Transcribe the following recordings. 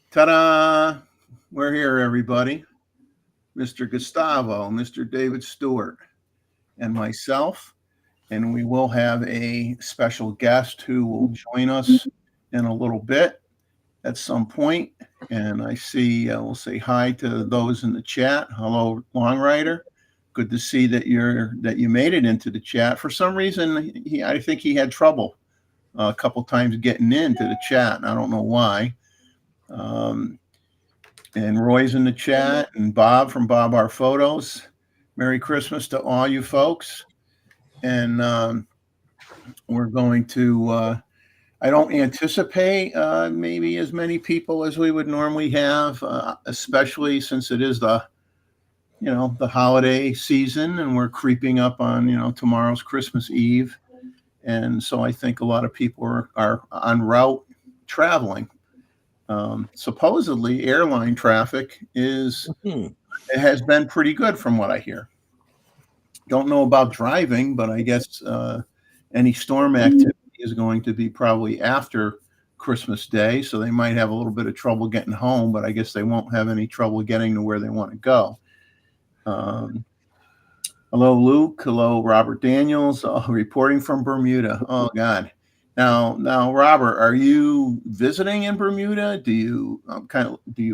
Ta-da! We're here, everybody. Mr. Gustavo, Mr. David Stewart, and myself. And we will have a special guest who will join us in a little bit at some point. And I see, we'll say hi to those in the chat. Hello, Long Rider. Good to see that you made it into the chat. For some reason, I think he had trouble a couple times getting into the chat. I don't know why. And Roy's in the chat, and Bob from Bob Our Photos. Merry Christmas to all you folks. And we're going to, I don't anticipate maybe as many people as we would normally have, especially since it is the holiday season and we're creeping up on, tomorrow's Christmas Eve. And so I think a lot of people are en route traveling. Supposedly airline traffic it has been pretty good from what I hear. Don't know about driving, but I guess any storm activity is going to be probably after Christmas Day, so they might have a little bit of trouble getting home, but I guess they won't have any trouble getting to where they want to go. Hello, Luke. Hello, Robert Daniels, reporting from Bermuda. Oh, God. Now, Robert, are you visiting in Bermuda? Do you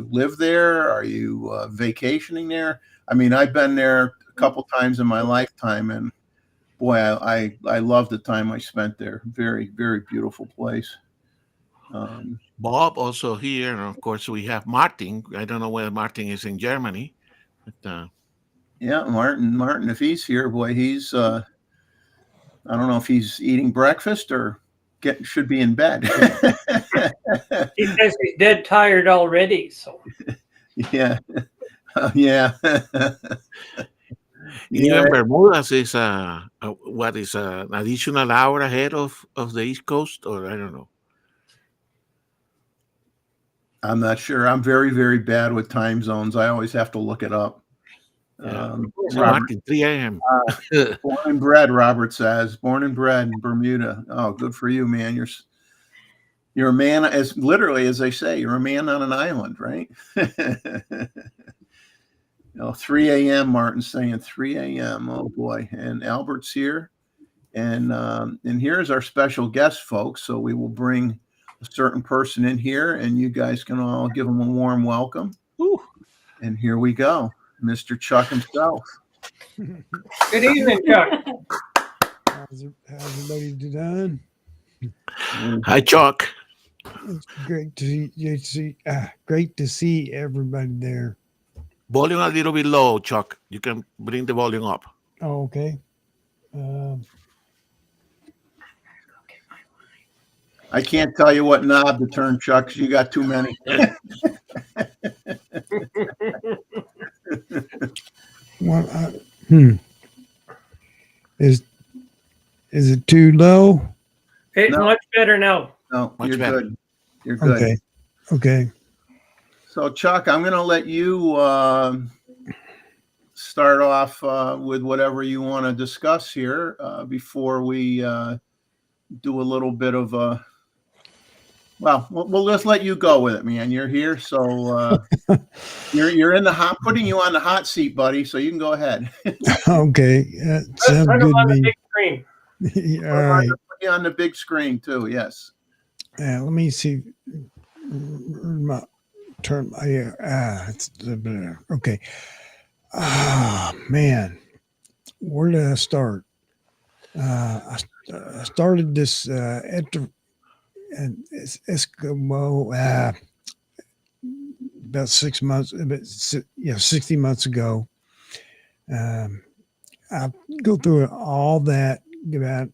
live there? Are you vacationing there? I mean, I've been there a couple times in my lifetime, and boy, I love the time I spent there. Very, very beautiful place. Bob also here, and of course we have Martin. I don't know whether Martin is in Germany, but yeah, Martin, if he's here, boy, he's I don't know if he's eating breakfast or should be in bed. He says he's dead tired already. So yeah, yeah. Even Bermudas is an additional hour ahead of the East Coast, or I don't know. I'm not sure. I'm very, very bad with time zones. I always have to look it up. Martin, 3 a.m. Born and bred, Robert says. Born and bred in Bermuda. Oh, good for you, man. You're a man, as literally as they say, you're a man on an island, right? 3 a.m. Martin's saying 3 a.m. Oh boy. And Albert's here. And here's our special guest, folks. So we will bring a certain person in here, and you guys can all give them a warm welcome. Ooh. And here we go. Mr. Chuck himself. Good evening, Chuck. How's everybody doing? Hi, Chuck. It's great to see everybody there. Volume a little bit low, Chuck. You can bring the volume up. Oh, okay. I can't tell you what knob to turn, Chuck, because you got too many. Well, Is it too low? It's much better now. No, Much you're better. good. You're good. Okay. So, Chuck, I'm going to let you start off with whatever you want to discuss here before we do a little bit of a. Well, we'll just let you go with it, man. You're here, so you're in the hot, putting you on the hot seat, buddy. So you can go ahead. Okay, sounds Put good him on to the me. big screen. All right. Put you on the big screen too. Yes. Let me see. My turn. It's okay. Man, where did I start? I started this Eskimo about 6 months, 60 months ago. I go through all that about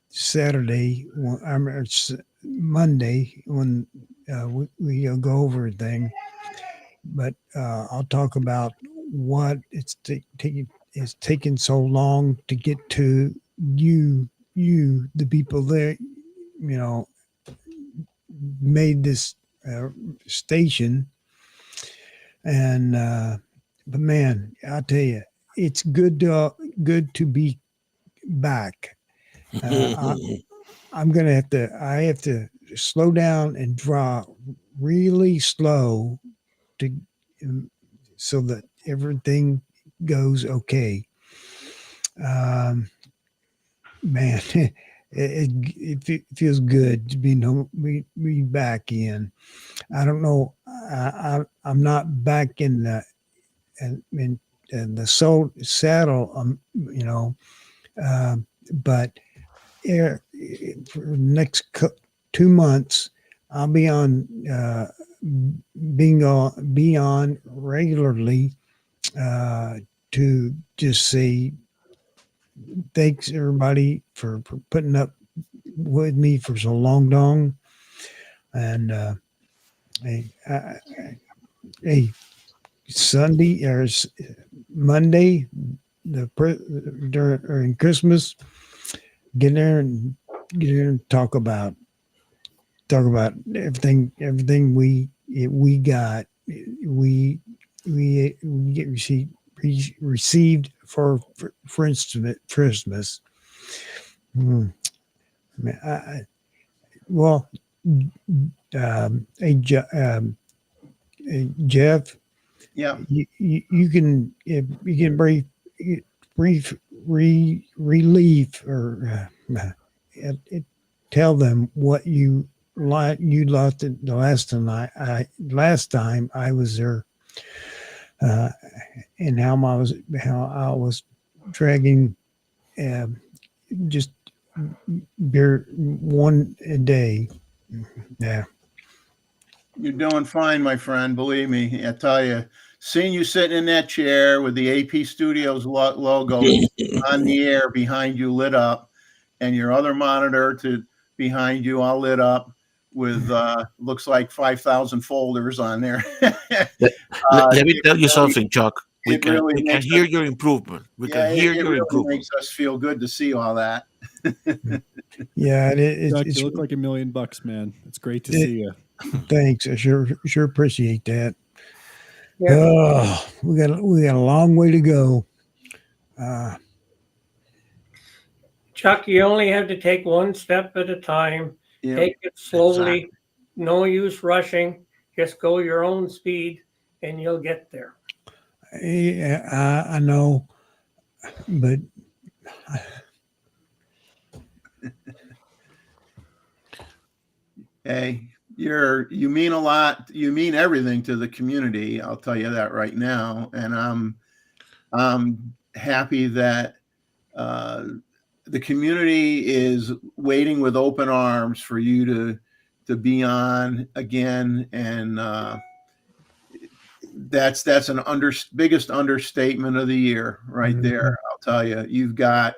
Saturday, Monday when we go over everything. But I'll talk about what it's taken so long to get to you, the people there, made this station. And but man, I tell you, it's good to be back. I have to slow down and draw really slow to so that everything goes okay. Man, it feels good to be back in. I don't know. I'm not back in the saddle. But for the next 2 months, I'll be on be on regularly to just say thanks everybody for putting up with me for so long, and hey, Sunday or Monday, during Christmas, get there and talk about everything we got we get received for Christmas. Man, well, hey, Jeff, Yeah. you can brief relief or tell them what you lost the last time I was there, and how I was dragging just beer one a day. Yeah. You're doing fine, my friend. Believe me. I tell you, seeing you sitting in that chair with the AP Studios logo on the air behind you lit up, and your other monitor behind you all lit up with looks like 5,000 folders on there. Let me tell you something, Chuck. We can hear your improvement. We can hear your really improvement. makes us feel good to see all that. Yeah, Chuck, you look like $1 million, man. It's great to see you. Thanks. I sure appreciate that. Yeah. Oh, we got a long way to go. Chuck, you only have to take one step at a time. Yeah. Take it slowly. Exactly. No use rushing. Just go your own speed, and you'll get there. Yeah, I know, but Hey, you mean a lot. You mean everything to the community. I'll tell you that right now. And I'm happy that the community is waiting with open arms for you to be on again. And that's an biggest understatement of the year right there. I'll tell you. You've got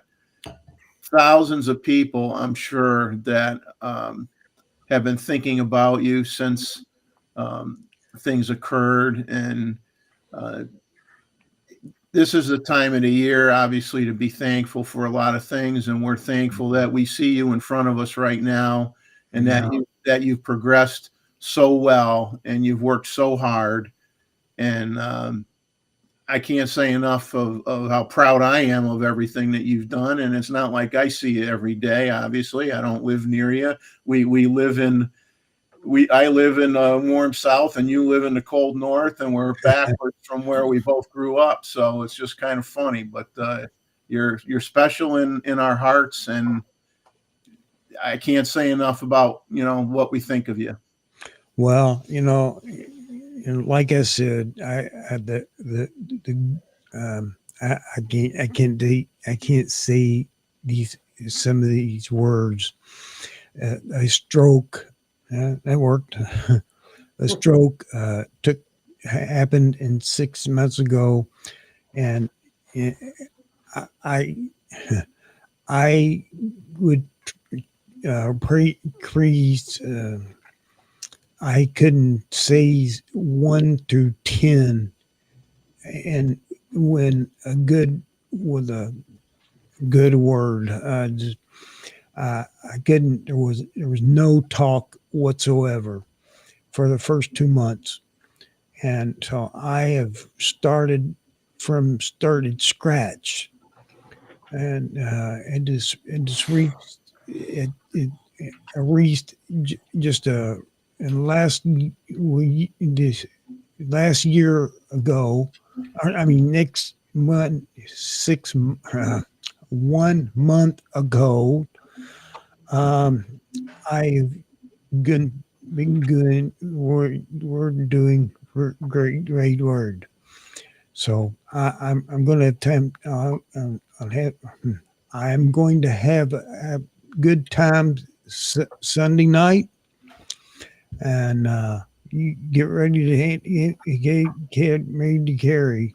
thousands of people, I'm sure, that have been thinking about you since things occurred. And this is the time of the year, obviously, to be thankful for a lot of things. And we're thankful that we see you in front of us right now, and that you've progressed so well and you've worked so hard. And I can't say enough of how proud I am of everything that you've done. And it's not like I see you every day. Obviously, I don't live near you. I live in the warm South, and you live in the cold North, and we're backwards from where we both grew up. So it's just kind of funny, but you're special in our hearts, and I can't say enough about what we think of you. well, like I said, I can't say some of these words. A stroke that worked. A stroke happened in 6 months ago, and I would increase. I couldn't say 1 through 10, and when with a good word, I couldn't. There was no talk whatsoever for the first 2 months, and so I have started scratch, and it just reached just in last year ago, I mean next month, 1 month ago, I've been good. We're doing great word. So I'm going to attempt. I'm going to have a good time Sunday night, and you get ready to get ready to carry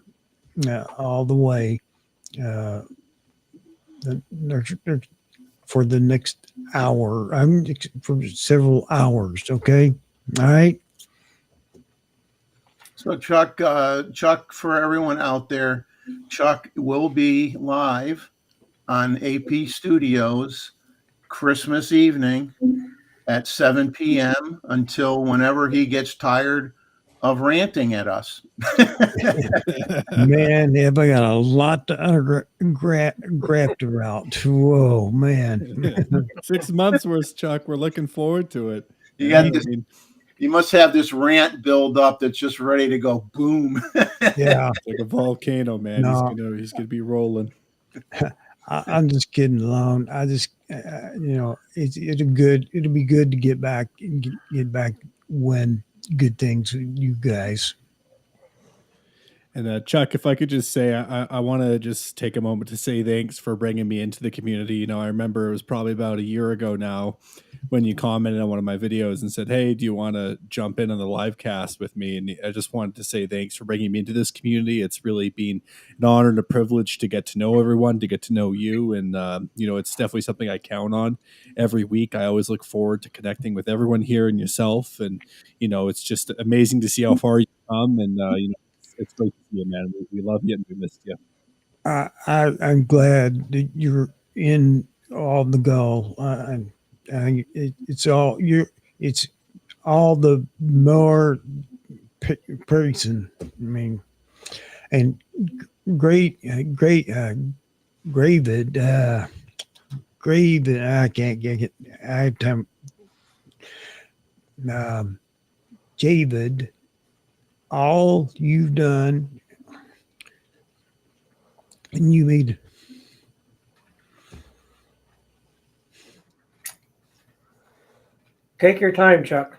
all the way for the next hour. I'm for several hours. Okay, all right. So Chuck, for everyone out there, Chuck will be live on AP Studios Christmas evening at 7 p.m. until whenever he gets tired of ranting at us. Man, have I got a lot to graft about. Whoa, man. 6 months worth, Chuck. We're looking forward to it. You Yeah, got this, you must have this rant build up that's just ready to go boom. Yeah. it's like a volcano, man. No. He's gonna be rolling. I'm just kidding alone. I just, it'll be good to get back and get back when good things with you guys. And Chuck, if I could just say, I want to just take a moment to say thanks for bringing me into the community. You know, I remember it was probably about a year ago now when you commented on one of my videos and said, "Hey, do you want to jump in on the live cast with me?" And I just wanted to say thanks for bringing me into this community. It's really been an honor and a privilege to get to know everyone, to get to know you. And, it's definitely something I count on every week. I always look forward to connecting with everyone here and yourself. And, it's just amazing to see how far you've come. And, it's great to see you, man. We love you and we missed you. I'm glad that you're in all the goal. It's all the more person. I mean, and Gravid, Gravid. I can't get it. I have time. David, all you've done, and you made. Take your time, Chuck.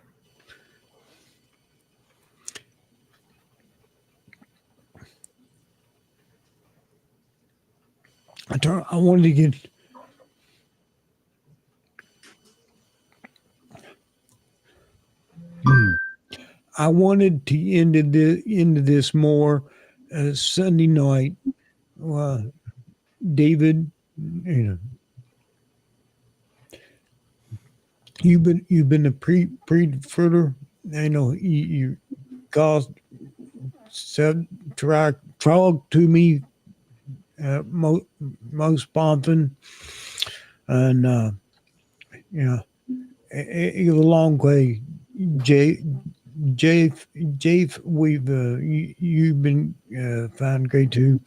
I wanted to get. I wanted to end this more Sunday night. David, you've been a pre-footer. I know you caused talk to me most often, and it was a long way. Jay, we've you've been fine, great too,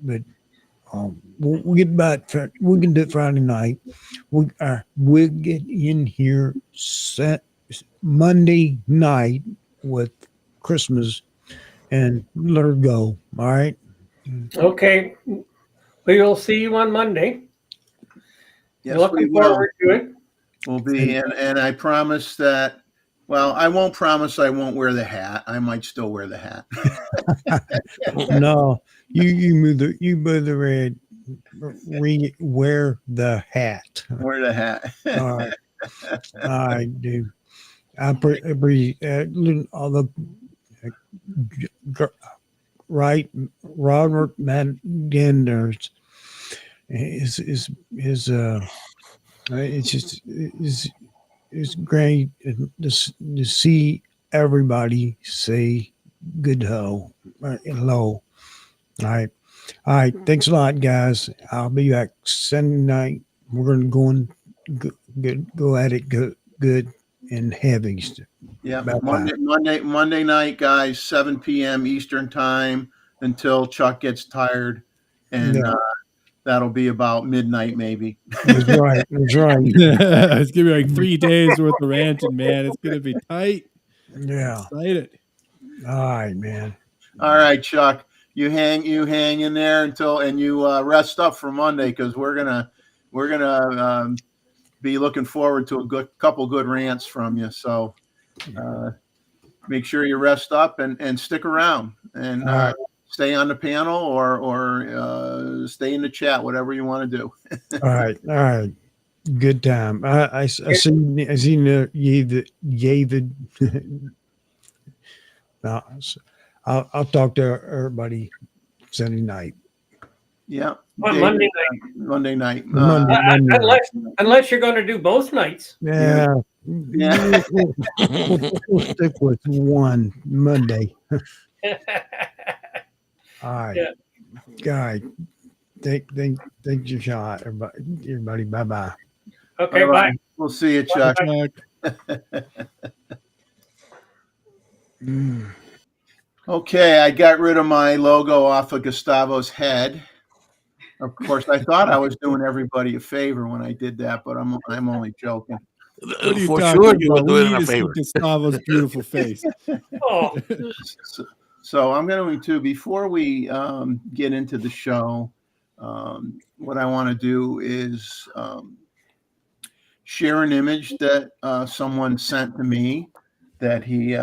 but we'll get back. We can do it Friday night. We'll get in here Monday night with Christmas and let her go. All right. Okay. We will see you on Monday. Yes, Looking we will. forward to it. We'll be, and I promise that. Well, I won't promise I won't wear the hat. I might still wear the hat. No, you better wear the hat. Wear the hat. All right, all right, dude. I appreciate all the right. Robert Manders is it's just it's great to see everybody say good hello. All right. All right. Thanks a lot, guys. I'll be back Sunday night. We're going to go at it good and heavy. Yeah. Bye-bye. Monday night, guys, 7 p.m. Eastern time until Chuck gets tired. And Yeah. that'll be about midnight, maybe. That's right. That's right. It's gonna be like 3 days worth of ranting, man. It's gonna be tight. Yeah. Excited. All right, man. All right, Chuck, you hang in there and you rest up for Monday, because we're gonna be looking forward to a couple good rants from you. So make sure you rest up and stick around and All right. stay on the panel or stay in the chat, whatever you want to do. All right. All right. Good time. I see David. I'll talk to everybody Sunday night. Yeah. On Monday night. Monday night. Monday night. Unless you're going to do both nights. Yeah. Yeah. We'll stick with one Monday. All right. Yeah. Guy, take your shot, everybody. Bye-bye. Okay, Bye-bye. bye. We'll see you, Chuck. Okay, I got rid of my logo off of Gustavo's head. Of course, I thought I was doing everybody a favor when I did that, but I'm only joking. What are you For talking sure, you were about? doing We a need to see favor. Gustavo's beautiful face. Oh, So I'm going to, before we get into the show, what I want to do is share an image that someone sent to me, that he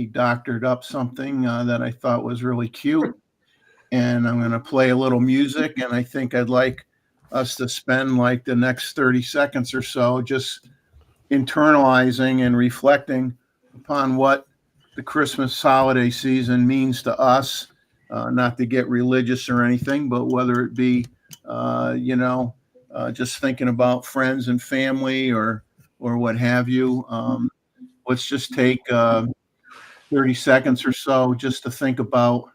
doctored up something that I thought was really cute. And I'm going to play a little music, and I think I'd like us to spend like the next 30 seconds or so just internalizing and reflecting upon what the Christmas holiday season means to us. Not to get religious or anything, but whether it be, just thinking about friends and family or what have you. Let's just take 30 seconds or so just to think about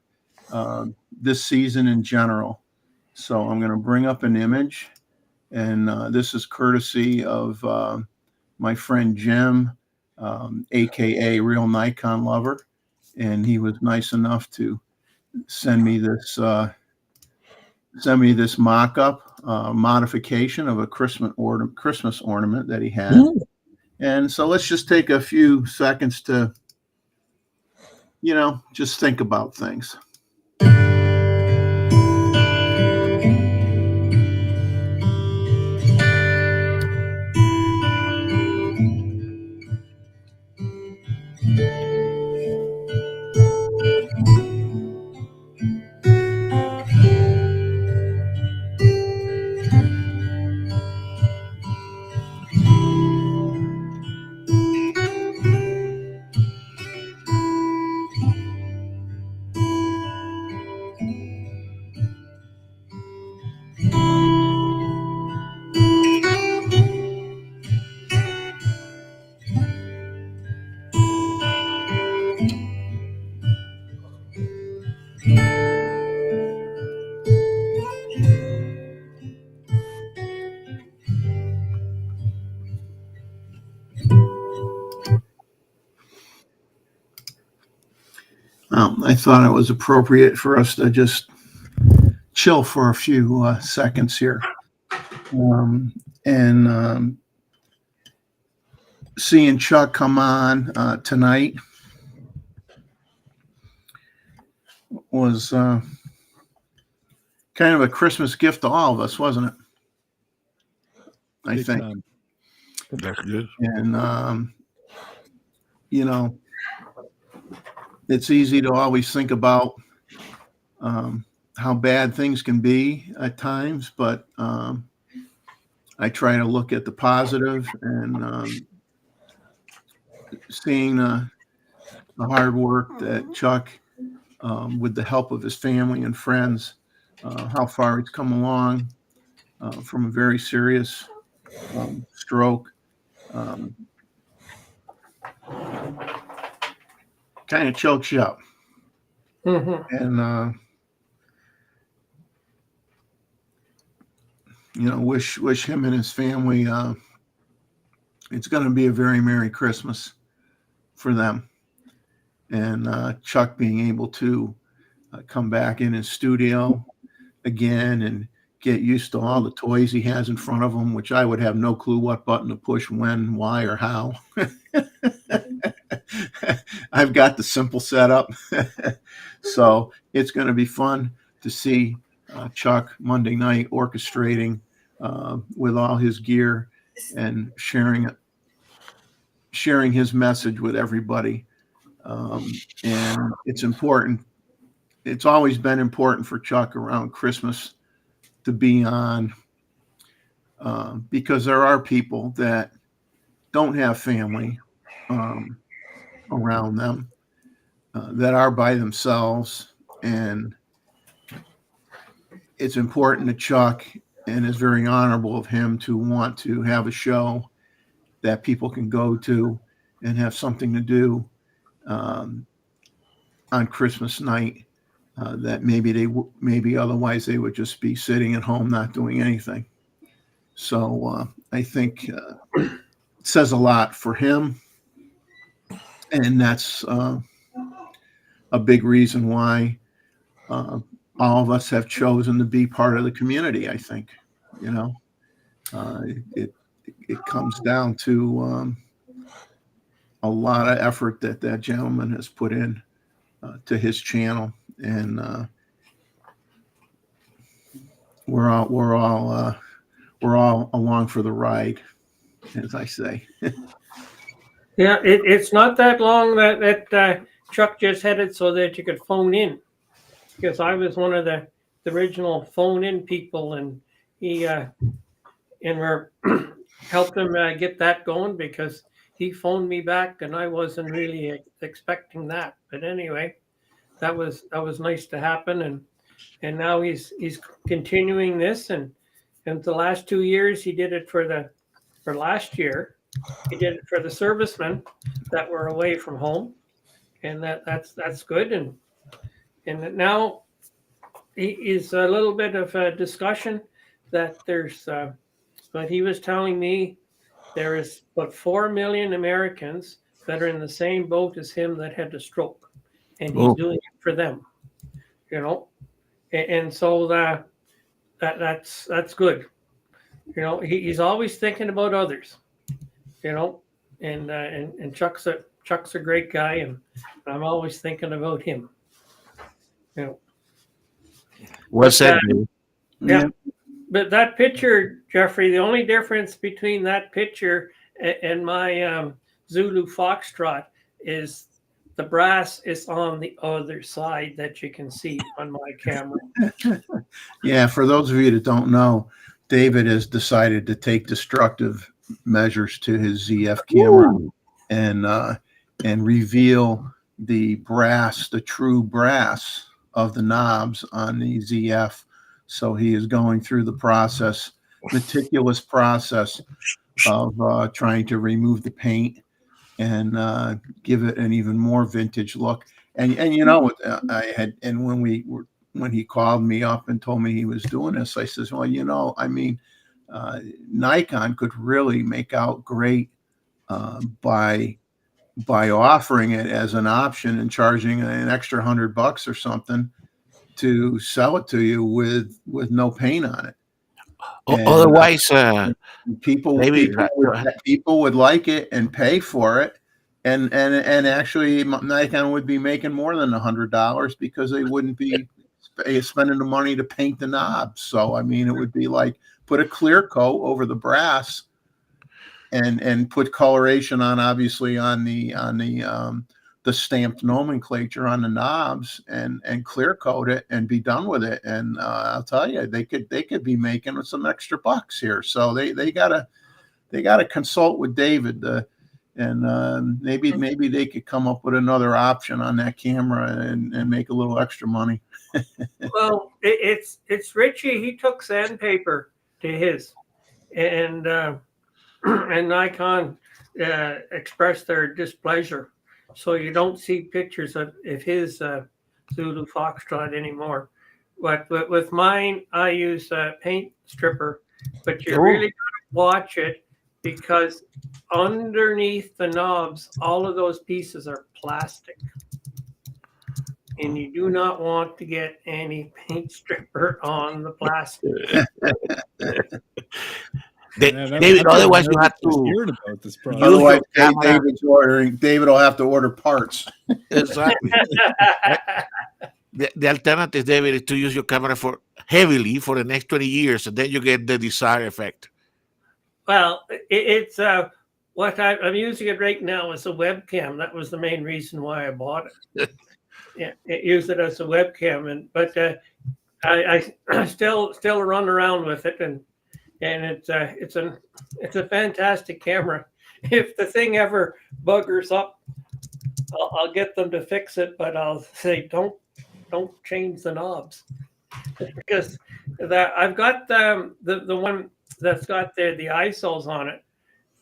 this season in general. So I'm going to bring up an image, and this is courtesy of my friend Jim, aka Real Nikon Lover, and he was nice enough to send me this mock-up modification of a Christmas ornament that he had. And so let's just take a few seconds to, just think about things. I thought it was appropriate for us to just chill for a few seconds here. And seeing Chuck come on tonight was kind of a Christmas gift to all of us, wasn't it? I Big think. time. That's good. And, it's easy to always think about how bad things can be at times, but I try to look at the positive and seeing the hard work that Chuck, with the help of his family and friends, how far he's come along from a very serious stroke. Kind of chokes you up. mm-hmm. And wish him and his family it's going to be a very Merry Christmas for them. And Chuck being able to come back in his studio again and get used to all the toys he has in front of him, which I would have no clue what button to push, when, why, or how. I've got the simple setup. So it's going to be fun to see Chuck Monday night orchestrating with all his gear and sharing his message with everybody. And it's important. It's always been important for Chuck around Christmas to be on, because there are people that don't have family around them, that are by themselves, and it's important to Chuck, and it's very honorable of him to want to have a show that people can go to and have something to do on Christmas night, that maybe otherwise they would just be sitting at home not doing anything. So I think it says a lot for him, and that's a big reason why all of us have chosen to be part of the community. I think, it comes down to a lot of effort that gentleman has put in to his channel, and we're all along for the ride, as I say. Yeah, it's not that long that Chuck just had it so that you could phone in, because I was one of the original phone in people, and he and we're helped him get that going, because he phoned me back and I wasn't really expecting that. But anyway, that was nice to happen, and now he's continuing this, and the last 2 years he did it for last year. He did it for the servicemen that were away from home, and that's good. And now he is a little bit of a discussion that there's, but he was telling me there is about 4 million Americans that are in the same boat as him that had a stroke, and he's doing it for them, and so that's good. He's always thinking about others. And Chuck's a great guy, and I'm always thinking about him. Well said. Yeah. But that picture, Jeffrey, the only difference between that picture and my Zulu Foxtrot is the brass is on the other side that you can see on my camera. Yeah, for those of you that don't know, David has decided to take destructive measures to his ZF camera and reveal the brass, the true brass of the knobs on the ZF. So he is going through the process, meticulous process of trying to remove the paint and give it an even more vintage look. And I had, and when he called me up and told me he was doing this, I says, well, Nikon could really make out great by offering it as an option and charging an extra $100 or something to sell it to you with no paint on it. And, otherwise, people would like it and pay for it, and actually Nikon would be making more than $100 because they wouldn't be spending the money to paint the knobs. So I mean, it would be like put a clear coat over the brass and put coloration on, obviously on the stamped nomenclature on the knobs, and clear coat it and be done with it. And I'll tell you, they could be making some extra bucks here. So they gotta consult with David, and maybe they could come up with another option on that camera and make a little extra money. Well, it's Richie. He took sandpaper to his, and Nikon expressed their displeasure. So you don't see pictures of his Zulu Foxtrot anymore. But with mine, I use paint stripper. But you really got to watch it, because underneath the knobs, all of those pieces are plastic. and you do not want to get any paint stripper on the plastic. David, otherwise you have to hearing about this product. use Otherwise, your camera. David will have to order parts. Exactly. The alternative, David, is to use your camera heavily for the next 20 years, and then you get the desired effect. Well, it's what I'm using it right now as a webcam. That was the main reason why I bought it. Yeah, use it as a webcam, but I still run around with it, and it's a fantastic camera. If the thing ever buggers up, I'll get them to fix it, but I'll say don't change the knobs, because that I've got the one that's got the ISOs on it,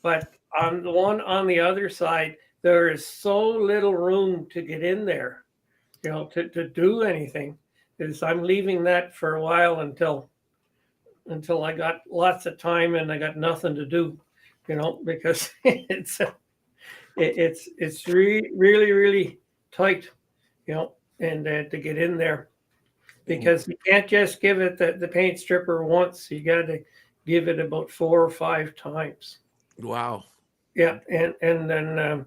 but on the one on the other side, there is so little room to get in there, to do anything. Is I'm leaving that for a while until I got lots of time and I got nothing to do, because it's really tight, and to get in there, because you can't just give it the paint stripper once. You got to give it about 4 or 5 times. Wow. Yeah, and then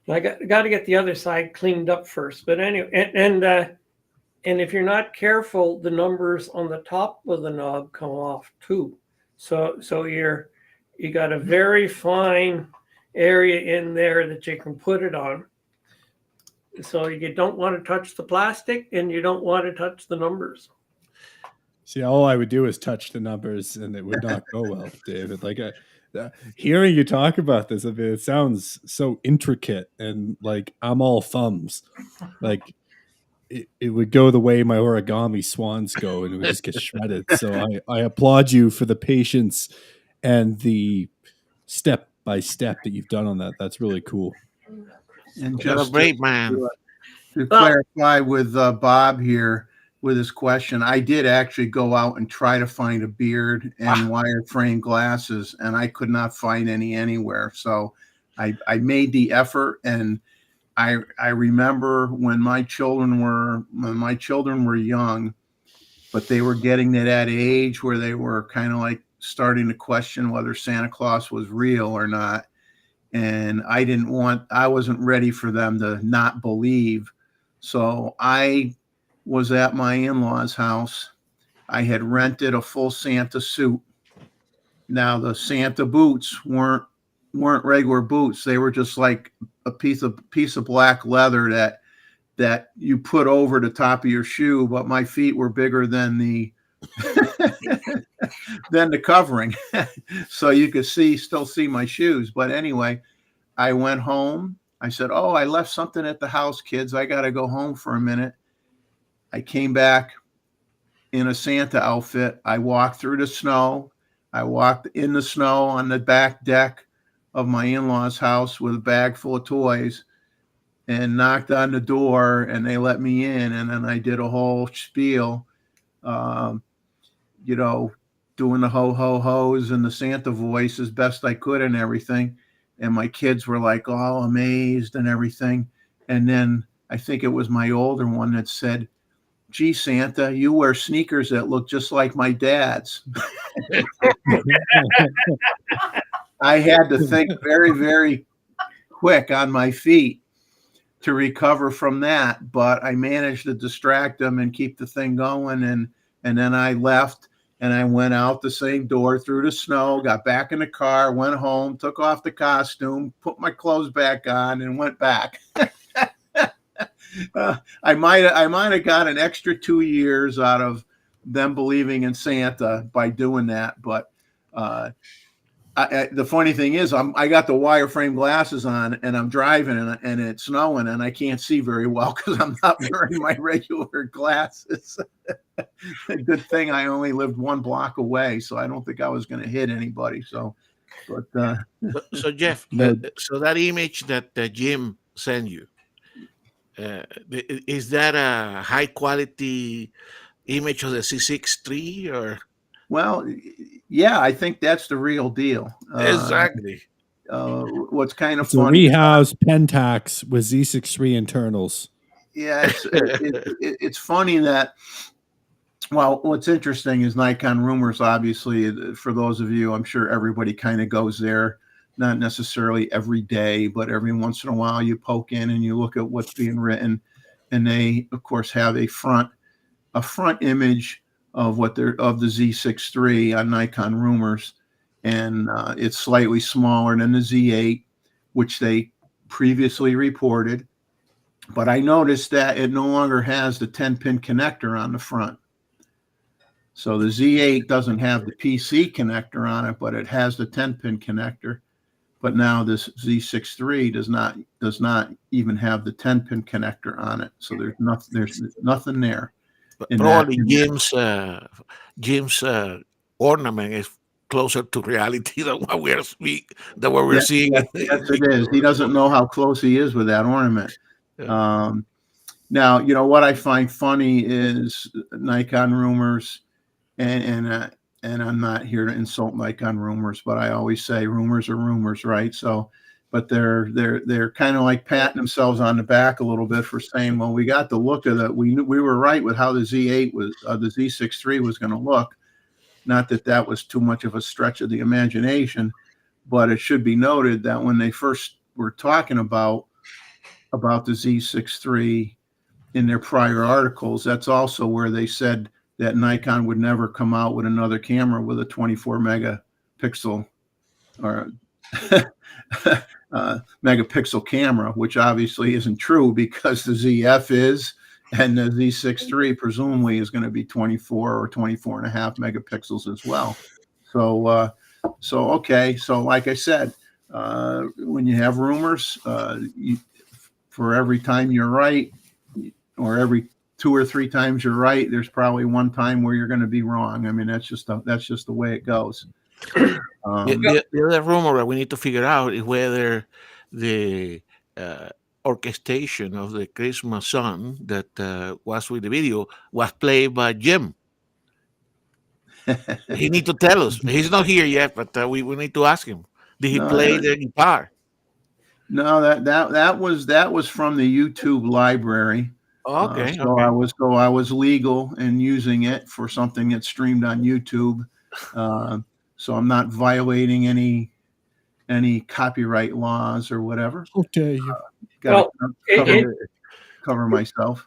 I got to get the other side cleaned up first. But anyway, and if you're not careful, the numbers on the top of the knob come off too. So you got a very fine area in there that you can put it on. So you don't want to touch the plastic, and you don't want to touch the numbers. See, all I would do is touch the numbers, and it would not go well, David. Like hearing you talk about this, I mean, it sounds so intricate, and like I'm all thumbs. Like it would go the way my origami swans go, and it would just get shredded. So I applaud you for the patience and the step by step that you've done on that. That's really cool. And You're a just brave man. to clarify with Bob here with his question, I did actually go out and try to find a beard and wireframe glasses, and I could not find any anywhere. So I made the effort, and I remember when my children were young, but they were getting to that age where they were kind of like starting to question whether Santa Claus was real or not. And I wasn't ready for them to not believe. So I was at my in-laws' house. I had rented a full Santa suit. Now the Santa boots weren't regular boots. They were just like a piece of black leather that you put over the top of your shoe, but my feet were bigger than the than the covering. So you could still see my shoes. But anyway, I went home. I said, "Oh, I left something at the house, kids. I got to go home for a minute." I came back in a Santa outfit. I walked through the snow. I walked in the snow on the back deck of my in-laws' house with a bag full of toys, and knocked on the door, and they let me in. And then I did a whole spiel, doing the ho, ho, ho's and the Santa voice as best I could and everything. And my kids were like all amazed and everything. And then I think it was my older one that said, "Gee, Santa, you wear sneakers that look just like my dad's." I had to think very, very quick on my feet to recover from that, but I managed to distract them and keep the thing going. And then I left, and I went out the same door through the snow, got back in the car, went home, took off the costume, put my clothes back on, and went back. I might have got an extra 2 years out of them believing in Santa by doing that. But the funny thing is, I got the wireframe glasses on, and I'm driving, and it's snowing, and I can't see very well because I'm not wearing my regular glasses. Good thing I only lived 1 block away, so I don't think I was going to hit anybody. So Jeff, so that image that Jim sent you, is that a high quality image of the C6 III or? Well, yeah, I think that's the real deal. Exactly. What's kind of it's funny? It's a rehoused Pentax with Z6 III internals. Yeah, it's funny that. Well, what's interesting is Nikon Rumors. Obviously, for those of you, I'm sure everybody kind of goes there, not necessarily every day, but every once in a while you poke in and you look at what's being written, and they, of course, have a front image of of the Z6 III on Nikon Rumors, and it's slightly smaller than the Z8, which they previously reported. But I noticed that it no longer has the 10-pin connector on the front. So the Z8 doesn't have the PC connector on it, but it has the 10-pin connector. But now this Z6 III does not even have the 10-pin connector on it. So there's nothing there. Probably Jim's ornament is closer to reality than what we're seeing. Yes, it is. He doesn't know how close he is with that ornament. Yeah. Now, you know what I find funny is Nikon Rumors, and I'm not here to insult Nikon Rumors, but I always say rumors are rumors, right? So, but they're kind of like patting themselves on the back a little bit for saying, well, we got the look of it. We were right with how the Z8 was, the Z6 III was going to look. Not that that was too much of a stretch of the imagination, but it should be noted that when they first were talking about the Z6 III in their prior articles, that's also where they said that Nikon would never come out with another camera with a 24 megapixel or megapixel camera, which obviously isn't true because the ZF is, and the Z6 III presumably is going to be 24 or 24 and a half megapixels as well. So, okay. So like I said, when you have rumors, for every time you're right, or every 2 or 3 times you're right, there's probably one time where you're going to be wrong. I mean, that's just the way it goes. The other rumor that we need to figure out is whether the orchestration of the Christmas song that was with the video was played by Jim. He need to tell us. He's not here yet, but we need to ask him. Did he play the guitar? No, that was from the YouTube library. Okay. So I was legal in using it for something that's streamed on YouTube. So I'm not violating any copyright laws or whatever. Okay. Cover myself.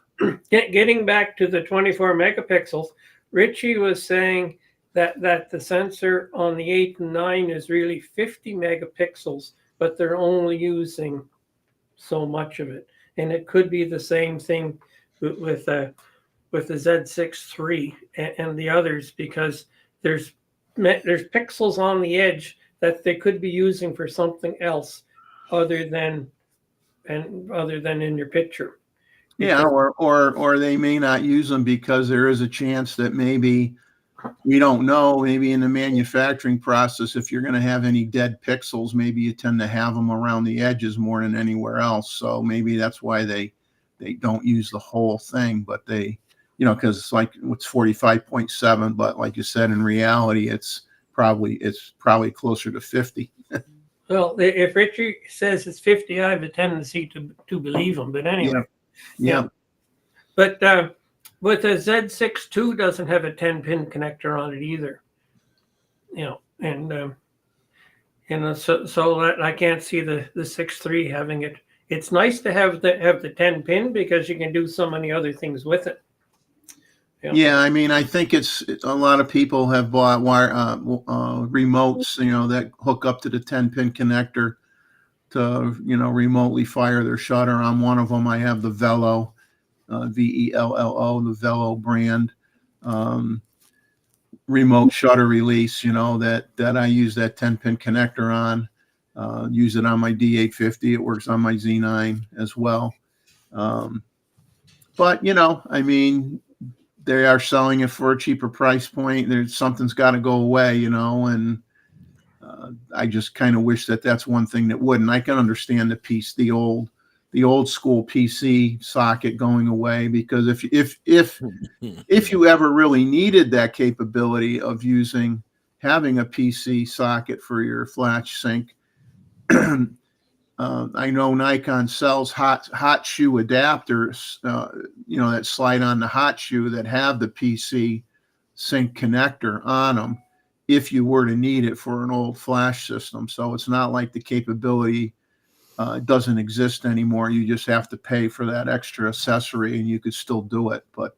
Getting back to the 24 megapixels, Richie was saying that the sensor on the 8 and 9 is really 50 megapixels, but they're only using so much of it. And it could be the same thing with the Z6 III and the others, because there's pixels on the edge that they could be using for something else other than in your picture. Yeah, or they may not use them because there is a chance that maybe, we don't know, maybe in the manufacturing process, if you're going to have any dead pixels, maybe you tend to have them around the edges more than anywhere else. So maybe that's why they don't use the whole thing, but they, because it's like it's 45.7, but like you said, in reality, it's probably closer to 50. Well, if Richie says it's 50, I have a tendency to believe him. But anyway, yeah. But the Z6 II doesn't have a 10-pin connector on it either. So that I can't see the 6 III having it. It's nice to have the 10-pin because you can do so many other things with it. Yeah, I mean, I think it's a lot of people have bought remotes, that hook up to the 10-pin connector to, remotely fire their shutter. On one of them, I have the Vello, VELLO, the Vello brand remote shutter release, that I use that 10-pin connector on. Use it on my D850. It works on my Z9 as well. But, I mean, they are selling it for a cheaper price point. Something's got to go away, and I just kind of wish that that's one thing that wouldn't. I can understand the old school PC socket going away, because if you ever really needed that capability of having a PC socket for your flash sync, I know Nikon sells hot shoe adapters, that slide on the hot shoe that have the PC sync connector on them if you were to need it for an old flash system. So it's not like the capability doesn't exist anymore. You just have to pay for that extra accessory and you could still do it. But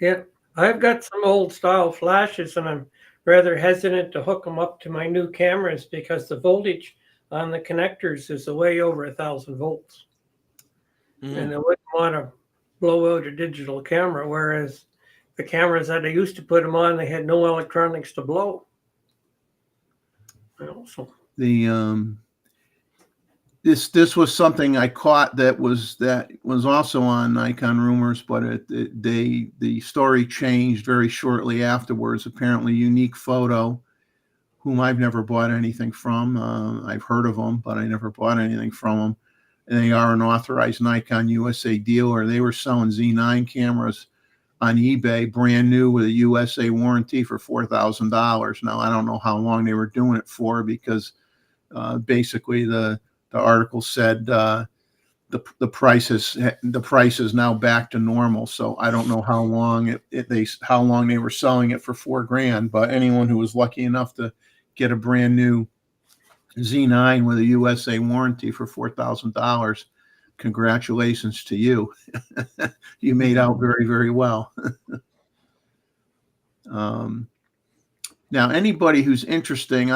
Yeah, I've got some old style flashes and I'm rather hesitant to hook them up to my new cameras because the voltage on the connectors is way over 1,000 volts. And I wouldn't want to blow out a digital camera, whereas the cameras that I used to put them on, they had no electronics to blow. So this was something I caught that was also on Nikon Rumors, but the story changed very shortly afterwards. Apparently, Unique Photo, whom I've never bought anything from, I've heard of them, but I never bought anything from them. And they are an authorized Nikon USA dealer. They were selling Z9 cameras on eBay, brand new with a USA warranty for $4,000. Now, I don't know how long they were doing it for because basically the article said the price is now back to normal. So I don't know how long how long they were selling it for $4,000. But anyone who was lucky enough to get a brand new Z9 with a USA warranty for $4,000, congratulations to you. You made out very, very well. Now, anybody who's interested,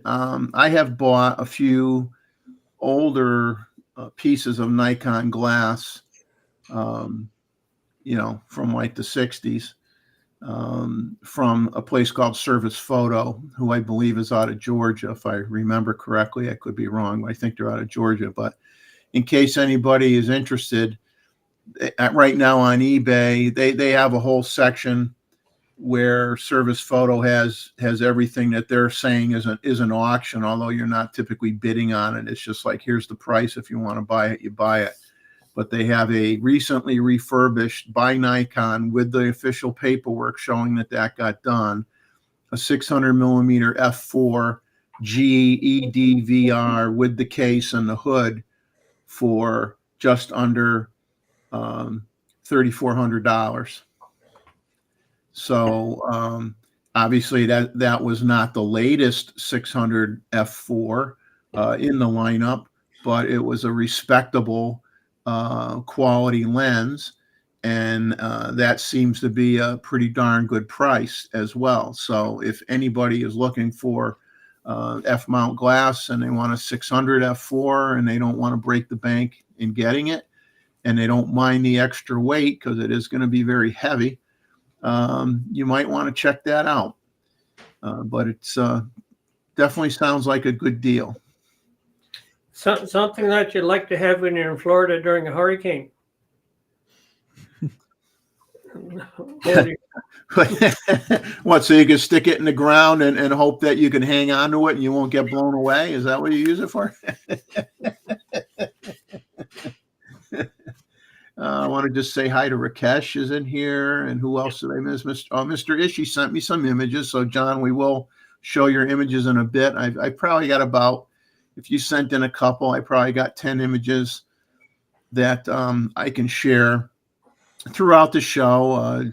I have bought a few older pieces of Nikon glass, from like the 60s, from a place called Service Photo, who I believe is out of Georgia, if I remember correctly. I could be wrong. I think they're out of Georgia. But in case anybody is interested, right now on eBay, they have a whole section where Service Photo has everything that they're saying is an auction, although you're not typically bidding on it. It's just like, here's the price. If you want to buy it, you buy it. But they have a recently refurbished by Nikon with the official paperwork showing that got done, a 600 millimeter f4 GEDVR with the case and the hood for just under $3,400. So obviously that was not the latest 600 f4 in the lineup, but it was a respectable quality lens, and that seems to be a pretty darn good price as well. So if anybody is looking for f-mount glass and they want a 600 f4 and they don't want to break the bank in getting it, and they don't mind the extra weight because it is going to be very heavy, you might want to check that out. But it's definitely sounds like a good deal. something that you'd like to have when you're in Florida during a hurricane. What, so you can stick it in the ground and hope that you can hang on to it and you won't get blown away? Is that what you use it for? I want to just say hi to Rakesh is in here. And who else did I miss? Mr. Ishii sent me some images. So, John, we will show your images in a bit. I probably got about, if you sent in a couple, I probably got 10 images that I can share throughout the show.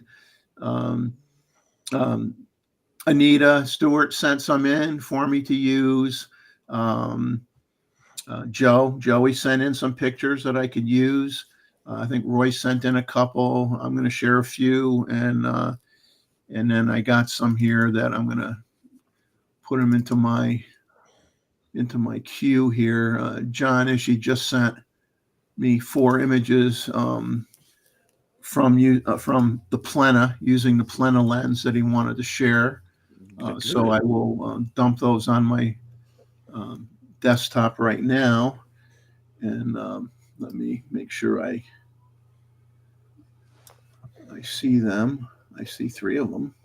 Anita Stewart sent some in for me to use. Joey sent in some pictures that I could use. I think Roy sent in a couple. I'm going to share a few, and then I got some here that I'm going to put them into my queue here. John Ishii just sent me 4 images from the Plena, using the Plena lens that he wanted to share. So I will dump those on my desktop right now, and let me make sure I see them. I see 3 of them.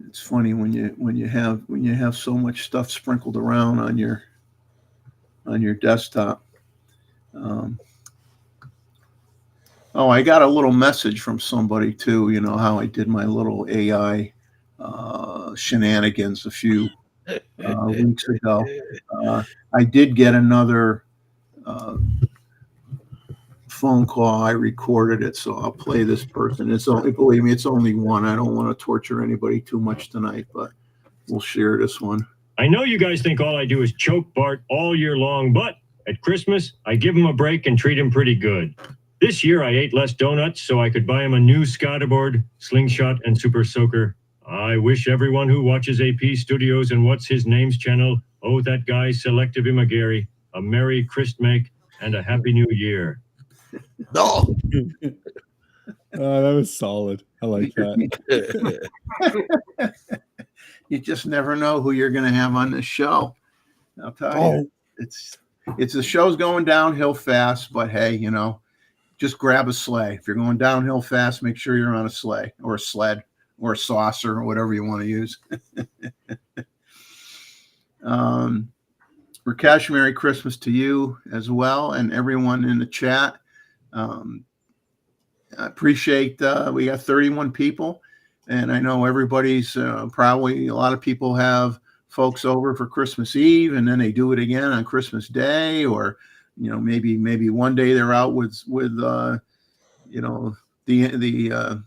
It's funny when you have so much stuff sprinkled around on your desktop. I got a little message from somebody too. You know how I did my little AI shenanigans a few weeks ago. I did get another phone call. I recorded it, so I'll play this person. It's only, believe me, it's only one. I don't want to torture anybody too much tonight, but we'll share this one. I know you guys think all I do is choke Bart all year long, but at Christmas, I give him a break and treat him pretty good. This year, I ate less donuts so I could buy him a new Scotterboard, Slingshot, and Super Soaker. I wish everyone who watches AP Studios and What's His Name's channel, oh, that guy Selective Imagary, a Merry Christmas and a Happy New Year. No. That was solid. I like that. You just never know who you're going to have on this show. I'll tell you, it's the show's going downhill fast, but hey, you know, just grab a sleigh. If you're going downhill fast, make sure you're on a sleigh or a sled or a saucer or whatever you want to use. Rakesh, Merry Christmas to you as well, and everyone in the chat. I appreciate we got 31 people, and I know everybody's probably, a lot of people have folks over for Christmas Eve, and then they do it again on Christmas Day, or you know, maybe one day they're out with you know, the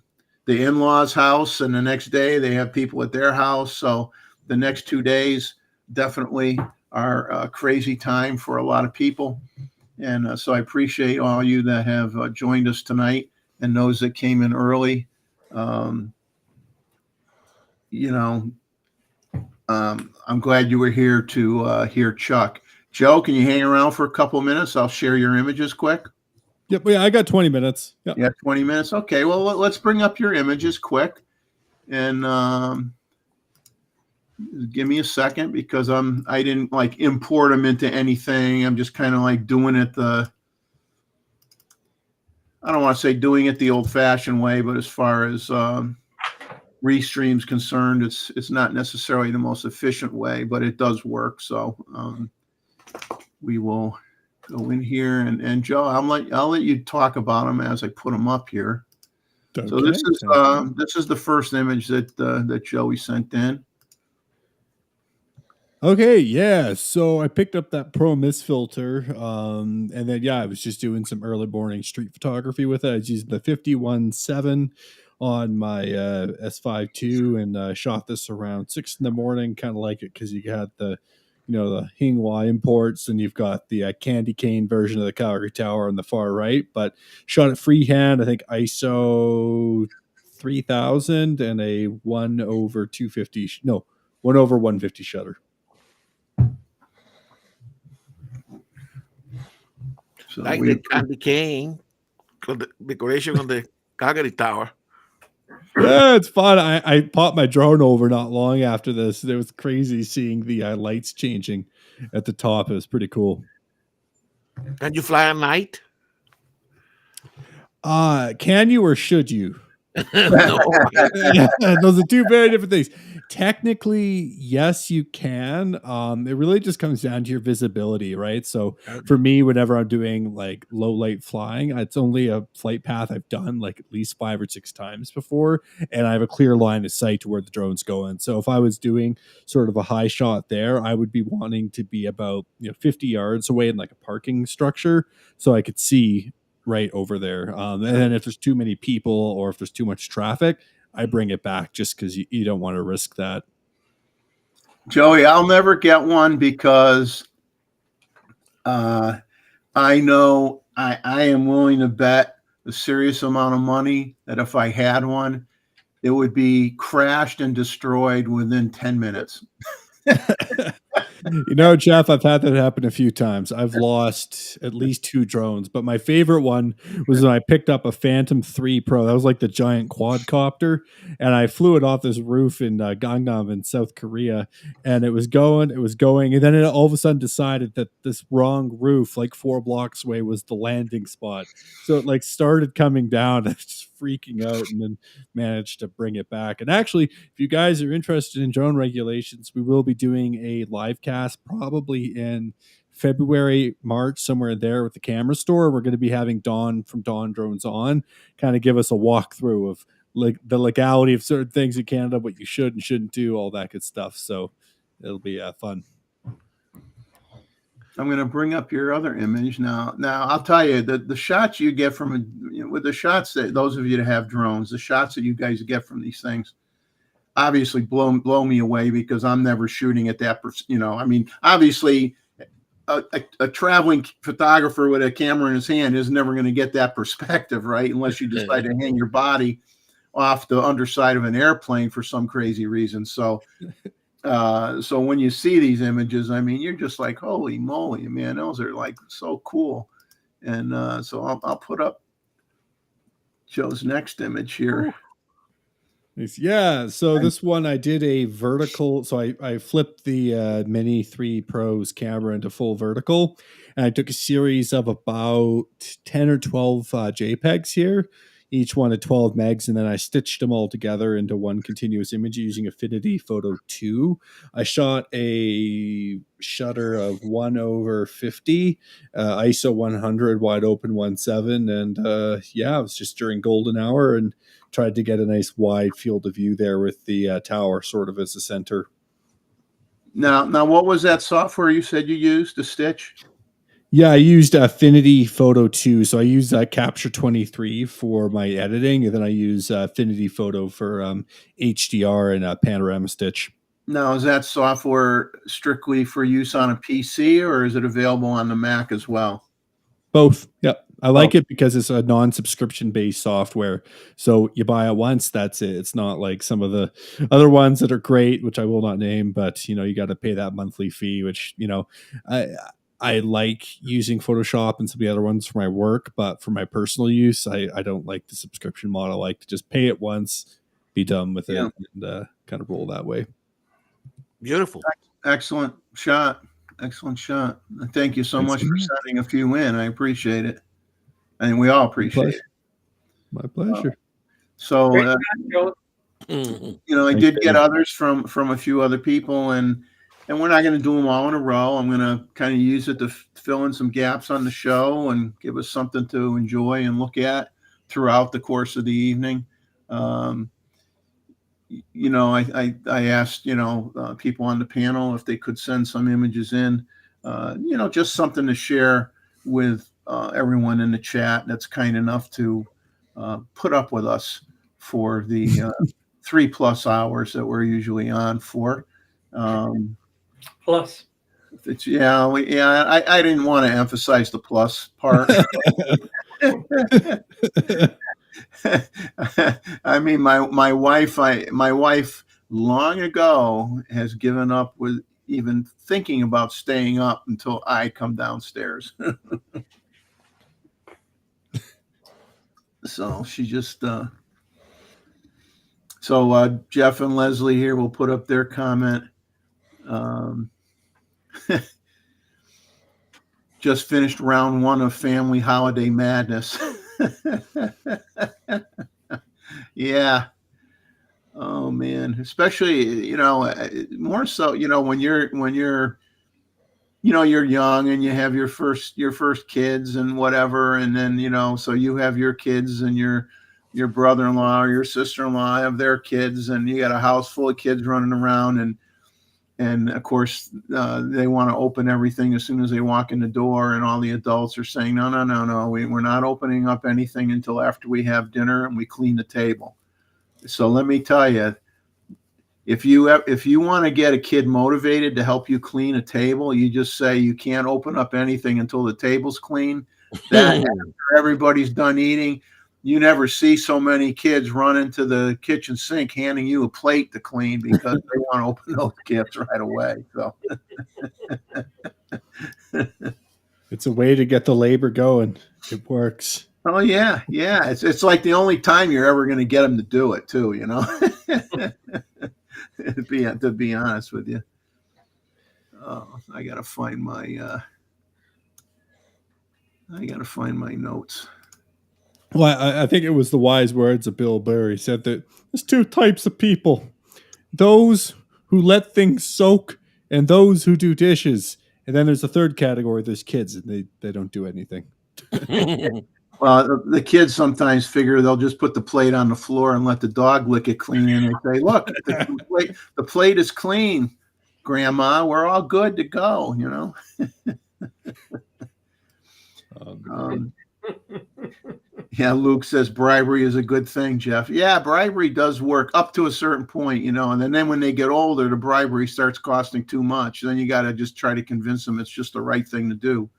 in-laws' house, and the next day they have people at their house. So the next 2 days definitely are a crazy time for a lot of people. And so I appreciate all you that have joined us tonight, and those that came in early. You know, I'm glad you were here to hear Chuck. Joe, can you hang around for a couple of minutes? I'll share your images quick. Yep. Yeah, I got 20 minutes. Yep. Yeah, 20 minutes. Okay, well, let's bring up your images quick. And give me a second, because I didn't like import them into anything. I'm just kind of like doing it I don't want to say doing it the old-fashioned way, but as far as Restream's concerned, it's not necessarily the most efficient way, but it does work. So we will go in here, and Joe, I'll let you talk about them as I put them up here. Okay. So this is the first image that Joey sent in. Okay, yeah. So I picked up that Pro Mist filter, and then yeah, I was just doing some early morning street photography with it. I was using the 51.7 on my S5 II, and shot this around 6 in the morning. Kind of like it because you got the, you know, the Hinghwa imports, and you've got the candy cane version of the Calgary Tower on the far right. But shot it freehand. I think ISO 3000 and a 1/250. No, 1/150 shutter. So like the candy cane decoration on the Calgary Tower. Yeah, it's fun. I popped my drone over not long after this. It was crazy seeing the lights changing at the top. It was pretty cool. Can you fly at night? Can you or should you? Yeah, those are two very different things. Technically, yes, you can. It really just comes down to your visibility, right? So for me, whenever I'm doing like low light flying, it's only a flight path I've done like at least 5 or 6 times before, and I have a clear line of sight to where the drone's going. So if I was doing sort of a high shot there, I would be wanting to be about 50 yards away in like a parking structure, so I could see right over there. And then if there's too many people or if there's too much traffic, I bring it back just because you don't want to risk that. Joey, I'll never get one because I know I am willing to bet a serious amount of money that if I had one, it would be crashed and destroyed within 10 minutes. Jeff, I've had that happen a few times. I've lost at least 2 drones, but my favorite one was when I picked up a Phantom 3 Pro. That was like the giant quadcopter, and I flew it off this roof in Gangnam in South Korea, and it was going, and then it all of a sudden decided that this wrong roof, like 4 blocks away, was the landing spot. So it like started coming down. I was just freaking out, and then managed to bring it back. And actually, if you guys are interested in drone regulations, we will be doing a live cast probably in February, March, somewhere there with the camera store. We're going to be having Dawn from Dawn Drones on, kind of give us a walkthrough of like the legality of certain things in Canada, what you should and shouldn't do, all that good stuff. So it'll be fun. I'm going to bring up your other image now. Now I'll tell you the shots you get from with the shots that those of you that have drones, the shots that you guys get from these things, obviously blow me away because I'm never shooting at that. I mean, obviously, a traveling photographer with a camera in his hand is never going to get that perspective, right? Unless you decide to hang your body off the underside of an airplane for some crazy reason. So when you see these images, I mean, you're just like, holy moly, man, those are like so cool. And so I'll put up Joe's next image here. Yeah, so this one I did a vertical. So I flipped the Mini 3 Pro's camera into full vertical, and I took a series of about 10 or 12 JPEGs here, each one at 12 megs, and then I stitched them all together into one continuous image using Affinity Photo 2. I shot a shutter of 1/50, ISO 100, wide open 1.7, and yeah, it was just during golden hour and tried to get a nice wide field of view there with the tower sort of as a center. Now, what was that software you said you used to stitch? Yeah, I used Affinity Photo 2. So I use Capture 23 for my editing, and then I use Affinity Photo for HDR and Panorama Stitch. Now, is that software strictly for use on a PC, or is it available on the Mac as well? Both. Yep. I like it because it's a non-subscription based software. So you buy it once, that's it. It's not like some of the other ones that are great, which I will not name, but you got to pay that monthly fee, which, I like using Photoshop and some of the other ones for my work, but for my personal use, I don't like the subscription model. I like to just pay it once, be done with it, and kind of roll that way. Beautiful. Excellent shot. Excellent shot. Thank you so much for sending a few in. I appreciate it. I mean, we all appreciate it. My pleasure. I did get others from a few other people, and we're not going to do them all in a row. I'm going to kind of use it to fill in some gaps on the show and give us something to enjoy and look at throughout the course of the evening. I asked, people on the panel if they could send some images in, just something to share with everyone in the chat that's kind enough to put up with us for the 3+ hours that we're usually on for. Plus. I didn't want to emphasize the plus part. I mean, my wife long ago has given up with even thinking about staying up until I come downstairs. So she just Jeff and Leslie here will put up their comment. Just finished round 1 of family holiday madness. Yeah. Oh man, especially more so when you're you're young and you have your first kids and whatever, and then so you have your kids and your brother-in-law or your sister-in-law have their kids, and you got a house full of kids running around, and of course they want to open everything as soon as they walk in the door, and all the adults are saying no, we're not opening up anything until after we have dinner and we clean the table. So let me tell you, if you want to get a kid motivated to help you clean a table, you just say you can't open up anything until the table's clean. That after everybody's done eating, you never see so many kids run into the kitchen sink handing you a plate to clean because they want to open those gifts right away. So it's a way to get the labor going. It works. Oh yeah. It's like the only time you're ever going to get them to do it too. To be honest with you. Oh, I gotta find my notes. Well, I think it was the wise words of Bill Burr. He said that there's 2 types of people: those who let things soak and those who do dishes. And then there's a third category. There's kids, and they don't do anything. The kids sometimes figure they'll just put the plate on the floor and let the dog lick it clean, and they say, "Look, the plate is clean, Grandma. We're all good to go." You know. Yeah, Luke says bribery is a good thing, Jeff. Yeah, bribery does work up to a certain point, you know, and then when they get older, the bribery starts costing too much. Then you got to just try to convince them it's just the right thing to do.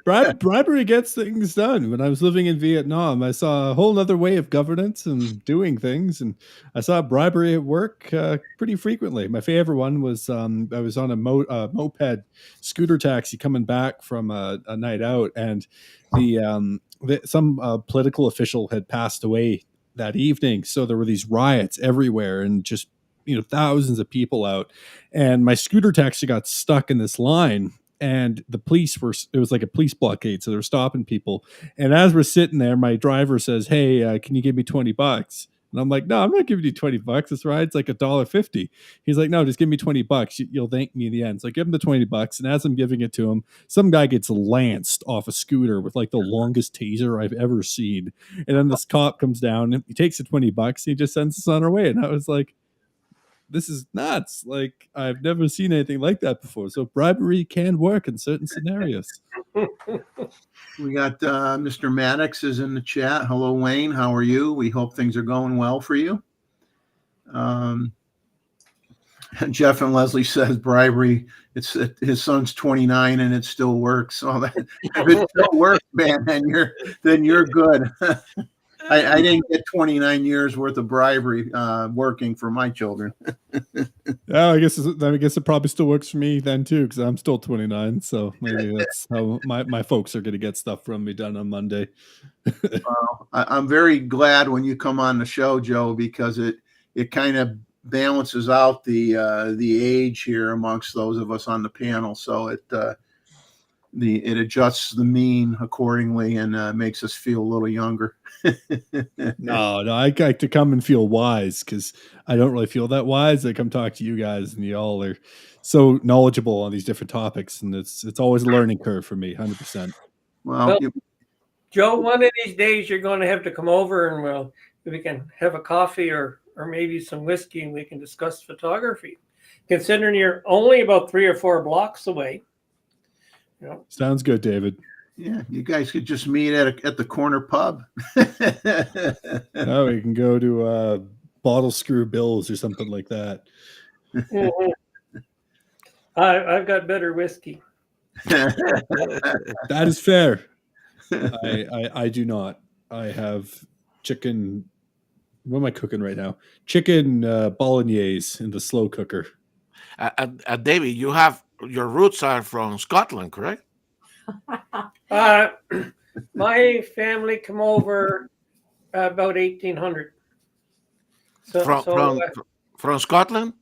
Bribery gets things done. When I was living in Vietnam, I saw a whole other way of governance and doing things, and I saw bribery at work pretty frequently. My favorite one was I was on a moped scooter taxi coming back from a night out, and some political official had passed away that evening, so there were these riots everywhere, and just thousands of people out, and my scooter taxi got stuck in this line. And the police it was like a police blockade. So they're stopping people. And as we're sitting there, my driver says, "Hey, can you give me $20? And I'm like, "No, I'm not giving you $20. This ride's like $1.50. He's like, "No, just give me $20. You'll thank me in the end." So I give him the $20. And as I'm giving it to him, some guy gets lanced off a scooter with like the longest taser I've ever seen. And then this cop comes down and he takes the $20 and he just sends us on our way. And I was like, this is nuts. Like, I've never seen anything like that before. So bribery can work in certain scenarios. We got Mr. Maddox is in the chat. Hello, Wayne. How are you? We hope things are going well for you. Jeff and Leslie says bribery. It's his son's 29 and it still works. So that, if it still works, man, then you're good. I didn't get 29 years worth of bribery working for my children. I guess it probably still works for me then too, because I'm still 29. So maybe that's how my folks are going to get stuff from me done on Monday. I'm very glad when you come on the show, Joe, because it kind of balances out the age here amongst those of us on the panel. So it adjusts the mean accordingly and makes us feel a little younger. No, I like to come and feel wise, because I don't really feel that wise. I come talk to you guys, and you all are so knowledgeable on these different topics, and it's always a learning curve for me, 100%. Well, Joe, one of these days you're going to have to come over, and we can have a coffee or maybe some whiskey, and we can discuss photography. Considering you're only about 3 or 4 blocks away. Sounds good, David. Yeah, you guys could just meet at the corner pub. Oh, we can go to Bottle Screw Bills or something like that. Mm-hmm. I've got better whiskey. That is fair. I do not. I have chicken. What am I cooking right now? Chicken bolognese in the slow cooker. David, your roots are from Scotland, correct? My family come over about 1800. From Scotland?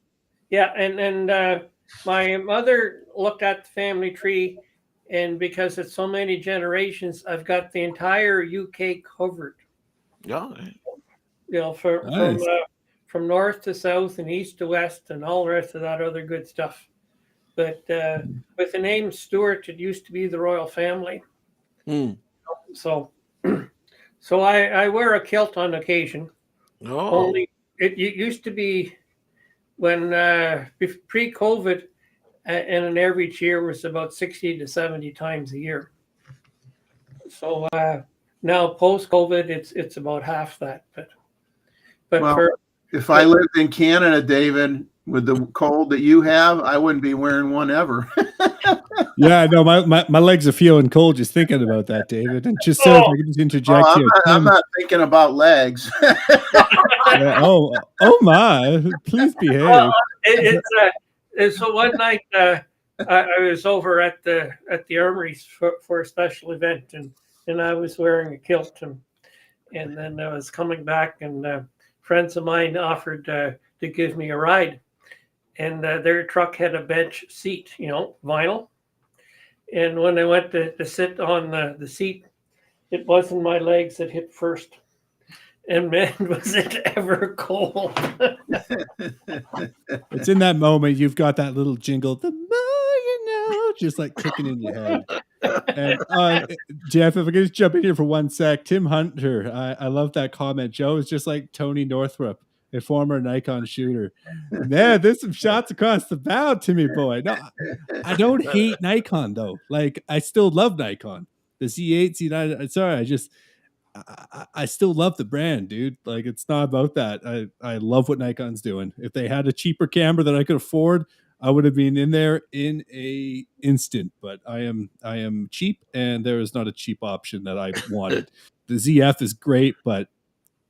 Yeah, and my mother looked at the family tree, and because it's so many generations, I've got the entire UK covered. Yeah. From north to south and east to west and all the rest of that other good stuff. But with the name Stuart, it used to be the royal family. Mm. So I wear a kilt on occasion. Oh. Only it used to be when pre-COVID, and an average year was about 60 to 70 times a year. So now post-COVID, it's about half that. But well, if I lived in Canada, David, with the cold that you have, I wouldn't be wearing one ever. Yeah, no, my legs are feeling cold just thinking about that, David. And just so if I can just interject here. I'm not thinking about legs. Yeah, oh my, please behave. Well, so one night I was over at the armories for a special event, and I was wearing a kilt, and then I was coming back, and friends of mine offered to give me a ride, and their truck had a bench seat, vinyl. And when I went to sit on the seat, it wasn't my legs that hit first. And man, was it ever cold. It's in that moment you've got that little jingle, the more you know, just like clicking in your head. And Jeff, if I could just jump in here for 1 sec, Tim Hunter, I love that comment. Joe is just like Tony Northrup, a former Nikon shooter. Man, there's some shots across the bow, Timmy boy. No, I don't hate Nikon though. Like, I still love Nikon. The Z8, Z9. Sorry, I still love the brand, dude. Like, it's not about that. I love what Nikon's doing. If they had a cheaper camera that I could afford, I would have been in there in a instant. But I am cheap, and there is not a cheap option that I wanted. The ZF is great, but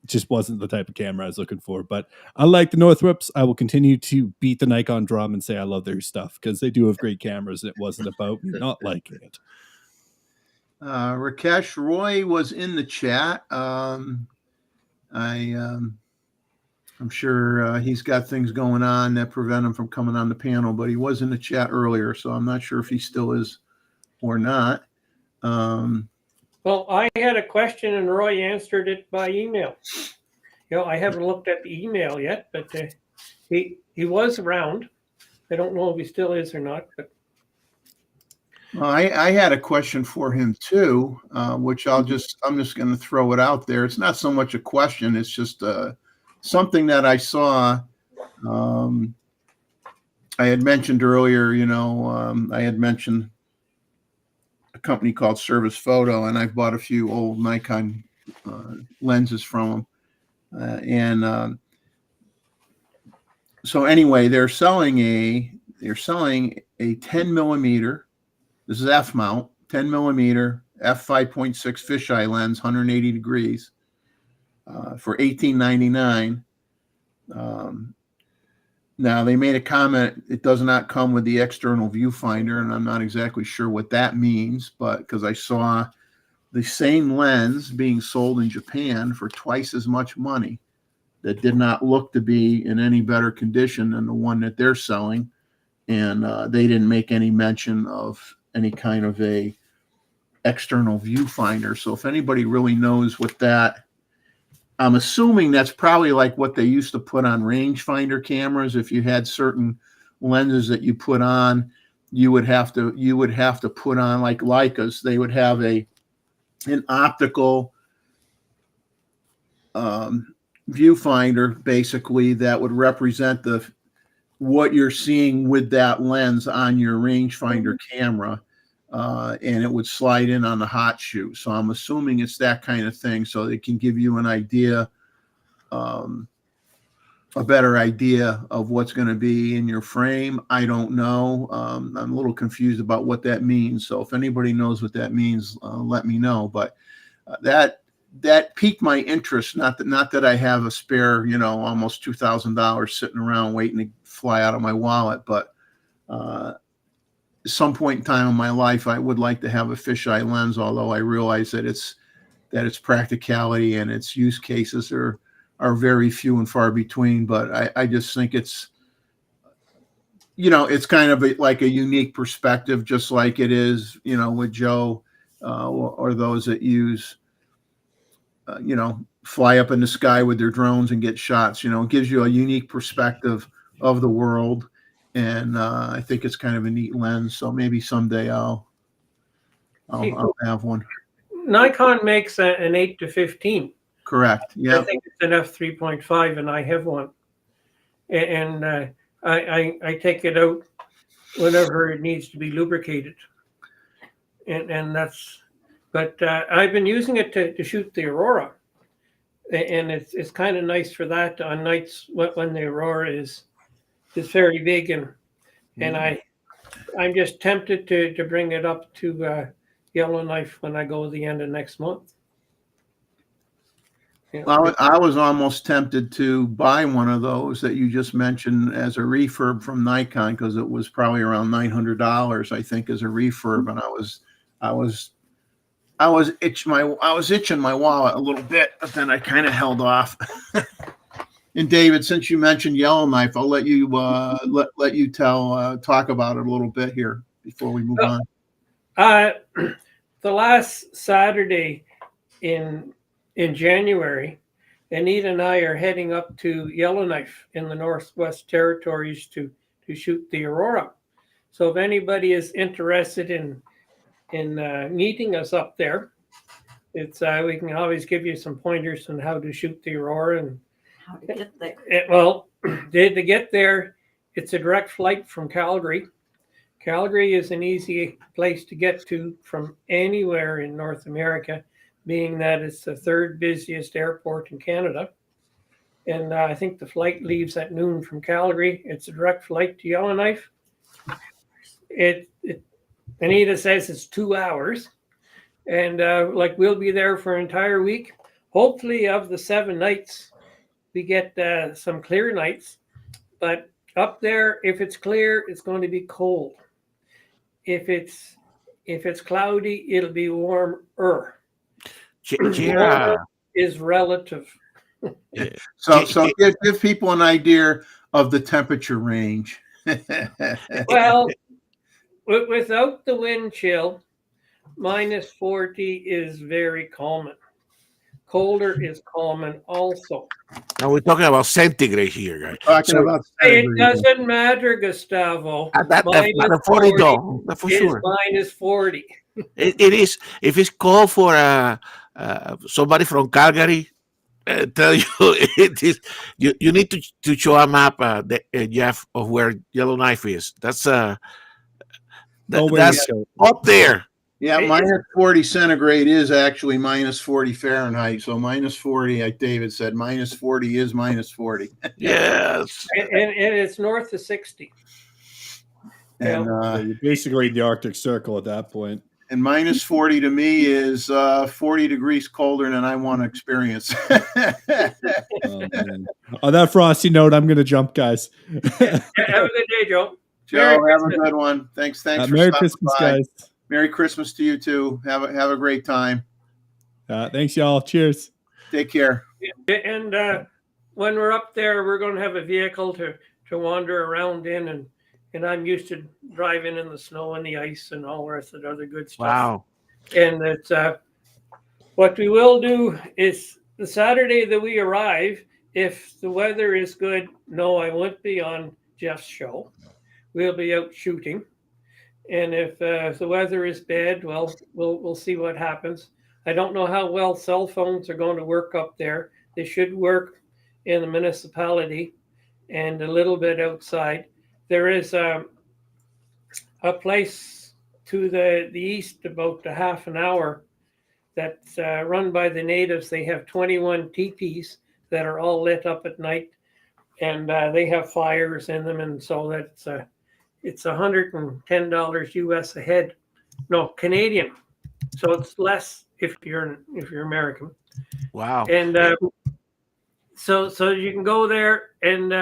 just wasn't the type of camera I was looking for. But I like the Northrups. I will continue to beat the Nikon drum and say I love their stuff because they do have great cameras. And it wasn't about me not liking it. Rakesh Roy was in the chat. I'm sure he's got things going on that prevent him from coming on the panel, but he was in the chat earlier, so I'm not sure if he still is or not. Well, I had a question and Roy answered it by email. I haven't looked at the email yet, but he was around. I don't know if he still is or not, but. Well, I had a question for him too, which I'm just going to throw it out there. It's not so much a question; it's just something that I saw. I had mentioned earlier. I had mentioned a company called Service Photo, and I've bought a few old Nikon lenses from them. So anyway, they're selling a 10 millimeter. This is F mount, 10 millimeter f5.6 fisheye lens, 180 degrees, for $18.99. Now they made a comment. It does not come with the external viewfinder, and I'm not exactly sure what that means. But because I saw the same lens being sold in Japan for twice as much money, that did not look to be in any better condition than the one that they're selling, and they didn't make any mention of any kind of a external viewfinder. So if anybody really knows what that, I'm assuming that's probably like what they used to put on rangefinder cameras. If you had certain lenses that you put on, you would have to put on, like Leicas, they would have an optical viewfinder basically that would represent what you're seeing with that lens on your rangefinder camera, and it would slide in on the hot shoe. So I'm assuming it's that kind of thing, so it can give you an idea, a better idea of what's going to be in your frame. I don't know. I'm a little confused about what that means. So if anybody knows what that means, let me know. But that piqued my interest. Not that I have a spare, almost $2,000 sitting around waiting to fly out of my wallet, but at some point in time in my life, I would like to have a fisheye lens. Although I realize that its practicality and its use cases are very few and far between. But I just think it's kind of like a unique perspective, just like it is, with Joe or those that use. Fly up in the sky with their drones and get shots. It gives you a unique perspective of the world, and I think it's kind of a neat lens. So maybe someday I'll have one. Nikon makes an 8-15. Correct. Yeah. I think it's an f3.5, and I have one, and I take it out whenever it needs to be lubricated, and that's. But I've been using it to shoot the aurora, and it's kind of nice for that on nights when the aurora is very big, and I'm just tempted to bring it up to Yellowknife when I go the end of next month. Well, I was almost tempted to buy one of those that you just mentioned as a refurb from Nikon, because it was probably around $900, I think, as a refurb, and I was itching my wallet a little bit, but then I kind of held off. And David, since you mentioned Yellowknife, I'll let you let you talk about it a little bit here before we move on. The last Saturday in January, Anita and I are heading up to Yellowknife in the Northwest Territories to shoot the aurora. So if anybody is interested in in meeting us up there. It's we can always give you some pointers on how to shoot the aurora and How to get there. well, to get there, it's a direct flight from Calgary. Calgary is an easy place to get to from anywhere in North America, being that it's the third busiest airport in Canada. And I think the flight leaves at noon from Calgary. It's a direct flight to Yellowknife. Anita says it's 2 hours. And like we'll be there for an entire week. Hopefully of the 7 nights, we get some clear nights. But up there, if it's clear, it's going to be cold. If it's cloudy, it'll be warmer. Warmer is relative. Yeah. So give people an idea of the temperature range. Well, without the wind chill, minus 40 is very common. Colder is common also. Now we're talking about centigrade here, guys. Talking So- about It centigrade. doesn't matter, Gustavo. That's Minus 40 40 though, that's for is sure. minus 40. It is. If it's called for somebody from Calgary, tell you it is. You need to show a map, Jeff, of where Yellowknife is. That's that's up there. Yeah, minus 40 centigrade is actually minus 40 Fahrenheit. So minus 40, like David said, minus 40 is minus 40. Yes. And it's north of 60. And You're basically in the Arctic Circle at that point. and minus 40 to me is 40 degrees colder than I want to experience. Oh, man. On that frosty note, I'm going to jump, guys. Have a good day, Joe. Joe, have a good one. Thanks for Merry stopping Christmas, by. guys. Merry Christmas to you too. Have a great time. Thanks, y'all. Cheers. Take care. And when we're up there, we're going to have a vehicle to wander around in, and I'm used to driving in the snow and the ice and all the rest of the other good stuff. Wow. And it's what we will do is the Saturday that we arrive, if the weather is good, no, I won't be on Jeff's show. We'll be out shooting. And if the weather is bad, well, we'll see what happens. I don't know how well cell phones are going to work up there. They should work in the municipality and a little bit outside. There is a place to the east, about a half an hour, that's run by the natives. They have 21 teepees that are all lit up at night, and they have fires in them, and so that's it's $110 US a head. No, Canadian. So it's less if you're American. Wow. And so you can go there and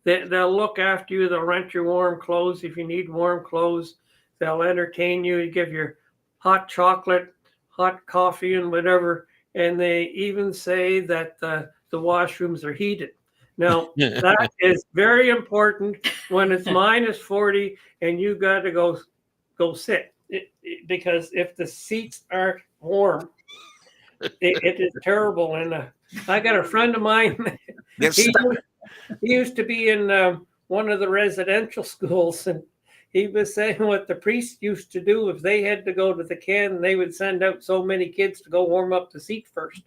they'll look after you. They'll rent your warm clothes if you need warm clothes. They'll entertain you, give you hot chocolate, hot coffee, and whatever. And they even say that the washrooms are heated. Now, that is very important when it's minus 40 and you got to go sit. Because if the seats aren't warm, it is terrible. And I got a friend of mine, he used to be in one of the residential schools, and he was saying what the priests used to do if they had to go to the can, they would send out so many kids to go warm up the seat first.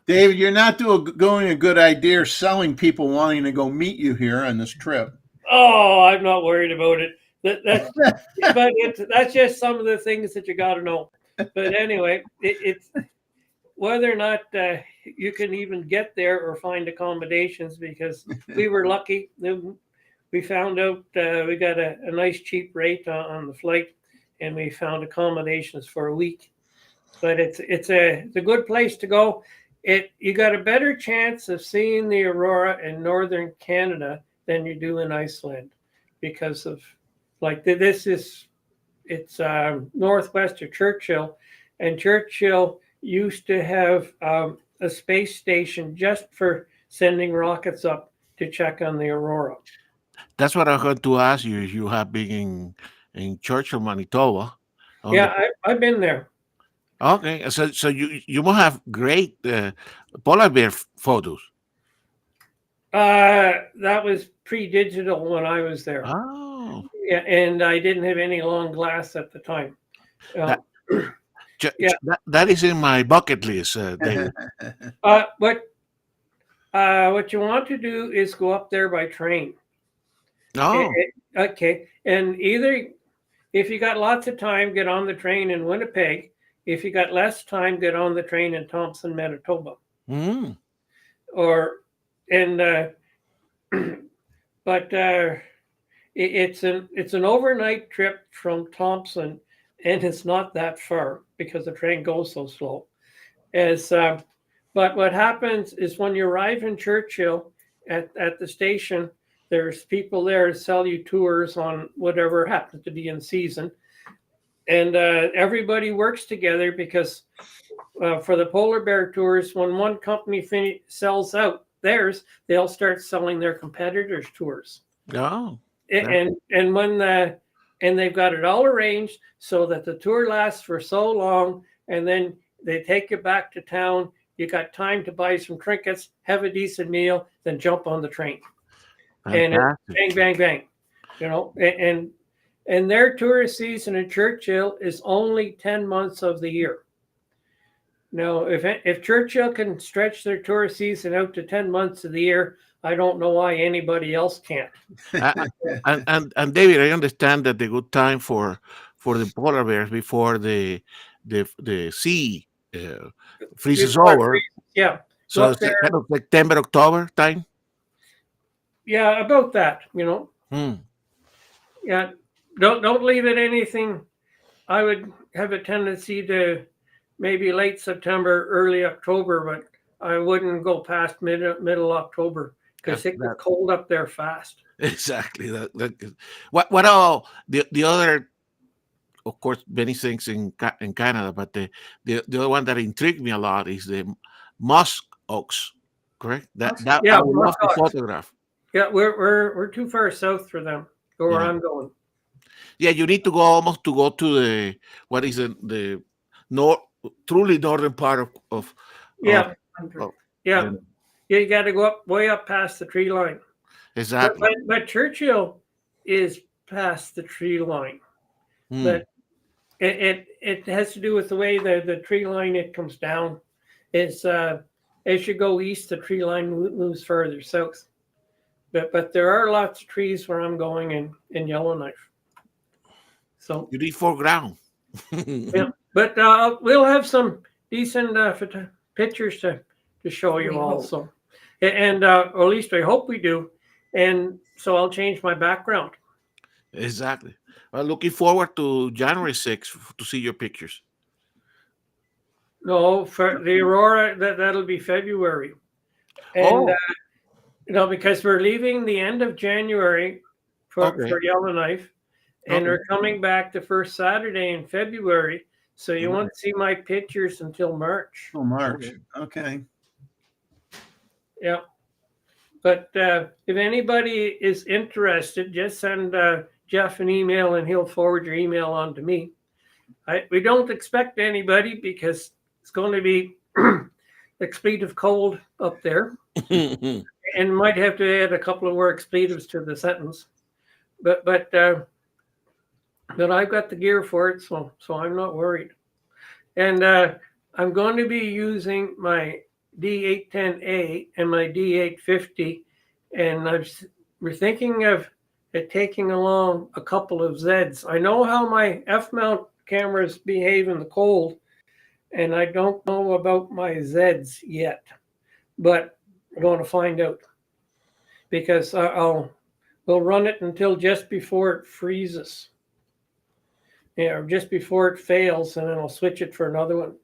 David, you're not going a good idea selling people wanting to go meet you here on this trip. Oh, I'm not worried about it. That's just some of the things that you got to know. But anyway, it's whether or not you can even get there or find accommodations, because we were lucky. We found out we got a nice cheap rate on the flight, and we found accommodations for a week. But it's a good place to go. You got a better chance of seeing the aurora in northern Canada than you do in Iceland, because of it's northwest of Churchill, and Churchill used to have a space station just for sending rockets up to check on the aurora. That's what I heard to ask you. You have been in Churchill, Manitoba. Yeah, I've been there. Okay, so you must have great polar bear photos. That was pre-digital when I was there. Oh, Oh, Yeah, and I didn't have any long glass at the time. That- Yeah. that is in my bucket list, David. What you want to do is go up there by train. Oh, Okay, and either if you got lots of time, get on the train in Winnipeg. If you got less time, get on the train in Thompson, Manitoba. mm. Or and but it's an overnight trip from Thompson, and it's not that far because the train goes so slow. But what happens is when you arrive in Churchill at the station, there's people there to sell you tours on whatever happens to be in season, and everybody works together because for the polar bear tours, when one company sells out theirs, they'll start selling their competitors' tours. Oh, And when and they've got it all arranged so that the tour lasts for so long, and then they take you back to town. You got time to buy some trinkets, have a decent meal, then jump on the train. And bang, bang, bang. You know, and their tourist season in Churchill is only 10 months of the year. Now, if Churchill can stretch their tourist season out to 10 months of the year, I don't know why anybody else can't. And David, I understand that the good time for the polar bears before the sea freezes over. Yeah. So it's kind of September, October time. Yeah, about that, you know. Hmm. Yeah, don't leave it anything. I would have a tendency to maybe late September, early October, but I wouldn't go past middle October because it gets cold up there fast. Exactly. What all the other, of course, many things in Canada, but the other one that intrigued me a lot is the musk ox. Correct? Yeah, I would love to photograph. Yeah, we're too far south for them. Where I'm going. Yeah, you need to go to the what is the truly northern part of yeah. You got to go way up past the tree line. Exactly. But Churchill is past the tree line. But it has to do with the way the tree line it comes down. It's as you go east, the tree line moves further south. But there are lots of trees where I'm going in Yellowknife. So you need foreground. Yeah, but we'll have some decent pictures to show you also, and or at least I hope we do. And so I'll change my background. Exactly. Well, looking forward to January 6th to see your pictures. No, for the Aurora, that'll be February. And because we're leaving the end of January for Yellowknife, and we're coming back the first Saturday in February. So you won't see my pictures until March. Oh, March. Okay. Yeah. But if anybody is interested, just send Jeff an email and he'll forward your email on to me. We don't expect anybody because it's going to be expletive cold up there. And might have to add a couple of more expletives to the sentence. But I've got the gear for it, so I'm not worried. And I'm going to be using my D810A and my D850, and we're thinking of taking along a couple of Zs. I know how my F-mount cameras behave in the cold, and I don't know about my Zs yet, but I'm going to find out because we'll run it until just before it freezes. Yeah, or just before it fails, and then I'll switch it for another one.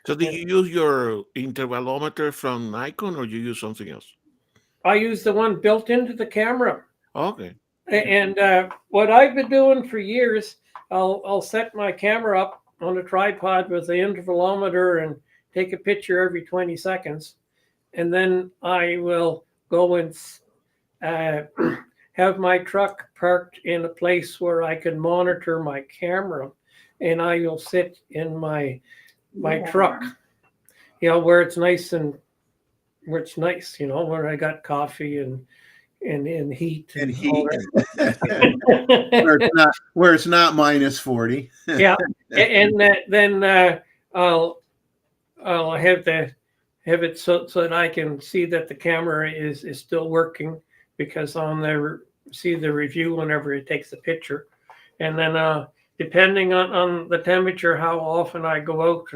So do you use your intervalometer from Nikon or you use something else? I use the one built into the camera. Okay. And what I've been doing for years, I'll set my camera up on a tripod with the intervalometer and take a picture every 20 seconds. And then I will go and have my truck parked in a place where I can monitor my camera, and I will sit in my truck, where it's nice, where I got coffee and and heat And all heat. that. where it's not minus 40. Yeah, and then I'll have it so that I can see that the camera is still working, because I'll never see the review whenever it takes a picture. And then depending on the temperature, how often I go out,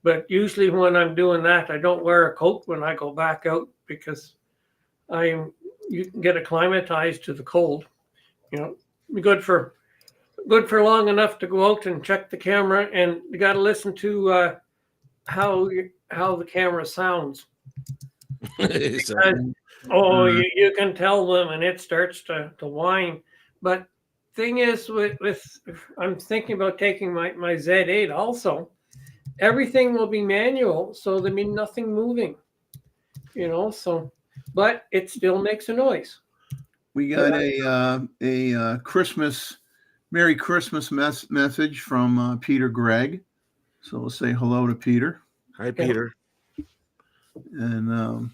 but usually when I'm doing that, I don't wear a coat when I go back out, because you can get acclimatized to the cold. Good for long enough to go out and check the camera, and you got to listen to how the camera sounds. So, You can tell them, and it starts to whine. But thing is, with I'm thinking about taking my Z8 also. Everything will be manual, so there'll be nothing moving. So, but it still makes a noise. We got a Merry Christmas message from Peter Gregg. So we'll say hello to Peter. hi, Peter. And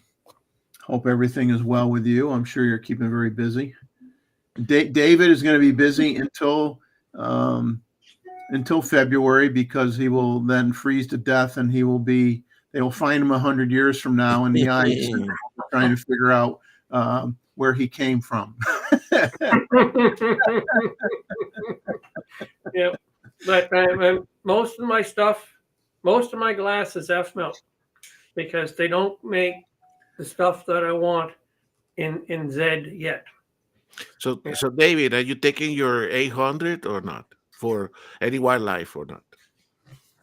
hope everything is well with you. I'm sure you're keeping very busy. David is going to be busy until February, because he will then freeze to death, and they will find him 100 years from now in the ice, trying to figure out where he came from. Yeah, but most of my glass is F-mount, because they don't make the stuff that I want in Z yet. So David, are you taking your 800 or not for any wildlife or not?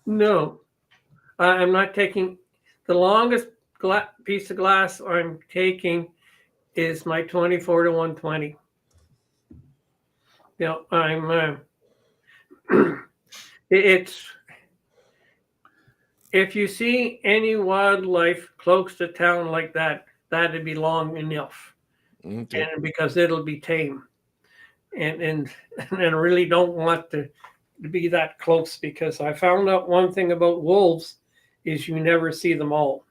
No, I'm not taking. The longest piece of glass I'm taking is my 24 to 120. I'm. It's, if you see any wildlife close to town like that, that'd be long enough, Okay. and because it'll be tame, and I really don't want to be that close, because I found out one thing about wolves is you never see them all.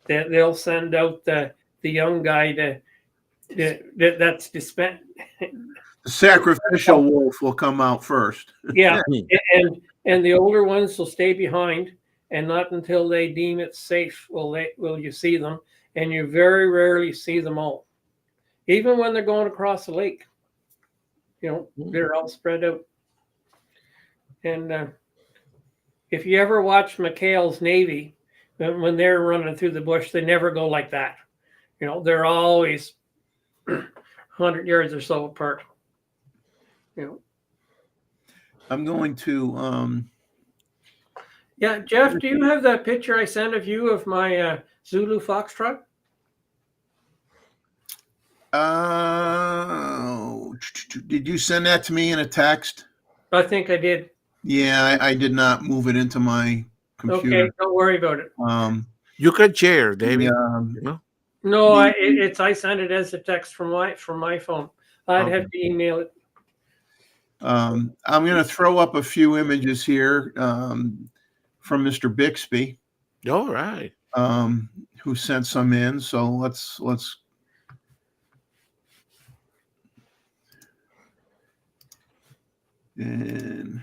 They'll send out the young guy that's dispensed. The sacrificial wolf will come out first. Yeah, and the older ones will stay behind, and not until they deem it safe will you see them, and you very rarely see them all. Even when they're going across the lake, they're all spread out. And if you ever watch McHale's Navy, when they're running through the bush, they never go like that. They're always 100 yards or so apart. I'm going to. Yeah, Jeff, do you have that picture I sent of you of my Zulu Foxtrot? Did you send that to me in a text? I think I did. Yeah, I did not move it into my computer. Okay, don't worry about it. You can share, David. No, I sent it as a text from my phone. I'd have to email it. I'm going to throw up a few images here from Mr. Bixby. All right. Who sent some in? So let's. And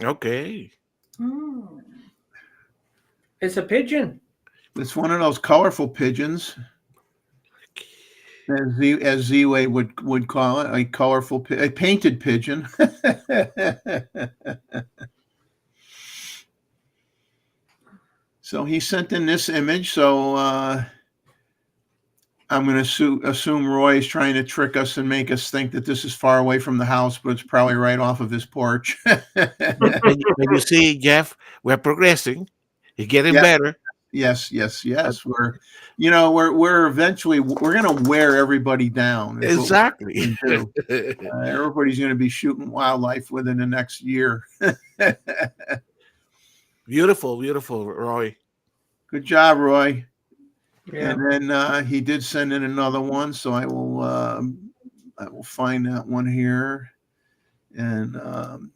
okay. It's a pigeon. It's one of those colorful pigeons, as Z-Way would call it, a painted pigeon. So he sent in this image. So I'm going to assume Roy is trying to trick us and make us think that this is far away from the house, but it's probably right off of his porch. When you see, Jeff, we're progressing. It's getting better. Yes. We're eventually going to wear everybody down. Exactly. Everybody's going to be shooting wildlife within the next year. Beautiful, Roy. Good job, Roy. Yeah. And then he did send in another one, so I will find that one here. And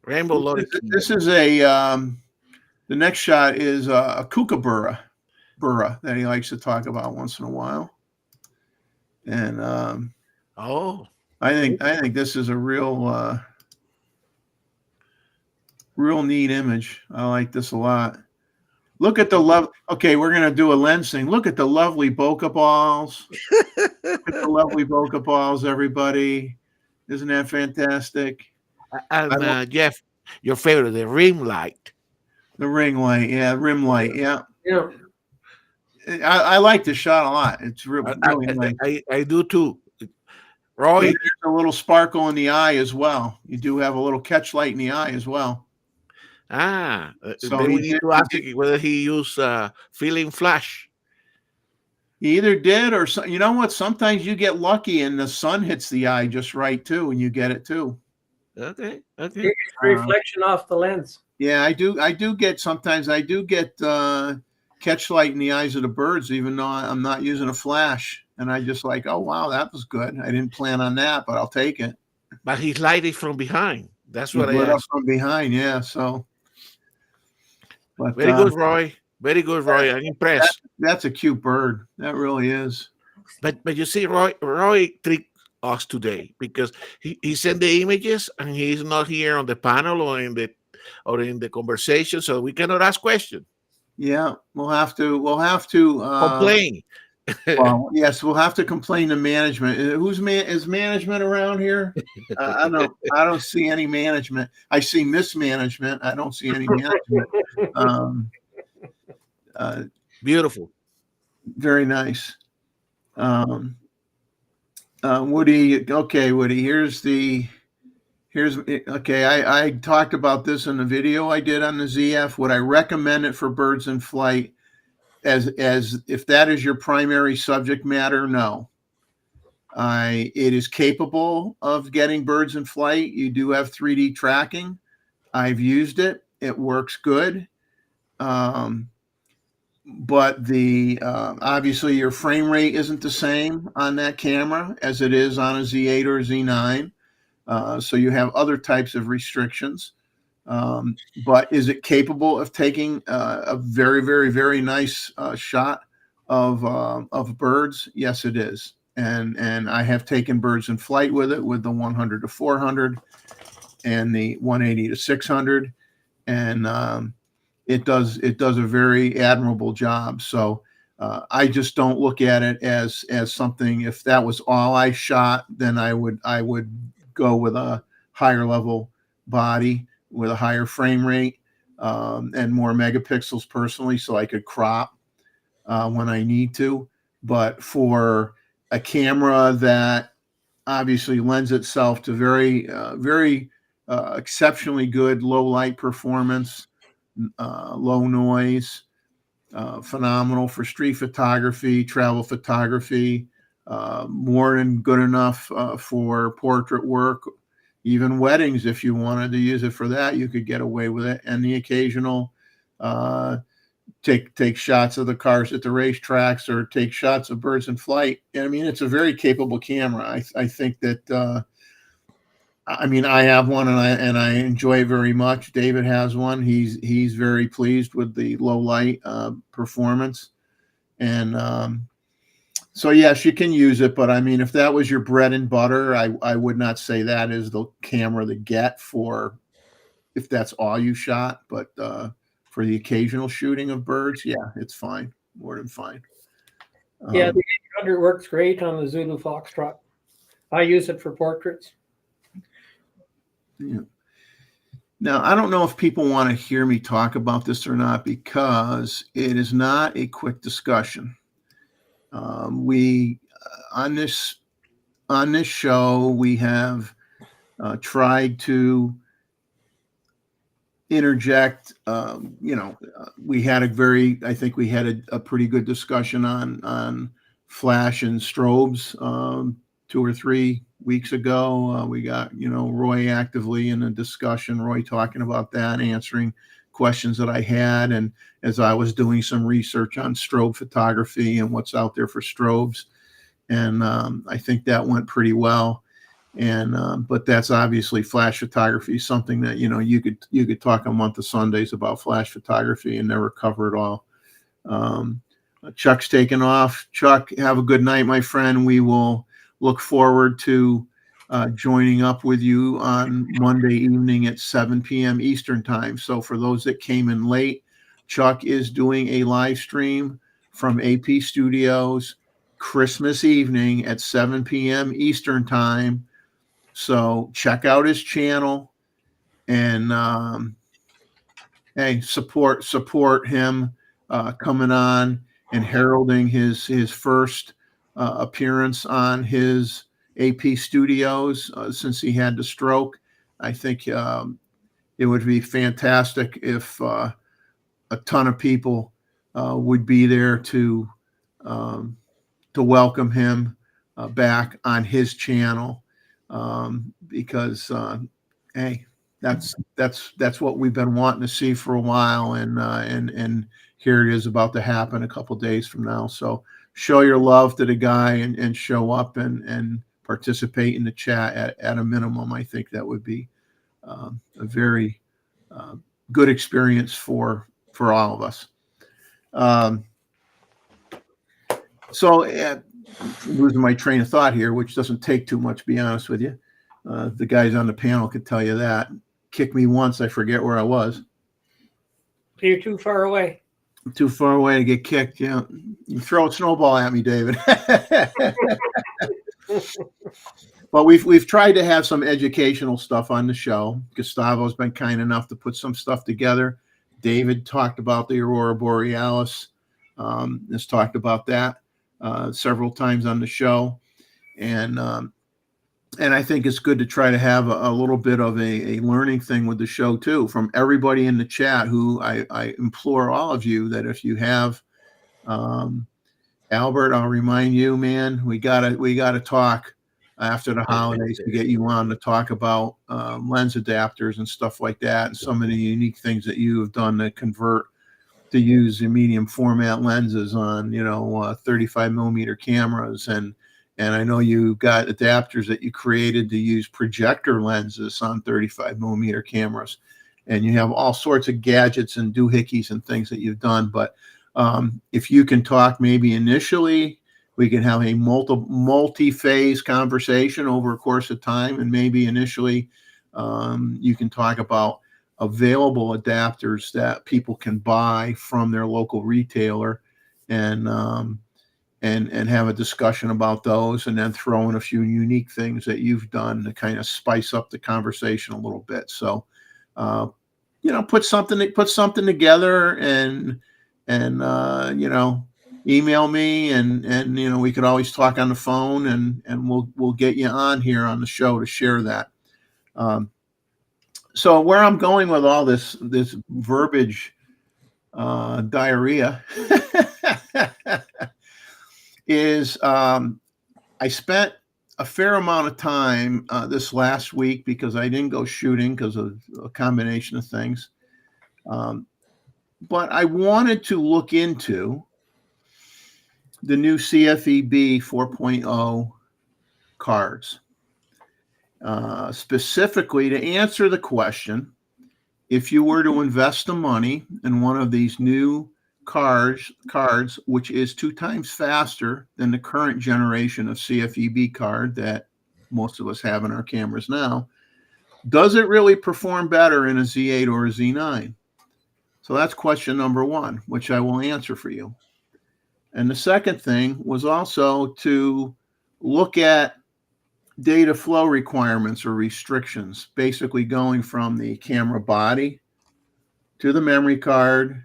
Rainbow loaded. This is the next shot is a kookaburra. burra that he likes to talk about once in a while. And Oh, I think this is a real real neat image. I like this a lot. Look at the love. Okay, we're gonna do a lens thing. Look at the lovely bokeh balls. Look at the lovely bokeh balls, everybody. Isn't that fantastic? and Jeff, your favorite, the rim light. The ring light, yeah, rim light, yeah. Yeah. I like this shot a lot. It's really nice. I do too. Roy, There's a little sparkle in the eye as well. You do have a little catch light in the eye as well. so So then we he need to ask whether he used feeling flash. He either did or you know what? Sometimes you get lucky and the sun hits the eye just right too, and you get it too. Okay. Reflection off the lens. Yeah, I do get sometimes. I do get catch light in the eyes of the birds, even though I'm not using a flash. And I just like, oh wow, that was good. I didn't plan on that, but I'll take it. But his light is from behind. That's what Lit I up asked. from behind, yeah. So, but Very good, Roy. Very good, Roy. I'm impressed. That's a cute bird. That really is. But you see, Roy tricked us today because he sent the images and he's not here on the panel or in the conversation, so we cannot ask questions. Yeah, we'll have to Complain. Well, yes, we'll have to complain to management. Is management around here? I don't see any management. I see mismanagement. I don't see any management. Beautiful. Very nice. Woody. Okay, Woody. I talked about this in the video I did on the ZF. Would I recommend it for birds in flight? As if that is your primary subject matter, no. It is capable of getting birds in flight. You do have 3D tracking. I've used it. It works good. But obviously your frame rate isn't the same on that camera as it is on a Z8 or a Z9. So you have other types of restrictions. But is it capable of taking a very, very, very nice shot of birds? Yes, it is. And I have taken birds in flight with it, with the 100 to 400 and the 180 to 600, and it does a very admirable job. So I just don't look at it as something. If that was all I shot, then I would go with a higher level body with a higher frame rate and more megapixels personally, so I could crop when I need to. But for a camera that obviously lends itself to very exceptionally good low light performance, low noise, phenomenal for street photography, travel photography, more than good enough for portrait work. Even weddings, if you wanted to use it for that, you could get away with it. And the occasional take shots of the cars at the racetracks or take shots of birds in flight. I mean, it's a very capable camera. I think that I have one and I enjoy it very much. David has one. He's very pleased with the low light performance. And so yes, you can use it, but I mean, if that was your bread and butter, I would not say that is the camera to get for if that's all you shot. But for the occasional shooting of birds, yeah, it's fine, more than fine. Yeah, the 800 works great on the Zulu Foxtrot. I use it for portraits. Yeah. Now, I don't know if people want to hear me talk about this or not, because it is not a quick discussion. We on this show, we have tried to interject. We had I think we had a pretty good discussion on flash and strobes 2 or 3 weeks ago. We got Roy actively in a discussion. Roy talking about that, answering questions that I had, and as I was doing some research on strobe photography and what's out there for strobes, and I think that went pretty well. And but that's obviously flash photography, something that you could talk a month of Sundays about flash photography and never cover it all. Chuck's taking off. Chuck, have a good night, my friend. We will look forward to joining up with you on Monday evening at 7 p.m. Eastern time. So for those that came in late, Chuck is doing a live stream from AP Studios Christmas evening at 7 p.m. Eastern time. So check out his channel and hey, support him coming on and heralding his first appearance on his AP Studios since he had the stroke. I think it would be fantastic if a ton of people would be there to welcome him back on his channel because hey, that's what we've been wanting to see for a while, and here it is about to happen a couple days from now. So show your love to the guy and show up and participate in the chat at a minimum. I think that would be a very good experience for all of us. So losing my train of thought here, which doesn't take too much, to be honest with you. The guys on the panel could tell you that. Kick me once, I forget where I was. You're too far away. I'm too far away to get kicked. Yeah, you throw a snowball at me, David. But we've tried to have some educational stuff on the show. Gustavo's been kind enough to put some stuff together. David talked about the Aurora Borealis. Has talked about that several times on the show, and I think it's good to try to have a little bit of a learning thing with the show too, from everybody in the chat, who I implore all of you that if you have Albert, I'll remind you, man, we gotta talk after the holidays to get you on to talk about lens adapters and stuff like that, and some of the unique things that you have done to convert to use the medium format lenses on 35 millimeter cameras, and I know you got adapters that you created to use projector lenses on 35 millimeter cameras, and you have all sorts of gadgets and doohickeys and things that you've done. But if you can talk, maybe initially we can have a multi-phase conversation over a course of time, and maybe initially you can talk about available adapters that people can buy from their local retailer, and have a discussion about those, and then throw in a few unique things that you've done to kind of spice up the conversation a little bit. So, put something together, and email me, and we could always talk on the phone, and we'll get you on here on the show to share that. So where I'm going with all this verbiage diarrhea is I spent a fair amount of time this last week, because I didn't go shooting because of a combination of things. But I wanted to look into the new CFEB 4.0 cards, specifically to answer the question: if you were to invest the money in one of these new cards, which is 2 times faster than the current generation of CFEB card that most of us have in our cameras now, does it really perform better in a Z8 or a Z9? So that's question number 1, which I will answer for you. And the second thing was also to look at data flow requirements or restrictions, basically going from the camera body to the memory card,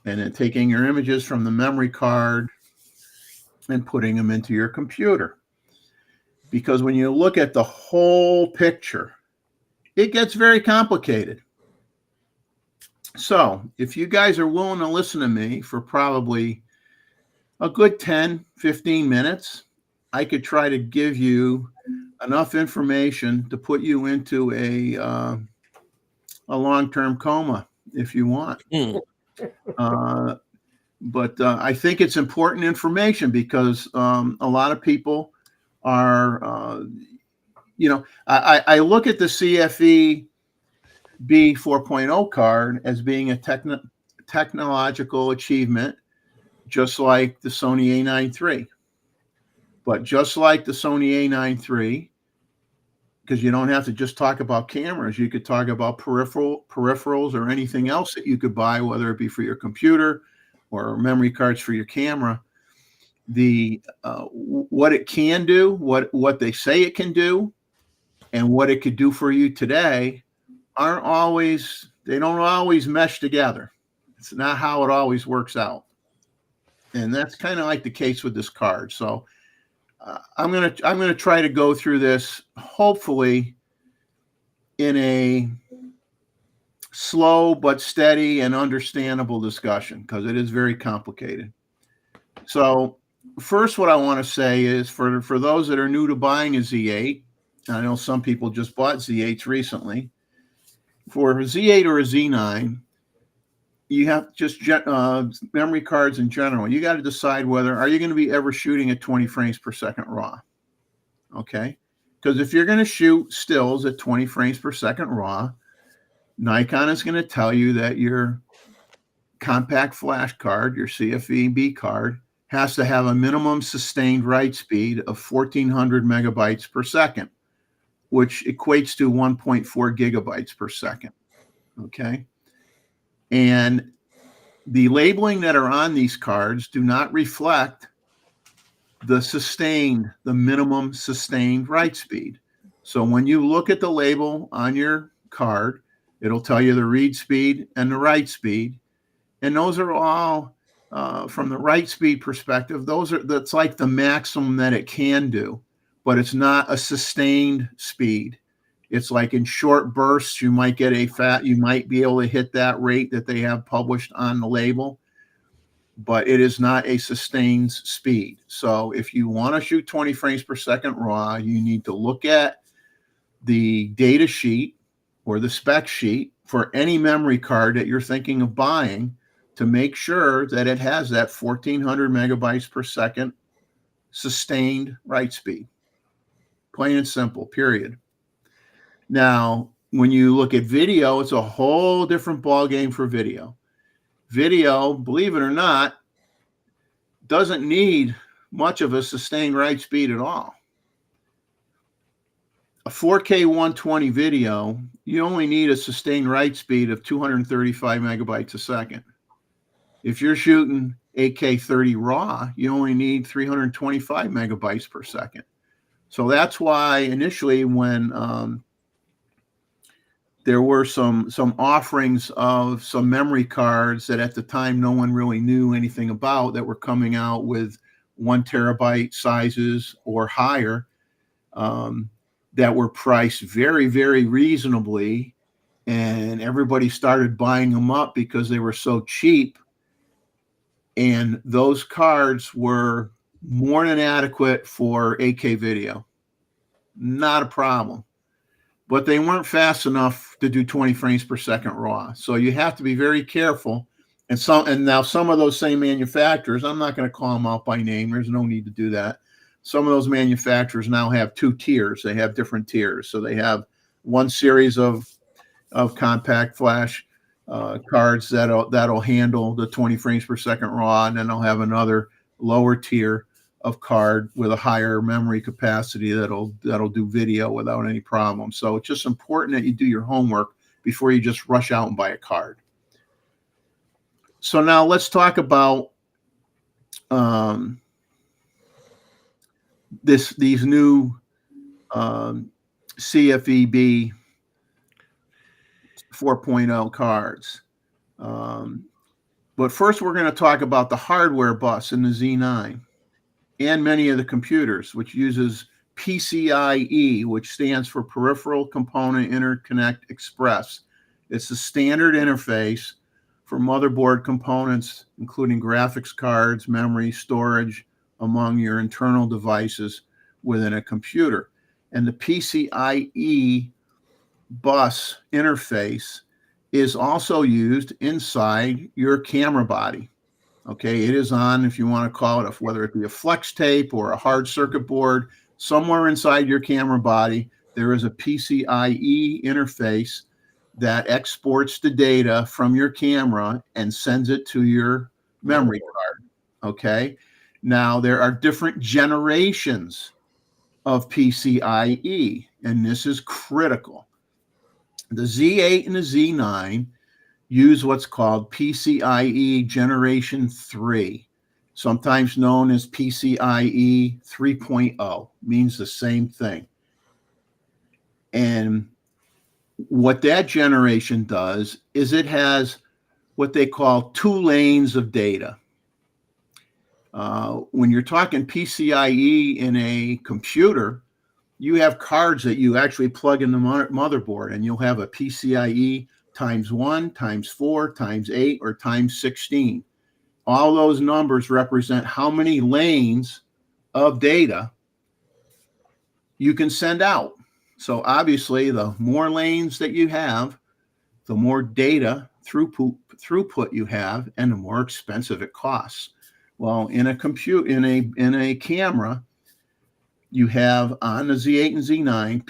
and then taking your images from the memory card and putting them into your computer. Because when you look at the whole picture, it gets very complicated. So if you guys are willing to listen to me for probably a good 10, 15 minutes, I could try to give you enough information to put you into a long-term coma if you want. But I think it's important information, because a lot of people are, I look at the CFE B 4.0 card as being a technological achievement just like the Sony A9 III. But just like the Sony A9 III, because you don't have to just talk about cameras, you could talk about peripherals or anything else that you could buy, whether it be for your computer or memory cards for your camera. The what it can do, what they say it can do, and what it could do for you today aren't always, they don't always mesh together. It's not how it always works out. And that's kind of like the case with this card. So I'm gonna try to go through this, hopefully in a slow but steady and understandable discussion, because it is very complicated. So first, what I want to say is for those that are new to buying a Z8, I know some people just bought Z8s recently. For a Z8 or a Z9, you have just memory cards in general. You got to decide whether, are you going to be ever shooting at 20 frames per second RAW? Okay. Because if you're going to shoot stills at 20 frames per second RAW, Nikon is going to tell you that your compact flash card, your CFEB card, has to have a minimum sustained write speed of 1400 megabytes per second, which equates to 1.4 gigabytes per second. Okay. And the labeling that are on these cards do not reflect the minimum sustained write speed. So when you look at the label on your card, it'll tell you the read speed and the write speed. And those are all, from the write speed perspective, that's like the maximum that it can do, but it's not a sustained speed. It's like in short bursts, you might get you might be able to hit that rate that they have published on the label, but it is not a sustained speed. So if you want to shoot 20 frames per second RAW, you need to look at the data sheet or the spec sheet for any memory card that you're thinking of buying to make sure that it has that 1400 megabytes per second sustained write speed. Plain and simple, period. Now, when you look at video, it's a whole different ballgame for video. Video, believe it or not, doesn't need much of a sustained write speed at all. A 4K 120 video, you only need a sustained write speed of 235 megabytes a second. If you're shooting 8K 30 RAW, you only need 325 megabytes per second. So that's why initially when there were some offerings of some memory cards that at the time no one really knew anything about, that were coming out with 1 terabyte sizes or higher, that were priced very, very reasonably. And everybody started buying them up because they were so cheap. And those cards were more than adequate for 8K video. Not a problem. But they weren't fast enough to do 20 frames per second RAW. So you have to be very careful. And now some of those same manufacturers, I'm not going to call them out by name. There's no need to do that. Some of those manufacturers now have 2 tiers. They have different tiers. So they have one series of compact flash cards that'll handle the 20 frames per second RAW, and then they'll have another lower tier of card with a higher memory capacity that'll do video without any problem. So it's just important that you do your homework before you just rush out and buy a card. So now let's talk about these new CFEB 4.0 cards. But first, we're going to talk about the hardware bus in the Z9 and many of the computers, which uses PCIe, which stands for Peripheral Component Interconnect Express. It's a standard interface for motherboard components, including graphics cards, memory, storage, among your internal devices within a computer. And the PCIe bus interface is also used inside your camera body. Okay, it is on, if you want to call it, whether it be a flex tape or a hard circuit board, somewhere inside your camera body, there is a PCIe interface that exports the data from your camera and sends it to your memory card. Okay. Now there are different generations of PCIe, and this is critical. The Z8 and the Z9 use what's called PCIe Generation 3, sometimes known as PCIe 3.0, means the same thing. And what that generation does is it has what they call 2 lanes of data. When you're talking PCIe in a computer, you have cards that you actually plug in the motherboard, and you'll have a PCIe times 1, times 4, times 8, or times 16. All those numbers represent how many lanes of data you can send out. So obviously, the more lanes that you have, the more data throughput you have, and the more expensive it costs. Well, in a camera, you have on the Z8 and Z9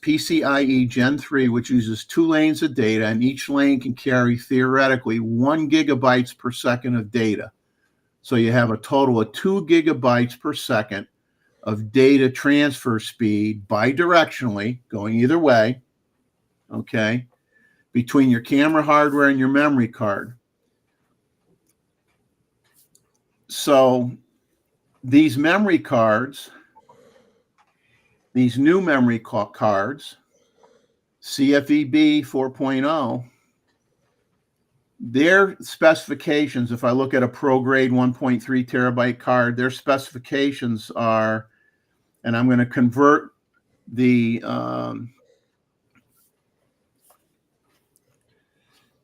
PCIe Gen 3, which uses 2 lanes of data, and each lane can carry theoretically 1 gigabytes per second of data. So you have a total of 2 gigabytes per second of data transfer speed bidirectionally, going either way, okay, between your camera hardware and your memory card. So these memory cards, these new memory cards, CFEB 4.0, their specifications, if I look at a pro grade 1.3 terabyte card, their specifications are, and I'm going to convert the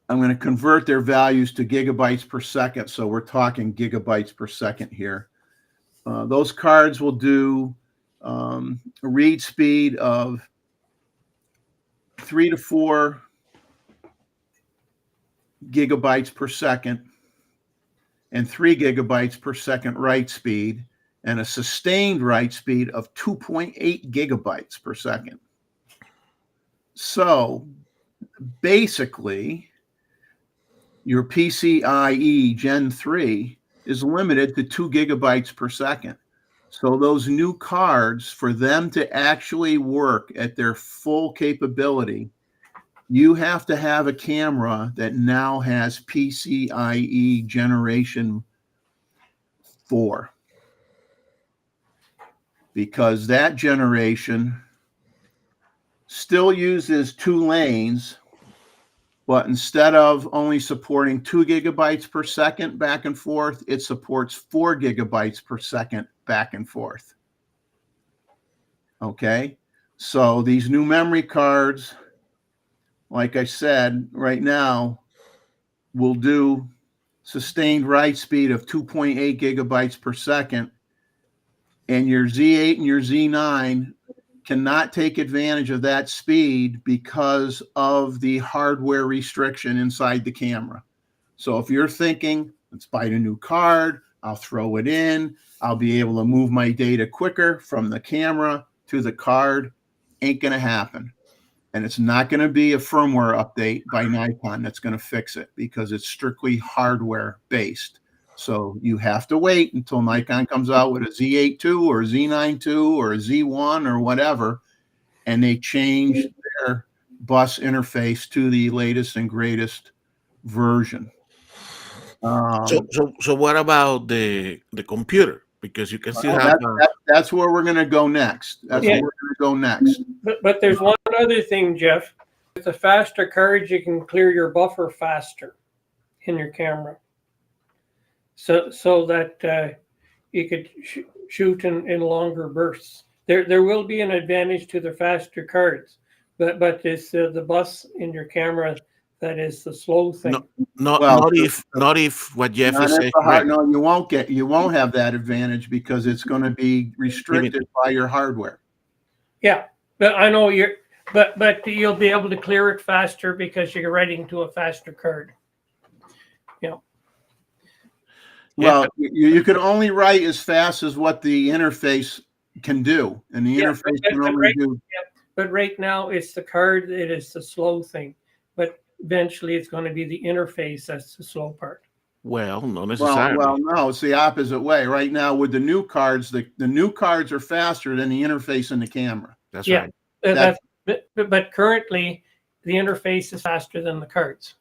I'm going to convert their values to gigabytes per second. So we're talking gigabytes per second here. Those cards will do a read speed of 3 to 4 gigabytes per second and 3 gigabytes per second write speed, and a sustained write speed of 2.8 gigabytes per second. So basically, your PCIe Gen 3 is limited to 2 gigabytes per second. So those new cards, for them to actually work at their full capability, you have to have a camera that now has PCIe Generation 4. Because that generation still uses 2 lanes, but instead of only supporting 2 gigabytes per second back and forth, it supports 4 gigabytes per second back and forth. Okay, so these new memory cards, like I said, right now will do sustained write speed of 2.8 gigabytes per second, and your Z8 and your Z9 cannot take advantage of that speed because of the hardware restriction inside the camera. So if you're thinking, let's buy a new card, I'll throw it in, I'll be able to move my data quicker from the camera to the card, ain't going to happen. And it's not going to be a firmware update by Nikon that's going to fix it, because it's strictly hardware based. So you have to wait until Nikon comes out with a Z8 II or Z9 II or a Z1 or whatever, and they change their bus interface to the latest and greatest version. So what about the computer? Because you can still have that's where we're going to go next. That's where we're going to go next. But there's one other thing, Jeff. With the faster cards, you can clear your buffer faster in your camera, so that you could shoot in longer bursts. There will be an advantage to the faster cards, but it's the bus in your camera that is the slow thing. Not if what Jeff is saying. Right. No, you won't have that advantage, because it's going to be restricted by your hardware. Yeah, but I know but you'll be able to clear it faster because you're writing to a faster card. Yeah. Well, you can only write as fast as what the interface can do, and the interface can only do. But right now, it's the card. It is the slow thing. But eventually, it's going to be the interface that's the slow part. Well, not necessarily. Well, no, it's the opposite way. Right now, with the new cards, the new cards are faster than the interface in the camera. That's Yeah. right. But currently, the interface is faster than the cards.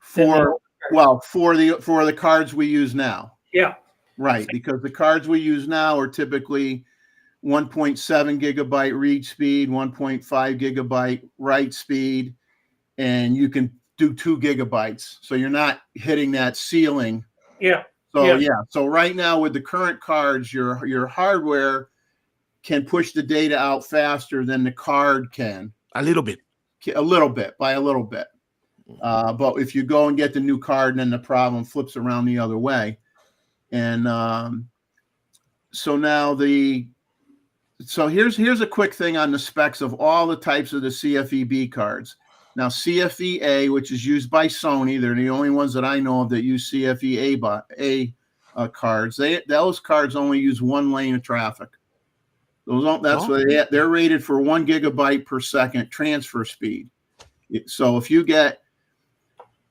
For the cards we use now. Yeah. Right, because the cards we use now are typically 1.7 gigabyte read speed, 1.5 gigabyte write speed, and you can do 2 gigabytes. So you're not hitting that ceiling. Yeah. So so right now with the current cards, your hardware can push the data out faster than the card can. A little bit. By a little bit. But if you go and get the new card, then the problem flips around the other way. And so now here's a quick thing on the specs of all the types of the CFEB cards. Now CFE-A, which is used by Sony, they're the only ones that I know of that use CFE-A cards. Those cards only use 1 lane of traffic. They're rated for 1 gigabyte per second transfer speed. So if you get,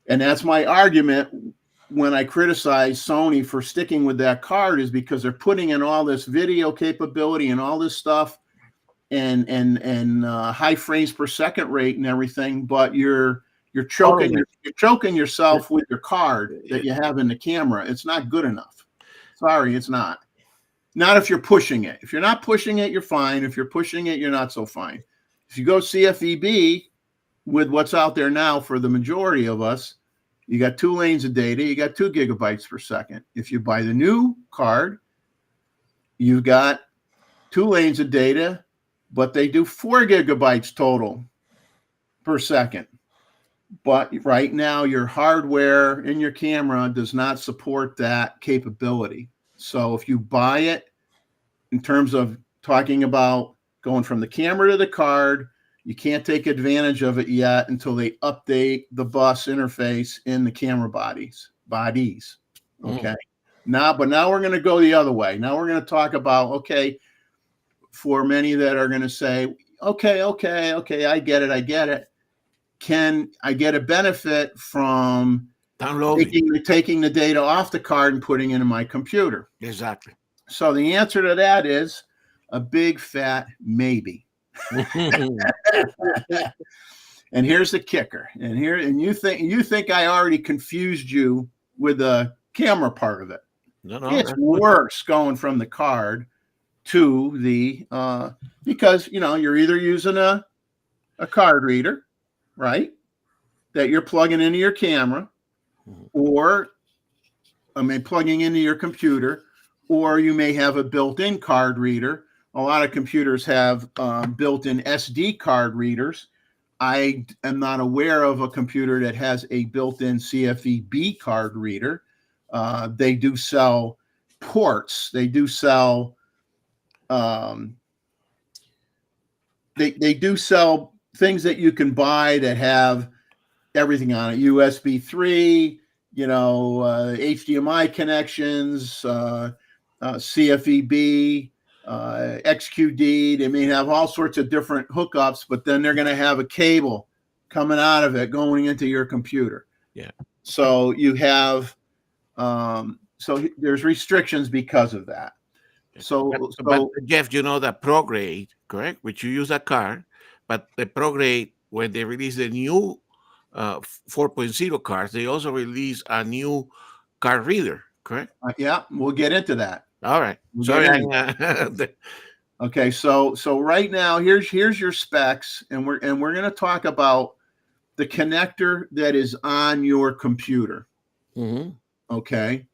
and that's my argument when I criticize Sony for sticking with that card, is because they're putting in all this video capability and all this stuff and high frames per second rate and everything, but you're choking yourself with your card that you have in the camera. It's not good enough. Sorry, it's not. Not if you're pushing it. If you're not pushing it, you're fine. If you're pushing it, you're not so fine. If you go CFEB with what's out there now for the majority of us, you got 2 lanes of data, you got 2 gigabytes per second. If you buy the new card, you got 2 lanes of data, but they do 4 gigabytes total per second. But right now, your hardware in your camera does not support that capability. So if you buy it, in terms of talking about going from the camera to the card, you can't take advantage of it yet until they update the bus interface in the camera bodies. Okay. But now we're going to go the other way. Now we're going to talk about, okay, for many that are going to say, okay, I get it. Can I get a benefit from taking the data off the card and putting it in my computer? Exactly. So the answer to that is a big fat maybe. And here's the kicker. And you think I already confused you with the camera part of it. No, it's worse going from the card to the because you're either using a card reader, right, that you're plugging into your camera, or plugging into your computer, or you may have a built-in card reader. A lot of computers have built-in SD card readers. I am not aware of a computer that has a built-in CFEB card reader. They do sell ports. They do sell they do sell things that you can buy that have everything on it: USB 3, HDMI connections, CFEB, XQD. They may have all sorts of different hookups, but then they're going to have a cable coming out of it going into your computer. Yeah. So you have, so there's restrictions because of that. But Jeff, that ProGrade, correct? Which you use a card, but the ProGrade, when they release the new 4.0 cards, they also release a new card reader, correct? Yeah, we'll get into that. All right. Okay, so right now here's your specs, and we're going to talk about the connector that is on your computer. Okay,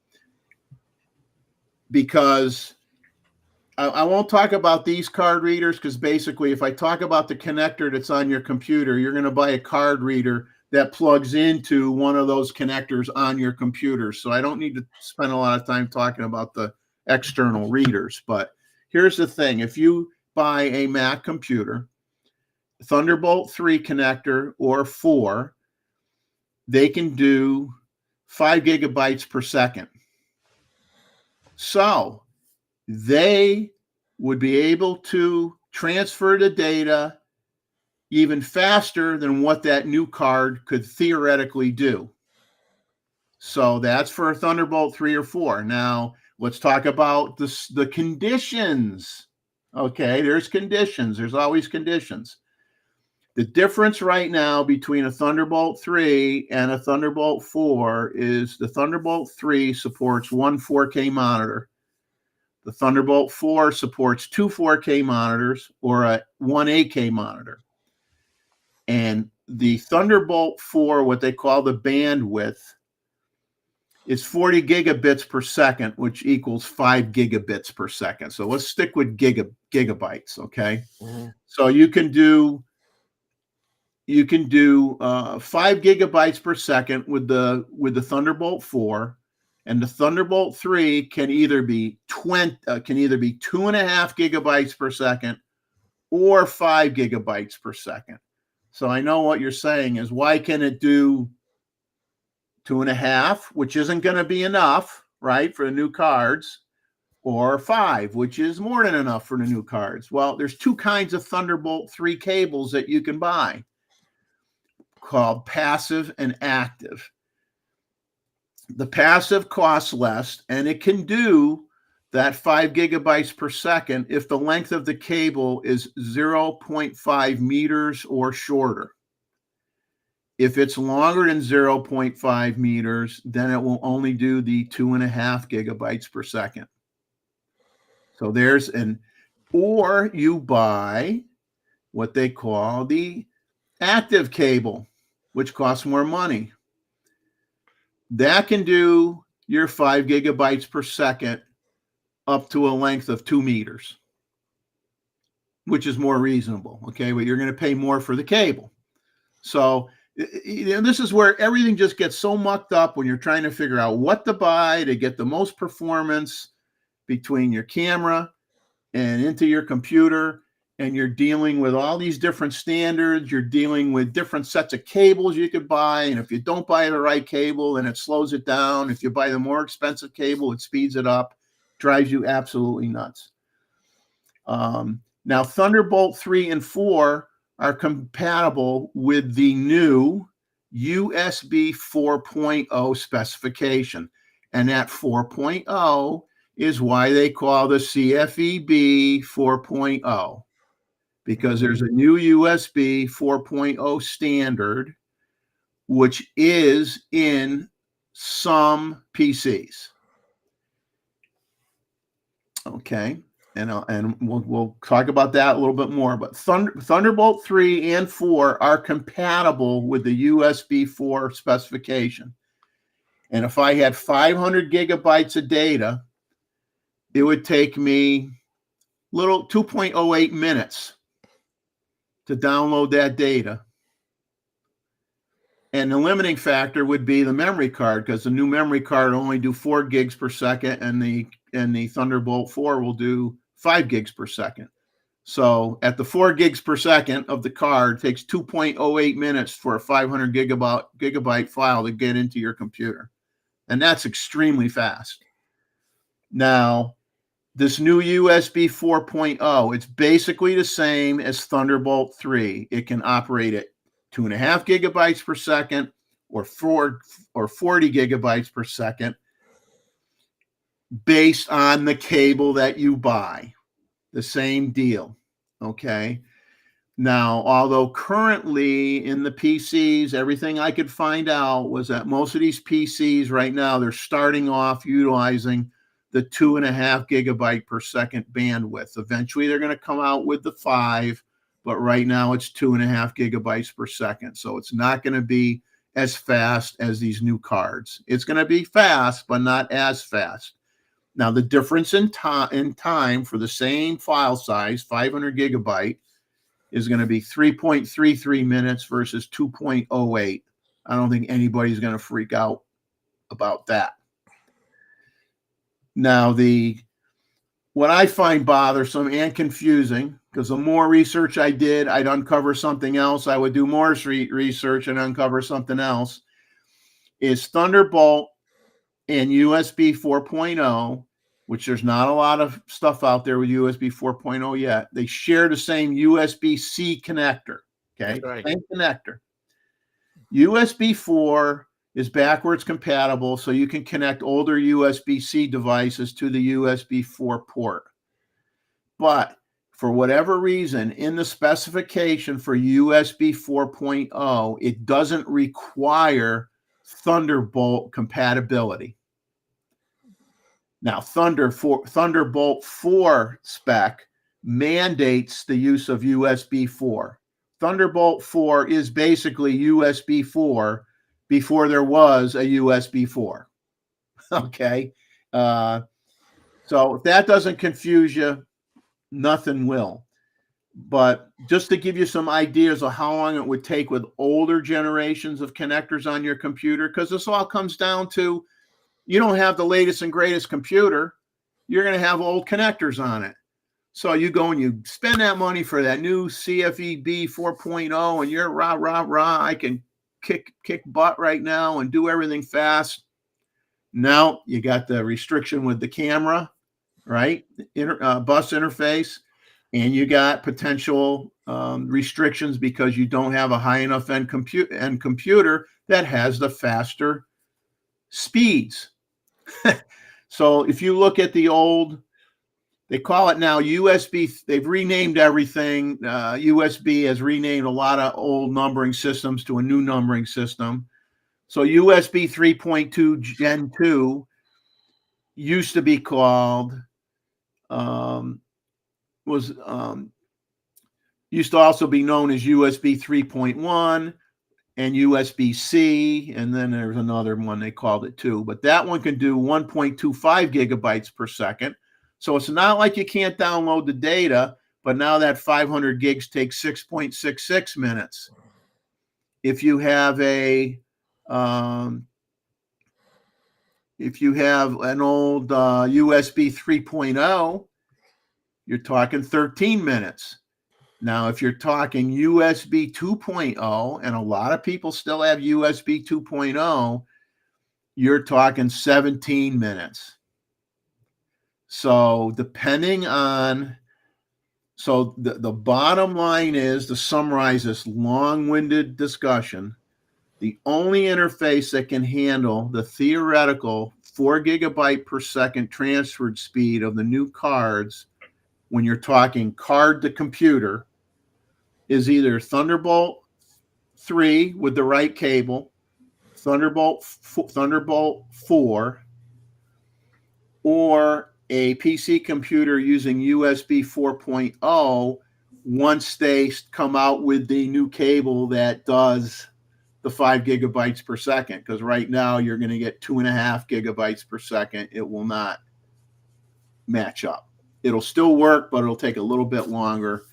because I won't talk about these card readers, because basically if I talk about the connector that's on your computer, you're going to buy a card reader that plugs into one of those connectors on your computer. So I don't need to spend a lot of time talking about the external readers. But here's the thing. If you buy a Mac computer, Thunderbolt 3 connector or 4, they can do 5 gigabytes per second. So they would be able to transfer the data even faster than what that new card could theoretically do. So that's for Thunderbolt 3 or 4. Now, let's talk about the conditions. Okay, there's conditions. There's always conditions. The difference right now between a Thunderbolt 3 and a Thunderbolt 4 is the Thunderbolt 3 supports one 4K monitor. The Thunderbolt 4 supports two 4K monitors or one 8K monitor. And the Thunderbolt 4, what they call the bandwidth, is 40 gigabits per second, which equals 5 gigabits per second. So let's stick with gigabytes, okay? Mm-hmm. So you can do 5 gigabytes per second with the Thunderbolt 4, and the Thunderbolt 3 can either be 2.5 gigabytes per second or 5 gigabytes per second. So I know what you're saying is, why can it do 2.5, which isn't going to be enough, right, for the new cards, or 5, which is more than enough for the new cards? Well, there's two kinds of Thunderbolt 3 cables that you can buy, called passive and active. The passive costs less, and it can do that 5 gigabytes per second if the length of the cable is 0.5 meters or shorter. If it's longer than 0.5 meters, then it will only do the 2.5 gigabytes per second. So there's or you buy what they call the active cable, which costs more money. That can do your 5 gigabytes per second up to a length of 2 meters, which is more reasonable, okay? But you're going to pay more for the cable. So this is where everything just gets so mucked up when you're trying to figure out what to buy to get the most performance between your camera and into your computer. And you're dealing with all these different standards. You're dealing with different sets of cables you could buy. And if you don't buy the right cable, then it slows it down. If you buy the more expensive cable, it speeds it up, drives you absolutely nuts. Now, Thunderbolt 3 and 4 are compatible with the new USB 4.0 specification. And that 4.0 is why they call the CFEB 4.0. Because there's a new USB 4.0 standard, which is in some PCs. Okay, and we'll talk about that a little bit more. But Thunderbolt 3 and 4 are compatible with the USB 4 specification. And if I had 500 gigabytes of data, it would take me 2.08 minutes to download that data. And the limiting factor would be the memory card, because the new memory card will only do 4 gigs per second, and the Thunderbolt 4 will do 5 gigs per second. So at the 4 gigs per second of the card, it takes 2.08 minutes for a 500 gigabyte file to get into your computer. And that's extremely fast. Now, this new USB 4.0, it's basically the same as Thunderbolt 3. It can operate at 2.5 gigabytes per second or 40 gigabytes per second based on the cable that you buy. The same deal, okay? Now, although currently in the PCs, everything I could find out was that most of these PCs right now, they're starting off utilizing the 2.5 gigabyte per second bandwidth. Eventually, they're going to come out with the 5, but right now it's 2.5 gigabytes per second. So it's not going to be as fast as these new cards. It's going to be fast, but not as fast. Now, the difference in time for the same file size, 500 gigabyte, is going to be 3.33 minutes versus 2.08. I don't think anybody's going to freak out about that. Now, what I find bothersome and confusing, because the more research I did, I'd uncover something else. I would do more research and uncover something else, is Thunderbolt and USB 4.0, which there's not a lot of stuff out there with USB 4.0 yet. They share the same USB-C connector, okay? Right. Same connector. USB 4 is backwards compatible, so you can connect older USB-C devices to the USB 4 port. But for whatever reason, in the specification for USB 4.0, it doesn't require Thunderbolt compatibility. Now, Thunderbolt 4 spec mandates the use of USB 4. Thunderbolt 4 is basically USB 4 before there was a USB 4. Okay. So if that doesn't confuse you, nothing will. But just to give you some ideas of how long it would take with older generations of connectors on your computer, because this all comes down to, you don't have the latest and greatest computer, you're going to have old connectors on it. So you go and you spend that money for that new CFEB 4.0 and you're rah, rah, rah, I can kick butt right now and do everything fast. Now you got the restriction with the camera, right? Bus interface, and you got potential restrictions because you don't have a high enough end computer that has the faster speeds. So if you look at the old, they call it now USB. They've renamed everything. USB has renamed a lot of old numbering systems to a new numbering system. So USB 3.2 Gen 2 used to be called, used to also be known as USB 3.1 and USB-C, and then there's another one they called it too. But that one can do 1.25 gigabytes per second. So it's not like you can't download the data, but now that 500 gigs takes 6.66 minutes. If you have an old USB 3.0, you're talking 13 minutes. Now, if you're talking USB 2.0, and a lot of people still have USB 2.0, you're talking 17 minutes. So depending on, so the bottom line is, to summarize this long-winded discussion, the only interface that can handle the theoretical 4 gigabyte per second transfer speed of the new cards, when you're talking card to computer, is either Thunderbolt 3 with the right cable, Thunderbolt 4, or a PC computer using USB 4.0 once they come out with the new cable that does the 5 gigabytes per second. Because right now you're going to get 2.5 gigabytes per second. It will not match up. It'll still work, but it'll take a little bit longer.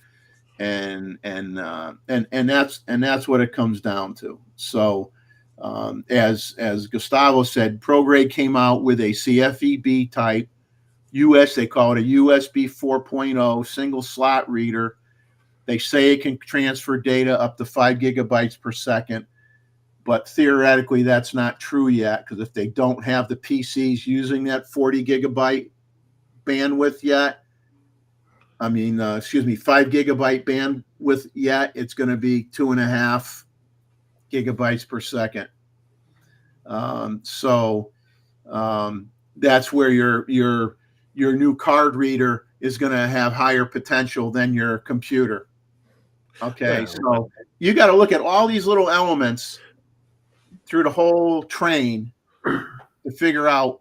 And that's what it comes down to. So as Gustavo said, ProGrade came out with a CFEB type they call it a USB 4.0 single slot reader. They say it can transfer data up to 5 gigabytes per second, but theoretically that's not true yet, because if they don't have the PCs using that 40 gigabyte bandwidth yet, 5 gigabyte bandwidth yet, it's going to be 2.5 gigabytes per second. That's where your new card reader is going to have higher potential than your computer. Okay, so you got to look at all these little elements through the whole train to figure out,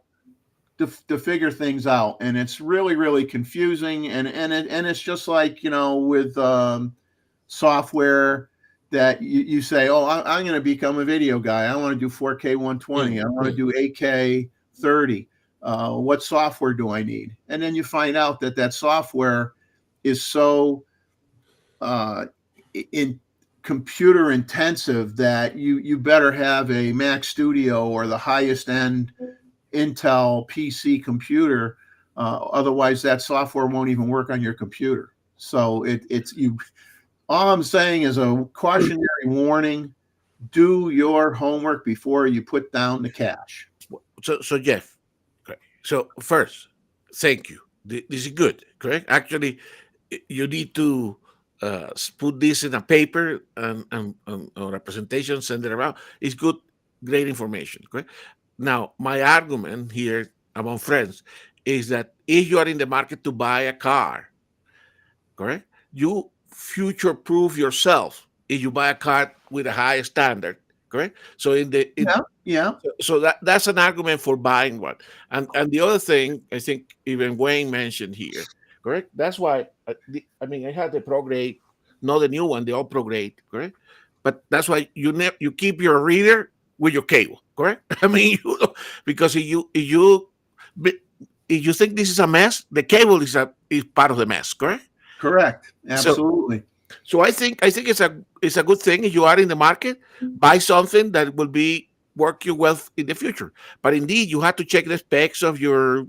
to figure things out, and it's really, really confusing. And it's just like, with software that you say, oh, I'm going to become a video guy. I want to do 4K 120. I want to do 8K 30. What software do I need? And then you find out that software is so in computer intensive that you better have a Mac Studio or the highest end Intel PC computer. Otherwise that software won't even work on your computer. So all I'm saying is a cautionary warning: do your homework before you put down the cash. So Jeff, okay. So first, thank you. This is good, correct? Actually, you need to put this in a paper and or a presentation, send it around. It's good great information. Correct. Now, my argument here among friends is that if you are in the market to buy a car, correct, you future-proof yourself if you buy a car with a high standard, correct. So Yeah. so that's an argument for buying one. And the other thing, I think even Wayne mentioned here, correct. That's why I mean I had the Pro Grade, not the new one, the old Pro Grade, correct. But that's why you keep your reader with your cable, correct. I mean, because if you think this is a mess, the cable is part of the mess, correct. Correct. Absolutely. So I think it's a good thing if you are in the market, buy something that will work you well in the future. But indeed, you have to check the specs of your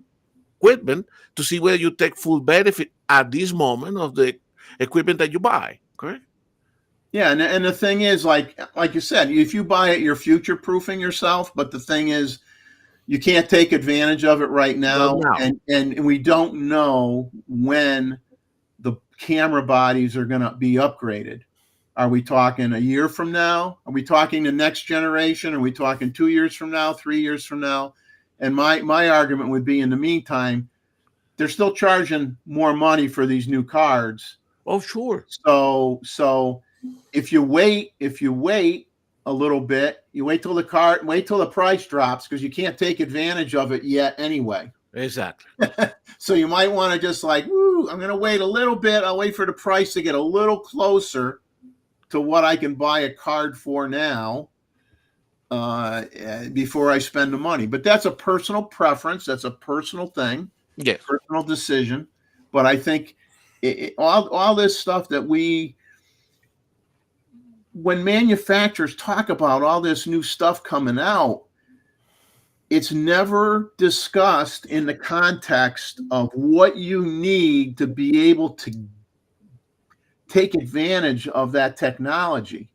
equipment to see whether you take full benefit at this moment of the equipment that you buy. Correct? Yeah, and the thing is, like you said, if you buy it, you're future proofing yourself. But the thing is, you can't take advantage of it right now, and we don't know when the camera bodies are going to be upgraded. Are we talking a year from now? Are we talking the next generation? Are we talking 2 years from now, 3 years from now? And my argument would be, in the meantime, they're still charging more money for these new cards. Oh, sure. So if you wait a little bit, you wait till the price drops, because you can't take advantage of it yet anyway. Exactly. So you might want to just I'm going to wait a little bit. I'll wait for the price to get a little closer to what I can buy a card for now, before I spend the money. But that's a personal preference. That's a personal thing. Yes. Personal decision. But I think all this stuff that when manufacturers talk about all this new stuff coming out, it's never discussed in the context of what you need to be able to take advantage of that technology.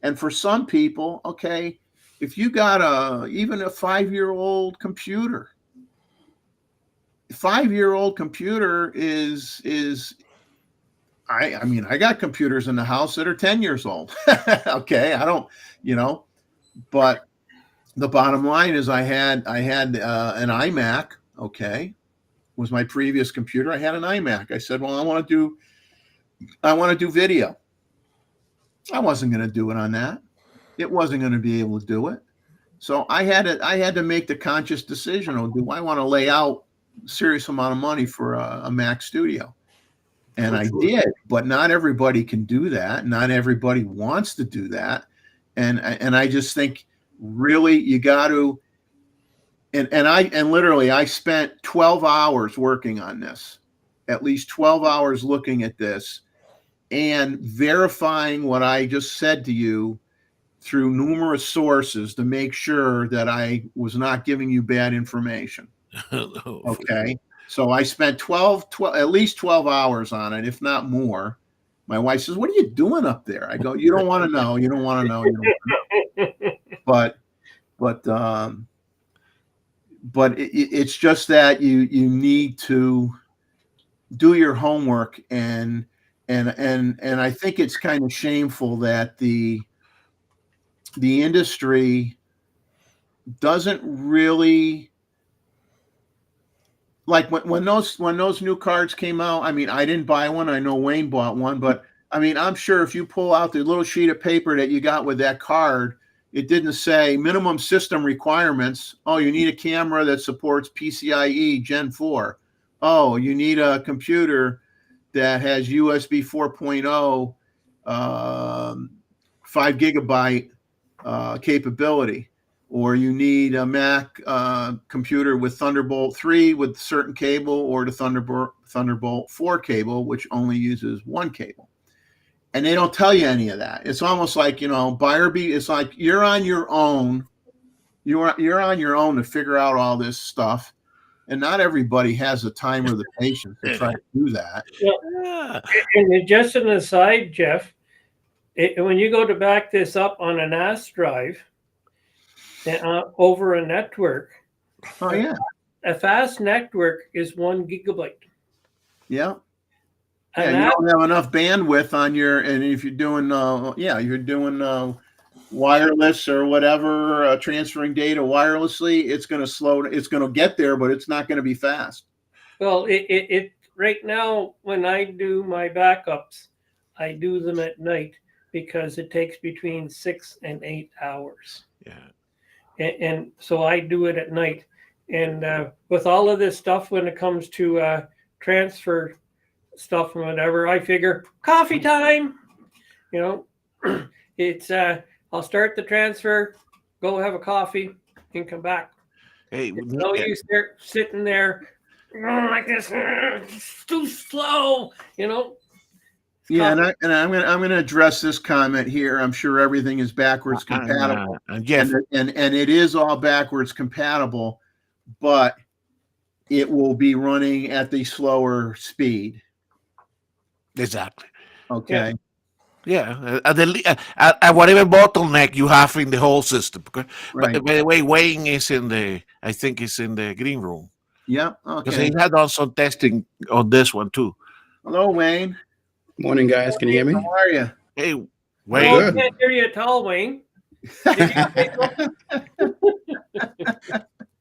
And for some people, okay, if you got even a 5-year-old computer, is I mean, I got computers in the house that are 10 years old. Okay, I don't, but the bottom line is I had an iMac. Okay, was my previous computer. I had an iMac. I said, well, I want to do video. I wasn't going to do it on that. It wasn't going to be able to do it. So I had to make the conscious decision. Do I want to lay out a serious amount of money for a Mac Studio? And I did, but not everybody can do that. Not everybody wants to do that. And I just think, really, you got to, and literally I spent 12 hours working on this, at least 12 hours looking at this and verifying what I just said to you through numerous sources to make sure that I was not giving you bad information. Okay. So I spent 12, at least 12 hours on it, if not more. My wife says, what are you doing up there? I go, you don't want to know. You don't want to know. You don't want to know. But it's just that you need to do your homework, and I think it's kind of shameful that the industry doesn't really, like when those new cards came out. I mean, I didn't buy one. I know Wayne bought one, but I mean, I'm sure if you pull out the little sheet of paper that you got with that card, it didn't say minimum system requirements. Oh, you need a camera that supports PCIe Gen 4. Oh, you need a computer that has USB 4.0, 5 gigabyte capability. Or you need a Mac computer with Thunderbolt 3 with certain cable, or the Thunderbolt 4 cable, which only uses one cable. And they don't tell you any of that. It's almost like, it's like you're on your own. You're on your own to figure out all this stuff. And not everybody has the time or the patience to try to do that. Yeah. And just an aside, Jeff, when you go to back this up on a NAS drive, over a network. Oh yeah. A fast network is 1 gigabyte. Yeah. Yeah, you don't have enough bandwidth on your, and if you're doing wireless or whatever, transferring data wirelessly, it's going to slow. It's going to get there, but it's not going to be fast. Well, it right now when I do my backups, I do them at night because it takes between 6 and 8 hours. Yeah. And so I do it at night. And with all of this stuff, when it comes to transfer stuff and whatever, I figure coffee time. You know, it's I'll start the transfer, go have a coffee, and come back. Hey, It's no use there sitting there like this. It's too slow, you know. Yeah, and I'm gonna address this comment here. I'm sure everything is backwards compatible, and Jeff, and it is all backwards compatible, but it will be running at the slower speed. exactly. Okay. Yeah, at whatever bottleneck you have in the whole system. Okay? Right. But by the way, Wayne is I think it's in the green room. Yep. Because Okay. he had done some testing on this one too. Hello, Wayne. Morning, guys. Can you hear me? How are you? Hey, No, Wayne. I can't hear you at all, Wayne.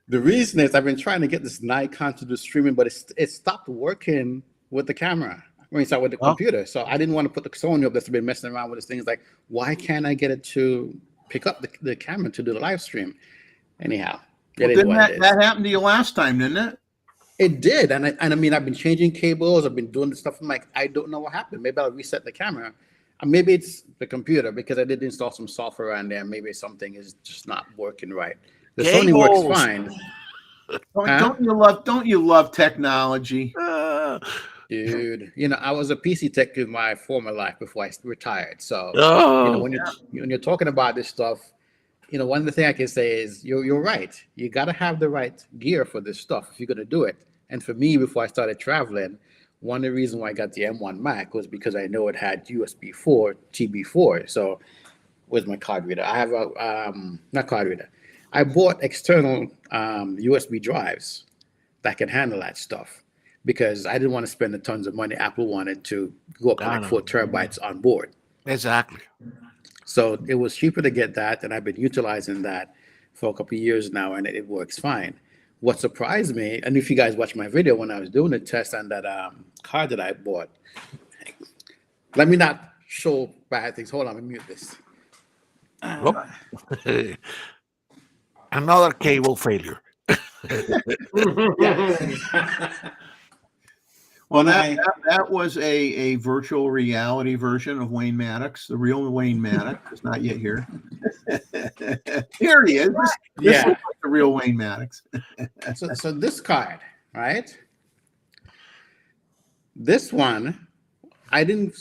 The reason is I've been trying to get this Nikon to do streaming, but it stopped working with the camera. I mean, sorry, with the computer. So I didn't want to put the Sony up that's been messing around with this thing. It's like, why can't I get it to pick up the camera to do the live stream? Anyhow, Well, didn't that happened to you last time, didn't it? It did, and I mean, I've been changing cables. I've been doing this stuff. I'm like, I don't know what happened. Maybe I'll reset the camera. Maybe it's the computer because I did install some software on there. Maybe something is just not working right. The Sony works fine. Don't you love technology? Dude, you know, I was a PC tech in my former life before I retired. So, you know, when you're talking about this stuff, you know, one of the things I can say is you're right. You got to have the right gear for this stuff if you're going to do it. And for me, before I started traveling, one of the reasons why I got the M1 Mac was because I know it had USB 4, TB4. So, where's my card reader? I have a, not card reader. I bought external USB drives that can handle that stuff because I didn't want to spend the tons of money Apple wanted to go up to like 4 terabytes on board. Exactly. So it was cheaper to get that, and I've been utilizing that for a couple of years now, and it works fine. What surprised me, and if you guys watch my video when I was doing the test on that card that I bought, let me not show bad things. Hold on, let me mute this. Another cable failure. Well, that was a virtual reality version of Wayne Maddox. The real Wayne Maddox is not yet here. Here he is. This looks like the real Wayne Maddox. So this card, right? This one, I didn't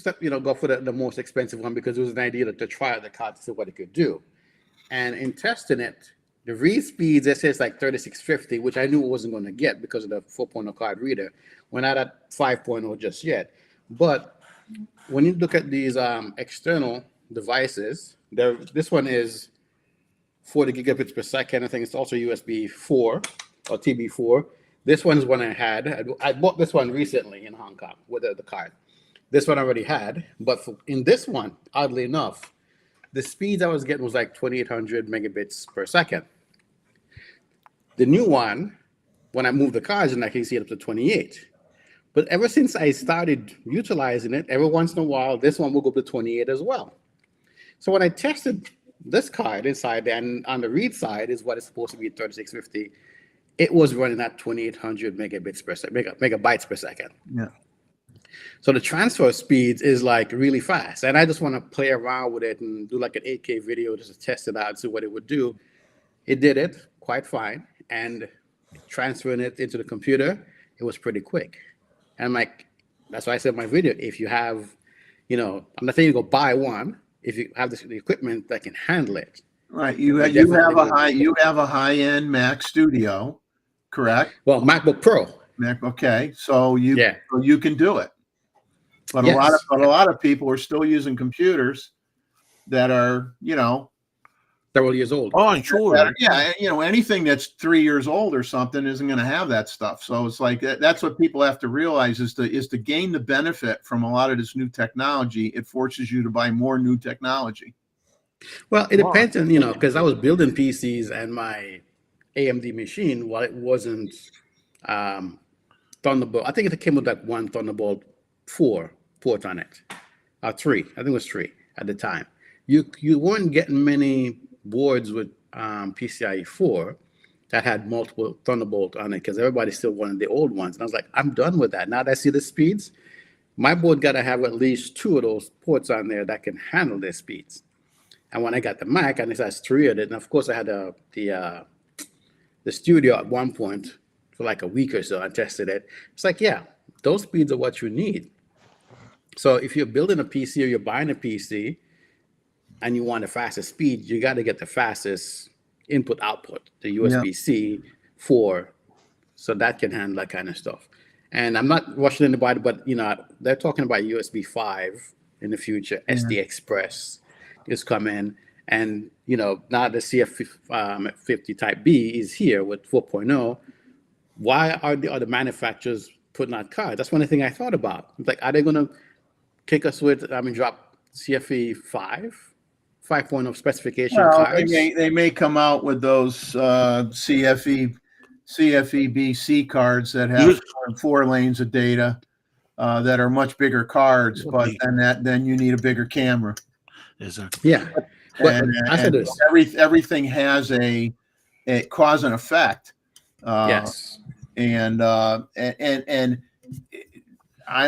go for the most expensive one because it was an idea to try out the card to see what it could do. And in testing it, the read speeds, it says like 3650, which I knew it wasn't going to get because of the 4.0 card reader. We're not at 5.0 just yet. But when you look at these external devices, this one is 40 gigabits per second. I think it's also USB 4 or TB4. This one's one I had. I bought this one recently in Hong Kong with the card. This one I already had. But in this one, oddly enough, the speeds I was getting was like 2,800 megabits per second. The new one, when I moved the cards, and I can see it up to 28. But ever since I started utilizing it, every once in a while, this one will go up to 28 as well. So when I tested this card inside there, and on the read side is what it's supposed to be at 3650, it was running at 2,800 megabits per second, megabytes per second. Yeah. So the transfer speeds is like really fast. And I just want to play around with it and do like an 8K video just to test it out and see what it would do. It did it quite fine. And transferring it into the computer, it was pretty quick. And I'm like, that's why I said in my video, if you have, I'm not saying you go buy one, if you have the equipment that can handle it. Right. You have a high-end Mac Studio, correct? Well, MacBook Pro. Okay. So you can do it. But a lot of people are still using computers that are, several years old. Oh, sure. Anything that's 3 years old or something isn't going to have that stuff. So it's like that's what people have to realize is to gain the benefit from a lot of this new technology. It forces you to buy more new technology. Well, it depends on, you know, because I was building PCs and my AMD machine, while it wasn't Thunderbolt, I think it came with like one Thunderbolt 4 port on it, 3. I think it was 3 at the time. You weren't getting many boards with PCIe 4 that had multiple Thunderbolt on it because everybody still wanted the old ones. And I was like, I'm done with that. Now that I see the speeds, my board got to have at least 2 of those ports on there that can handle their speeds. And when I got the Mac, and it has 3 of it, and of course I had the studio at one point for like a week or so. I tested it. It's like, yeah, those speeds are what you need. So if you're building a PC or you're buying a PC and you want the fastest speed, you got to get the fastest input output, the USB-C 4, so that can handle that kind of stuff. And I'm not rushing anybody, but you know, they're talking about USB 5 in the future. SD Express is coming, and you know, now the CF50 Type B is here with 4.0. Why are the other manufacturers putting out cards? That's one thing I thought about. Like, are they going to kick us with, drop CFE 5.0 specification cards? They may come out with those CFE-BC cards that have 4 lanes of data that are much bigger cards, but then you need a bigger camera. Exactly. Yeah. But I said this. Everything has a cause and effect. Yes. And I'm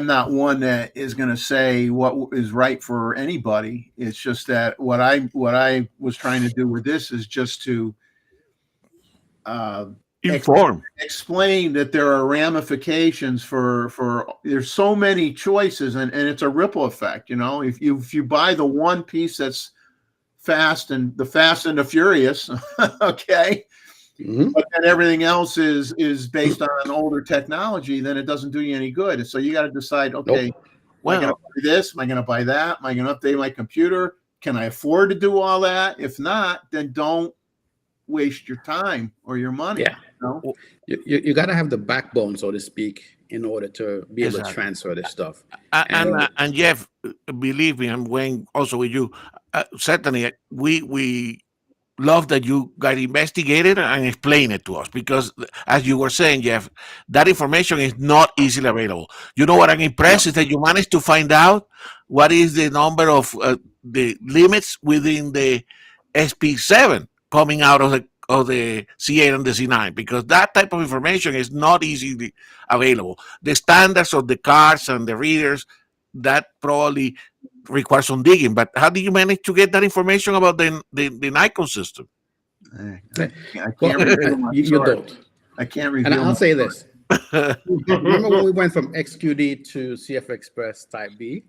not one that is going to say what is right for anybody. It's just that what I was trying to do with this is just to explain that there are ramifications for there's so many choices, and it's a ripple effect. You know, if you buy the one piece that's Fast and the Furious, okay. But then everything else is based on an older technology, then it doesn't do you any good. So you got to decide, okay, am I going to buy this? Am I going to buy that? Am I going to update my computer? Can I afford to do all that? If not, then don't waste your time or your money. Yeah. You got to have the backbone, so to speak, in order to be able to transfer this stuff. And Jeff, believe me, I'm going also with you. Certainly, we love that you got investigated and explained it to us, because as you were saying, Jeff, that information is not easily available. You know what I'm impressed is that you managed to find out what is the number of the limits within the SP7 coming out of the C8 and the C9, because that type of information is not easily available. The standards of the cards and the readers, that probably requires some digging. But how did you manage to get that information about the Nikon system? I can't reveal you don't. I can't reveal. And I'll say this. Remember when we went from XQD to CF Express Type B?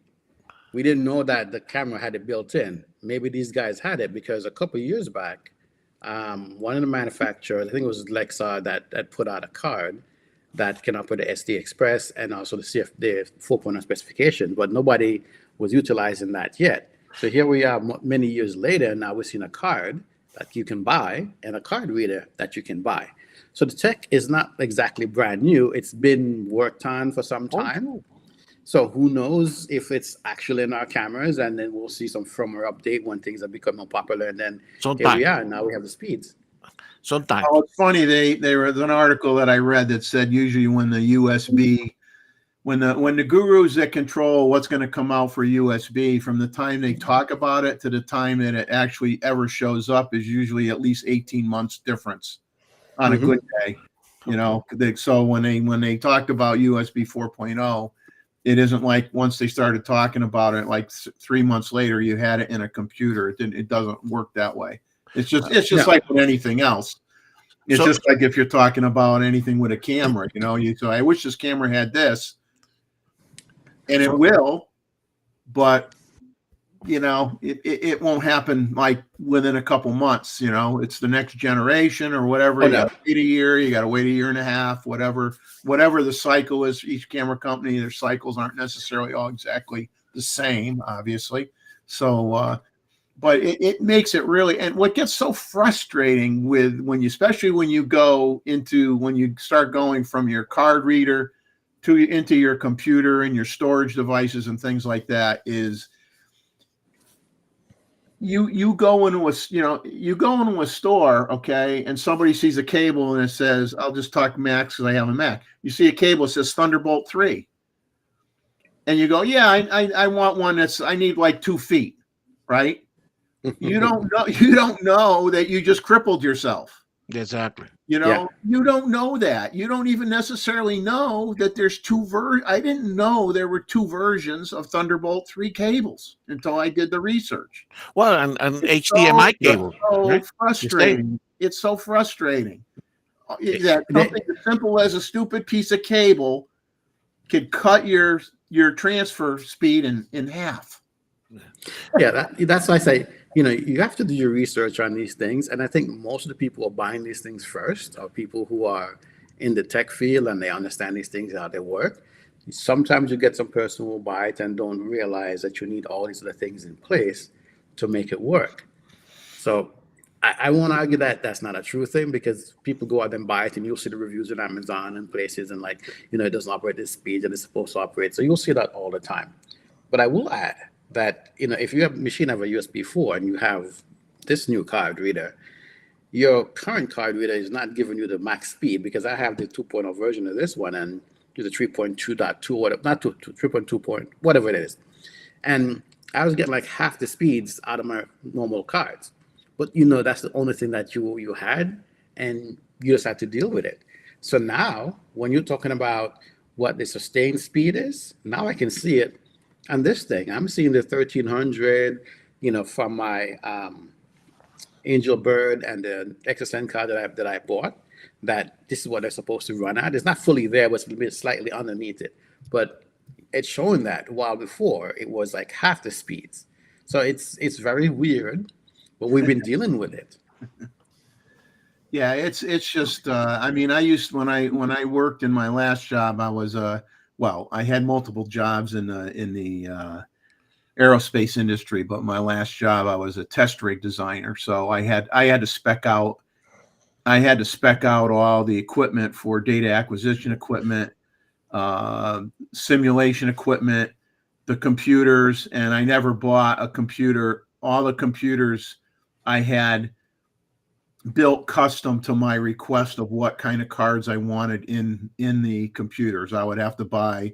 We didn't know that the camera had it built in. Maybe these guys had it, because a couple of years back, one of the manufacturers, I think it was Lexar, that put out a card that can operate the SD Express and also the 4.0 specification, but nobody was utilizing that yet. So here we are many years later, and now we're seeing a card that you can buy and a card reader that you can buy. So the tech is not exactly brand new. It's been worked on for some time. So who knows if it's actually in our cameras, and then we'll see some firmware update when things have become more popular, and then here we are. Now we have the speeds. Sometimes. Oh, it's funny. There was an article that I read that said usually when the USB, when the gurus that control what's going to come out for USB, from the time they talk about it to the time that it actually ever shows up, is usually at least 18 months difference on a good day. You know, so when they talked about USB 4.0, it isn't like once they started talking about it, like 3 months later you had it in a computer. It doesn't work that way. It's just like with anything else. It's just like if you're talking about anything with a camera, you know, you say, I wish this camera had this, and it will, but you know, it won't happen like within a couple months. You know, it's the next generation or whatever. You got to wait a year, you got to wait a year and a half, whatever the cycle is. Each camera company, their cycles aren't necessarily all exactly the same, obviously. So, but it makes it really, and what gets so frustrating especially when you start going from your card reader into your computer and your storage devices and things like that, is you go into a store, okay, and somebody sees a cable and it says, I'll just talk Macs because I have a Mac. You see a cable that says Thunderbolt 3. And you go, yeah, I want one I need like 2 feet, right? You don't know that you just crippled yourself. Exactly. You don't know that. You don't even necessarily know that there's I didn't know there were 2 versions of Thunderbolt 3 cables until I did the research. Well, and HDMI cable. So right? frustrating. It's so frustrating that something as simple as a stupid piece of cable could cut your transfer speed in half. Yeah, that's why I say, you have to do your research on these things. And I think most of the people who are buying these things first are people who are in the tech field and they understand these things, how they work. Sometimes you get some person who will buy it and don't realize that you need all these other things in place to make it work. So I won't argue that that's not a true thing, because people go out and buy it and you'll see the reviews on Amazon and places and it doesn't operate at the speed that it's supposed to operate. So you'll see that all the time. But I will add that, if you have a machine have a USB 4 and you have this new card reader, your current card reader is not giving you the max speed, because I have the 2.0 version of this one and do the 3.2.2, whatever, not 3.2 point, whatever it is. And I was getting like half the speeds out of my normal cards. But that's the only thing that you had, and you just had to deal with it. So now when you're talking about what the sustained speed is, now I can see it on this thing. I'm seeing the 1300, from my Angel Bird and the XSN card that I bought, that this is what they're supposed to run at. It's not fully there, but it's slightly underneath it. But it's showing that, while before it was like half the speeds. So it's very weird, but we've been dealing with it. Yeah, it's just I used when I worked in my last job, I was I had multiple jobs in the aerospace industry, but my last job I was a test rig designer. So I had to spec out all the equipment for data acquisition equipment, simulation equipment, the computers, and I never bought a computer. All the computers I had built custom to my request of what kind of cards I wanted in the computers. I would have to buy,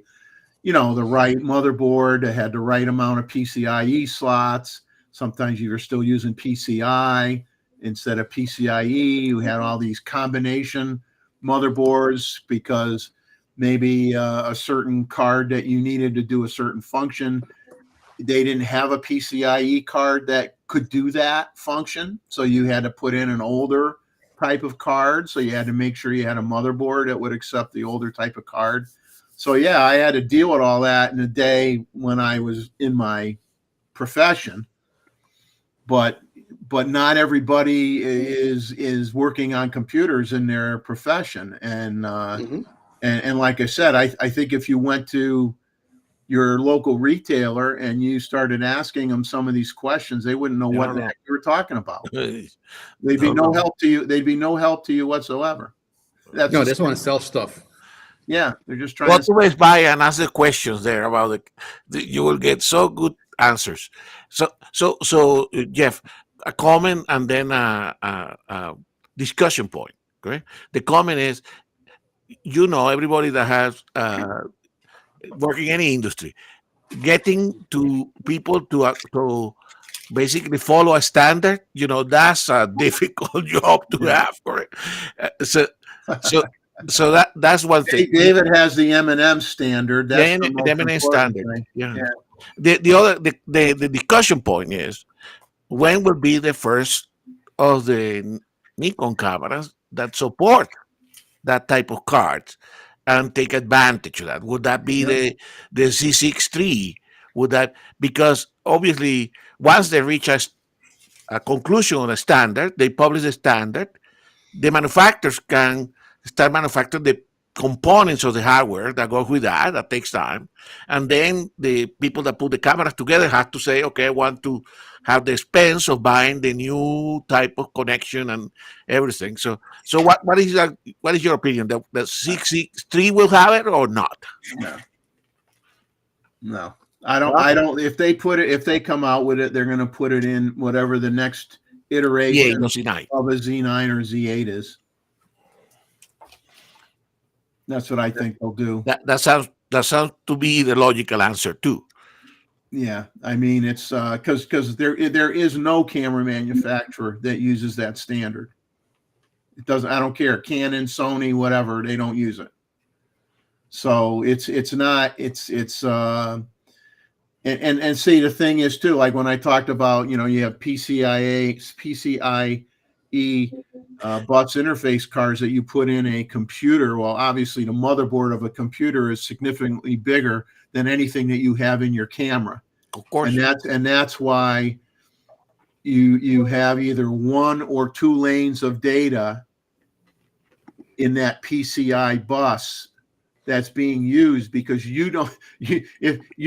the right motherboard that had the right amount of PCIe slots. Sometimes you were still using PCI instead of PCIe. You had all these combination motherboards because maybe a certain card that you needed to do a certain function, they didn't have a PCIe card that could do that function. So you had to put in an older type of card. So you had to make sure you had a motherboard that would accept the older type of card. So yeah, I had to deal with all that in a day when I was in my profession. But not everybody is working on computers in their profession. And and like I said, I think if you went to your local retailer and you started asking them some of these questions, they wouldn't know what the heck you were talking about. They'd be no help to you. They'd be no help to you whatsoever. They just want to sell stuff. Yeah, they're just trying Go to Best Buy and ask the questions there about you will get so good answers. So Jeff, a comment and then a discussion point. Okay, the comment is, everybody that has working in any industry, getting to people to basically follow a standard, that's a difficult job to have. Correct. So that's one thing. David has the M&M standard. That's the M&M standard. Thing. Yeah. The other the discussion point is, when will be the first of the Nikon cameras that support that type of cards and take advantage of that? Would that be the Z6 III? Would that, because obviously once they reach a conclusion on a standard, they publish a standard, the manufacturers can start manufacturing the components of the hardware that go with that. That takes time. And then the people that put the cameras together have to say, okay, I want to have the expense of buying the new type of connection and everything. So what is your opinion? The Z6 III will have it or not? No. I don't. If they come out with it, they're going to put it in whatever the next iteration no Z9. of a Z9 or Z8 is. That's what I think they'll do. That sounds to be the logical answer too. Yeah, I mean it's because there is no camera manufacturer that uses that standard. It doesn't. I don't care. Canon, Sony, whatever. They don't use it. So it's not. And see, the thing is too, like when I talked about, you have PCIe bus interface cards that you put in a computer. Well, obviously the motherboard of a computer is significantly bigger than anything that you have in your camera. Of course. And that's why you have either 1 or 2 lanes of data in that PCI bus that's being used, because you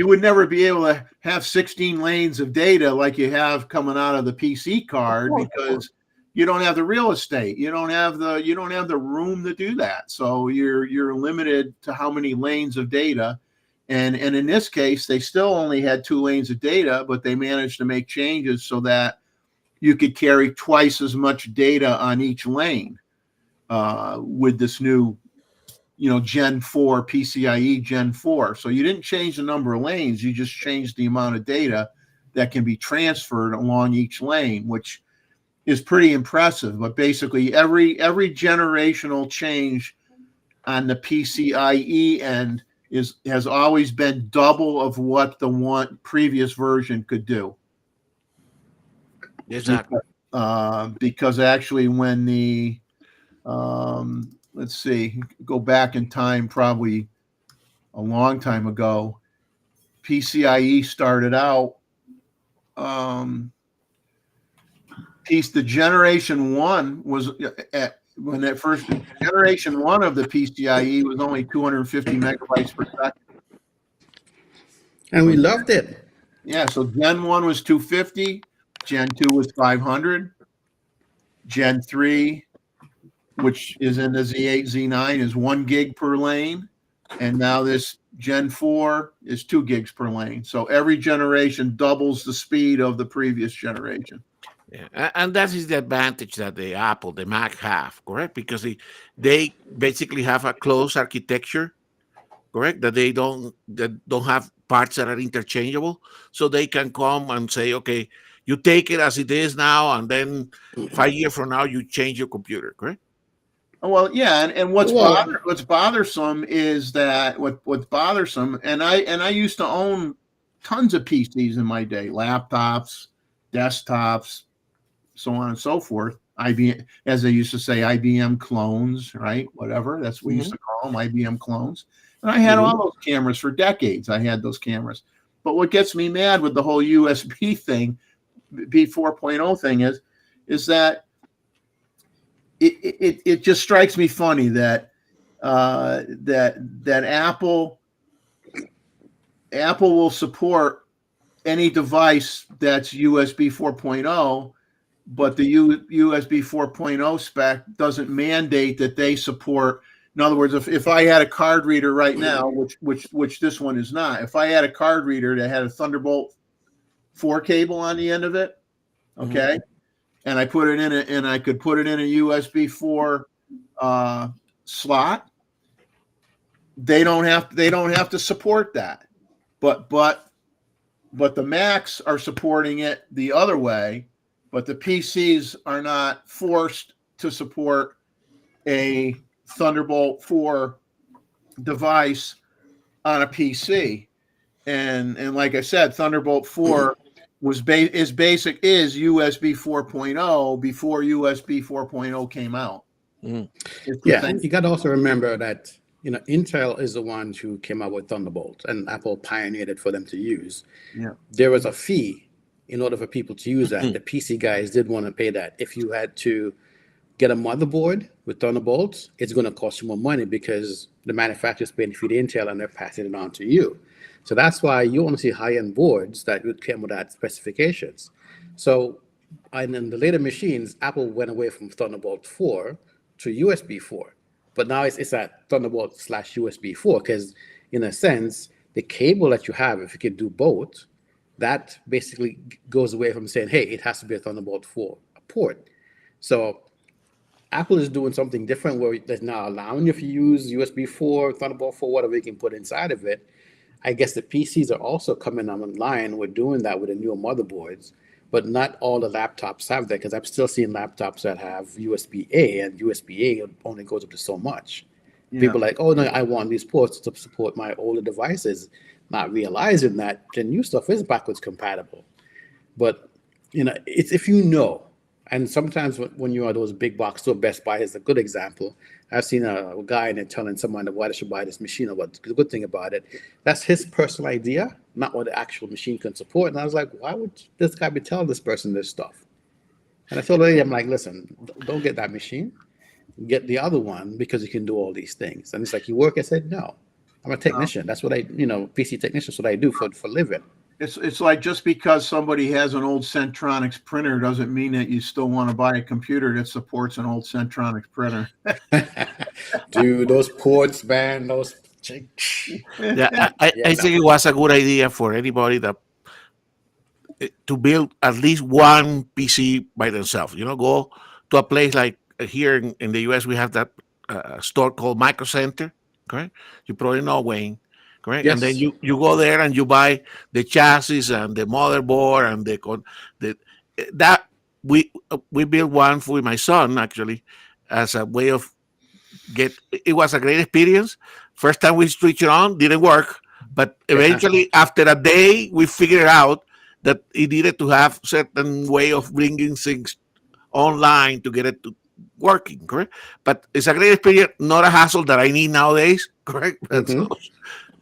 would never be able to have 16 lanes of data like you have coming out of the PC card, because you don't have the real estate. You don't have the room to do that. So you're limited to how many lanes of data. And in this case, they still only had 2 lanes of data, but they managed to make changes so that you could carry twice as much data on each lane with this new, Gen 4 PCIe Gen 4. So you didn't change the number of lanes. You just changed the amount of data that can be transferred along each lane, which is pretty impressive. But basically every generational change on the PCIe end has always been double of what the one previous version could do. Exactly. Because actually when the let's see, go back in time, probably a long time ago, PCIe started out the generation 1 was when that first generation 1 of the PCIe was only 250 megabytes per second. And we loved it. Yeah, so Gen 1 was 250, Gen 2 was 500, Gen 3, which is in the Z8, Z9, is 1 gig per lane, and now this Gen 4 is 2 gigs per lane. So every generation doubles the speed of the previous generation. Yeah. And that is the advantage that the Mac have, correct? Because they basically have a closed architecture, correct? That they don't have parts that are interchangeable, so they can come and say, okay, you take it as it is now, and then 5 years from now you change your computer, correct? Well, yeah, and what's bothersome is that what's bothersome, and I used to own tons of PCs in my day, laptops, desktops, so on and so forth. IBM, as they used to say, IBM clones, right? Whatever. That's what we used to call them, IBM clones. And I had all those cameras for decades. I had those cameras. But what gets me mad with the whole USB thing, B4.0 thing, is that it just strikes me funny that that Apple will support any device that's USB 4.0, but the USB 4.0 spec doesn't mandate that they support. In other words, if I had a card reader right now, which this one is not, if I had a card reader that had a Thunderbolt 4 cable on the end of it, okay, and I put it in it, and I could put it in a USB 4 slot, they don't have to support that, but the Macs are supporting it the other way, but the PCs are not forced to support a Thunderbolt 4 device on a PC. And like I said, Thunderbolt 4 is USB 4.0 before USB 4.0 came out. Yeah, you got to also remember that Intel is the ones who came out with Thunderbolt, and Apple pioneered it for them to use. Yeah, there was a fee in order for people to use that. The PC guys did want to pay that. If you had to get a motherboard with Thunderbolts, it's going to cost you more money because the manufacturer's paying for the Intel and they're passing it on to you. So that's why you want to see high-end boards that would come with that specifications. So, and in the later machines, Apple went away from Thunderbolt 4 to USB 4. But now it's at Thunderbolt /USB 4 because, in a sense, the cable that you have, if you can do both, that basically goes away from saying, hey, it has to be a Thunderbolt 4 port. So Apple is doing something different where they're now allowing you to use USB 4, Thunderbolt 4, whatever you can put inside of it. I guess the PCs are also coming online with doing that with the newer motherboards, but not all the laptops have that, because I'm still seeing laptops that have USB-A, and USB-A only goes up to so much. Yeah. People are like, oh no, I want these ports to support my older devices, not realizing that the new stuff is backwards compatible. But it's if you know. And sometimes when you are those big box store, Best Buy is a good example. I've seen a guy in there telling someone why they should buy this machine, or what the good thing about it. That's his personal idea, not what the actual machine can support. And I was like, why would this guy be telling this person this stuff? And I told the lady, I'm like, listen, don't get that machine. Get the other one, because you can do all these things. And it's like, you work? I said, no. I'm a technician. That's what I, PC technician is what I do for living. It's like, just because somebody has an old Centronics printer doesn't mean that you still want to buy a computer that supports an old Centronics printer. Dude, those ports, man, those. Yeah, I think it was a good idea for anybody that to build at least one PC by themselves. Go to a place like here in the US, we have that store called Micro Center, correct? You probably know, Wayne. Correct. Yes. And then you go there and you buy the chassis and the motherboard and that we built one for my son, actually, as a way of it was a great experience. First time we switched it on, didn't work, but eventually after a day we figured out that it needed to have certain way of bringing things online to get it to working, correct? But it's a great experience, not a hassle that I need nowadays, correct?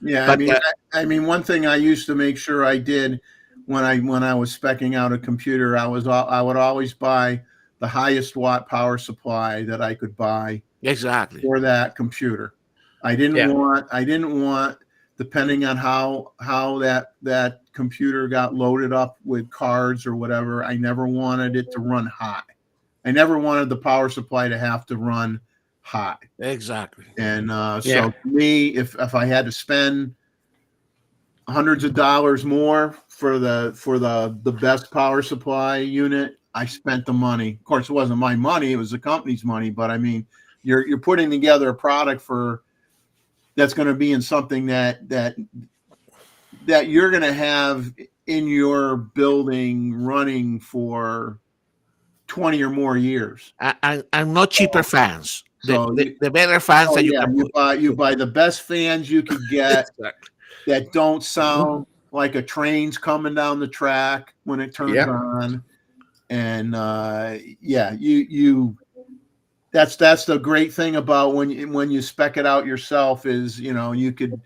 Yeah, But, I mean, one thing I used to make sure I did when I was speccing out a computer, I would always buy the highest watt power supply that I could buy exactly for that computer. I didn't want, depending on how that computer got loaded up with cards or whatever, I never wanted it to run high. I never wanted the power supply to have to run high. Exactly. And so to me, if I had to spend hundreds of dollars more for the best power supply unit, I spent the money. Of course, it wasn't my money; it was the company's money. But I mean, you're putting together a product that's going to be in something that you're going to have in your building running for 20 or more years. And not cheaper fans. So the better fans that you can you buy the best fans you could get that don't sound like a train's coming down the track when it turns on. And that's the great thing about when you spec it out yourself is you could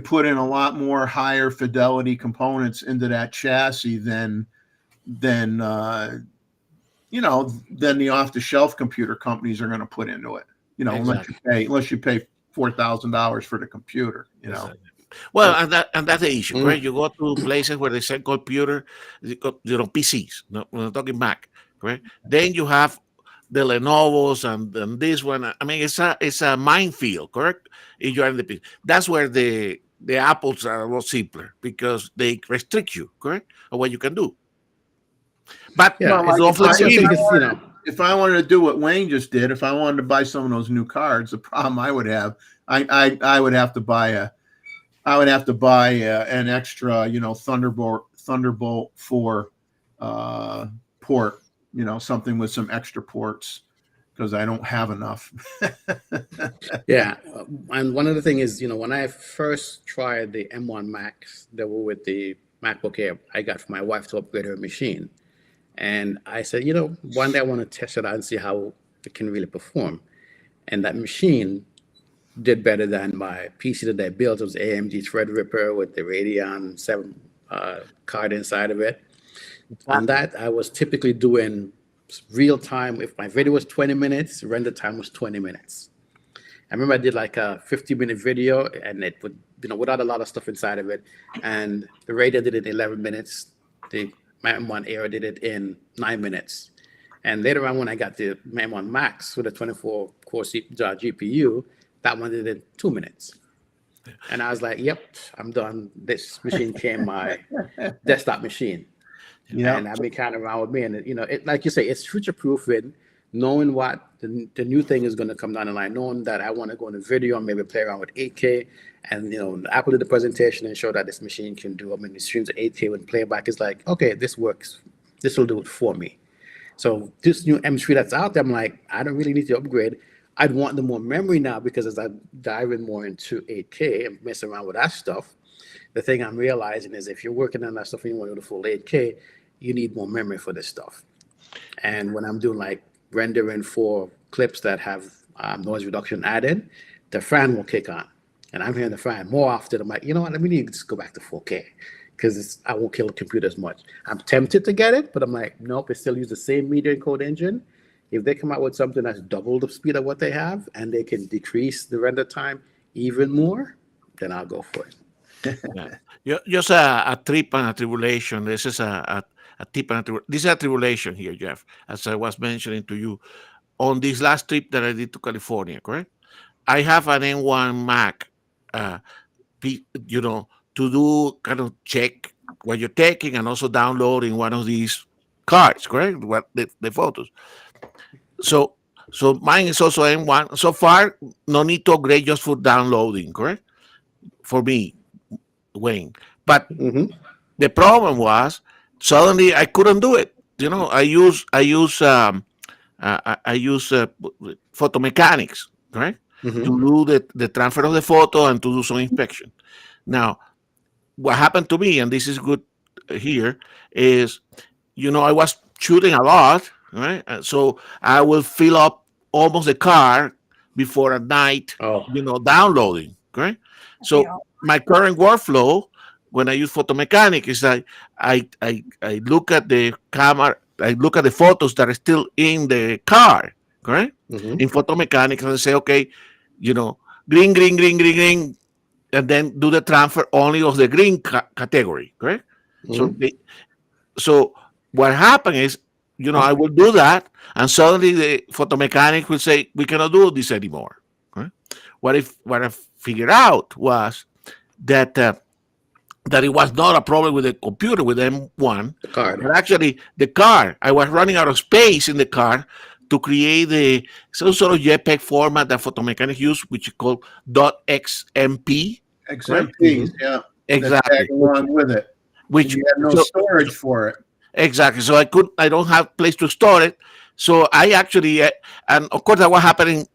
put in a lot more higher fidelity components into that chassis than the off-the-shelf computer companies are going to put into it. Unless you pay $4,000 for the computer. Exactly. Well, and that's the issue, right? You go to places where they sell computer, PCs. No, we're not talking Mac, right? Then you have the Lenovo's and this one. I mean, it's a minefield, correct? If you are in the PC, that's where the Apples are a lot simpler because they restrict you, correct, on what you can do. But if I wanted to do what Wayne just did, if I wanted to buy some of those new cards, the problem I would have, I would have to buy an extra, Thunderbolt 4 port, something with some extra ports, because I don't have enough. And one other thing is, when I first tried the M1 Macs that were with the MacBook Air, I got for my wife to upgrade her machine. And I said, one day I want to test it out and see how it can really perform. And that machine did better than my PC that I built. It was AMD Threadripper with the Radeon 7 card inside of it. On that, I was typically doing real time. If my video was 20 minutes, render time was 20 minutes. I remember I did like a 50-minute video, and it would, without a lot of stuff inside of it. And the Radeon did it in 11 minutes. The M1 Air did it in 9 minutes. And later on, when I got the M1 Max with a 24-core GPU, that one did it in 2 minutes. And I was like, yep, I'm done. This machine became my desktop machine. Yeah. And I've been kind of around with me. And, it, like you say, it's future proofing, knowing what the new thing is going to come down the line, knowing that I want to go into video and maybe play around with 8K. And, Apple did the presentation and showed that this machine can do, it streams at 8K when playback is like, okay, this works. This will do it for me. So this new M3 that's out there, I'm like, I don't really need to upgrade. I'd want the more memory now, because as I dive in more into 8K and mess around with that stuff, the thing I'm realizing is if you're working on that stuff and you want to do the full 8K, you need more memory for this stuff. And when I'm doing like rendering for clips that have noise reduction added, the fan will kick on. And I'm hearing the fan more often. I'm like, you know what? Let me need to just go back to 4K because I won't kill the computer as much. I'm tempted to get it, but I'm like, nope, it still use the same media encode engine. If they come out with something that's double the speed of what they have and they can decrease the render time even more, then I'll go for it. Yeah. Just a trip and a tribulation. This is a tip and this is a tribulation here, Jeff, as I was mentioning to you. On this last trip that I did to California, correct? I have an M1 Mac, to do kind of check what you're taking and also downloading one of these cards, correct? What the photos. So mine is also M1. So far, no need to upgrade just for downloading, correct? For me, Wayne. But the problem was suddenly I couldn't do it. I use photo mechanics, right? To do the transfer of the photo and to do some inspection. Now, what happened to me, and this is good here, is I was shooting a lot, right? So I will fill up almost the car before at night, downloading, right? So my current workflow when I use photo mechanic is that I look at the camera, I look at the photos that are still in the car, correct? In photo mechanics, and I say, okay, green, and then do the transfer only of the green category, correct? So what happened is, I will do that, and suddenly the photo mechanic will say, we cannot do this anymore. Right? What I figured out was that it was not a problem with the computer, with M1, but actually the car. I was running out of space in the car to create some sort of JPEG format that photo mechanics use, which is called .xmp. XMPs, yeah. Exactly. Along with it, which you have no storage for it. Exactly. So I don't have place to store it. So I actually, and of course, that was happening.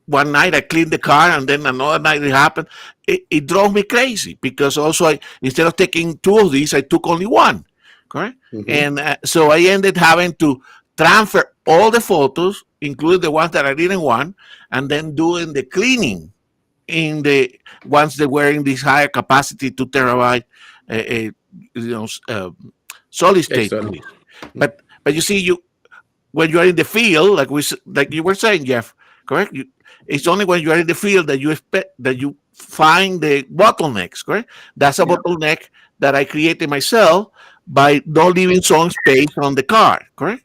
One night I cleaned the car, and then another night it happened. It drove me crazy because also instead of taking two of these, I took only one. Correct. And so I ended having to transfer all the photos, including the ones that I didn't want, and then doing the cleaning in the ones that were in this higher capacity 2 terabyte, solid state. But you see, when you are in the field, like you were saying, Jeff, correct? It's only when you are in the field that you expect that you find the bottlenecks, correct? That's a bottleneck that I created myself by not leaving some space on the car, correct?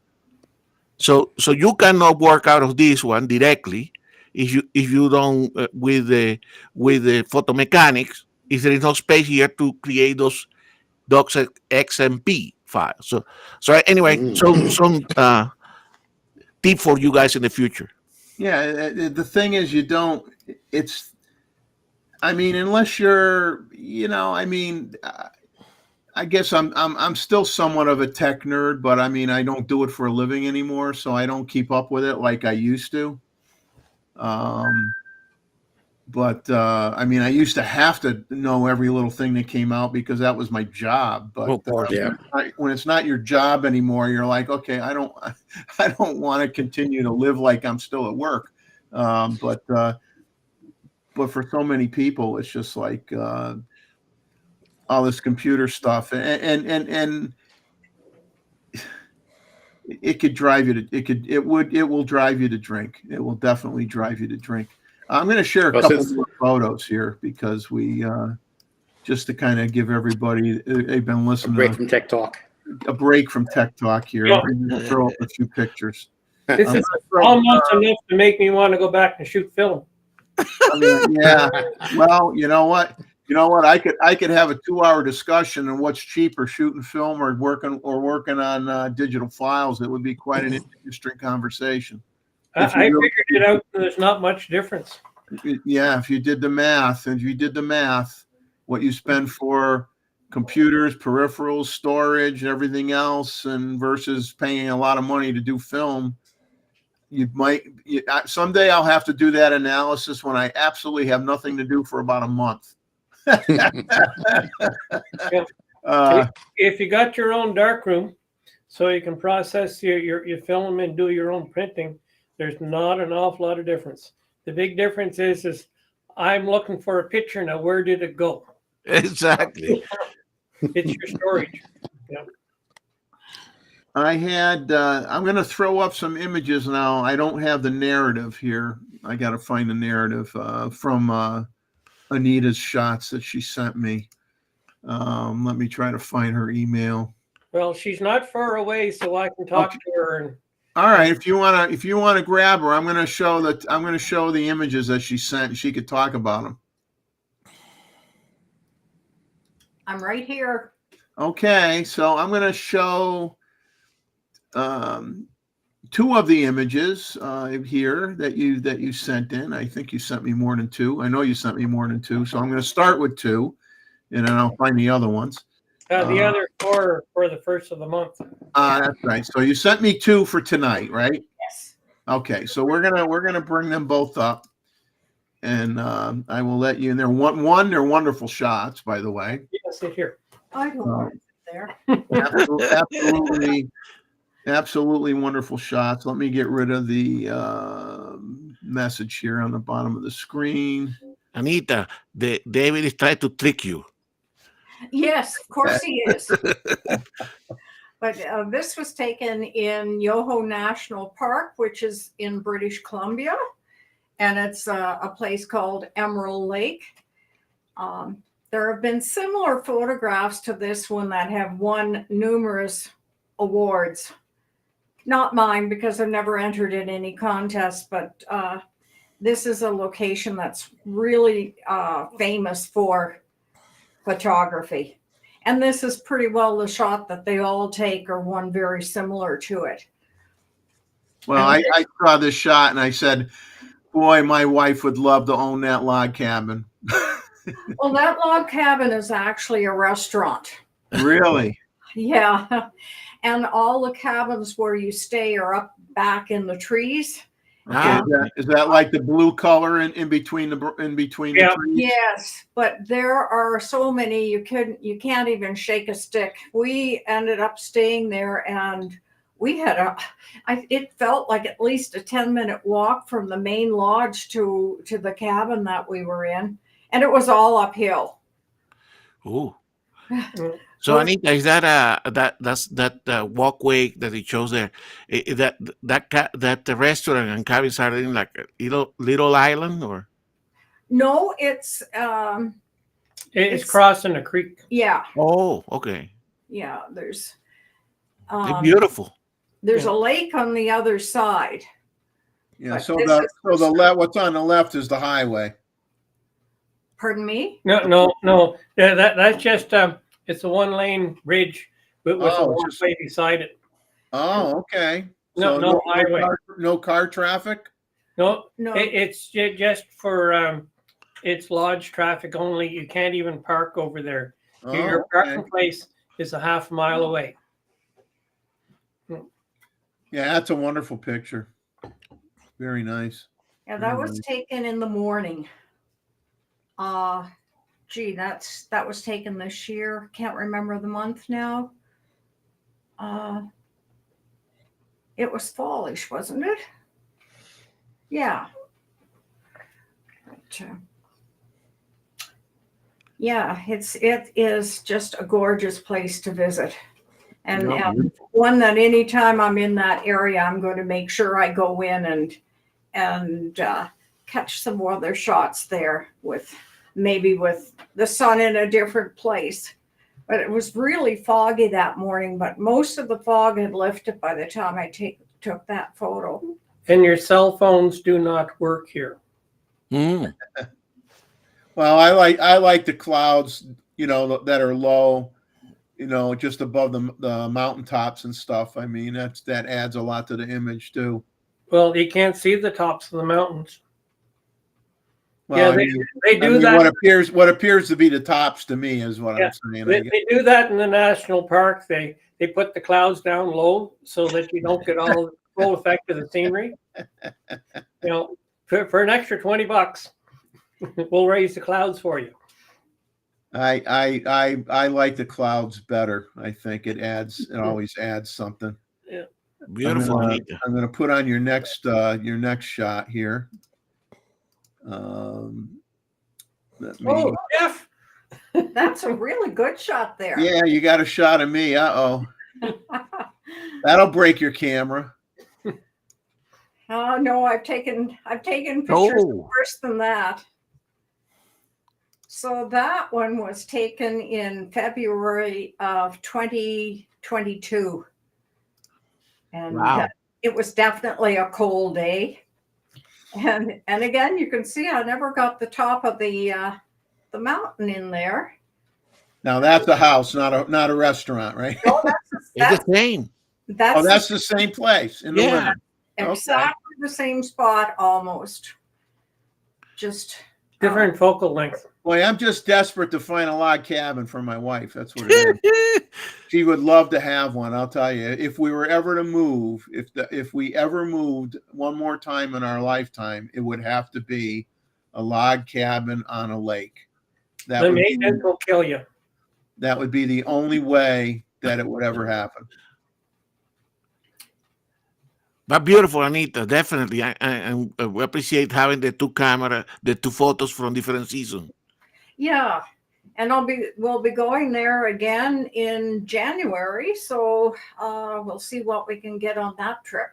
So you cannot work out of this one directly if you don't with the photo mechanics, if there is no space here to create those .xmp files. So anyway, some tip for you guys in the future. Yeah, the thing is, unless you're, I guess I'm still somewhat of a tech nerd, but I don't do it for a living anymore, so I don't keep up with it like I used to. But I used to have to know every little thing that came out because that was my job. But when it's not your job anymore, you're like, okay, I don't want to continue to live like I'm still at work. But for so many people, it's just like all this computer stuff, and it could drive you to it will drive you to drink. It will definitely drive you to drink. I'm going to share a couple more photos here because we just to kind of give everybody they've been listening. A break from Tech Talk. A break from Tech Talk here. Yeah. I'm going to throw up a few pictures. This is almost enough to make me want to go back and shoot film. I mean, yeah. Well, you know what? You know what? I could have a 2-hour discussion on what's cheaper, shooting film or working on digital files. It would be quite an interesting conversation. I If you really- figured it out. There's not much difference. Yeah, if you did the math, what you spend for computers, peripherals, storage, everything else, and versus paying a lot of money to do film, someday I'll have to do that analysis when I absolutely have nothing to do for about a month. If you got your own darkroom, so you can process your film and do your own printing, there's not an awful lot of difference. The big difference is I'm looking for a picture now. Where did it go? Exactly. It's your storage. Yeah. I'm going to throw up some images now. I don't have the narrative here. I got to find the narrative from Anita's shots that she sent me. Let me try to find her email. Well, she's not far away, so I can talk to her. And all right, if you want to grab her, I'm going to show the images that she sent, and she could talk about them. I'm right here. Okay, so I'm going to show 2 of the images here that you sent in. I think you sent me more than 2. I know you sent me more than 2, so I'm going to start with 2, and then I'll find the other ones. the other 4 for the first of the month. That's right. So you sent me 2 for tonight, right? Yes. Okay, so we're gonna bring them both up, and I will let you. And they're wonderful shots, by the way. Yeah, sit here. I don't want it there. Absolutely wonderful shots. Let me get rid of the message here on the bottom of the screen. Anita, David is trying to trick you. Yes, of course he is. But this was taken in Yoho National Park, which is in British Columbia, and it's a place called Emerald Lake. There have been similar photographs to this one that have won numerous awards. Not mine, because I've never entered in any contests, but this is a location that's really famous for photography. And this is pretty well the shot that they all take, or one very similar to it. Well, I saw this shot and I said, boy, my wife would love to own that log cabin. Well, that log cabin is actually a restaurant. Really? Yeah. And all the cabins where you stay are up back in the trees. Is that like the blue color in between the trees? Yes, but there are so many you can't even shake a stick. We ended up staying there, and we had it felt like at least a 10-minute walk from the main lodge to the cabin that we were in, and it was all uphill. Ooh. So Anita, is that walkway that it shows there? That the restaurant and cabins are in like a little island, or? No, it's crossing a creek. Yeah. Oh, okay. Yeah, there's It's beautiful. There's a lake on the other side. Yeah. So the left, what's on the left is the highway. Pardon me? No. Yeah, that's just it's a 1-lane bridge with a walkway beside it. Oh, okay. No, So no highway. No car traffic? No. No. It's just for it's lodge traffic only. You can't even park over there. Your parking place is a half mile away. Yeah, that's a wonderful picture. Very nice. Yeah, that was taken in the morning. That was taken this year. Can't remember the month now. It was fallish, wasn't it? Yeah. But, yeah, it is just a gorgeous place to visit. And one that anytime I'm in that area, I'm going to make sure I go in and catch some other shots there with the sun in a different place. But it was really foggy that morning, but most of the fog had lifted by the time I took that photo. And your cell phones do not work here. Mm. Well, I like the clouds, that are low, just above the mountaintops and stuff. I mean, that adds a lot to the image too. Well, you can't see the tops of the mountains. Well, Yeah, they do that. What appears to be the tops to me is what Yeah, I'm saying. They do that in the national park. They put the clouds down low so that you don't get all the full effect of the scenery. For an extra $20, we'll raise the clouds for you. I like the clouds better. I think it always adds something. Yeah. Beautiful, Anita. I'm gonna put on your next shot here. Jeff. That's a really good shot there. Yeah, you got a shot of me. Uh-oh. That'll break your camera. Oh no, I've taken pictures worse than that. So that one was taken in February of 2022. And wow. It was definitely a cold day. And again, you can see I never got the top of the mountain in there. Now that's a house, not a restaurant, right? No, It's the same. That's the same place in the winter. Exactly the same spot almost. Just different focal length. Boy, I'm just desperate to find a log cabin for my wife. That's what it is. She would love to have one. I'll tell you, if we were ever to move, if we ever moved one more time in our lifetime, it would have to be a log cabin on a lake. The maintenance will kill you. That would be the only way that it would ever happen. But beautiful, Anita. Definitely, I appreciate having the two photos from different seasons. Yeah, and we'll be going there again in January, so we'll see what we can get on that trip.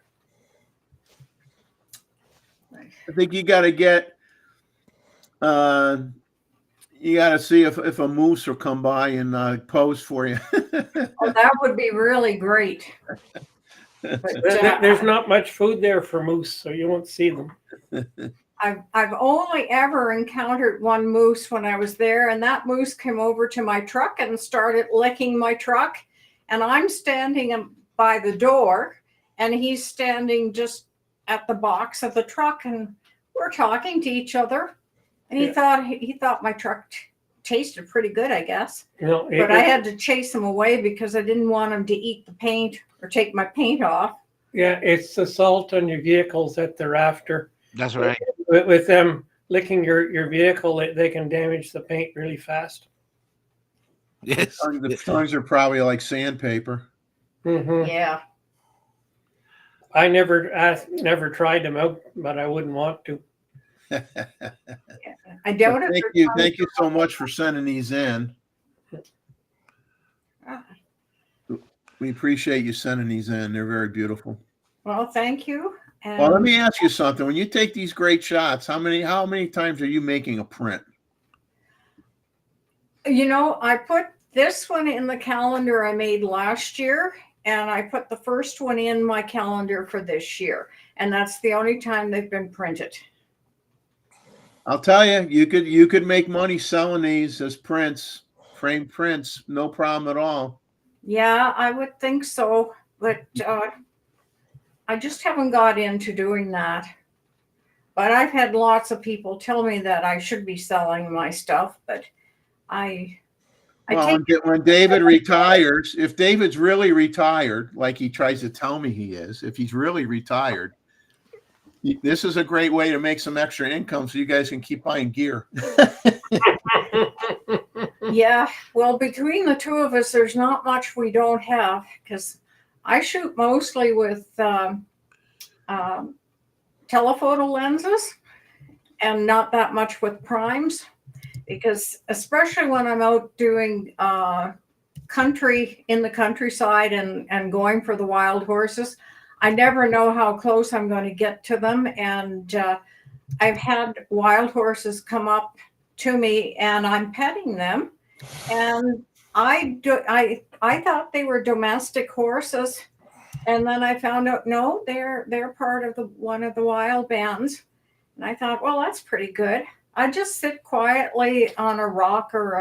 I think you got to get. You got to see if a moose will come by and pose for you. Oh, that would be really great. But there's not much food there for moose, so you won't see them. I've only ever encountered one moose when I was there, and that moose came over to my truck and started licking my truck. And I'm standing by the door, and he's standing just at the box of the truck, and we're talking to each other. And he thought my truck tasted pretty good, I guess. But I had to chase him away because I didn't want him to eat the paint or take my paint off. Yeah, it's the salt on your vehicles that they're after. That's right. With them licking your vehicle, they can damage the paint really fast. Yes. The tongues are probably like sandpaper. Mm-hmm. Yeah. I never tried them out, but I wouldn't want to. I doubt it. Thank you so much for sending these in. We appreciate you sending these in. They're very beautiful. Well, thank you. And Well, let me ask you something. When you take these great shots, how many times are you making a print? I put this one in the calendar I made last year, and I put the first one in my calendar for this year, and that's the only time they've been printed. I'll tell you, you could make money selling these as prints, framed prints, no problem at all. Yeah, I would think so, but I just haven't got into doing that. But I've had lots of people tell me that I should be selling my stuff, but when David retires, if David's really retired, like he tries to tell me he is, if he's really retired, this is a great way to make some extra income so you guys can keep buying gear. Yeah, well, between the two of us, there's not much we don't have because I shoot mostly with telephoto lenses and not that much with primes, because especially when I'm out doing in the countryside and going for the wild horses, I never know how close I'm going to get to them. And I've had wild horses come up to me and I'm petting them, and I thought they were domestic horses, and then I found out no, they're part of one of the wild bands, And I thought, well, that's pretty good. I just sit quietly on a rock or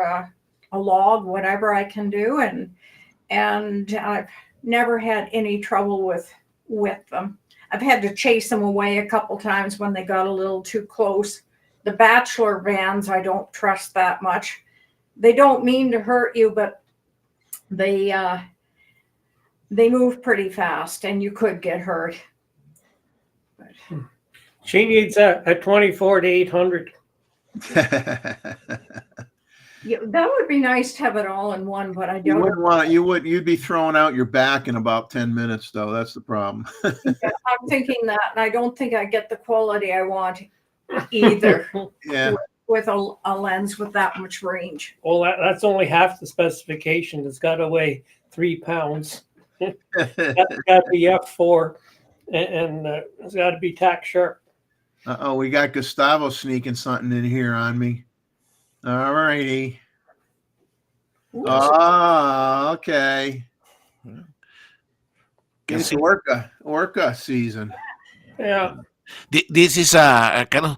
a log, whatever I can do, and I've never had any trouble with them. I've had to chase them away a couple times when they got a little too close. The bachelor vans, I don't trust that much. They don't mean to hurt you, but they move pretty fast, and you could get hurt. She needs a 24 to 800. Yeah, that would be nice to have it all in one, but I You don't. wouldn't want you'd be throwing out your back in about 10 minutes though. That's the problem. I'm thinking that, and I don't think I get the quality I want either Yeah. with a lens with that much range. Well, that's only half the specification. It's got to weigh 3 pounds. That's got to be f4, and it's got to be tack sharp. Uh-oh, we got Gustavo sneaking something in here on me. All righty. Oh, okay. It's orca season. Yeah. This is a kind of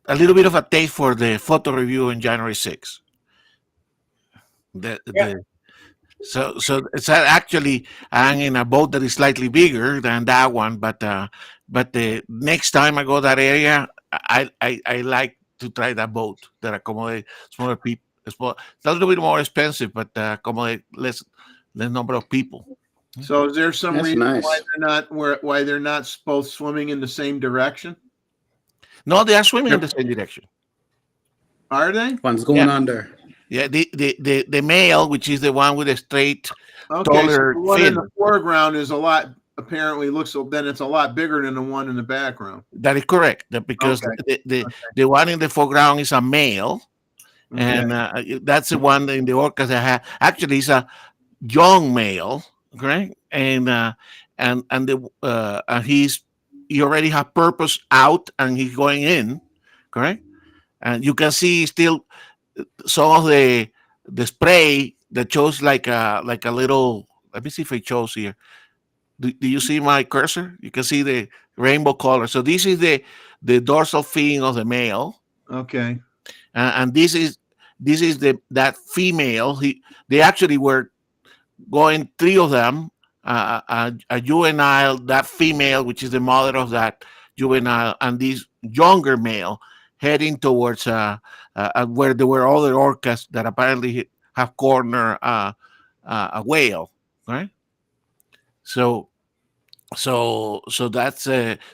a little bit of a taste for the photo review on January 6th. So it's actually I'm in a boat that is slightly bigger than that one, but the next time I go that area, I like to try that boat that accommodate smaller people. It's a little bit more expensive, but accommodate less number of people. So is there some That's reason nice. why they're not both swimming in the same direction? No, they are swimming in the same direction. Are they? One's going under. Yeah, the male, which is the one with a straight, Okay, so taller the one in fin. the foreground is then it's a lot bigger than the one in the background. That is correct. Because the one in the foreground is a male, Okay. and that's the one in the orcas that have. Actually, it's a young male, correct? And he already has purpose out, and he's going in, correct? And you can see still some of the spray that shows like a little. Let me see if it shows here. Do you see my cursor? You can see the rainbow color. So this is the dorsal fin of the male, Okay. and this is that female. They actually were going 3 of them, a juvenile, that female, which is the mother of that juvenile, and this younger male heading towards where there were other orcas that apparently have cornered a whale, right? So that's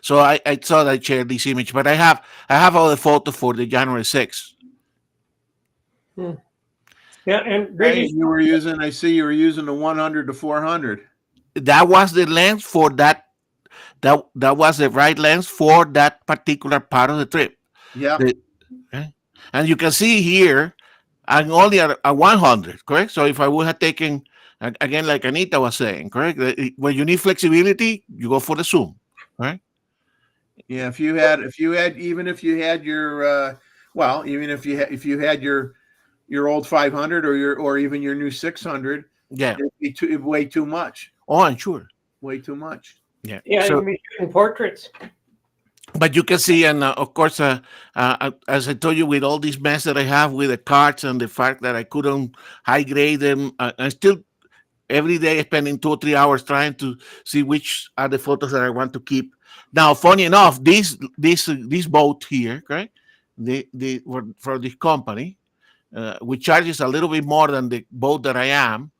so I thought I'd share this image, but I have all the photos for the January 6th. Yeah, and Hey, British. I see you were using the 100 to 400. That was the lens for that was the right lens for that particular part of the trip. Yeah. And you can see here, I'm only at a 100, correct? So if I would have taken, again, like Anita was saying, correct? When you need flexibility, you go for the zoom, right? Yeah. If you had your old 500 or even your new 600, Yeah. it'd be way too much. Oh, I'm sure. Way too much. Yeah. Yeah, So, you can be shooting portraits. but you can see, and of course, as I told you, with all this mess that I have with the cards and the fact that I couldn't high grade them, I still every day spending 2 or 3 hours trying to see which are the photos that I want to keep. Now, funny enough, this boat here, right? For this company, which charges a little bit more than the boat that I am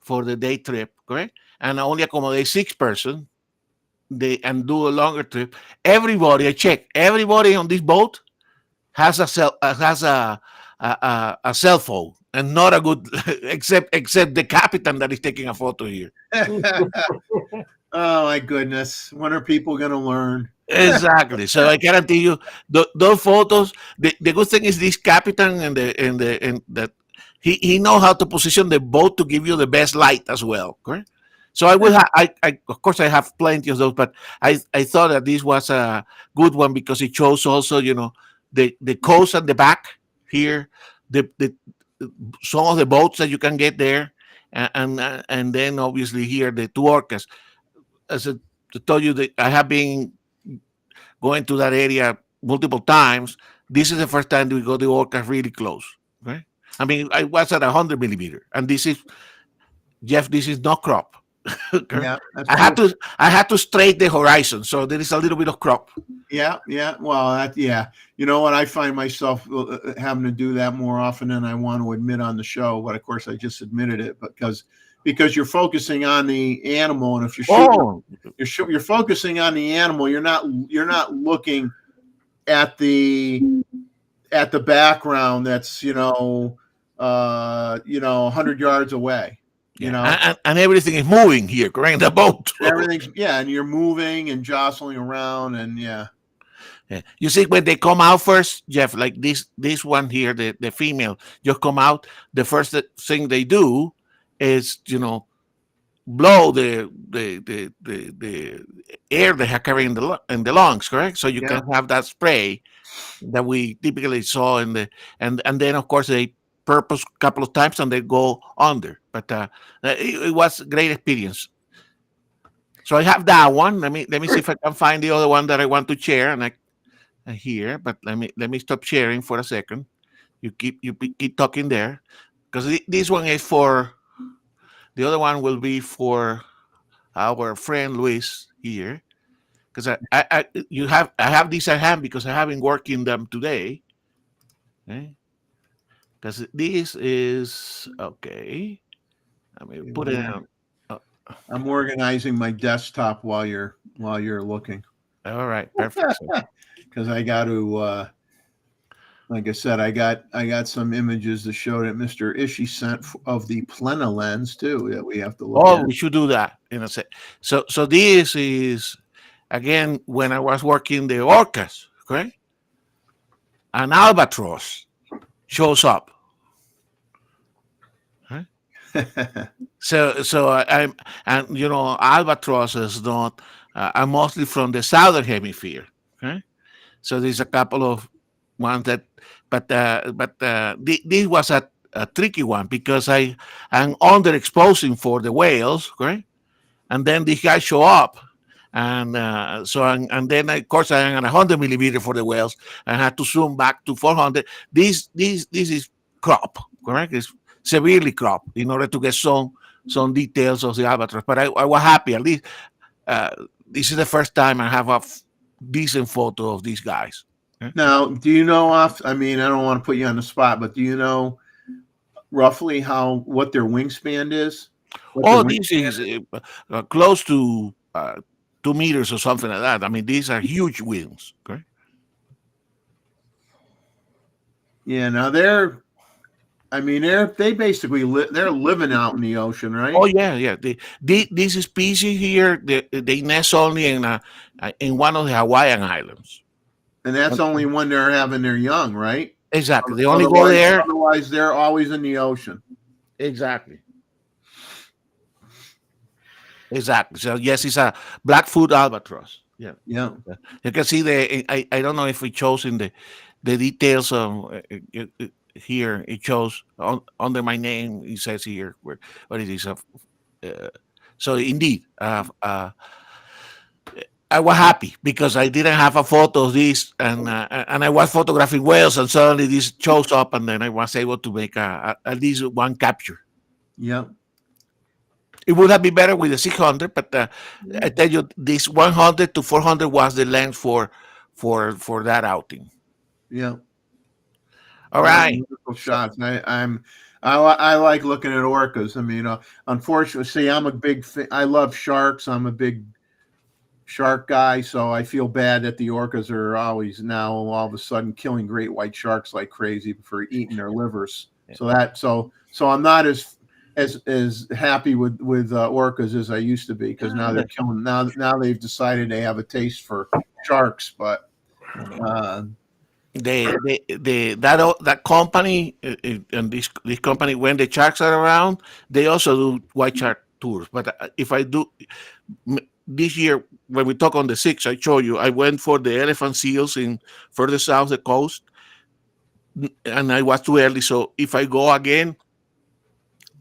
for the day trip, correct? And I only accommodate 6 persons. And do a longer trip. Everybody, I check. Everybody on this boat has a cell phone, and not a good except the captain that is taking a photo here. Oh my goodness! When are people going to learn? Exactly. So I guarantee you, those photos. The good thing is this captain and that he knows how to position the boat to give you the best light as well. Correct. So I will have, I of course I have plenty of those, but I thought that this was a good one because it shows also, the coast at the back here, the some of the boats that you can get there, and then obviously here the 2 orcas. As I told you, that I have been going to that area multiple times. This is the first time we got the orca really close. Okay, I mean, I was at 100 millimeter, and this is Jeff. This is not crop. Okay? Yeah, that's I had to straight the horizon, so there is a little bit of crop. Yeah. Well, you know what? I find myself having to do that more often than I want to admit on the show. But of course, I just admitted it because you're focusing on the animal, and if you're shooting, you're focusing on the animal. You're not looking at the background that's 100 yards away. And everything is moving here, correct? The boat. Everything's and you're moving and jostling around, and Yeah. You see, when they come out first, Jeff, like this one here, the female just come out. The first thing they do is blow the air they have carried in the lungs, correct? So you can have that spray that we typically saw in the and then of course they purpose a couple of times and they go under. But it was a great experience. So I have that one. Let me see if I can find the other one that I want to share and I here. But let me stop sharing for a second. You keep talking there because this one is for. The other one will be for our friend Luis here, because I have these at hand because I have been working them today. Okay, because this is okay. I mean, put it on. I'm organizing my desktop while you're looking. All right, perfect. Because I got to. Like I said, I got some images to show that Mr. Ishii sent of the Plena lens too that we have to look at. We should do that in a sec. So this is again when I was working the orcas, okay? An albatross shows up. Okay? so I'm albatrosses don't are mostly from the southern hemisphere. Okay, so there's a couple of ones that. But this was a tricky one because I'm underexposing for the whales, right? And then these guys show up, and then of course I'm at 100 millimeter for the whales. I had to zoom back to 400. This is crop, correct? It's severely crop in order to get some details of the albatross. But I was happy at least. This is the first time I have a decent photo of these guys. Now, do you know I mean, I don't want to put you on the spot, but do you know roughly what their wingspan is? This is close to 2 meters or something like that. I mean, these are huge wings. Okay. Yeah. Now they basically they're living out in the ocean, right? Oh yeah. This species here, they nest only in one of the Hawaiian islands. And that's only when they're having their young, right? Exactly. They only go there. Otherwise, they're always in the ocean. Exactly. So yes, it's a Blackfoot albatross. Yeah. Yeah. You can see I don't know if we chose in the details here. It shows under my name. It says here what it is. So indeed, I was happy because I didn't have a photo of this, and I was photographing whales, and suddenly this shows up, and then I was able to make at least one capture. Yeah. It would have been better with the 600, but I tell you, this 100 to 400 was the length for that outing. Yeah. All right. Beautiful shots. I like looking at orcas. I mean, unfortunately, see, I love sharks. I'm a big shark guy, so I feel bad that the orcas are always now all of a sudden killing great white sharks like crazy for eating their livers. Yeah. So I'm not as happy with orcas as I used to be because now they're killing. Now they've decided they have a taste for sharks, but that company and this company, when the sharks are around, they also do white shark tours. But if I do this year, when we talk on the 6th, I show you, I went for the elephant seals in further south the coast, and I was too early. So if I go again,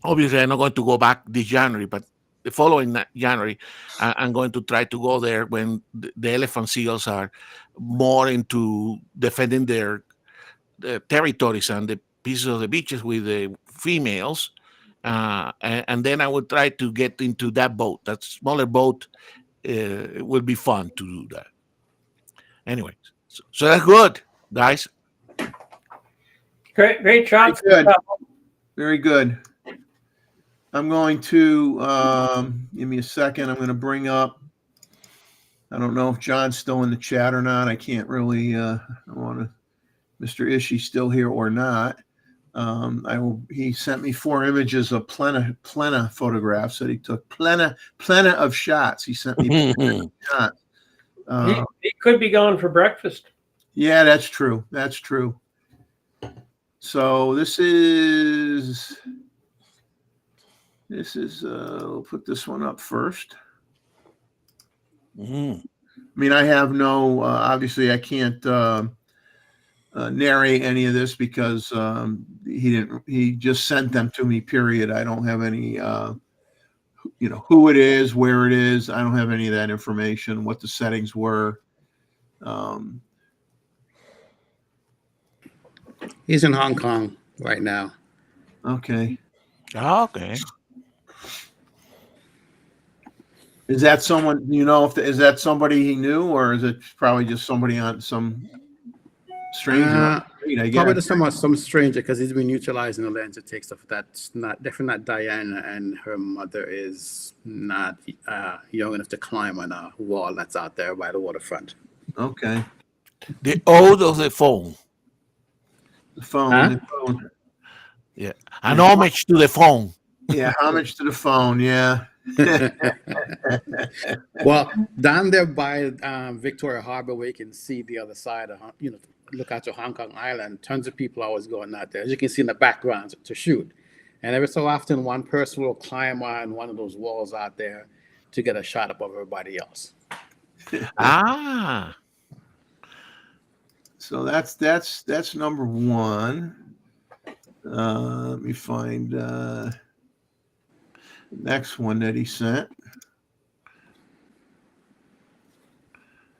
obviously I'm not going to go back this January, but the following January, I'm going to try to go there when the elephant seals are more into defending their territories and the pieces of the beaches with the females. And then I would try to get into that boat. That smaller boat will be fun to do that. Anyway, so that's good, guys. Great job. Very good. Very good. I'm going to give me a second. I'm going to bring up. I don't know if John's still in the chat or not. I can't really. I want to. Mr. Ishii still here or not? He sent me 4 images of plena photographs that he took. Plena of shots. He sent me shots. He could be going for breakfast. Yeah, that's true. That's true. So this is we'll put this one up first. I mean, I have no, obviously I can't narrate any of this because he just sent them to me, period. I don't have any, who it is, where it is. I don't have any of that information, what the settings were. He's in Hong Kong right now. Okay. Okay. Is that someone, is that somebody he knew, or is it probably just somebody on some stranger? Probably just some stranger, because he's been utilizing the lens to take stuff that's definitely not Diana, and her mother is not young enough to climb on a wall that's out there by the waterfront. Okay. The ode of the phone. The phone. Huh? The phone. Yeah. An homage to the phone. Yeah, homage to the phone. Yeah. Well, down there by Victoria Harbor, where you can see the other side of, look out to Hong Kong Island, tons of people are always going out there, as you can see in the background, to shoot. And every so often, one person will climb on one of those walls out there to get a shot up of everybody else. So that's number one. Let me find the next one that he sent.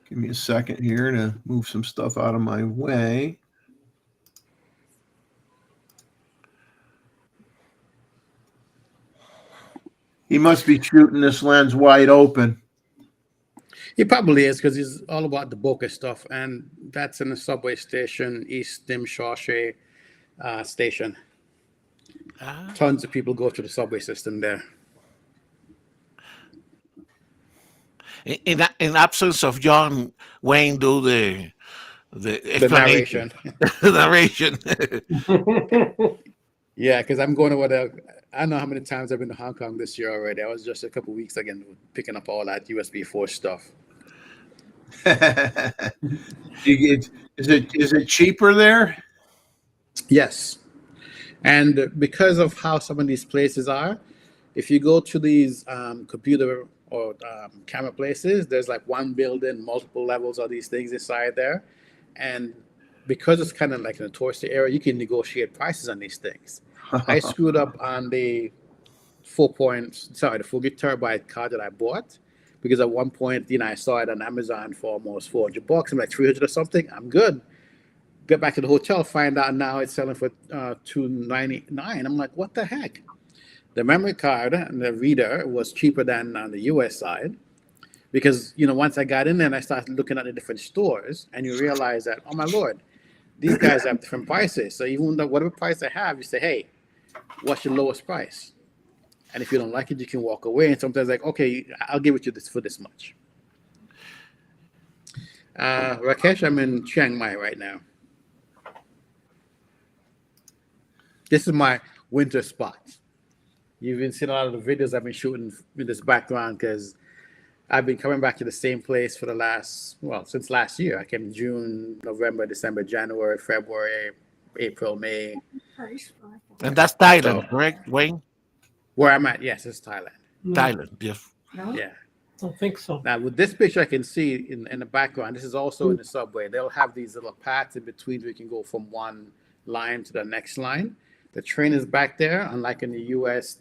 Give me a second here to move some stuff out of my way. He must be shooting this lens wide open. He probably is, because he's all about the bokeh stuff, and that's in the subway station, East Dim Shawshay station. Tons of people go through the subway system there. In absence of John, Wayne do the explanation. The narration. Yeah, because I'm going to I don't know how many times I've been to Hong Kong this year already. I was just a couple weeks again picking up all that USB 4 stuff. Is it cheaper there? Yes. And because of how some of these places are, if you go to these computer or camera places, there's like one building, multiple levels of these things inside there. And because it's kind of like in a touristy area, you can negotiate prices on these things. I screwed up on the 4 gig terabyte card that I bought, because at one point, I saw it on Amazon for almost $400. I'm like 300 or something. I'm good. Get back to the hotel, find out now it's selling for $299. I'm like, what the heck? The memory card and the reader was cheaper than on the US side, because once I got in there and I started looking at the different stores, and you realize that, oh my Lord, these guys have different prices. So even though whatever price they have, you say, hey, what's your lowest price? And if you don't like it, you can walk away. And sometimes like, okay, I'll give it to you for this much. Rakesh, I'm in Chiang Mai right now. This is my winter spot. You've been seeing a lot of the videos I've been shooting in this background, because I've been coming back to the same place for since last year. I came June, November, December, January, February, April, May. And that's Thailand, correct, Wayne? Where I'm at, yes, it's Thailand. Thailand, yes. No? Yeah. I don't think so. Now, with this picture, I can see in the background, this is also in the subway. They'll have these little paths in between where you can go from one line to the next line. The train is back there, unlike in the US,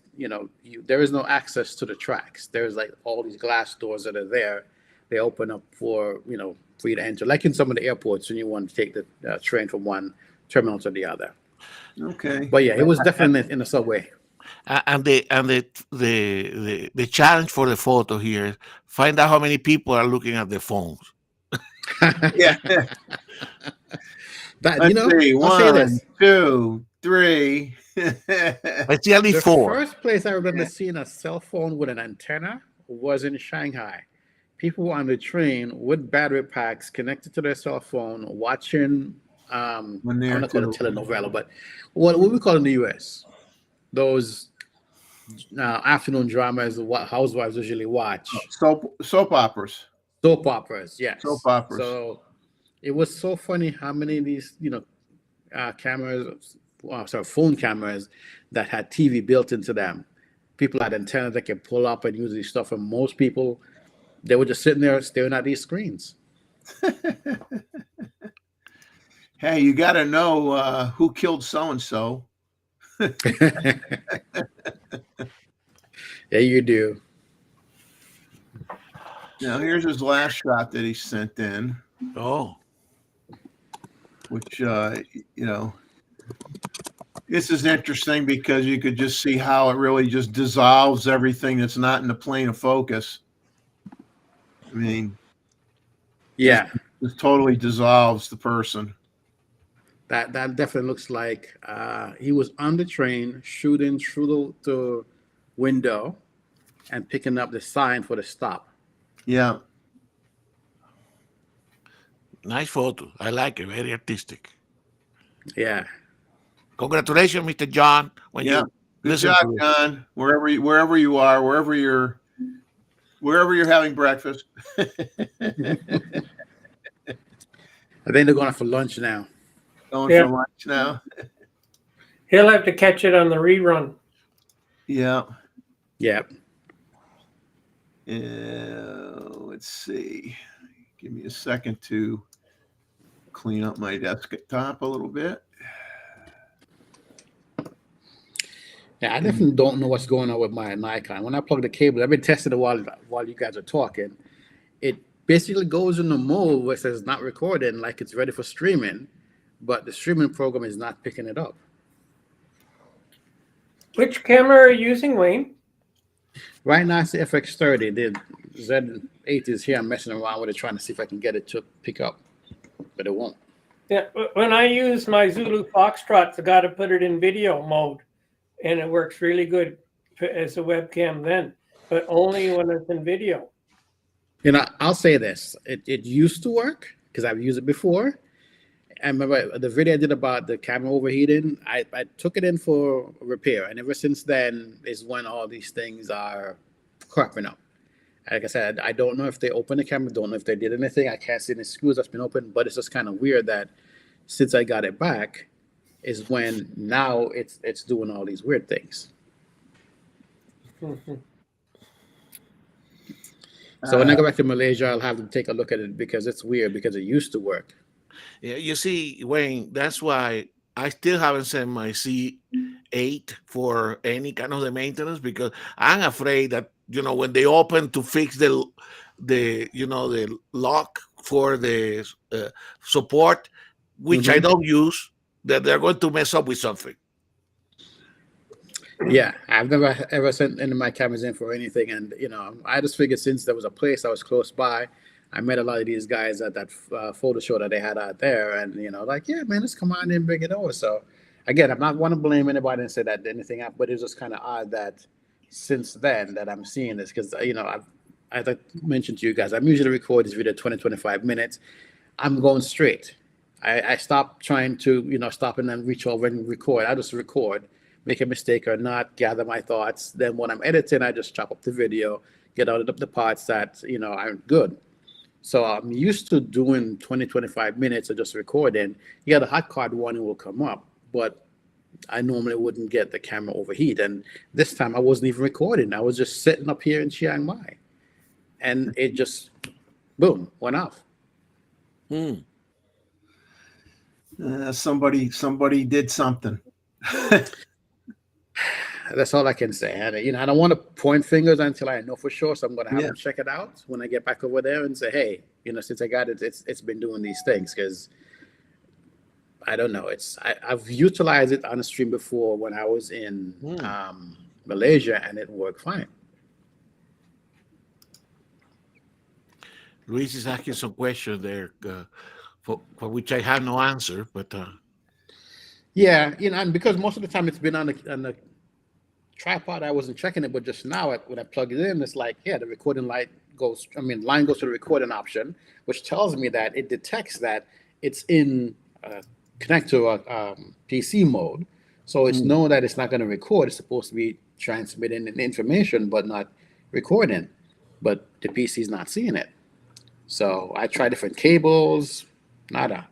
there is no access to the tracks. There's like all these glass doors that are there. They open up for for you to enter, like in some of the airports when you want to take the train from one terminal to the other. Okay. But yeah, it was definitely in the subway. And the challenge for the photo here: find out how many people are looking at their phones. Yeah. That Let's see. I'll say 1, this. 2, 3. I see at least The 4. first place I remember seeing a cell phone with an antenna was in Shanghai. People were on the train with battery packs connected to their cell phone, watching. I'm not called a telenovela, but what we call in the U.S. those afternoon dramas, what housewives usually watch. Soap operas. Soap operas, yes. Soap operas. So it was so funny how many of these, phone cameras that had TV built into them. People had antennas that could pull up and use these stuff, and most people, they were just sitting there staring at these screens. Hey, you got to know who killed so-and-so. Yeah, you do. Now, here's his last shot that he sent in. Oh, which, this is interesting because you could just see how it really just dissolves everything that's not in the plane of focus. I mean, yeah, it totally dissolves the person. That definitely looks like he was on the train shooting through the window and picking up the sign for the stop. Yeah. nice photo. I like it. Very artistic. Yeah. Congratulations, Mr. John. Good job, John. Wherever you are, wherever you're having breakfast. I think they're going for lunch now. Going for lunch now. He'll have to catch it on the rerun. Yeah. Yep. Let's see. Give me a second to clean up my desktop a little bit. Yeah, I definitely don't know what's going on with my Nikon. When I plug the cable, I've been testing it while you guys are talking. It basically goes in the mode where it says not recording, like it's ready for streaming, but the streaming program is not picking it up. Which camera are you using, Wayne? Right now it's the FX30. The Z8 is here. I'm messing around with it, trying to see if I can get it to pick up, but it won't. Yeah, when I use my Zulu Foxtrot, I got to put it in video mode, and it works really good as a webcam then, but only when it's in video. I'll say this. It used to work because I've used it before. I remember the video I did about the camera overheating. I took it in for repair, and ever since then is when all these things are cropping up. Like I said, I don't know if they opened the camera, don't know if they did anything. I can't see any screws that's been opened, but it's just kind of weird that since I got it back is when now it's doing all these weird things. Mm-hmm. So when I go back to Malaysia, I'll have to take a look at it because it's weird because it used to work. Yeah, you see, Wayne, that's why I still haven't sent my C8 for any kind of the maintenance, because I'm afraid that, when they open to fix the lock for the support, which I don't use, that they're going to mess up with something. Yeah, I've never ever sent any of my cameras in for anything, and I just figured since there was a place that was close by, I met a lot of these guys at that photo show that they had out there, and like, yeah, man, let's come on in and bring it over. So again, I'm not want to blame anybody and say that anything happened, but it's just kind of odd that since then that I'm seeing this, because as I mentioned to you guys, I'm usually record this video 20-25 minutes. I'm going straight. I stopped trying to stop and then reach over and record. I just record, make a mistake or not, gather my thoughts. Then when I'm editing, I just chop up the video, get out of the parts that aren't good. So I'm used to doing 20-25 minutes of just recording. Yeah, the hot card warning will come up, but I normally wouldn't get the camera overheat. And this time I wasn't even recording. I was just sitting up here in Chiang Mai, and it just, boom, went off. Somebody did something. That's all I can say. And, I don't want to point fingers until I know for sure. So I'm going to have them check it out when I get back over there and say, hey, since I got it, it's been doing these things, because I don't know. I've utilized it on the stream before when I was in Malaysia, and it worked fine. Luis is asking some questions there for which I have no answer, but yeah, and because most of the time it's been on the tripod, I wasn't checking it, but just now when I plug it in, it's like, the recording line goes to the recording option, which tells me that it detects that it's in connect to a PC mode. So it's known that it's not going to record. It's supposed to be transmitting information, but not recording. But the PC is not seeing it. So I tried different cables, nada.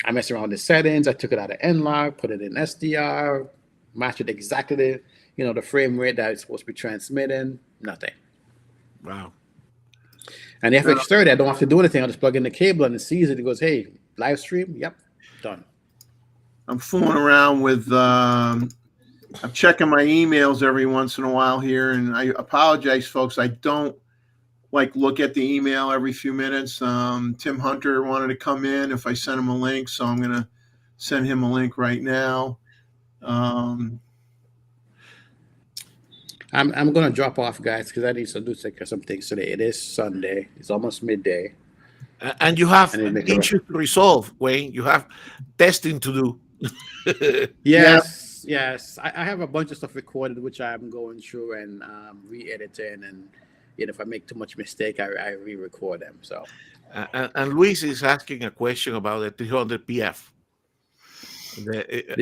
I messed around with the settings. I took it out of N-Log, put it in SDR, matched it exactly the frame rate that it's supposed to be transmitting. Nothing. Wow. And the FX30, I don't have to do anything. I'll just plug in the cable and it sees it. It goes, hey, live stream? Yep, done. I'm fooling around with, I'm checking my emails every once in a while here, and I apologize, folks. I don't look at the email every few minutes. Tim Hunter wanted to come in if I sent him a link, so I'm going to send him a link right now. I'm going to drop off, guys, because I need to do some things today. It is Sunday. It's almost midday. And you have issues to resolve, Wayne. You have testing to do. Yes. I have a bunch of stuff recorded, which I'm going through and re-editing. And if I make too much mistake, I re-record them. So. And Luis is asking a question about the 300 PF.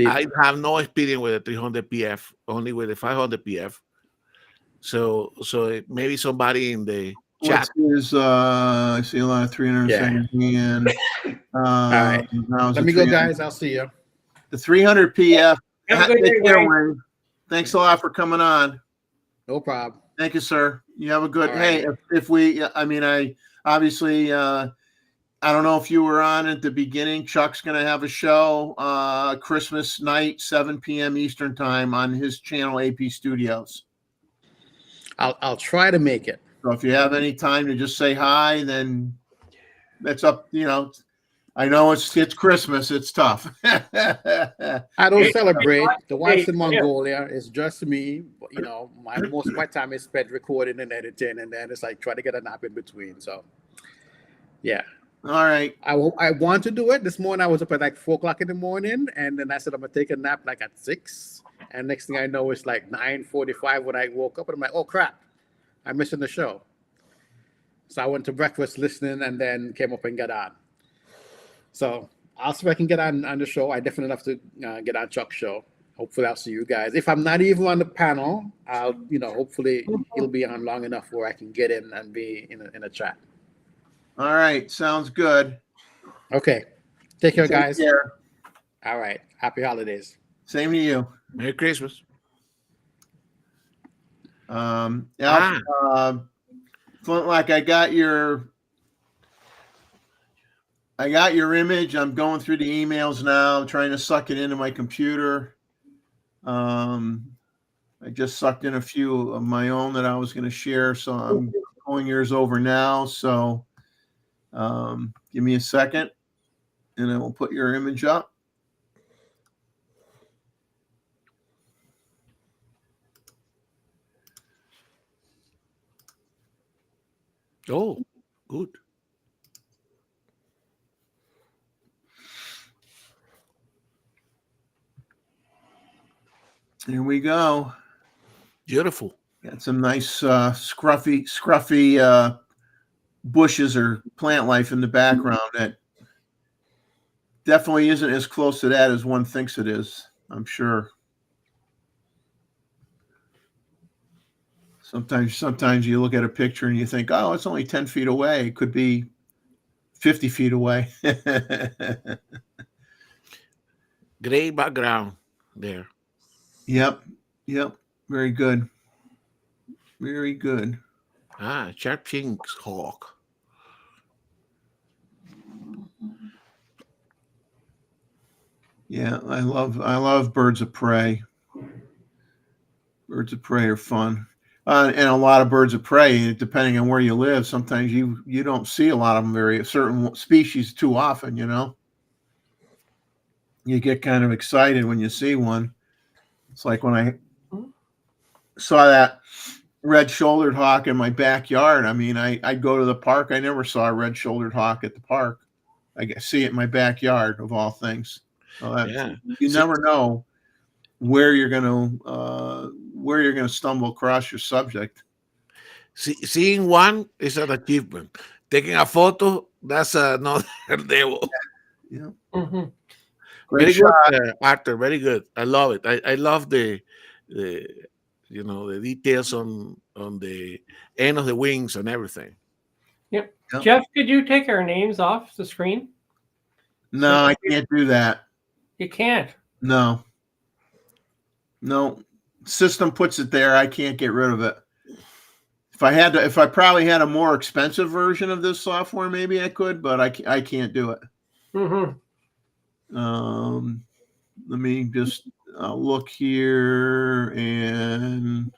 I have no experience with the 300 PF, only with the 500 PF. So maybe somebody in the chat. I see a lot of 300 seconds in. All right. Let me go, guys. I'll see you. The 300 PF. Have a good day, Wayne. Thanks a lot for coming on. No problem. Thank you, sir. You have a good. All hey, right. if we, I obviously, I don't know if you were on at the beginning. Chuck's going to have a show Christmas night, 7 p.m. Eastern time on his channel, AP Studios. I'll try to make it. So if you have any time to just say hi, then that's up. I know it's Christmas. It's tough. I don't celebrate. The wife's in Mongolia. It's just me. Most of my time is spent recording and editing, and then it's like try to get a nap in between. So, yeah. All right. I want to do it. This morning I was up at like 4 o'clock in the morning, and then I said I'm gonna take a nap like at 6. And next thing I know, it's like 9:45 when I woke up, and I'm like, oh crap, I'm missing the show. So I went to breakfast listening, and then came up and got on. So I'll see if I can get on the show. I definitely have to get on Chuck's show. Hopefully I'll see you guys. If I'm not even on the panel, I'll hopefully he'll be on long enough where I can get in and be in a chat. All right, sounds good. Okay, take care, guys. Care. All right, happy holidays. Same to you. Merry Christmas. Flintlock, I got your image. I'm going through the emails now. I'm trying to suck it into my computer. I just sucked in a few of my own that I was going to share, so I'm pulling yours over now. So give me a second, and I will put your image up. Oh, good. Here we go. Beautiful. Got some nice scruffy bushes or plant life in the background that definitely isn't as close to that as one thinks it is, I'm sure. Sometimes you look at a picture and you think, oh, it's only 10 feet away. It could be 50 feet away. Gray background there. Yep. Very good. Very good. Sharp-Chink's hawk. Yeah, I love birds of prey. Birds of prey are fun. And a lot of birds of prey, depending on where you live, sometimes you don't see a lot of them, certain species too often, you know. You get kind of excited when you see one. It's like when I saw that red-shouldered hawk in my backyard. I mean, I'd go to the park. I never saw a red-shouldered hawk at the park. I see it in my backyard, of all things. So you never know where you're going to stumble across your subject. Seeing one is an achievement. Taking a photo, that's another level. Yeah. Mm-hmm. Very good, Arthur. Very good. I love it. I love the the details on the end of the wings and everything. Yep. Jeff, could you take our names off the screen? No, I can't do that. You can't. No. System puts it there. I can't get rid of it. If I probably had a more expensive version of this software, maybe I could, but I can't do it. Mm-hmm. Let me just look here and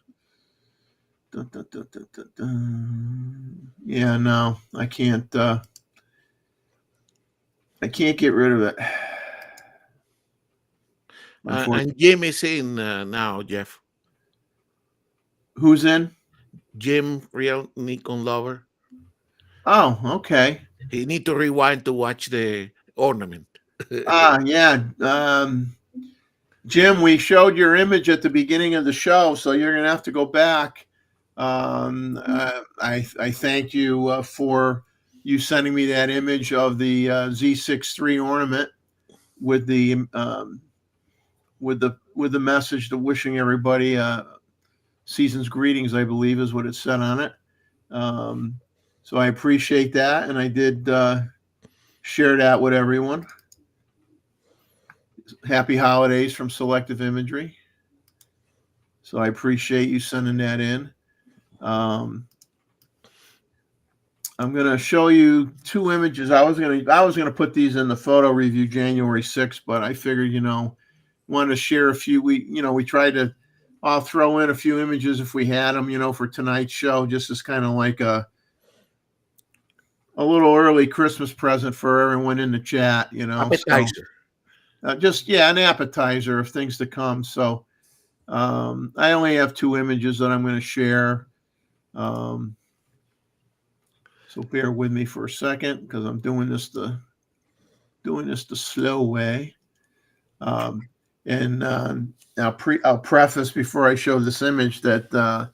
yeah, no, I can't get rid of it. And Jim is in now, Jeff. Who's in? Jim, real Nikon lover. Oh, okay. He need to rewind to watch the ornament. Yeah. Jim, we showed your image at the beginning of the show, so you're going to have to go back. I thank you for you sending me that image of the Z6 III ornament with the message to wishing everybody season's greetings, I believe is what it said on it. So I appreciate that, and I did share that with everyone. Happy holidays from Selective Imagery. So I appreciate you sending that in. I'm going to show you two images. I was going to put these in the photo review January 6th, but I figured, wanted to share a few. We tried to. I'll throw in a few images if we had them, for tonight's show, just as kind of like a little early Christmas present for everyone in the chat, Appetizer. So, an appetizer of things to come. So I only have two images that I'm going to share. So bear with me for a second because I'm doing this the slow way. I'll preface before I show this image that a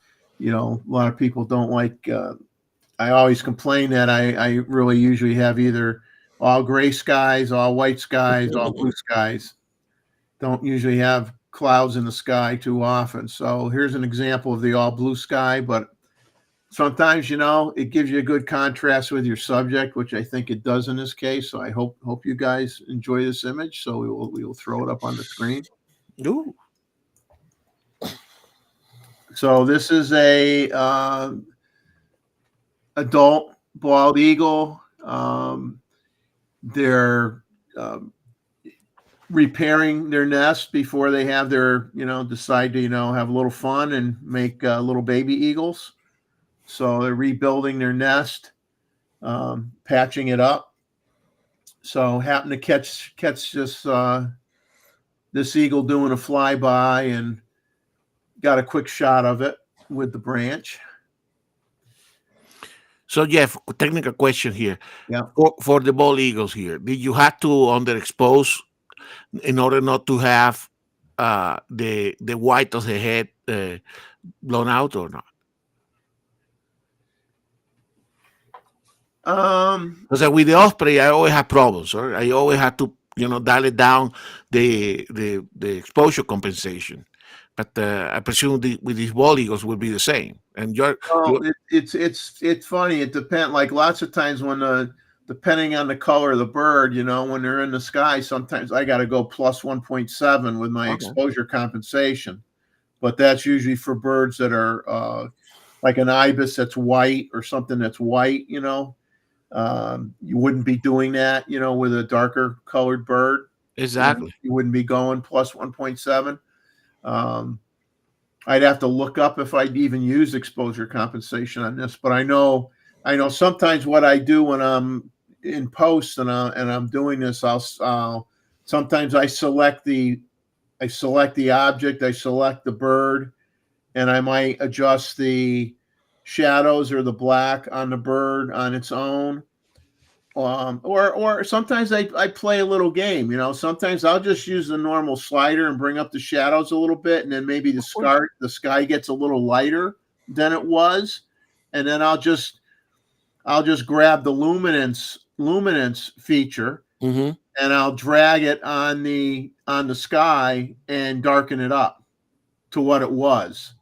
lot of people don't like. I always complain that I really usually have either all gray skies, all white skies, all blue skies. Don't usually have clouds in the sky too often. So here's an example of the all blue sky, but sometimes it gives you a good contrast with your subject, which I think it does in this case. So I hope you guys enjoy this image. So we will throw it up on the screen. Ooh. So this is a adult bald eagle. They're repairing their nest before they have their decide to have a little fun and make little baby eagles. So they're rebuilding their nest, patching it up. So happened to catch this eagle doing a flyby and got a quick shot of it with the branch. So Jeff, technical question here. Yeah. For the bald eagles here, did you have to underexpose in order not to have the white of the head blown out or not? Because with the osprey, I always have problems. Right? I always have to, dial it down the exposure compensation. But I presume with these bald eagles will be the same. And it's funny. It depends. Like lots of times when depending on the color of the bird, when they're in the sky, sometimes I got to go plus 1.7 with my exposure compensation. But that's usually for birds that are like an ibis that's white or something that's white. You wouldn't be doing that, with a darker colored bird. Exactly. You wouldn't be going plus 1.7. I'd have to look up if I'd even use exposure compensation on this, but I know sometimes what I do when I'm in post and I'm doing this, I'll sometimes I select the object, I select the bird, and I might adjust the shadows or the black on the bird on its own. Or sometimes I play a little game, sometimes I'll just use the normal slider and bring up the shadows a little bit, and then maybe the sky gets a little lighter than it was, and then I'll just grab the luminance feature, Mm-hmm. and I'll drag it on the sky and darken it up to what it was.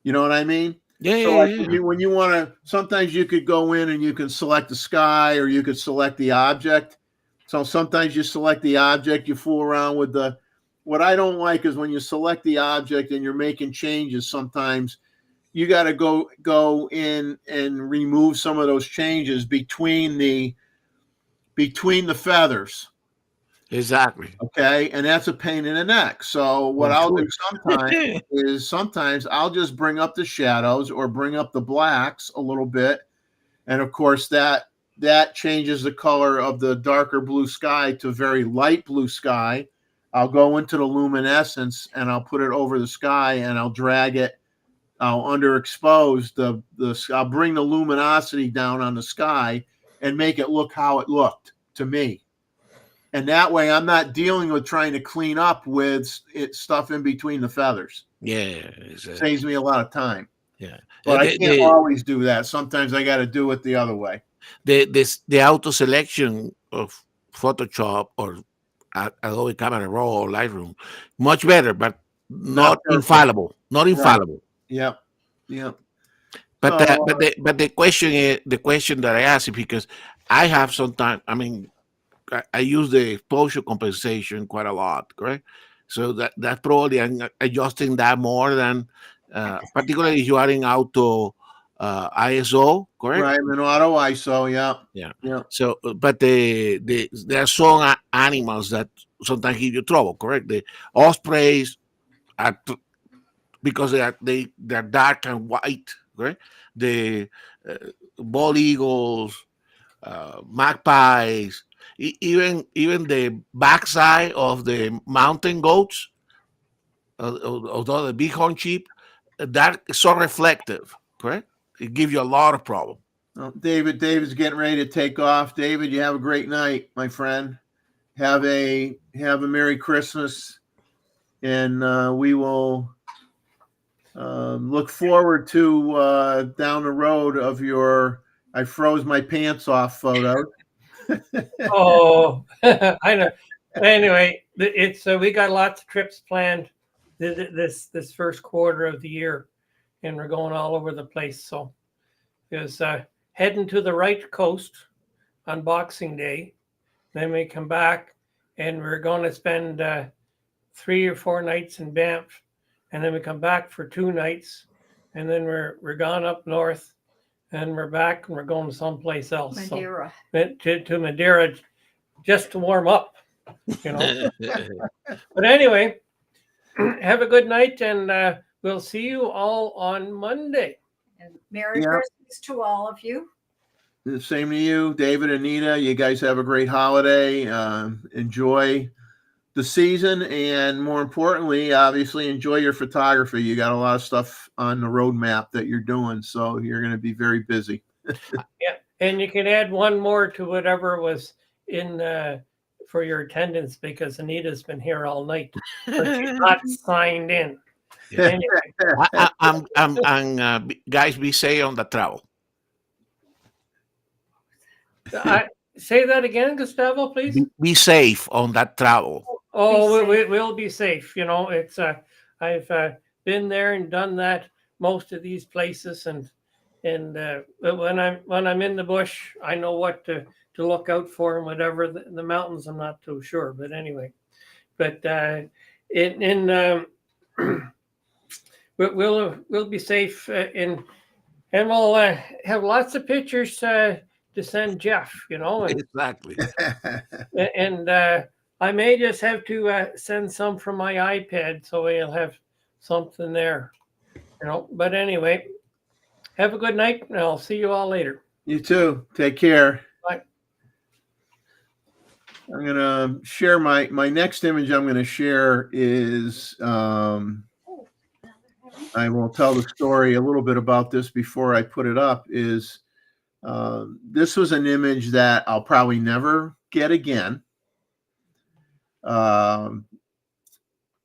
You know what I mean? Yeah, So yeah, like yeah. when you want to, sometimes you could go in and you can select the sky, or you could select the object. So sometimes you select the object, you fool around with what I don't like is when you select the object and you're making changes, sometimes you got to go in and remove some of those changes between the feathers. Exactly. Okay. And that's a pain in the neck. So what Oh, I'll sure. do sometimes I'll just bring up the shadows or bring up the blacks a little bit. And of course that changes the color of the darker blue sky to very light blue sky. I'll go into the luminescence and I'll put it over the sky and I'll drag it. I'll underexpose I'll bring the luminosity down on the sky and make it look how it looked to me. And that way I'm not dealing with trying to clean up with stuff in between the feathers. Yeah, Saves me a lot of time. Yeah, but I can't always do that. Sometimes I got to do it the other way. The auto selection of Photoshop or Adobe Camera Raw or Lightroom much better, but not infallible. Not infallible. Right. Yep. But the question that I ask is because I have sometimes. I mean, I use the exposure compensation quite a lot, correct? So that's probably I'm adjusting that more than, particularly if you are in auto ISO, correct? Right, in auto ISO, yeah. Yeah. So, but there are some animals that sometimes give you trouble, correct? The ospreys are because they're dark and white, correct? The bald eagles, magpies. Even the backside of the mountain goats, although the bighorn sheep, that's so reflective, correct? It gives you a lot of problem. Well, David's getting ready to take off. David, you have a great night, my friend. Have a Merry Christmas, and we will look forward to down the road of your "I froze my pants off" photo. Oh, I know. Anyway, it's we got lots of trips planned this first quarter of the year, and we're going all over the place. So, is heading to the right coast on Boxing Day, then we come back, and we're going to spend 3 or 4 nights in Banff, and then we come back for 2 nights, and then we're gone up north. And we're back and we're going someplace else. Madeira. So, to Madeira just to warm up, But anyway, have a good night, and we'll see you all on Monday. And Merry Christmas to all of you. The same to you, David, Anita. You guys have a great holiday. Enjoy the season, and more importantly, obviously enjoy your photography. You got a lot of stuff on the roadmap that you're doing, so you're going to be very busy. Yeah, and you can add one more to whatever was in for your attendance, because Anita's been here all night, but she's not signed in. Yeah. Anyway. Guys, be safe on the travel. Say that again, Gustavo, please. Be safe on that travel. Oh, we'll be safe. It's I've been there and done that most of these places, and when I'm in the bush, I know what to look out for, and whatever the mountains, I'm not too sure. But anyway, we'll be safe, and we'll have lots of pictures to send Jeff. Exactly. And I may just have to send some from my iPad, so we'll have something there. But anyway, have a good night, and I'll see you all later. You too. Take care. Bye. I'm gonna share my next image. I'm gonna share is I will tell the story a little bit about this before I put it up. Is this was an image that I'll probably never get again.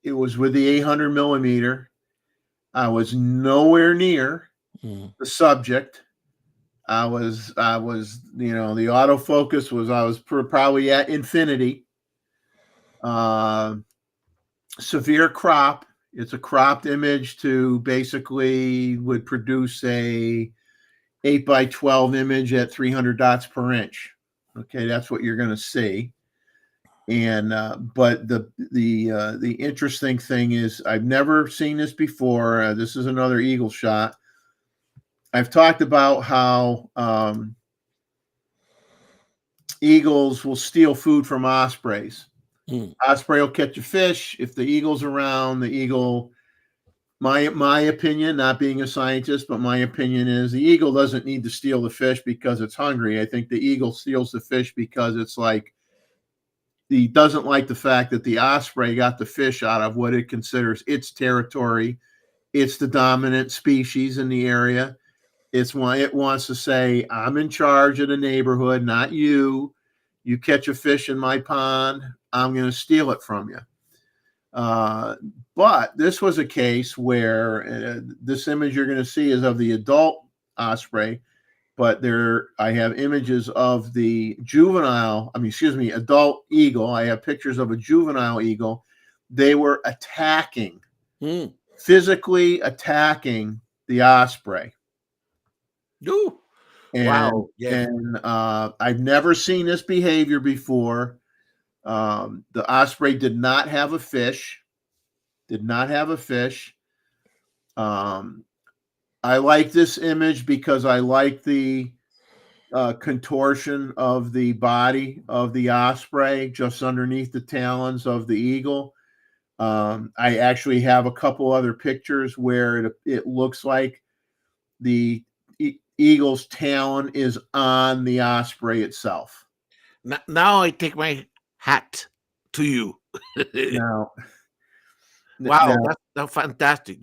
It was with the 800 millimeter. I was nowhere near the subject. I was, the autofocus was, I was probably at infinity. Severe crop. It's a cropped image to basically would produce a 8x12 image at 300 dots per inch. Okay, that's what you're going to see. And but the interesting thing is I've never seen this before. This is another eagle shot. I've talked about how eagles will steal food from ospreys. Osprey will catch a fish. If the eagle's around, the eagle, my opinion, not being a scientist, but my opinion is the eagle doesn't need to steal the fish because it's hungry. I think the eagle steals the fish because it's like he doesn't like the fact that the osprey got the fish out of what it considers its territory. It's the dominant species in the area. It's why it wants to say, I'm in charge of the neighborhood, not you. You catch a fish in my pond, I'm going to steal it from you. But this was a case where this image you're going to see is of the adult osprey, but I have images of the adult eagle. I have pictures of a juvenile eagle. They were attacking, physically attacking the osprey. Ooh. Wow. Yeah. And I've never seen this behavior before. The osprey did not have a fish. I like this image because I like the contortion of the body of the osprey just underneath the talons of the eagle. I actually have a couple other pictures where it looks like the eagle's talon is on the osprey itself. Now I take my hat to you. Now, wow, that's fantastic.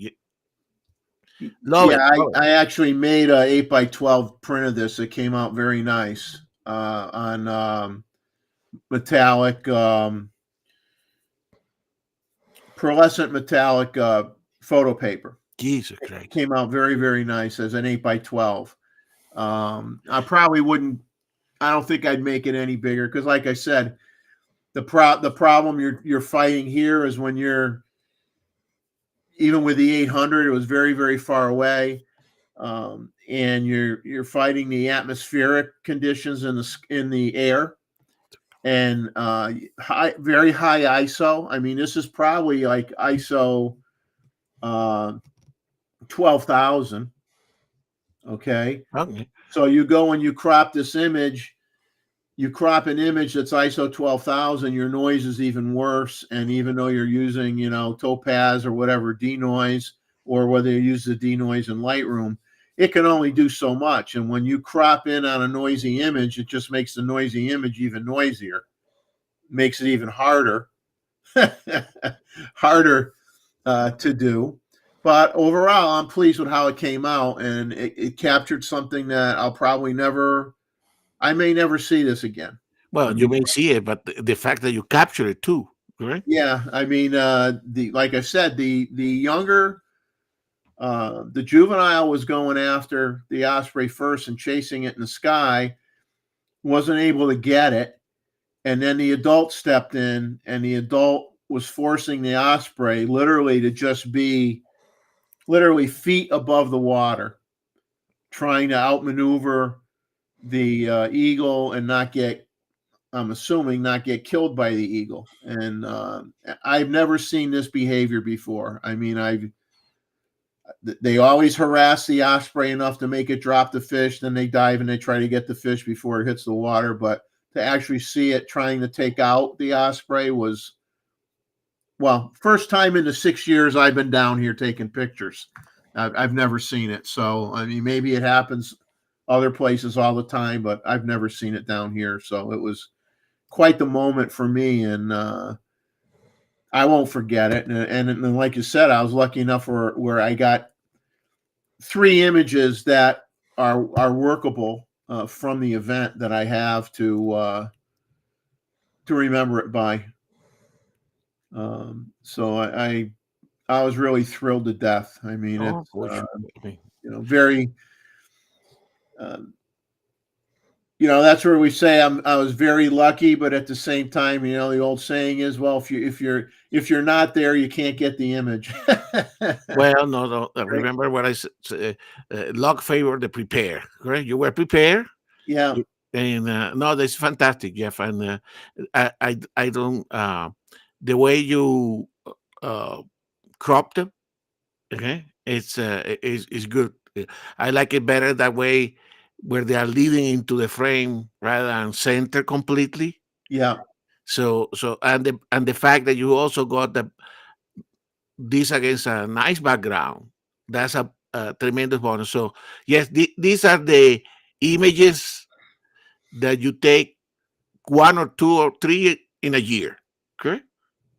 Love it. I actually made a 8x12 print of this. It came out very nice on metallic, pearlescent metallic photo paper. Jesus Christ. It came out very, very nice as an 8x12. I probably wouldn't. I don't think I'd make it any bigger because, like I said, the problem you're fighting here is when you're even with the 800, it was very, very far away, and you're fighting the atmospheric conditions in the air, and very high ISO. I mean, this is probably like ISO 12,000. Okay. So you go and you crop this image, you crop an image that's ISO 12,000, your noise is even worse. And even though you're using, Topaz or whatever denoise, or whether you use the denoise in Lightroom, it can only do so much. And when you crop in on a noisy image, it just makes the noisy image even noisier, makes it even harder, to do. But overall, I'm pleased with how it came out, and it captured something that I may never see this again. Well, you may see it, but the fact that you capture it too, right? Yeah, I mean, like I said, the younger, the juvenile was going after the osprey first and chasing it in the sky, wasn't able to get it, and then the adult stepped in, and the adult was forcing the osprey literally to just be feet above the water, trying to outmaneuver the eagle and not get killed by the eagle. And I've never seen this behavior before. I mean, they always harass the osprey enough to make it drop the fish, then they dive and they try to get the fish before it hits the water. But to actually see it trying to take out the osprey was well, first time in the 6 years I've been down here taking pictures. I've never seen it. So, I mean, maybe it happens other places all the time, but I've never seen it down here. So it was quite the moment for me. And I won't forget it. And like you said, I was lucky enough where I got 3 images that are workable from the event that I have to remember it by. So I was really thrilled to death. I mean, Oh, it's very, that's where we say I was very lucky, but at the same time, the old saying is, well, if you're not there, you can't get the image. Well, no. Remember what I said? Luck favor the prepare. Correct? You were prepared. Yeah. And no, that's fantastic, Jeff. And I don't the way you cropped them. Okay, it's good. I like it better that way, where they are leading into the frame rather than center completely. Yeah. So and the fact that you also got this against a nice background, that's a tremendous bonus. So yes, these are the images that you take 1 or 2 or 3 in a year. Correct?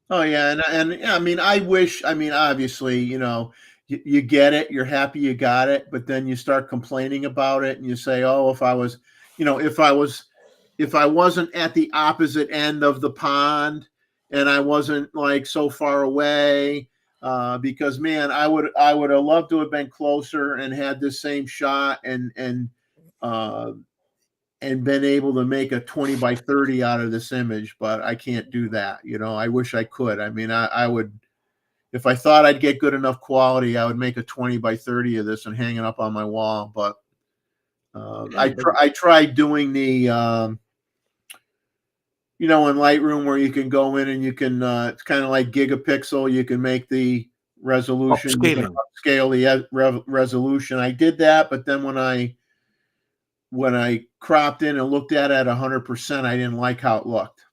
Oh yeah, and I mean, obviously, you get it, you're happy you got it, but then you start complaining about it, and you say, oh, if I wasn't at the opposite end of the pond, and I wasn't like so far away, because man, I would have loved to have been closer and had this same shot and been able to make a 20 by 30 out of this image, but I can't do that. I wish I could. I mean, I would, if I thought I'd get good enough quality, I would make a 20 by 30 of this and hang it up on my wall. But I tried doing the, in Lightroom, where you can go in and you can, it's kind of like gigapixel. You can make the resolution, you can upscale the resolution. I did that, but then when I cropped in and looked at it at 100%, I didn't like how it looked.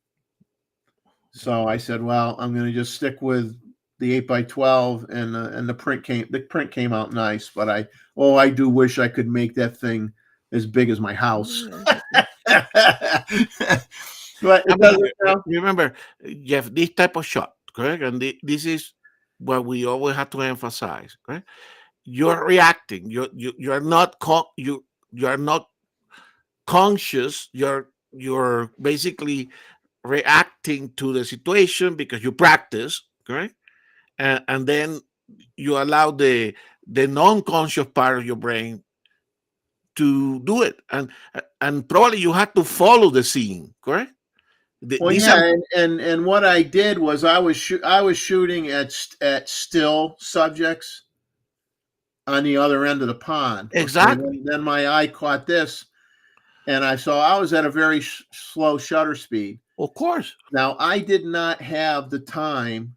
So I said, well, I'm going to just stick with the 8x12, and the print came out nice. But I do wish I could make that thing as big as my house. But remember, Jeff, this type of shot, correct? And this is what we always have to emphasize, correct? You're reacting. You're not conscious. You're basically reacting to the situation because you practice, correct? And then you allow the non-conscious part of your brain to do it, and probably you have to follow the scene, correct? And what I did was I was shooting at still subjects on the other end of the pond. Exactly. Okay, then my eye caught this, and I was at a very slow shutter speed. Of course. Now, I did not have the time.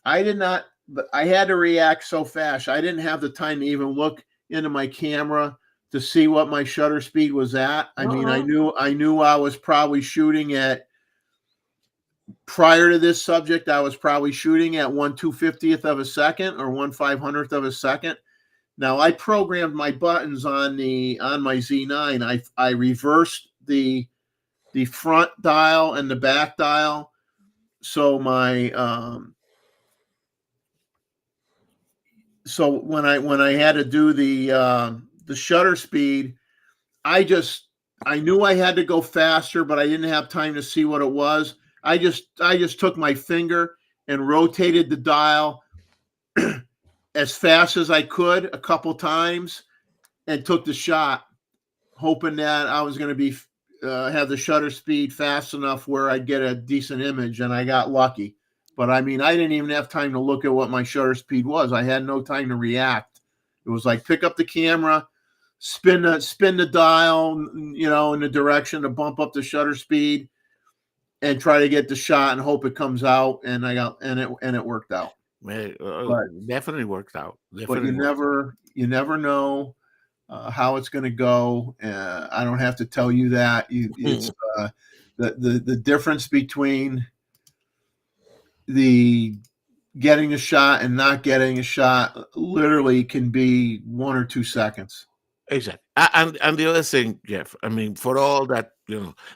But I had to react so fast. I didn't have the time to even look into my camera to see what my shutter speed was at. I mean, I knew I was probably shooting at, prior to this subject, I was probably shooting at 1/250th of a second or 1/500th of a second. Now, I programmed my buttons on my Z9. I reversed the front dial and the back dial, so so when I had to do the shutter speed, I knew I had to go faster, but I didn't have time to see what it was. I just took my finger and rotated the dial as fast as I could a couple times and took the shot, hoping that I was going to be have the shutter speed fast enough where I'd get a decent image, and I got lucky. But I mean, I didn't even have time to look at what my shutter speed was. I had no time to react. It was like, pick up the camera, spin the dial, in the direction to bump up the shutter speed, and try to get the shot and hope it comes out. And it worked out. Definitely worked out. But you never know how it's going to go. I don't have to tell you that. It's the difference between the getting a shot and not getting a shot literally can be 1 or 2 seconds. Exactly. And the other thing, Jeff, I mean, for all that,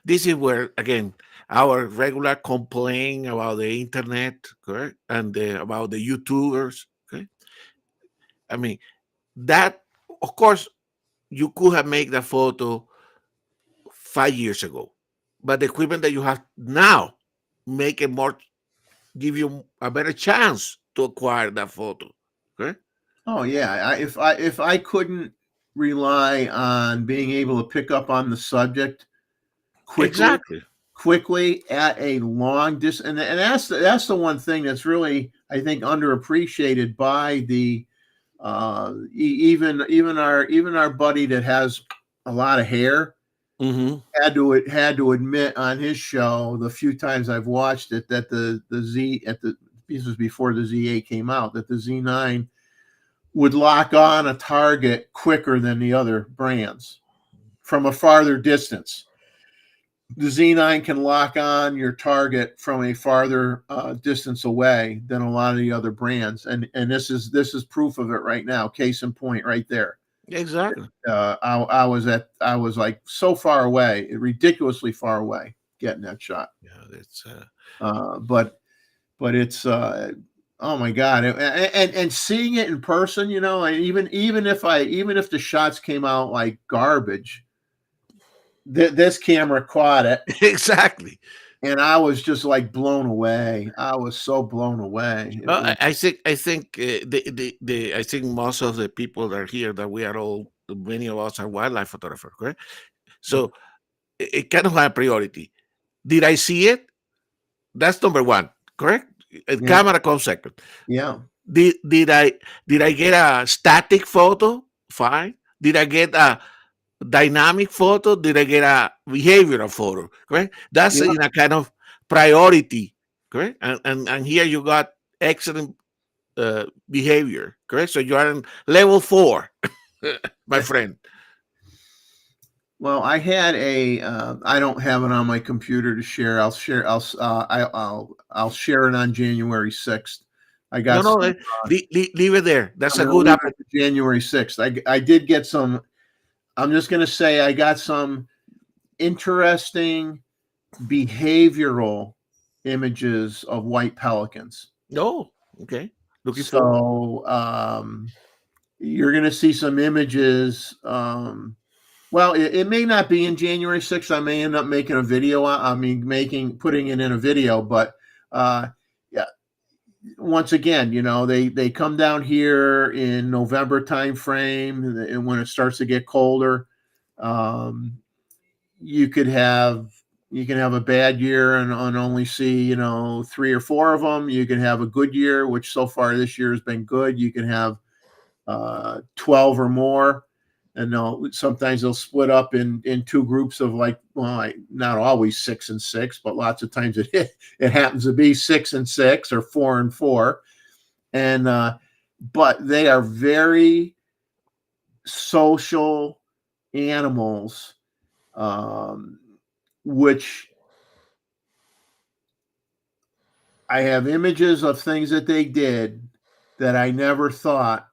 this is where, again, our regular complaint about the internet, correct? And about the YouTubers, okay? I mean, that, of course, you could have made that photo 5 years ago, but the equipment that you have now make it more, give you a better chance to acquire that photo, okay? Oh yeah, if I couldn't rely on being able to pick up on the subject quickly at a long distance, and that's the one thing that's really, I think, underappreciated by the even our buddy that has a lot of hair. Had to admit on his show, the few times I've watched it, that this was before the Z8 came out, that the Z9 would lock on a target quicker than the other brands from a farther distance. The Z9 can lock on your target from a farther distance away than a lot of the other brands, and this is proof of it right now. Case in point, right there. Exactly. I was like so far away, ridiculously far away, getting that shot. Yeah, that's. But it's oh my God, and seeing it in person, even if the shots came out like garbage, this camera caught it Exactly. and I was just like blown away. I was so blown away. Well, I think I think most of the people that are here, that we are all, many of us are wildlife photographers, correct? So it kind of had priority. Did I see it? That's number one, correct? Camera comes second. Yeah. Did I get a static photo? Fine. Did I get a dynamic photo? Did I get a behavioral photo? Correct. That's in a kind of priority, correct? And here you got excellent behavior, correct? So you are in level 4, my friend. Well, I had I don't have it on my computer to share. I'll share it on January 6th. I got leave it there. That's a good opportunity. January 6th. I did get some. I'm just going to say I got some interesting behavioral images of white pelicans. Oh, okay. Looking forward. You're going to see some images. Well, it may not be in January 6th. I may end up making a video. Putting it in a video. But yeah, once again, they come down here in November timeframe, and when it starts to get colder, you can have a bad year and only see 3 or 4 of them. You can have a good year, which so far this year has been good. You can have 12 or more. And sometimes they'll split up in 2 groups of not always 6 and 6, but lots of times it happens to be 6 and 6 or 4 and 4. And but they are very social animals, which I have images of things that they did that I never thought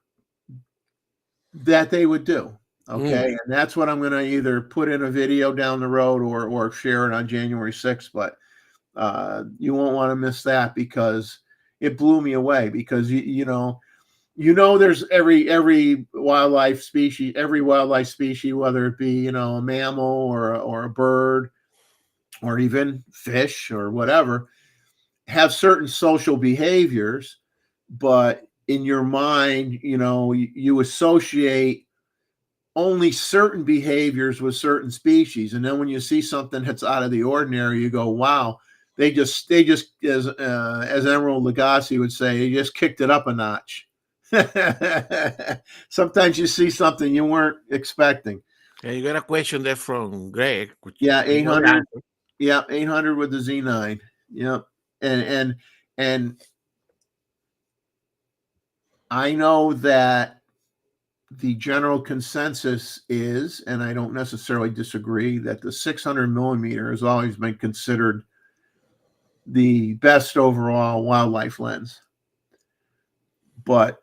that they would do. Okay. And that's what I'm going to either put in a video down the road or share it on January 6th. But you won't want to miss that, because it blew me away. Because there's every wildlife species, whether it be a mammal or a bird or even fish or whatever, have certain social behaviors, but in your mind, you associate only certain behaviors with certain species. And then when you see something that's out of the ordinary, you go, wow, they just as Emerald Lagasse would say, they just kicked it up a notch. Sometimes you see something you weren't expecting. Yeah, you got a question there from Greg. Yeah, 800. Yeah, 800 with the Z9. Yep. And I know that the general consensus is, and I don't necessarily disagree, that the 600 millimeter has always been considered the best overall wildlife lens. But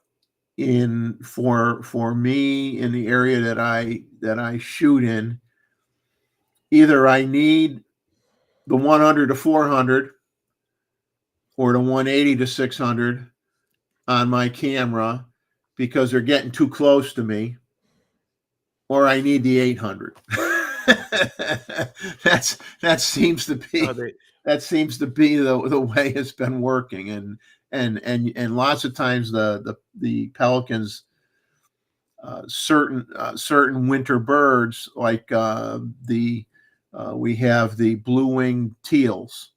for me in the area that I shoot in, either I need the 100 to 400 or the 180 to 600 on my camera because they're getting too close to me, or I need the 800. that seems to be the way it's been working, and lots of times the pelicans, certain winter birds like we have the blue-winged teals.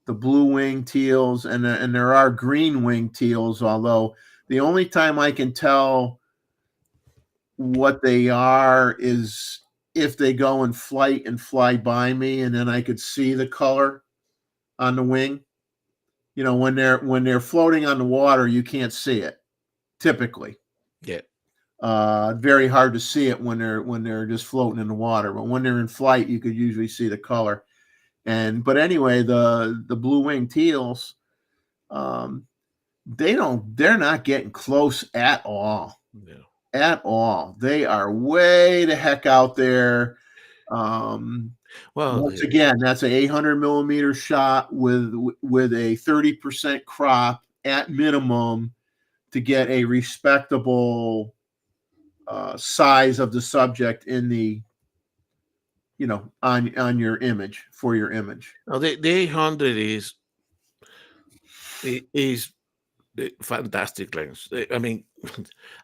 The blue-winged teals, and there are green-winged teals, although the only time I can tell what they are is if they go in flight and fly by me, and then I could see the color on the wing. You know, when they're floating on the water, you can't see it typically. Yeah. Very hard to see it when they're just floating in the water, but when they're in flight, you could usually see the color. But anyway, the blue-winged teals, they're not getting close at all. No. At all. They are way the heck out there. Once again, that's an 800 millimeter shot with a 30% crop at minimum to get a respectable size of the subject in the, on your image, for your image. Now, the 800 is a fantastic lens. I mean,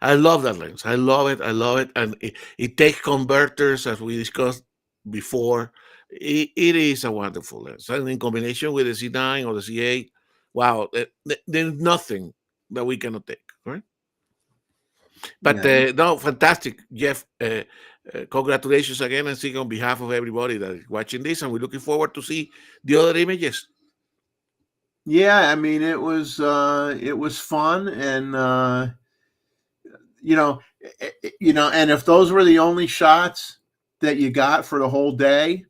I love that lens. I love it. And it takes converters, as we discussed before. It is a wonderful lens. And in combination with the C9 or the C8, wow, there's nothing that we cannot take, right? But no, fantastic, Jeff. Congratulations again, and see on behalf of everybody that is watching this, and we're looking forward to see the other images. Yeah, I mean, it was fun, and and if those were the only shots that you got for the whole day,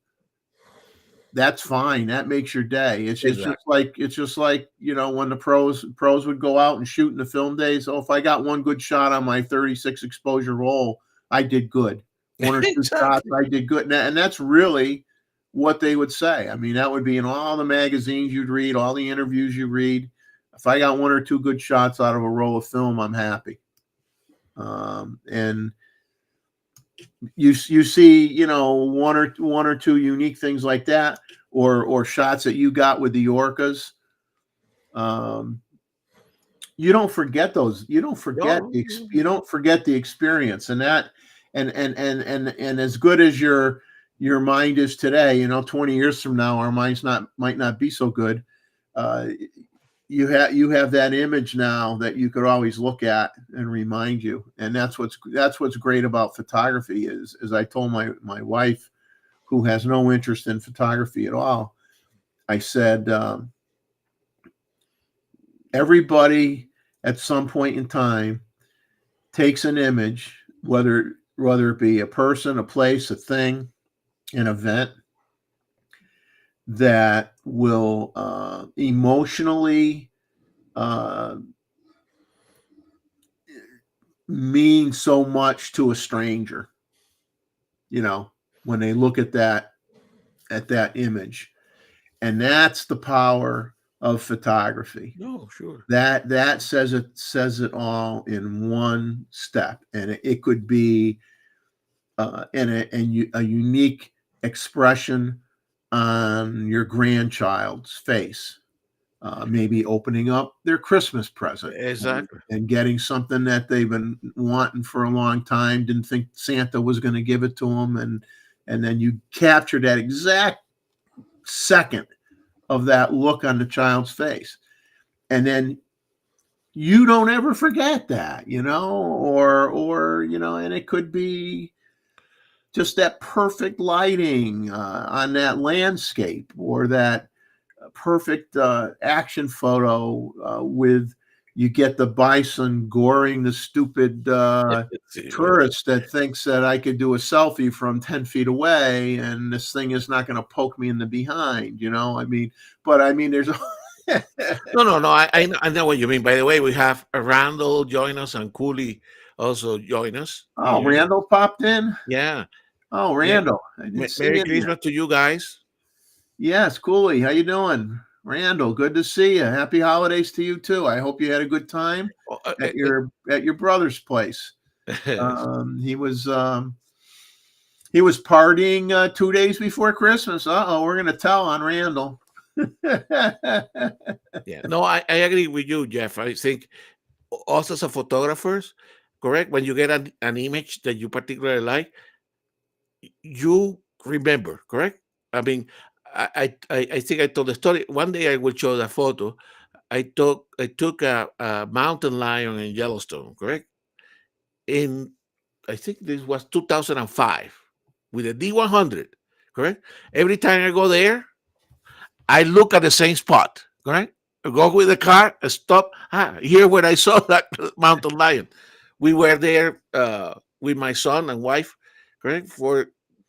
that's fine. That makes your day. It's just like when the pros would go out and shoot in the film days. So if I got one good shot on my 36 exposure roll, I did good. One or two shots, I did good, and that's really what they would say. I mean, that would be in all the magazines you'd read, all the interviews you read. If I got one or two good shots out of a roll of film, I'm happy. And you see, one or two unique things like that, or shots that you got with the orcas. You don't forget those. You don't forget the experience, and that, and as good as your mind is today, 20 years from now, our minds might not be so good. You have that image now that you could always look at and remind you, and that's what's great about photography. Is I told my wife, who has no interest in photography at all, I said, everybody at some point in time takes an image, whether it be a person, a place, a thing, an event, that will emotionally mean so much to a stranger, when they look at that image. And that's the power of photography. No, sure. That says it all in one step, and it could be a unique expression on your grandchild's face, maybe opening up their Christmas present, exactly, and getting something that they've been wanting for a long time, didn't think Santa was going to give it to them, and then you capture that exact second of that look on the child's face, and then you don't ever forget that, or and it could be just that perfect lighting on that landscape, or that perfect action photo with you get the bison goring the stupid tourist that thinks that I could do a selfie from 10 feet away and this thing is not going to poke me in the behind, you know? I mean, but I mean, there's No. I know what you mean. By the way, we have Randall join us and Cooley also join us. Oh, here. Randall popped in. Yeah. Oh, Randall. I didn't see Merry him Christmas yet. to you guys. Yes, Cooley. How you doing? Randall, good to see you. Happy holidays to you too. I hope you had a good time at your brother's place. He was partying 2 days before Christmas. We're gonna tell on Randall. Yeah, no, I agree with you, Jeff. I think us as a photographers, correct, when you get an image that you particularly like, you remember, correct? I mean, I think I told the story. One day I will show the photo. I took a mountain lion in Yellowstone, correct? I think this was 2005 with a D100, correct? Every time I go there, I look at the same spot, correct? I go with the car, I stop. Here where I saw that mountain lion. We were there with my son and wife, correct, for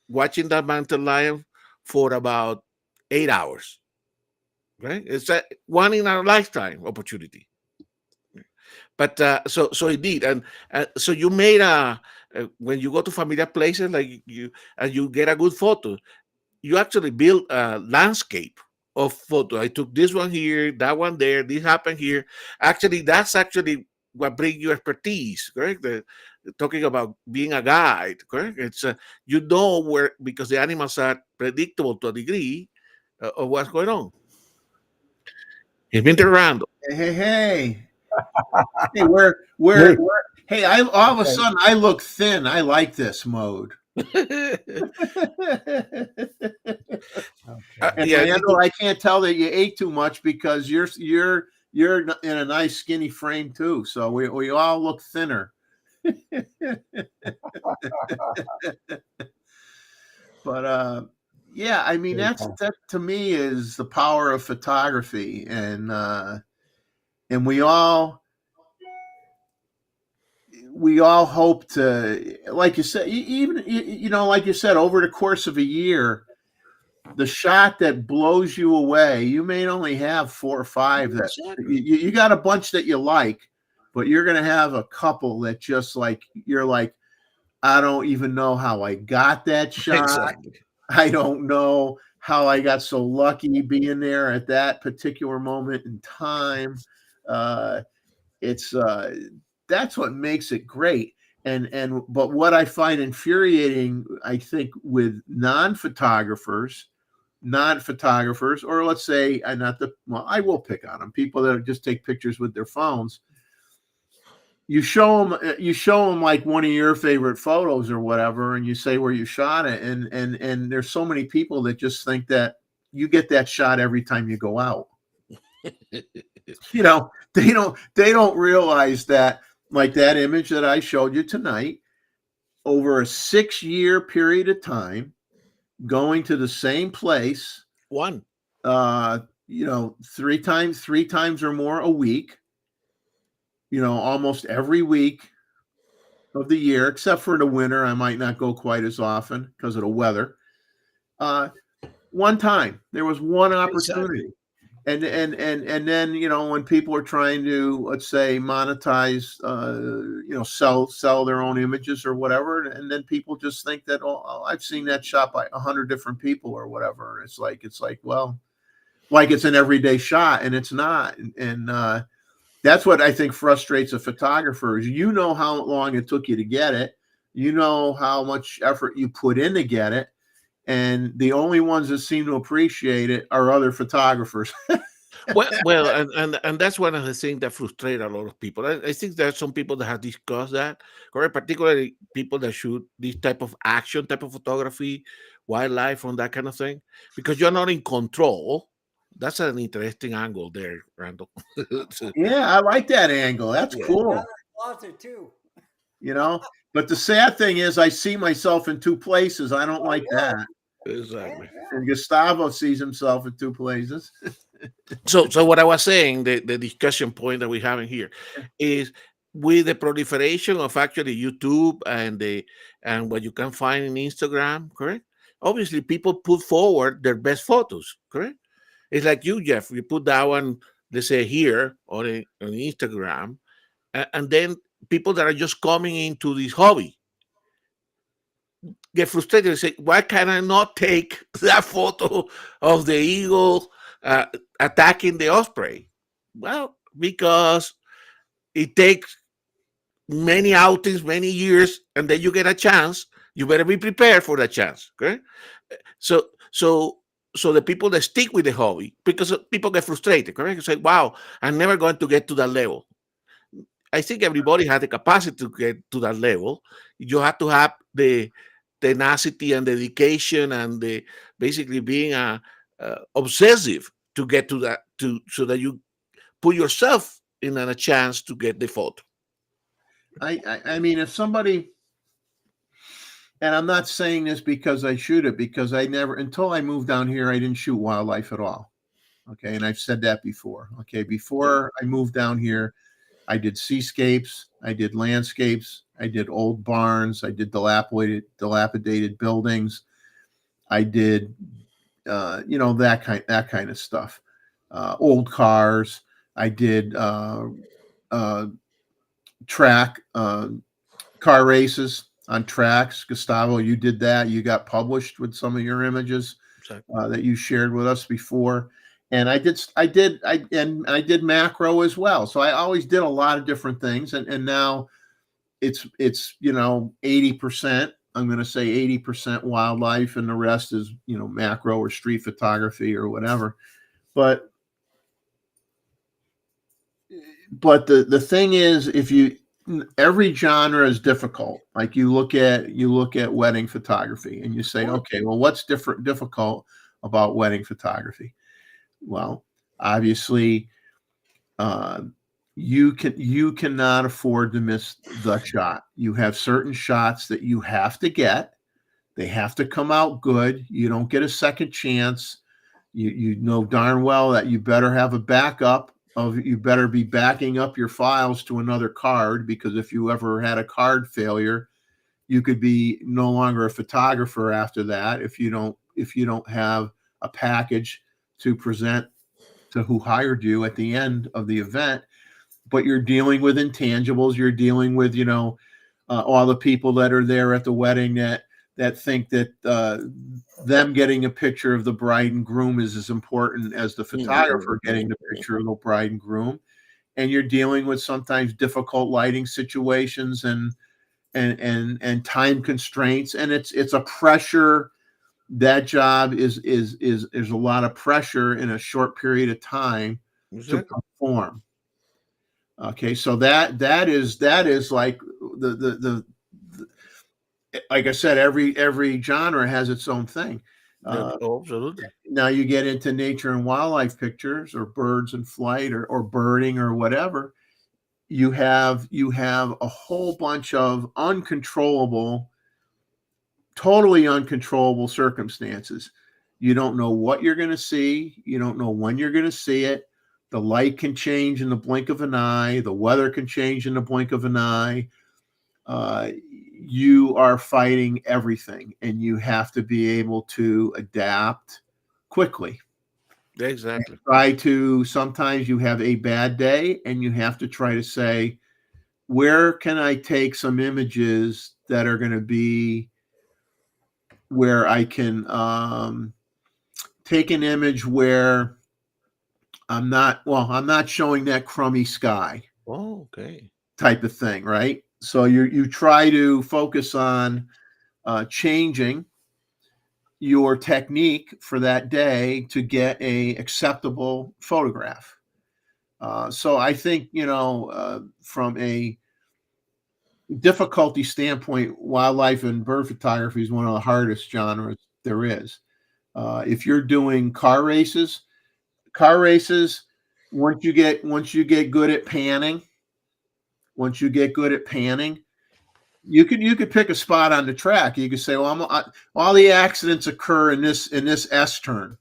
watching that mountain lion for about 8 hours. Right? It's a one in a lifetime opportunity. But so indeed, and so you made when you go to familiar places like you get a good photo, you actually build a landscape of photo. I took this one here, that one there, this happened here. Actually, that's actually what brings you expertise, correct? Talking about being a guide, correct? It's you know where, because the animals are predictable to a degree of what's going on. He's been around. Hey, where? Hey, all of a sudden I look thin. I like this mode. And Randall, I can't tell that you ate too much because you're in a nice skinny frame too. So we all look thinner. But yeah, I mean that to me is the power of photography, and we all hope to, like you said, even like you said, over the course of a year, the shot that blows you away, you may only have 4 or 5 that you got a bunch that you like, but you're going to have a couple that just like, you're like, I don't even know how I got that shot. Exactly. I don't know how I got so lucky being there at that particular moment in time. That's what makes it great. But what I find infuriating, I think, with non-photographers, or let's say, I will pick on them, people that just take pictures with their phones. You show them like one of your favorite photos or whatever, and you say where you shot it, and there's so many people that just think that you get that shot every time you go out. They don't realize that, like that image that I showed you tonight, over a 6-year period of time, going to the same place, 3 times or more a week, almost every week of the year, except for the winter. I might not go quite as often because of the weather. One time, there was one opportunity. Exactly. And then, when people are trying to, let's say, monetize, sell their own images or whatever, and then people just think that, I've seen that shot by 100 different people or whatever. It's like, well, like it's an everyday shot, and it's not. And that's what I think frustrates a photographer is how long it took you to get it. How much effort you put in to get it. And the only ones that seem to appreciate it are other photographers. well, and that's one of the things that frustrate a lot of people. I think there are some people that have discussed that, correct? Particularly people that shoot this type of action, type of photography, wildlife, and that kind of thing, because you're not in control. That's an interesting angle there, Randall. Yeah, I like that angle. That's cool. Too. But the sad thing is I see myself in 2 places. I don't like that. Exactly. And Gustavo sees himself in 2 places. So what I was saying, the discussion point that we're having here is with the proliferation of actually YouTube and what you can find in Instagram, correct? Obviously, people put forward their best photos, correct? It's like you, Jeff. You put that one, let's say here on Instagram, and then people that are just coming into this hobby get frustrated and say, "Why can I not take that photo of the eagle attacking the osprey?" Well, because it takes many outings, many years, and then you get a chance. You better be prepared for that chance. Okay, so the people that stick with the hobby, because people get frustrated, correct? You say, "Wow, I'm never going to get to that level." I think everybody has the capacity to get to that level. You have to have the tenacity and dedication and the basically being obsessive to get to that, so that you put yourself in a chance to get the photo. I mean, if somebody, and I'm not saying this because I shoot it, because I never, until I moved down here, I didn't shoot wildlife at all. Okay. And I've said that before. Okay. Before I moved down here, I did seascapes, I did landscapes, I did old barns, I did dilapidated buildings, I did, that kind of stuff. Old cars. I did track car races on tracks. Gustavo, you did that. You got published with some of your images that you shared with us before. And I did macro as well. So I always did a lot of different things. And now it's 80%. I'm going to say 80% wildlife, and the rest is, macro or street photography or whatever. But the thing is, every genre is difficult. Like you look at wedding photography and you say, okay, well, what's difficult about wedding photography? Well, obviously, you cannot afford to miss the shot. You have certain shots that you have to get. They have to come out good. You don't get a second chance. You know darn well that you better have a backup you better be backing up your files to another card, because if you ever had a card failure, you could be no longer a photographer after that if you don't have a package to present to who hired you at the end of the event. But you're dealing with intangibles. You're dealing with, all the people that are there at the wedding that think that them getting a picture of the bride and groom is as important as the photographer getting the picture of the bride and groom. And you're dealing with sometimes difficult lighting situations and time constraints. And it's a pressure. That job is a lot of pressure in a short period of time to perform. Okay, so that is like the like I said, every genre has its own thing. Absolutely. Now you get into nature and wildlife pictures, or birds in flight, or birding, or whatever. You have a whole bunch of totally uncontrollable circumstances. You don't know what you're going to see. You don't know when you're going to see it. The light can change in the blink of an eye. The weather can change in the blink of an eye. You are fighting everything, and you have to be able to adapt quickly. Exactly. Sometimes you have a bad day, and you have to try to say, where can I take some images that are going to be where I can take an image where I'm not showing that crummy sky. Oh, okay. Type of thing, right? So you try to focus on changing your technique for that day to get a acceptable photograph. So I think, from a difficulty standpoint, wildlife and bird photography is one of the hardest genres there is. If you're doing car races, once you get good at panning, you could pick a spot on the track. You could say, well, all the accidents occur in this S turn,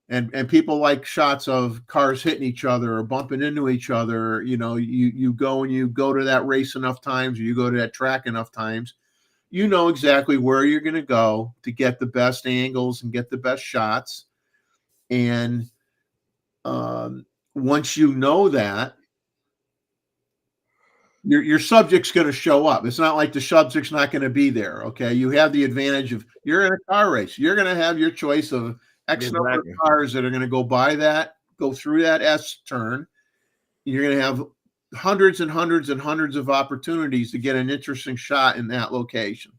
And people like shots of cars hitting each other or bumping into each other. You know, you go and you go to that race enough times, or you go to that track enough times, you know exactly where you're going to go to get the best angles and get the best shots. And once you know that, your subject's going to show up. It's not like the subject's not going to be there. Okay, you have the advantage of you're in a car race. You're going to have your choice of X number of cars that are going to go through that S turn. You're going to have hundreds and hundreds and hundreds of opportunities to get an interesting shot in that location.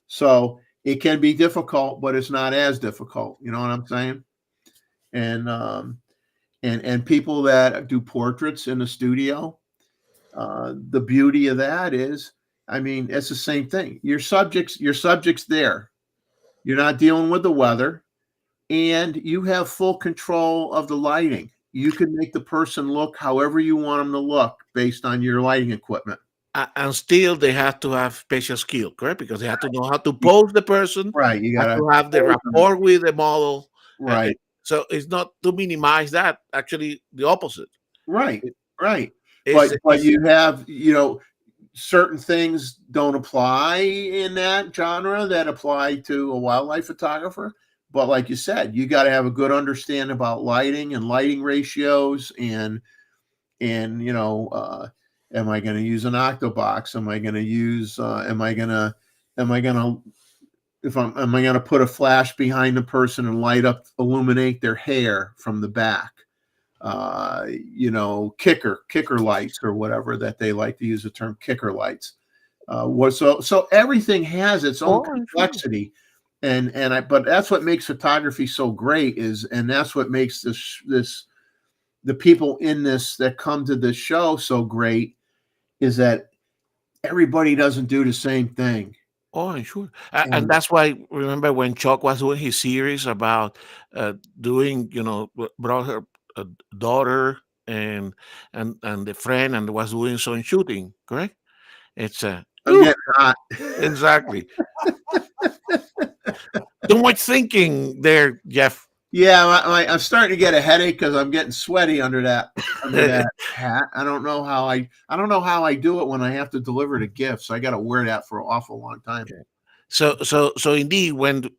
So it can be difficult, but it's not as difficult. You know what I'm saying? And people that do portraits in the studio, the beauty of that is, I mean, it's the same thing. Your subject's there. You're not dealing with the weather, and you have full control of the lighting. You can make the person look however you want them to look based on your lighting equipment. And still, they have to have special skill, correct? Because they have to know how to pose the person. Right. You got to have the rapport with the model. Right. So it's not to minimize that. Actually, the opposite. Right. Right. But you have, you know, certain things don't apply in that genre that apply to a wildlife photographer. But like you said, you got to have a good understanding about lighting and lighting ratios and you know, am I going to use an octobox? Am I going to use am I going to put a flash behind the person and illuminate their hair from the back? You know, kicker lights or whatever that they like to use the term kicker lights. So everything has its own complexity, but that's what makes photography so great and that's what makes the people in this that come to this show so great is that everybody doesn't do the same thing. Oh, sure. And that's why, remember when Chuck was doing his series about doing, you know, brought her daughter and the friend and was doing some shooting, correct? It's I'm getting hot. Exactly. Too much thinking there, Jeff. Yeah, I'm starting to get a headache because I'm getting sweaty under that hat. I don't know how I do it when I have to deliver the gifts. I got to wear that for an awful long time. So indeed, when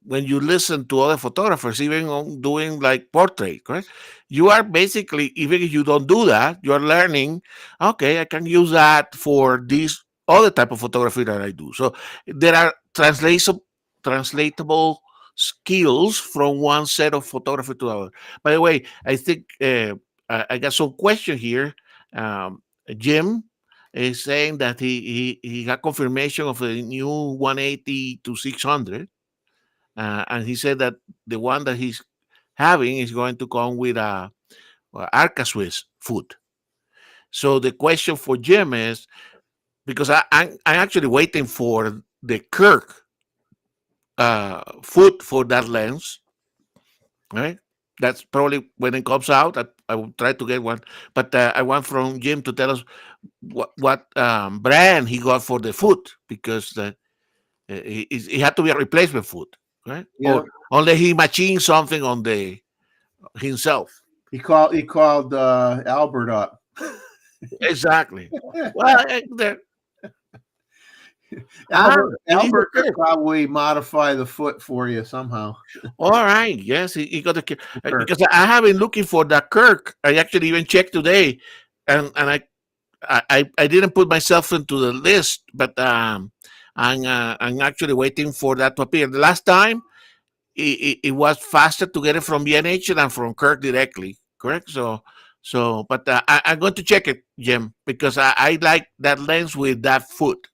you listen to other photographers, even on doing like portrait, correct? You are basically, even if you don't do that, you are learning. Okay, I can use that for this other type of photography that I do. So there are translatable skills from one set of photography to another. By the way, I think I got some question here. Jim is saying that he got confirmation of the new 180 to 600, and he said that the one that he's having is going to come with a Arca Swiss foot. So the question for Jim is, because I'm actually waiting for the Kirk foot for that lens, right? That's probably when it comes out. I will try to get one, but I want from Jim to tell us what brand he got for the foot, because it had to be a replacement foot, right? Yeah. Or only he machined something on himself. He called Albert up. Exactly. Well, Albert could probably modify the foot for you somehow. All right. Yes, he got the because I have been looking for that Kirk. I actually even checked today, and I didn't put myself into the list, but I'm actually waiting for that to appear. The last time it was faster to get it from BNH than from Kirk directly. Correct. But I'm going to check it, Jim, because I like that lens with that foot.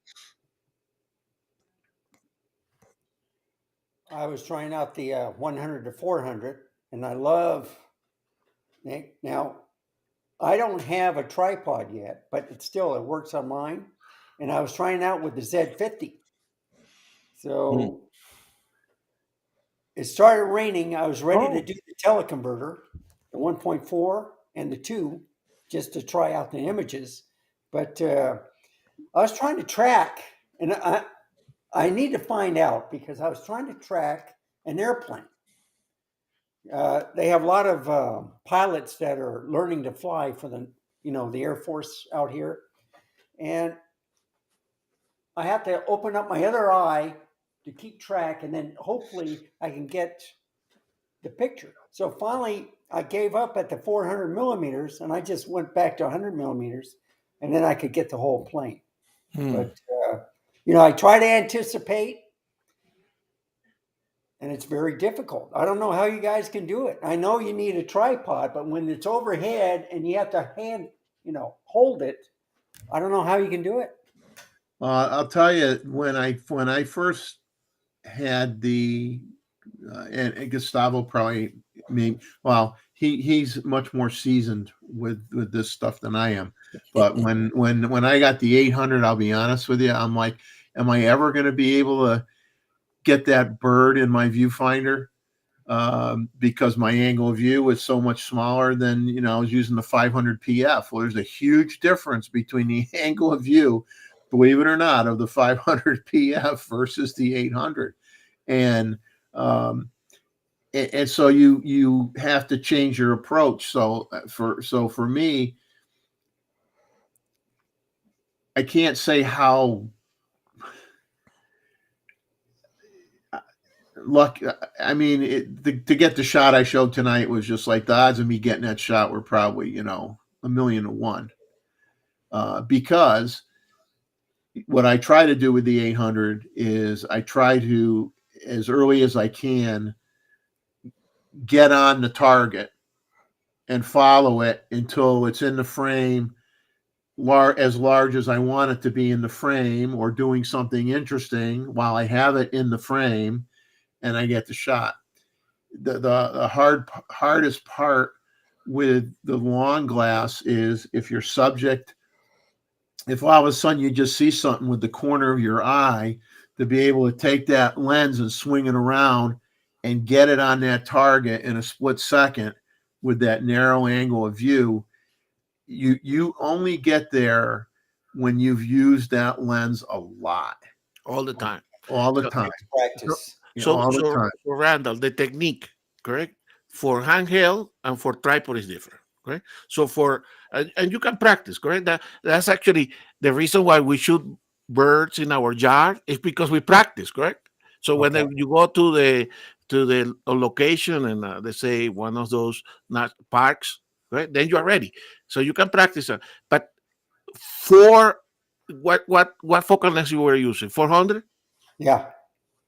I was trying out the 100 to 400, and I love. Now, I don't have a tripod yet, but it works on mine. And I was trying out with the Z50. So it started raining. I was ready to do the teleconverter, the 1.4 and the 2, just to try out the images. But I was trying to track, and I need to find out, because I was trying to track an airplane. They have a lot of pilots that are learning to fly for the Air Force out here, and I have to open up my other eye to keep track, and then hopefully I can get the picture. So finally, I gave up at the 400 millimeters, and I just went back to 100 millimeters, and then I could get the whole plane. But I try to anticipate, and it's very difficult. I don't know how you guys can do it. I know you need a tripod, but when it's overhead and you have to hold it, I don't know how you can do it. I'll tell you, when I first had the and Gustavo probably he's much more seasoned with this stuff than I am. But when I got the 800, I'll be honest with you, I'm like, am I ever going to be able to get that bird in my viewfinder? Because my angle of view is so much smaller than, I was using the 500 PF. Well, there's a huge difference between the angle of view, believe it or not, of the 500 PF versus the 800. And so you have to change your approach. So for me, I can't say how lucky. I mean, to get the shot I showed tonight was just like the odds of me getting that shot were probably 1,000,000 to 1. Because what I try to do with the 800 is I try to, as early as I can, get on the target and follow it until it's in the frame, as large as I want it to be in the frame, or doing something interesting while I have it in the frame, and I get the shot. The hardest part with the long glass is if all of a sudden you just see something with the corner of your eye, to be able to take that lens and swing it around and get it on that target in a split second with that narrow angle of view, you only get there when you've used that lens a lot. All the time. All the time. Practice. All the time. So Randall, the technique, correct? For handheld and for tripod is different, correct? So and you can practice, correct? That's actually the reason why we shoot birds in our yard, is because we practice, correct? So when you go to the location and they say one of those parks, right? Then you are ready, so you can practice. But for what focal length you were using? 400? Yeah.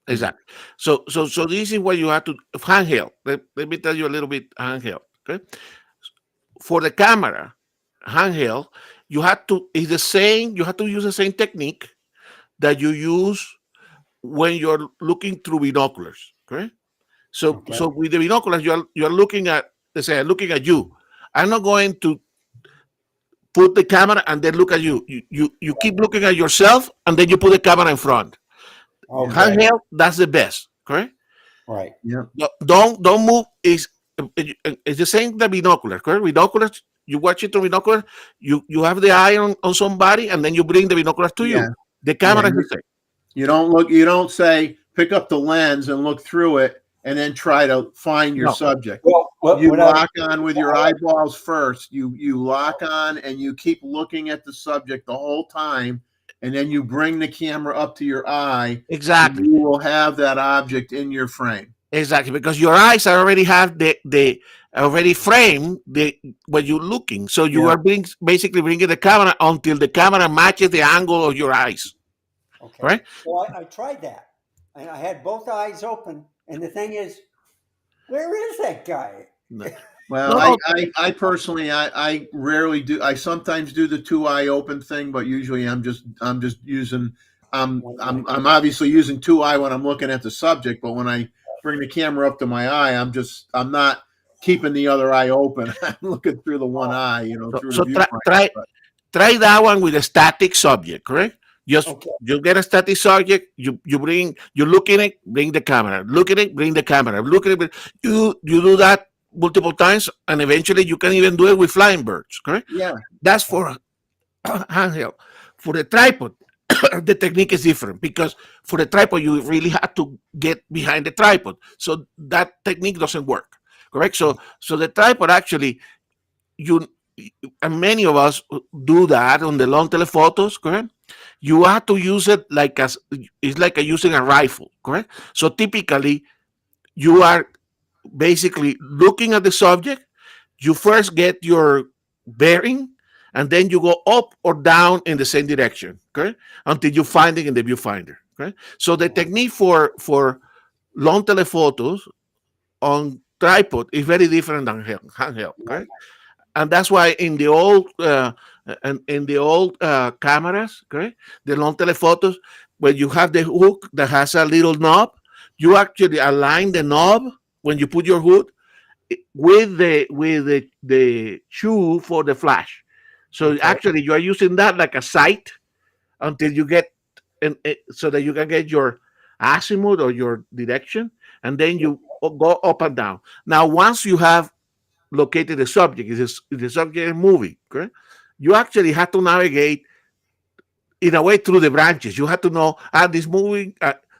Exactly. So this is what you have to handheld. Let me tell you a little bit handheld. Okay. For the camera, handheld, you have to use the same technique that you use when you're looking through binoculars. Okay. So with the binoculars, you're looking at, let's say, I'm looking at you. I'm not going to put the camera and then look at you. You keep looking at yourself and then you put the camera in front. Okay. Handheld, that's the best, correct? Right. Yeah. Don't move. It's the same the binocular, correct? Binoculars, you watch it through binoculars, you have the eye on somebody, and then you bring the binoculars to you. The camera is the same. You don't say pick up the lens and look through it and then try to find your subject. Well, you lock on with your eyeballs first. You lock on and you keep looking at the subject the whole time, and then you bring the camera up to your eye. Exactly. You will have that object in your frame. Exactly, because your eyes already have the already framed what you're looking. So you are basically bringing the camera until the camera matches the angle of your eyes. Okay. Right? Well, I tried that, and I had both eyes open. And the thing is, where is that guy? No. Well, I personally, I rarely do. I sometimes do the 2-eye open thing, but usually I'm just using. I'm obviously using 2-eye when I'm looking at the subject, but when I bring the camera up to my eye, I'm not keeping the other eye open. I'm looking through the one eye, through the viewfinder. Try that one with a static subject, correct? You get a static subject, you look in it, bring the camera, look at it, bring the camera, look at it. You do that multiple times, and eventually you can even do it with flying birds, correct? Yeah. That's for handheld. For the tripod, the technique is different, because for the tripod, you really have to get behind the tripod. So that technique doesn't work. correct? So the tripod actually, you and many of us do that on the long telephotos, correct? You have to use it like as it's like using a rifle, correct? So typically, you are basically looking at the subject. You first get your bearing, and then you go up or down in the same direction, okay, until you find it in the viewfinder. Okay, so the technique for long telephotos on tripod is very different than handheld. Okay, and that's why in the old cameras, okay, the long telephotos, when you have the hook that has a little knob, you actually align the knob when you put your hook with the shoe for the flash. So actually, you are using that like a sight until you get, so that you can get your azimuth or your direction, and then you go up and down. Now, once you have located the subject, is the subject is moving, correct? You actually have to navigate in a way through the branches. You have to know, this moving,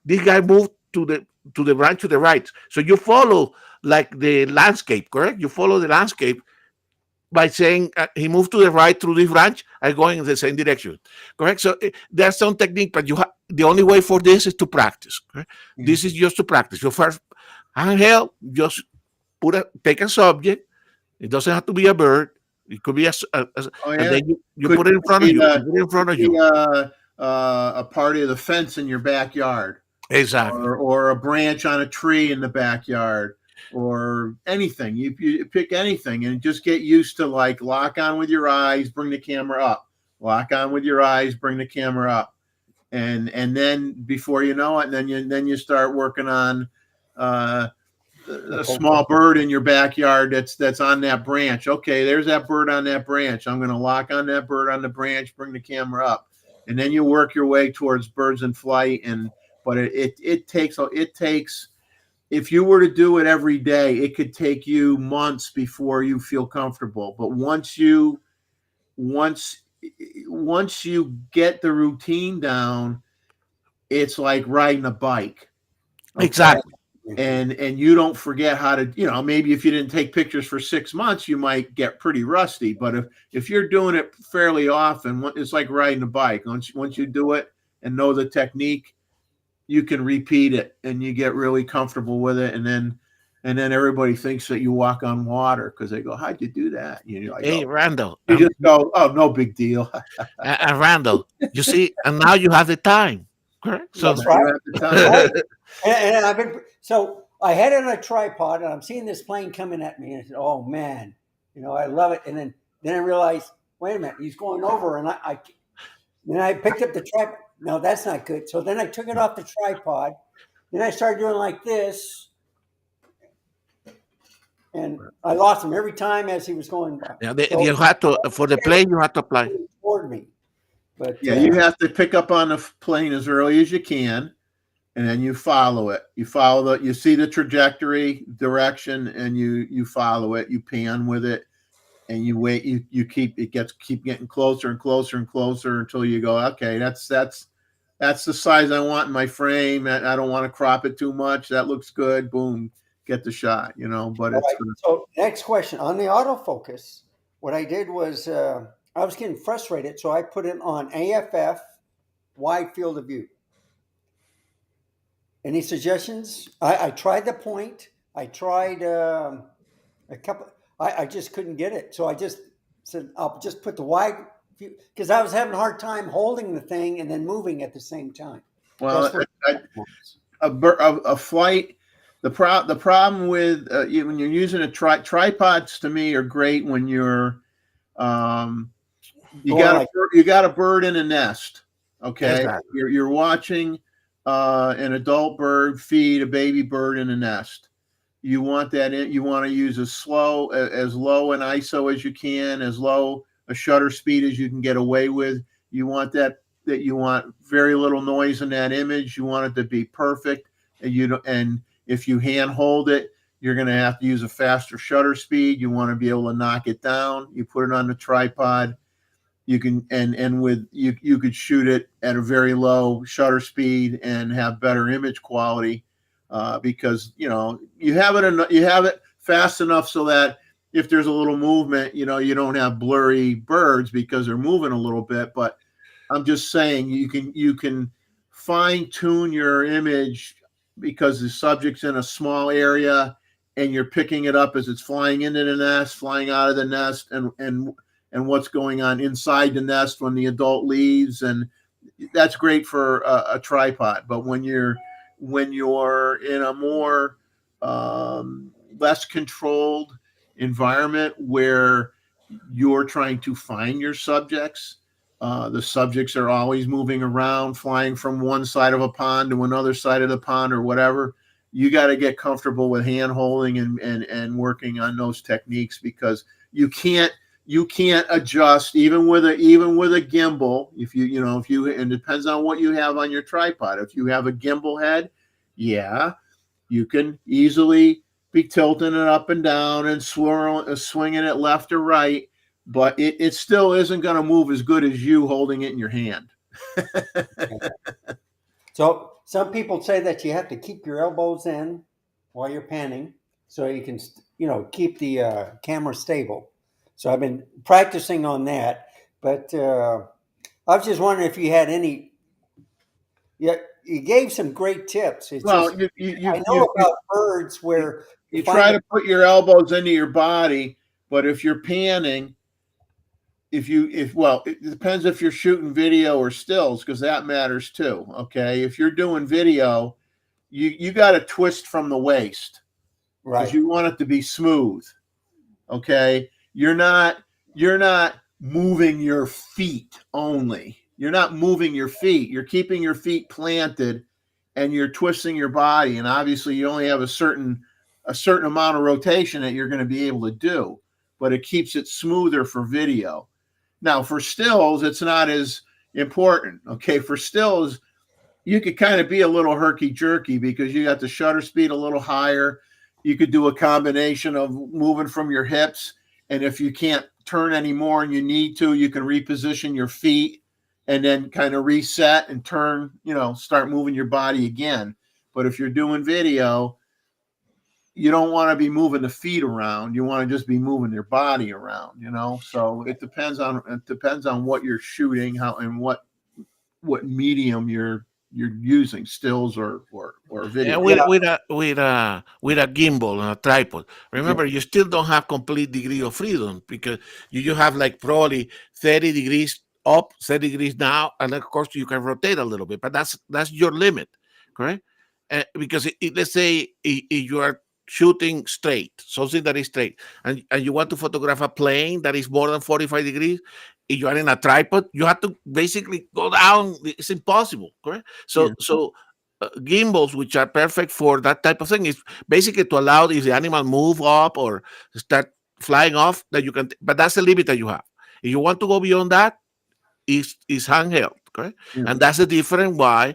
this guy moved to the branch to the right. So you follow like the landscape, correct? You follow the landscape by saying he moved to the right through this branch, I'm going in the same direction, correct? So there's some technique, but the only way for this is to practice. Correct? Mm-hmm. This is just to practice. So first, handheld, just take a subject. It doesn't have to be a bird. It could be and then you put it in front of you. Put it in front of you. A part of the fence in your backyard. Exactly. Or a branch on a tree in the backyard, or anything. You pick anything and just get used to, like, lock on with your eyes, bring the camera up. Lock on with your eyes, bring the camera up. And then before you know it, then you start working on a small bird in your backyard that's on that branch. Okay, there's that bird on that branch. I'm going to lock on that bird on the branch, bring the camera up, and then you work your way towards birds in flight. But it takes, if you were to do it every day, it could take you months before you feel comfortable. But once you get the routine down, it's like riding a bike. Okay? Exactly. And you don't forget how to, maybe if you didn't take pictures for 6 months, you might get pretty rusty. But if you're doing it fairly often, it's like riding a bike. Once you do it and know the technique, you can repeat it and you get really comfortable with it. And then everybody thinks that you walk on water because they go, "How'd you do that?" You're like, "Hey, Randall." You just go, "Oh, no big deal." And Randall, you see, and now you have the time. Correct. So that's right. And so I had it on a tripod, and I'm seeing this plane coming at me, and I said, "Oh man, I love it." And then I realized, wait a minute, he's going over, and I picked up the tripod. No, that's not good. So then I took it off the tripod. Then I started doing like this, and I lost him every time as he was going by. Yeah, you had to, for the plane, you have to apply toward me. But you have to pick up on the plane as early as you can, and then you follow it. You see the trajectory, direction, and you follow it. You pan with it, and you wait. You keep getting closer and closer and closer until you go, okay, that's the size I want in my frame. I don't want to crop it too much. That looks good. Boom, get the shot. But it's so next question on the autofocus. What I did was I was getting frustrated, so I put it on AFF, wide field of view. Any suggestions? I tried the point. I tried a couple. I just couldn't get it. So I just said, I'll just put the wide view, because I was having a hard time holding the thing and then moving at the same time. Well, a flight, the problem with when you're using a tripods, to me, are great when you're you got a bird in a nest. Okay, exactly. You're watching an adult bird feed a baby bird in a nest. You want that you want to use as low an ISO as you can, as low a shutter speed as you can get away with. You want that you want very little noise in that image. You want it to be perfect. And if you hand hold it, you're going to have to use a faster shutter speed. You want to be able to knock it down. You put it on the tripod. You can you could shoot it at a very low shutter speed and have better image quality because you have it fast enough so that if there's a little movement, you know, you don't have blurry birds because they're moving a little bit. But I'm just saying you can fine tune your image because the subject's in a small area and you're picking it up as it's flying into the nest, flying out of the nest, and what's going on inside the nest when the adult leaves. And that's great for a tripod. But when you're in a more less controlled environment where you're trying to find your subjects, the subjects are always moving around, flying from one side of a pond to another side of the pond or whatever. You got to get comfortable with hand holding and working on those techniques, because you can't adjust even with a gimbal. If and it depends on what you have on your tripod. If you have a gimbal head, yeah, you can easily be tilting it up and down and swinging it left or right, but it still isn't going to move as good as you holding it in your hand. So some people say that you have to keep your elbows in while you're panning so you can, keep the camera stable. So I've been practicing on that, but I was just wondering if you had any. Yeah, you gave some great tips. It's Well, just, I know about birds where you try to put your elbows into your body, but if you're panning, it depends if you're shooting video or stills, because that matters too. Okay, if you're doing video, you got to twist from the waist, right, because you want it to be smooth. Okay, you're not moving your feet only. You're not moving your feet. You're keeping your feet planted, and you're twisting your body. And obviously, you only have a certain amount of rotation that you're going to be able to do, but it keeps it smoother for video. Now, for stills, it's not as important. Okay, for stills, you could kind of be a little herky-jerky because you got the shutter speed a little higher. You could do a combination of moving from your hips, and if you can't turn anymore and you need to, you can reposition your feet and then kind of reset and turn, start moving your body again. But if you're doing video, you don't want to be moving the feet around. You want to just be moving your body around, So it depends on what you're shooting, how and what medium you're using, stills or video. And with a gimbal and a tripod. Remember, you still don't have complete degree of freedom, because you have like probably 30 degrees up, 30 degrees down, and of course you can rotate a little bit, but that's your limit, correct? Because let's say if you are shooting straight, something that is straight, and you want to photograph a plane that is more than 45 degrees, if you are in a tripod, you have to basically go down. It's impossible, correct? So gimbals, which are perfect for that type of thing, is basically to allow if the animal move up or start flying off, that you can, but that's the limit that you have. If you want to go beyond that, is handheld, correct? Yeah. And that's the difference why,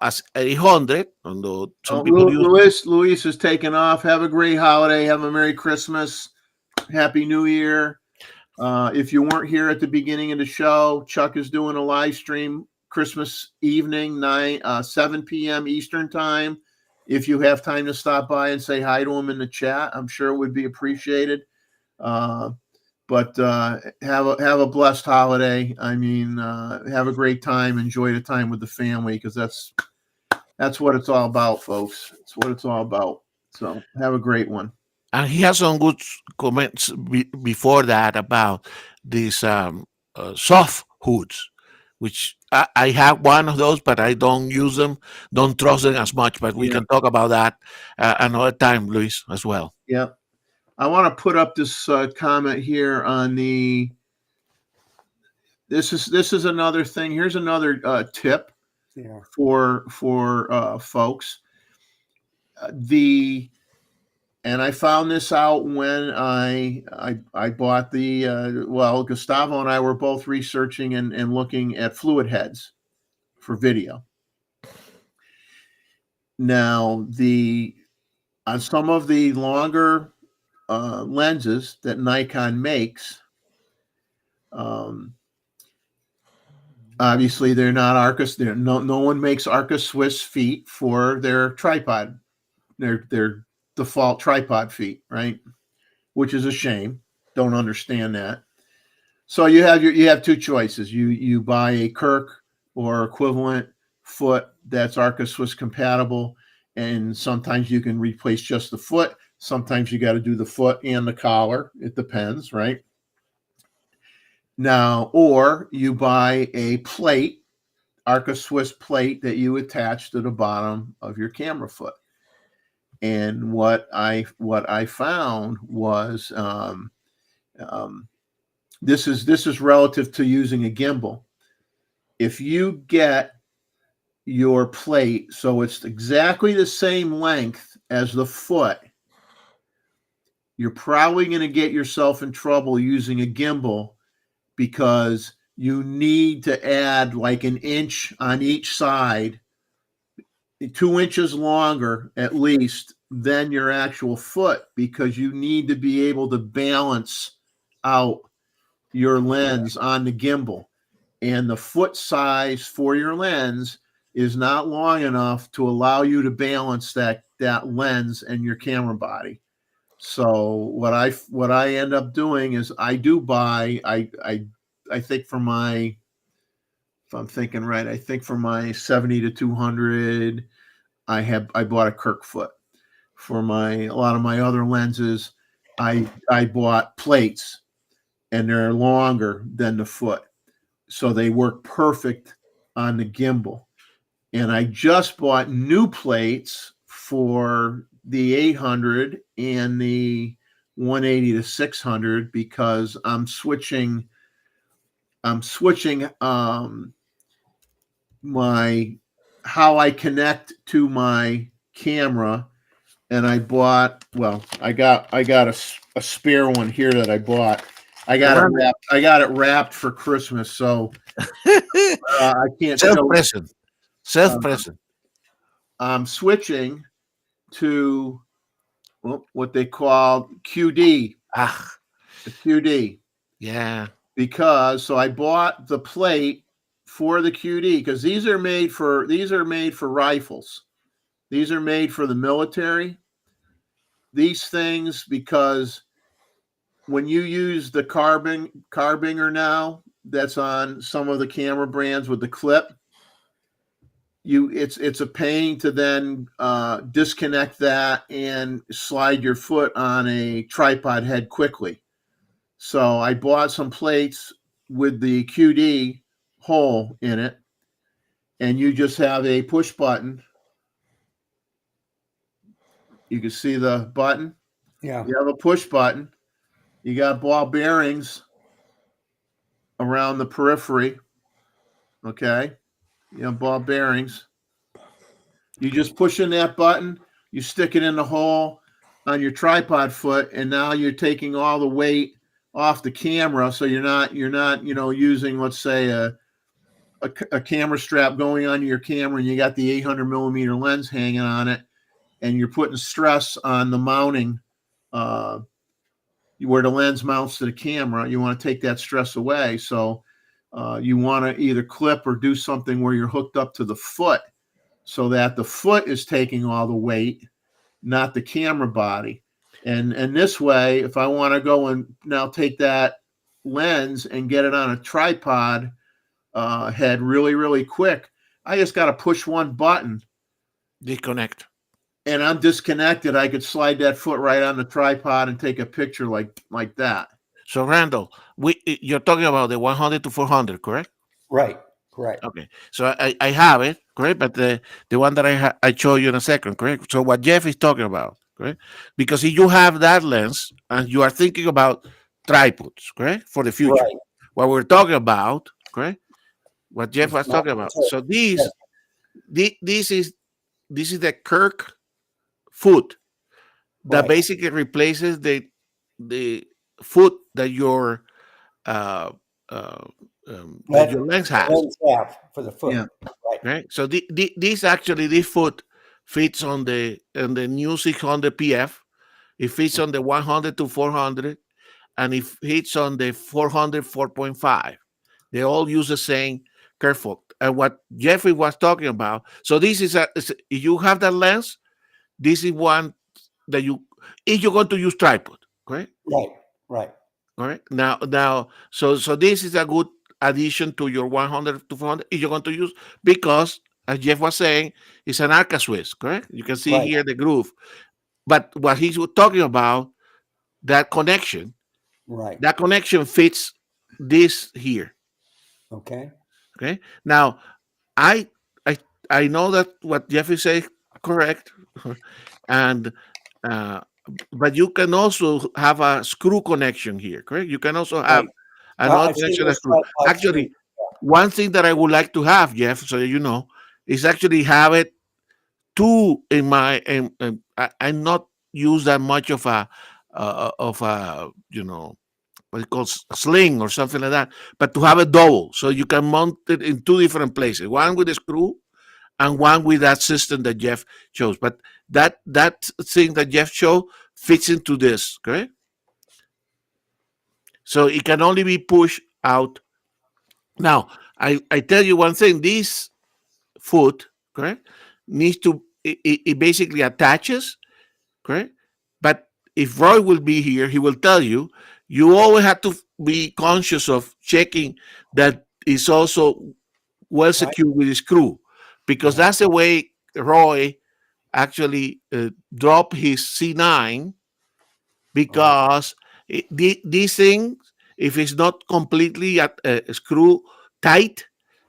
as 800, although some people use. Luis is taking off. Have a great holiday. Have a Merry Christmas. Happy New Year. If you weren't here at the beginning of the show, Chuck is doing a live stream Christmas evening, 7 p.m. Eastern time. If you have time to stop by and say hi to him in the chat, I'm sure it would be appreciated. But have a blessed holiday. I mean, have a great time. Enjoy the time with the family, because that's what it's all about, folks. It's what it's all about. So have a great one. And he has some good comments before that about these soft hoods, which I have one of those, but I don't use them, don't trust them as much. But we can talk about that another time, Luis, as well. Yeah. I want to put up this comment here on the. This is another thing. Here's another tip for folks. And I found this out when I bought Gustavo and I were both researching and looking at fluid heads for video. Now, on some of the longer lenses that Nikon makes, obviously they're not Arca. No one makes Arca Swiss feet for their tripod. They're default tripod feet, right? Which is a shame. Don't understand that. So you have two choices. You buy a Kirk or equivalent foot that's Arca Swiss compatible, and sometimes you can replace just the foot. Sometimes you got to do the foot and the collar. It depends, right? Now, or you buy a plate, Arca Swiss plate that you attach to the bottom of your camera foot. And what I found was this is relative to using a gimbal. If you get your plate so it's exactly the same length as the foot, you're probably going to get yourself in trouble using a gimbal, because you need to add like an inch on each side, 2 inches longer at least than your actual foot, because you need to be able to balance out your lens on the gimbal. And the foot size for your lens is not long enough to allow you to balance that lens and your camera body. So what I end up doing is I do buy, I think for my, if I'm thinking right, I think for my 70 to 200, I bought a Kirk foot. For a lot of my other lenses, I bought plates, and they're longer than the foot, so they work perfect on the gimbal. And I just bought new plates for the 800 and the 180 to 600 because I'm switching my how I connect to my camera. And I got a spare one here that I bought. I got it wrapped for Christmas, so I can't show it. Self-present. I'm switching to what they call QD. The QD. Yeah. Because I bought the plate for the QD because these are made for rifles. These are made for the military. These things, because when you use the carbinger now, that's on some of the camera brands with the clip, it's a pain to then disconnect that and slide your foot on a tripod head quickly. So I bought some plates with the QD hole in it, and you just have a push button. You can see the button. Yeah. You have a push button. You got ball bearings around the periphery. Okay. You have ball bearings. You just push in that button, you stick it in the hole on your tripod foot, and now you're taking all the weight off the camera. So you're not, using, let's say, a camera strap going onto your camera, and you got the 800 millimeter lens hanging on it, and you're putting stress on the mounting, where the lens mounts to the camera. You want to take that stress away. So you want to either clip or do something where you're hooked up to the foot, so that the foot is taking all the weight, not the camera body. And this way, if I want to go and now take that lens and get it on a tripod head really, really quick, I just got to push one button. Disconnect. And I'm disconnected. I could slide that foot right on the tripod and take a picture like that. So Randall, you're talking about the 100 to 400, correct? Right. Correct. Okay. So I have it, correct? But the one that I show you in a second, correct? So what Jeff is talking about, correct? Because if you have that lens and you are thinking about tripods, correct, for the future, Right. what we're talking about, correct? What Jeff was talking about. So this is the Kirk foot that basically replaces the foot that your lens has. Lens half for the foot. Yeah. Right. So this foot fits on the new 600 PF. It fits on the 100 to 400, and it fits on the 400 4.5. They all use the same curve foot. And what Jeffrey was talking about. So this is if you have that lens, this is one if you're going to use tripod, correct? Right. All right. Now, so this is a good addition to your 100 to 400 if you're going to use, because as Jeff was saying, it's an arca Swiss, correct? You can see Right. here the groove. But what he's talking about, that connection fits this here. Okay. Okay. Now, I I know that what Jeff is saying correct, and but you can also have a screw connection here, correct? You can also have another I've seen connection. this Screw. tripod Actually, screw. one thing that I would like to have, Jeff, so you know, is actually have it two in my. I'm not use that much of a what it calls sling or something like that, but to have a double so you can mount it in two different places, one with a screw and one with that system that Jeff shows. But that thing that Jeff showed fits into this, correct? So it can only be pushed out. Now, I tell you one thing, this foot, correct, needs to, it basically attaches, correct? But if Roy will be here, he will tell you, you always have to be conscious of checking that it's also well secured with the screw, because that's the way Roy actually dropped his C9, because these things, if it's not completely screw tight,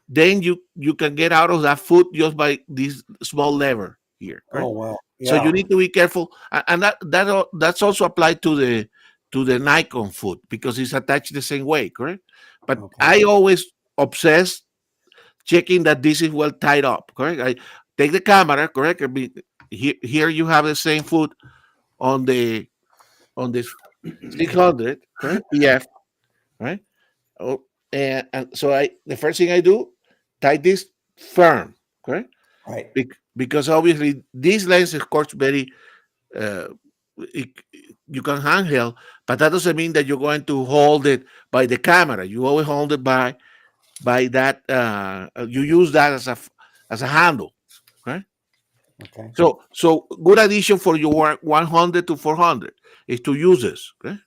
then you can get out of that foot just by this small lever here. Right? Oh wow! So Yeah. you need to be careful, and that's also applied to the Nikon foot, because it's attached the same way, correct? But I always obsess checking that this is well tied up, correct? I take the camera, correct? I mean, here you have the same foot on the 600, correct? EF, right? Oh, and so the first thing I do, tie this firm, correct? Right. Because obviously this lens is, of course, very you can handheld, but that doesn't mean that you're going to hold it by the camera. You always hold it by that. You use that as a handle, right? Okay. So good addition for your 100 to 400 is to use this, okay?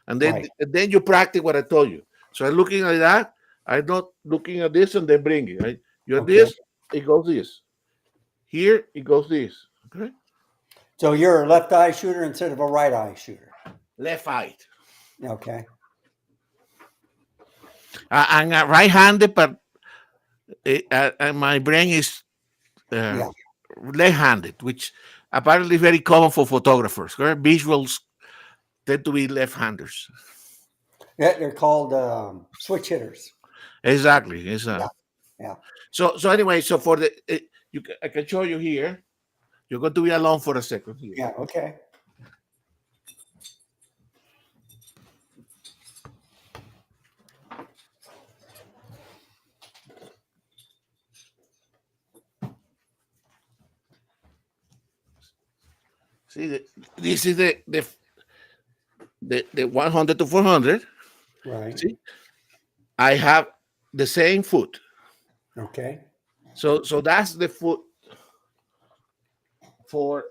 And then you practice what I told you. So I'm looking at that. I'm not looking at this and then bring it. Right? You're this, it goes this. Here it goes this. Okay. So you're a left eye shooter instead of a right eye shooter. Left eye. Okay. I'm right-handed, but my brain is left-handed, which apparently is very common for photographers. Correct? Visuals tend to be left-handers. Yeah, they're called switch hitters. Exactly. Yeah. So anyway, so for the I can show you here. You're going to be alone for a second here. Yeah. Okay. See, this is the 100 to 400. Right. See, I have the same foot. Okay. So that's the foot for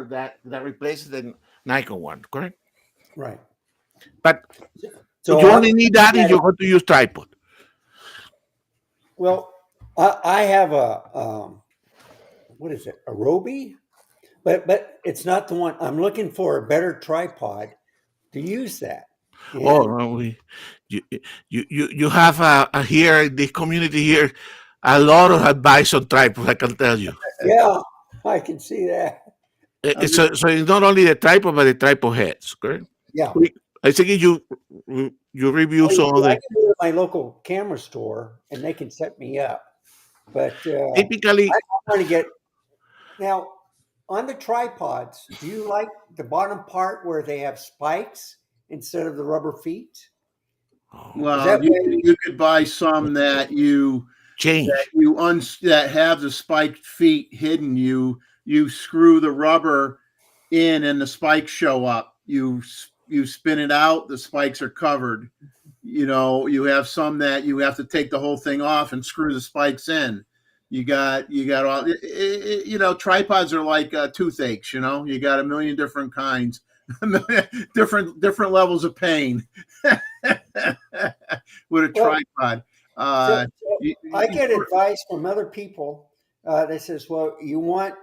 that replaces the Nikon one, correct? Right. But so you only need that if you're going to use tripod. Well, I have a what is it? A Roby, but it's not the one. I'm looking for a better tripod to use that. And You have here in the community here a lot of advice on tripod, I can tell you. Yeah, I can see that. So it's not only the tripod, but the tripod heads, correct? Yeah. I think you review some of I the. can go to my local camera store and they can set me up. But Typically, I'm trying to get now on the tripods. Do you like the bottom part where they have spikes instead of the rubber feet? Well, you could buy some that you change that have the spiked feet hidden. You screw the rubber in and the spikes show up. You spin it out, the spikes are covered. You have some that you have to take the whole thing off and screw the spikes in. You got all, tripods are like toothaches, you got a million different kinds, different levels of pain with a tripod. I get advice from other people that says, well, you want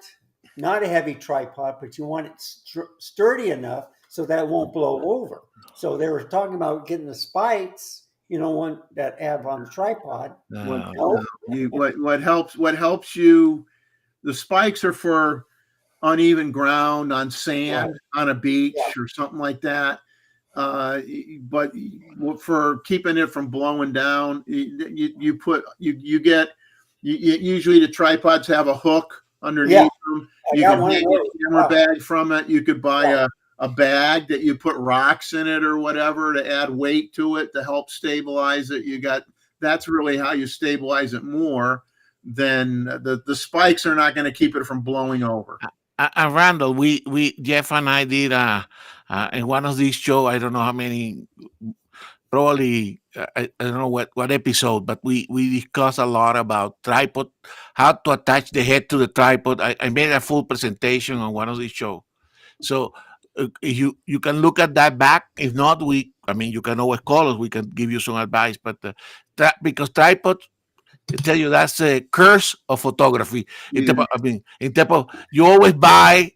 not a heavy tripod, but you want it sturdy enough so that it won't blow over. So they were talking about getting the spikes, one that have on the tripod. What helps you, the spikes are for uneven ground, on sand, on a beach, or something like that. But for keeping it from blowing down, usually the tripods have a hook underneath them. You can hang a camera bag from it. You could buy a bag that you put rocks in it or whatever to add weight to it to help stabilize it. That's really how you stabilize it more than the spikes are not going to keep it from blowing over. Randall, we Jeff and I did in one of these shows, I don't know how many, probably I don't know what episode, but we discussed a lot about tripod, how to attach the head to the tripod. I made a full presentation on one of these shows. So you can look at that back. If not, you can always call us. We can give you some advice. But because tripod, I tell you, that's a curse of photography. In terms of, you always buy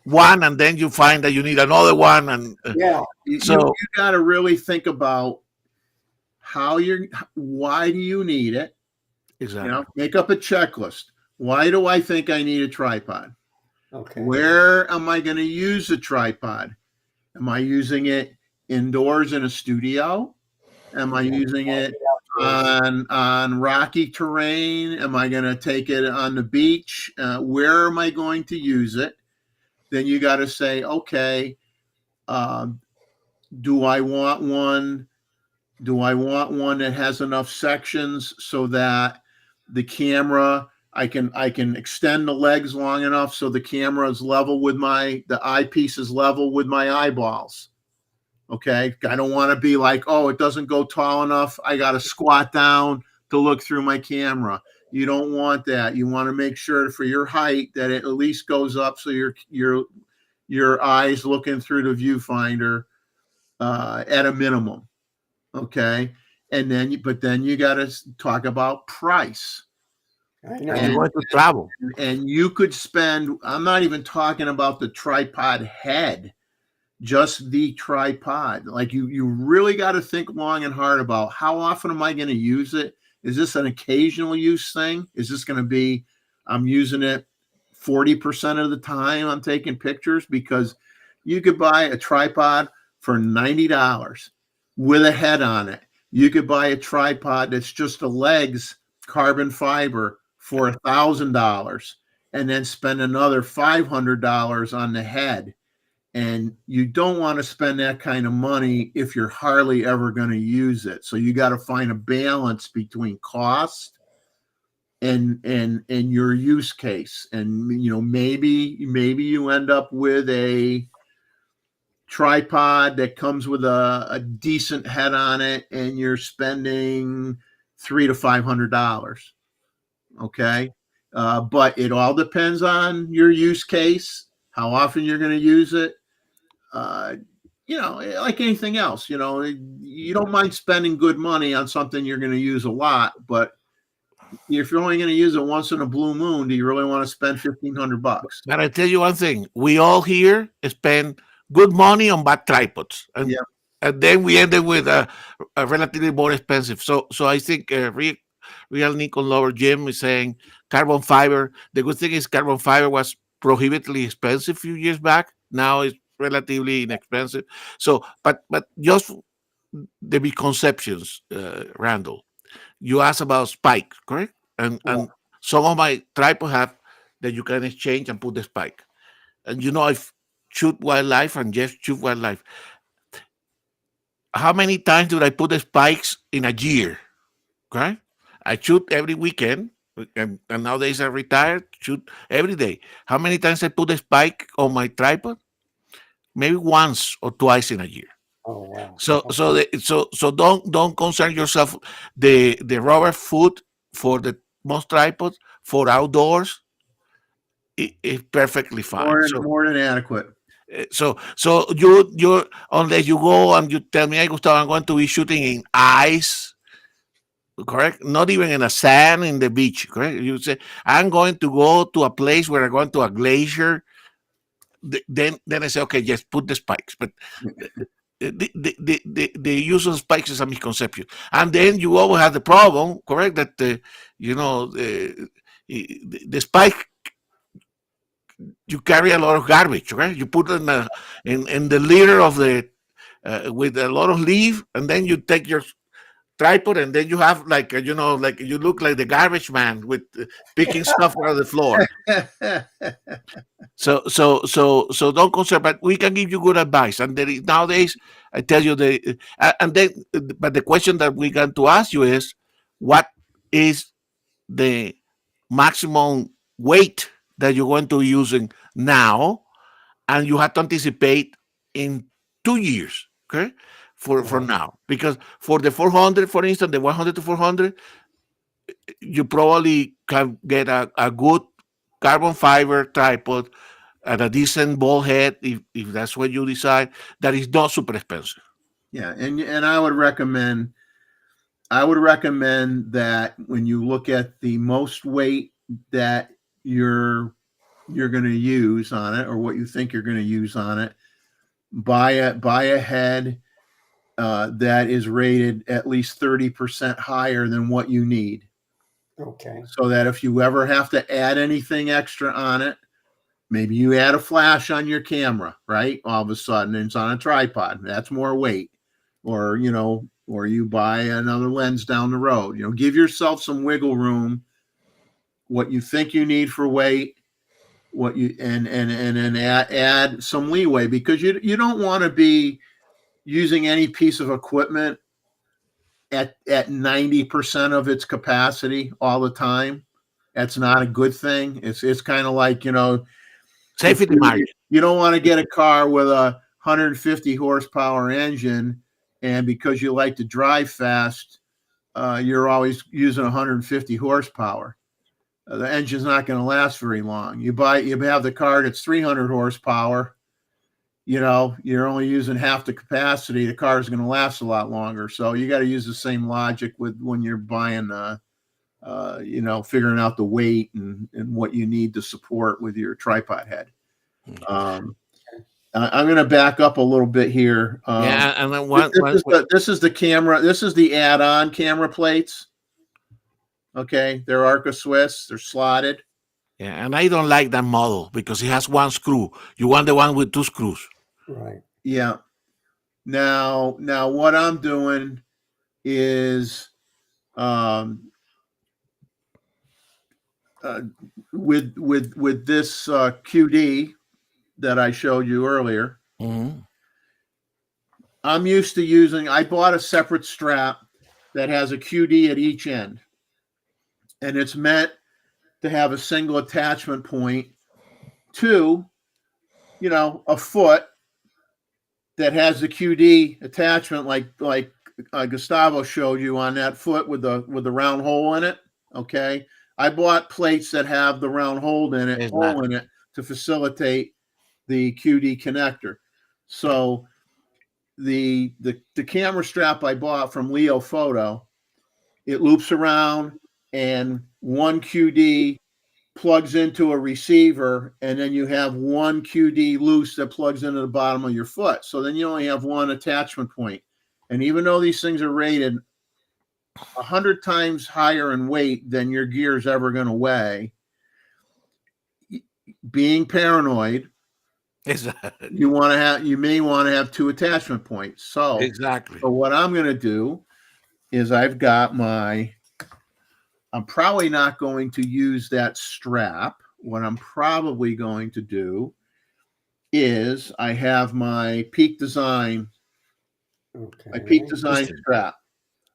one and then you find that you need another one, and so you got to really think about why do you need it? Exactly. Make up a checklist. Why do I think I need a tripod? Okay. Where am I going to use the tripod? Am I using it indoors in a studio? Am I using it on rocky terrain? Am I going to take it on the beach? Where am I going to use it? Then you got to say, okay, do I want one that has enough sections so that the camera, I can extend the legs long enough so the camera is level with the eyepiece is level with my eyeballs. Okay. I don't want to be like, oh, it doesn't go tall enough. I got to squat down to look through my camera. You don't want that. You want to make sure for your height that it at least goes up so your eyes looking through the viewfinder at a minimum. Okay. And then you got to talk about price. And you want to travel. And you could spend, I'm not even talking about the tripod head, just the tripod. Like you really got to think long and hard about how often am I going to use it? Is this an occasional use thing? Is this going to be, I'm using it 40% of the time I'm taking pictures? Because you could buy a tripod for $90 with a head on it. You could buy a tripod that's just the legs, carbon fiber, for $1,000, and then spend another $500 on the head. And you don't want to spend that kind of money if you're hardly ever going to use it. So you got to find a balance between cost and your use case. And maybe you end up with a tripod that comes with a decent head on it, and you're spending $300 to $500. Okay. But it all depends on your use case, how often you're going to use it. Like anything else, you don't mind spending good money on something you're going to use a lot, but if you're only going to use it once in a blue moon, do you really want to spend $1,500? But I tell you one thing, we all here spend good money on bad tripods. And then we ended with a relatively more expensive. So I think real Nikon lover Jim is saying carbon fiber. The good thing is carbon fiber was prohibitively expensive a few years back. Now it's relatively inexpensive. So, but just the misconceptions, Randall. You asked about spike, correct? And some of my tripods have that you can exchange and put the spike. And I've shoot wildlife and just shoot wildlife. How many times do I put the spikes in a year? Okay, I shoot every weekend, and nowadays I retired, shoot every day. How many times I put the spike on my tripod? Maybe once or twice in a year. Oh wow! So don't concern yourself the rubber foot for the most tripods for outdoors, it's perfectly fine. More than adequate. So you unless you go and you tell me, hey, Gustavo, I'm going to be shooting in ice, correct? Not even in a sand in the beach, correct? You say, I'm going to go to a place where I'm going to a glacier. Then I say, okay, yes, put the spikes. But the use of spikes is a misconception. And then you always have the problem, correct, that the spike, you carry a lot of garbage, right? You put it in the litter of the with a lot of leaf, and then you take your tripod, and then you have like you look like the garbage man with picking stuff out of the floor. So don't concern, but we can give you good advice. And there is nowadays, I tell you but the question that we got to ask you is, what is the maximum weight that you're going to be using now, and you have to anticipate in 2 years, okay, for now, because for the 400, for instance, the 100 to 400, you probably can get a good carbon fiber tripod at a decent ball head, if that's what you decide, that is not super expensive. Yeah, and I would recommend that when you look at the most weight that you're going to use on it, or what you think you're going to use on it, buy a head that is rated at least 30% higher than what you need. Okay. So that if you ever have to add anything extra on it, maybe you add a flash on your camera, right? All of a sudden it's on a tripod. That's more weight. Or, or you buy another lens down the road. Give yourself some wiggle room, what you think you need for weight, what you and then add some leeway, because you don't want to be using any piece of equipment at 90% of its capacity all the time. That's not a good thing. It's kind of like, Safety margin. You don't want to get a car with a 150 horsepower engine, and because you like to drive fast, you're always using 150 horsepower. The engine's not going to last very long. You have the car that's 300 horsepower. You're only using half the capacity. The car is going to last a lot longer. So you got to use the same logic when you're buying, figuring out the weight and what you need to support with your tripod head. I'm going to back up a little bit here. And then this is the camera. This is the add-on camera plates. Okay, they're Arca Swiss. They're slotted. Yeah, and I don't like that model because it has one screw. You want the one with 2 screws. Right. Yeah. Now what I'm doing is with this QD that I showed you earlier. Mm-hmm. I'm used to I bought a separate strap that has a QD at each end, and it's meant to have a single attachment point to, a foot that has the QD attachment, like Gustavo showed you on that foot with the round hole in it. Okay, I bought plates that have the round hole in it to facilitate the QD connector. So the camera strap I bought from Leo Photo, it loops around, and one QD plugs into a receiver, and then you have one QD loose that plugs into the bottom of your foot. So then you only have one attachment point. And even though these things are rated 100 times higher in weight than your gear is ever going to weigh, being paranoid, exactly, you may want to have 2 attachment points. So exactly. So what I'm going to do is I'm probably not going to use that strap. What I'm probably going to do is I have my Peak Design strap.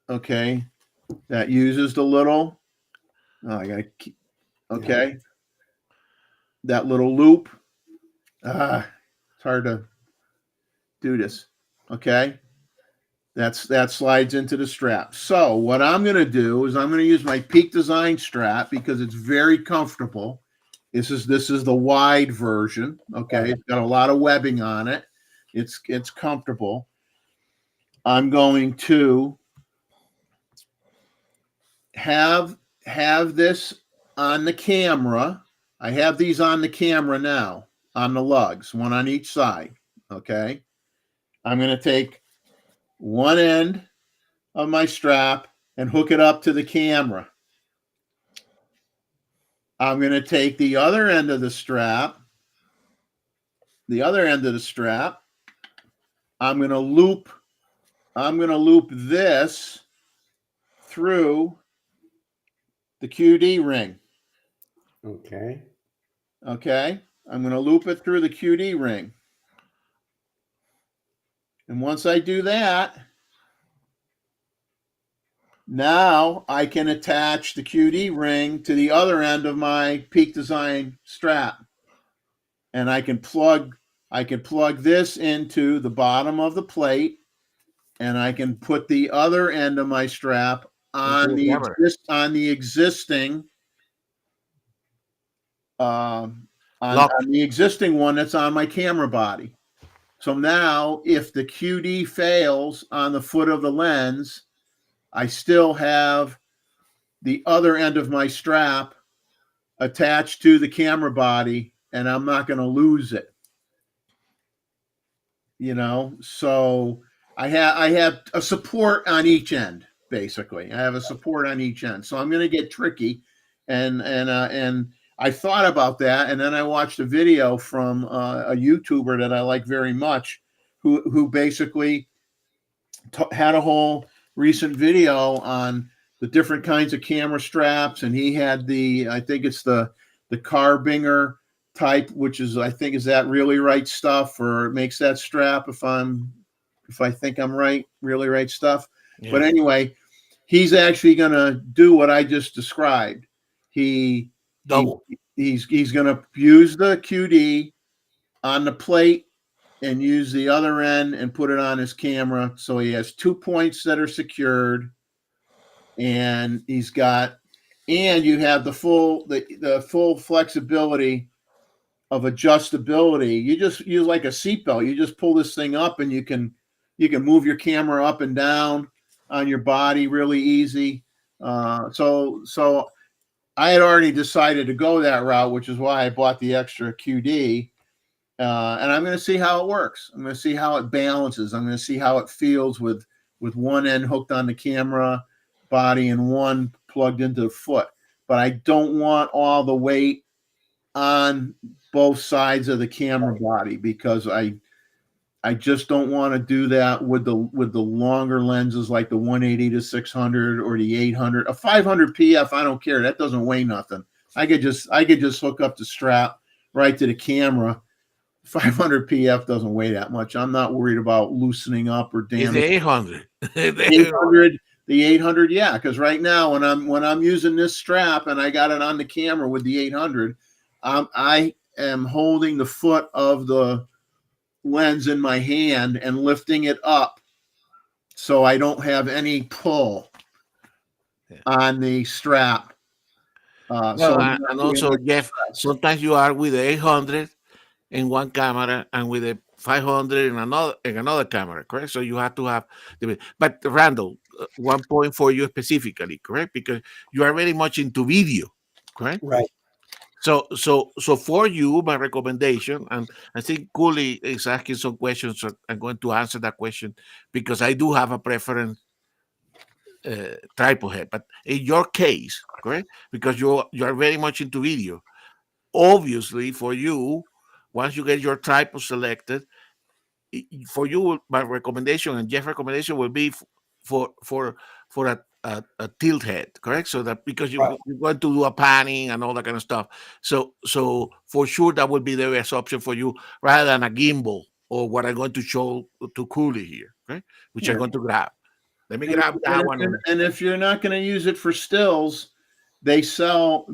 Okay. That uses the little, that little loop. It's hard to do this. Okay. That slides into the strap. So what I'm going to do is I'm going to use my Peak Design strap because it's very comfortable. This is the wide version. Okay, it's got a lot of webbing on it. It's comfortable. I'm going to have this on the camera. I have these on the camera now, on the lugs, one on each side. Okay, I'm going to take one end of my strap and hook it up to the camera. I'm going to take the other end of the strap, I'm going to loop this through the QD ring. Okay. Okay, I'm going to loop it through the QD ring. And once I do that, now I can attach the QD ring to the other end of my Peak Design strap. And I can plug this into the bottom of the plate, and I can put the other end of my strap on the existing on the existing one that's on my camera body. So now if the QD fails on the foot of the lens, I still have the other end of my strap attached to the camera body, and I'm not going to lose it. So I have a support on each end. Basically, I have a support on each end. So I'm going to get tricky, and I thought about that, and then I watched a video from a YouTuber that I like very much, who basically had a whole recent video on the different kinds of camera straps, and he had I think it's the Carbinger type, which is, I think, is that Really Right Stuff, or it makes that strap, if I think I'm right, Really Right Stuff. Yeah. But anyway, he's actually going to do what I just described. He's going to use the QD on the plate and use the other end and put it on his camera. So he has 2 points that are secured, and you have the full flexibility of adjustability. You just use like a seatbelt. You just pull this thing up, and you can move your camera up and down on your body really easy. So I had already decided to go that route, which is why I bought the extra QD. And I'm going to see how it works. I'm going to see how it balances. I'm going to see how it feels with one end hooked on the camera body and one plugged into the foot. But I don't want all the weight on both sides of the camera body, because I just don't want to do that with the longer lenses like the 180 to 600 or the 800. A 500 PF, I don't care. That doesn't weigh nothing. I could just hook up the strap right to the camera. 500 PF doesn't weigh that much. I'm not worried about loosening up or damaging. The 800. 800, the 800, yeah. Because right now, when I'm using this strap and I got it on the camera with the 800, I am holding the foot of the lens in my hand and lifting it up, so I don't have any pull on the strap. And also, Jeff, sometimes you are with the 800 in one camera and with the 500 in another camera, correct? So you have to have but Randall, one point for you specifically, correct? Because you are very much into video, correct? Right. So for you, my recommendation, and I think Cooley is asking some questions, so I'm going to answer that question because I do have a preference tripod head. But in your case, correct? Because you are very much into video. Obviously, for you, once you get your tripod selected, for you, my recommendation and Jeff's recommendation will be for a tilt head, correct? So that because you're going to do a panning and all that kind of stuff. So for sure that would be the best option for you, rather than a gimbal or what I'm going to show to Cooley here, right? Which I'm going to grab. Let me grab that one. And if you're not going to use it for stills, they sell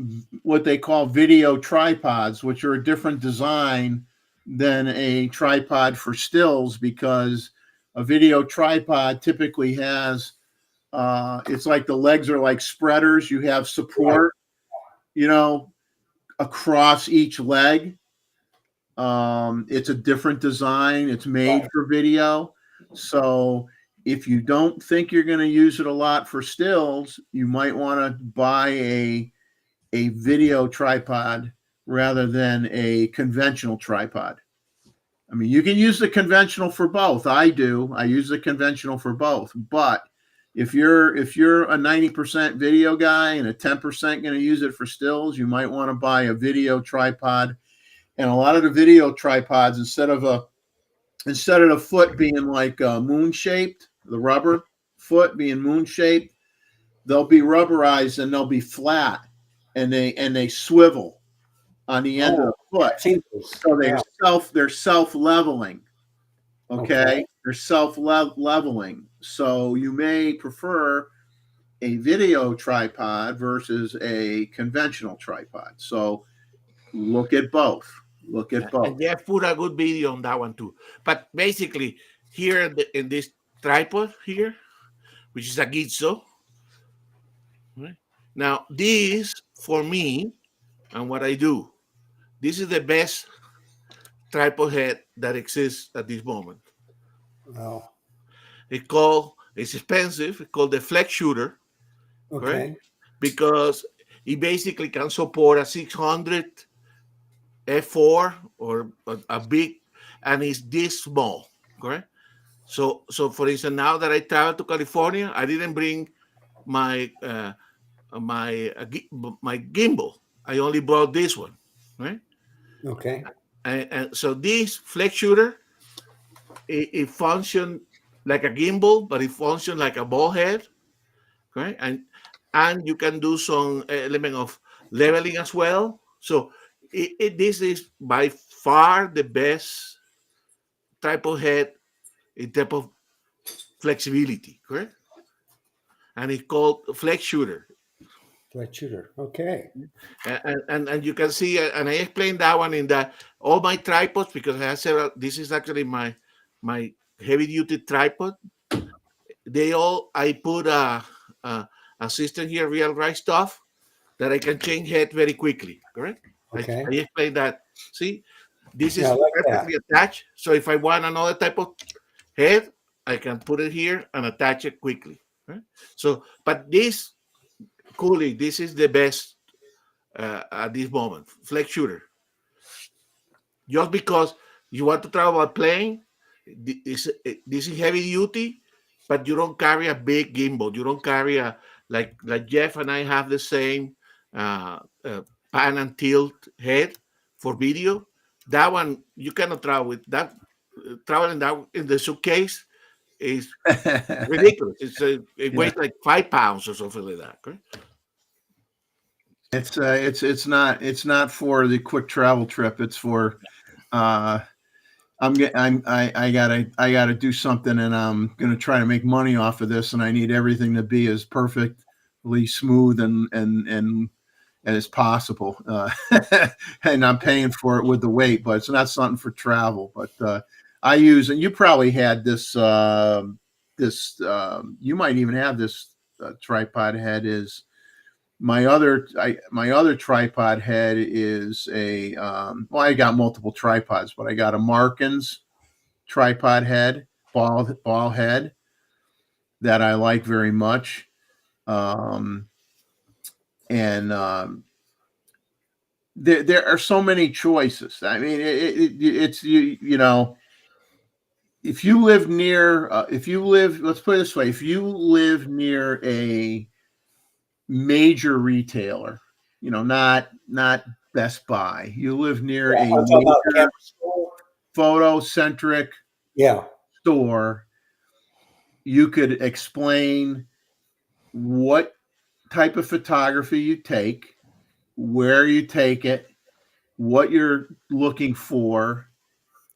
what they call video tripods, which are a different design than a tripod for stills, because A video tripod typically has, it's like the legs are like spreaders. You have support, you know, across each leg. It's a different design. It's made for video. So if you don't think you're going to use it a lot for stills, you might want to buy a video tripod rather than a conventional tripod. I mean, you can use the conventional for both. I do. I use the conventional for both. But if you're a 90% video guy and a 10% going to use it for stills, you might want to buy a video tripod. And a lot of the video tripods, instead of the foot being like moon shaped, the rubber foot being moon shaped, they'll be rubberized and they'll be flat, and they swivel on the end of the foot. So they're self-leveling. Okay? They're self-leveling. So you may prefer a video tripod versus a conventional tripod. So look at both. Look at both. And Jeff put a good video on that one too. But basically, here in this tripod here, which is a Gizzo. Right? Now, this for me and what I do, this is the best tripod head that exists at this moment. Wow. It's expensive. It's called the Flex Shooter. Okay. Right? Because it basically can support a 600 F4 or a big, and it's this small, correct? So for instance, now that I travel to California, I didn't bring my gimbal. I only brought this one, right? Okay. And so this Flex Shooter, it functions like a gimbal, but it functions like a ball head, right? And you can do some element of leveling as well. So this is by far the best tripod head in terms of flexibility, correct? And it's called Flex Shooter. Flex Shooter. Okay. And you can see, and I explained that one in that all my tripods, because I have several. This is actually my heavy duty tripod. I put a system here, real right stuff, that I can change head very quickly, correct? Okay. I explained that. See, this is like perfectly attached. So if I want another type of head, I can put it here and attach it quickly. Right? So, but this is the best at this moment, Flex Shooter. Just because you want to travel by plane, this is heavy duty, but you don't carry a big gimbal. You don't carry like Jeff and I have the same pan and tilt head for video. That one you cannot travel with. That traveling that in the suitcase is ridiculous. It weighs like 5 pounds or something like that. Right? It's not for the quick travel trip. It's for I gotta do something, and I'm gonna try to make money off of this, and I need everything to be as perfectly smooth and as possible. And I'm paying for it with the weight, but it's not something for travel. But I use, and you probably had this. You might even have this tripod head. Is my other tripod head is a well, I got multiple tripods, but I got a Markins tripod head, ball head, that I like very much. There are so many choices. I mean, it's you know, if you live near, let's put it this way, if you live near a major retailer, you know, not Best Buy, you live near a major photocentric store, you could explain what type of photography you take, where you take it, what you're looking for,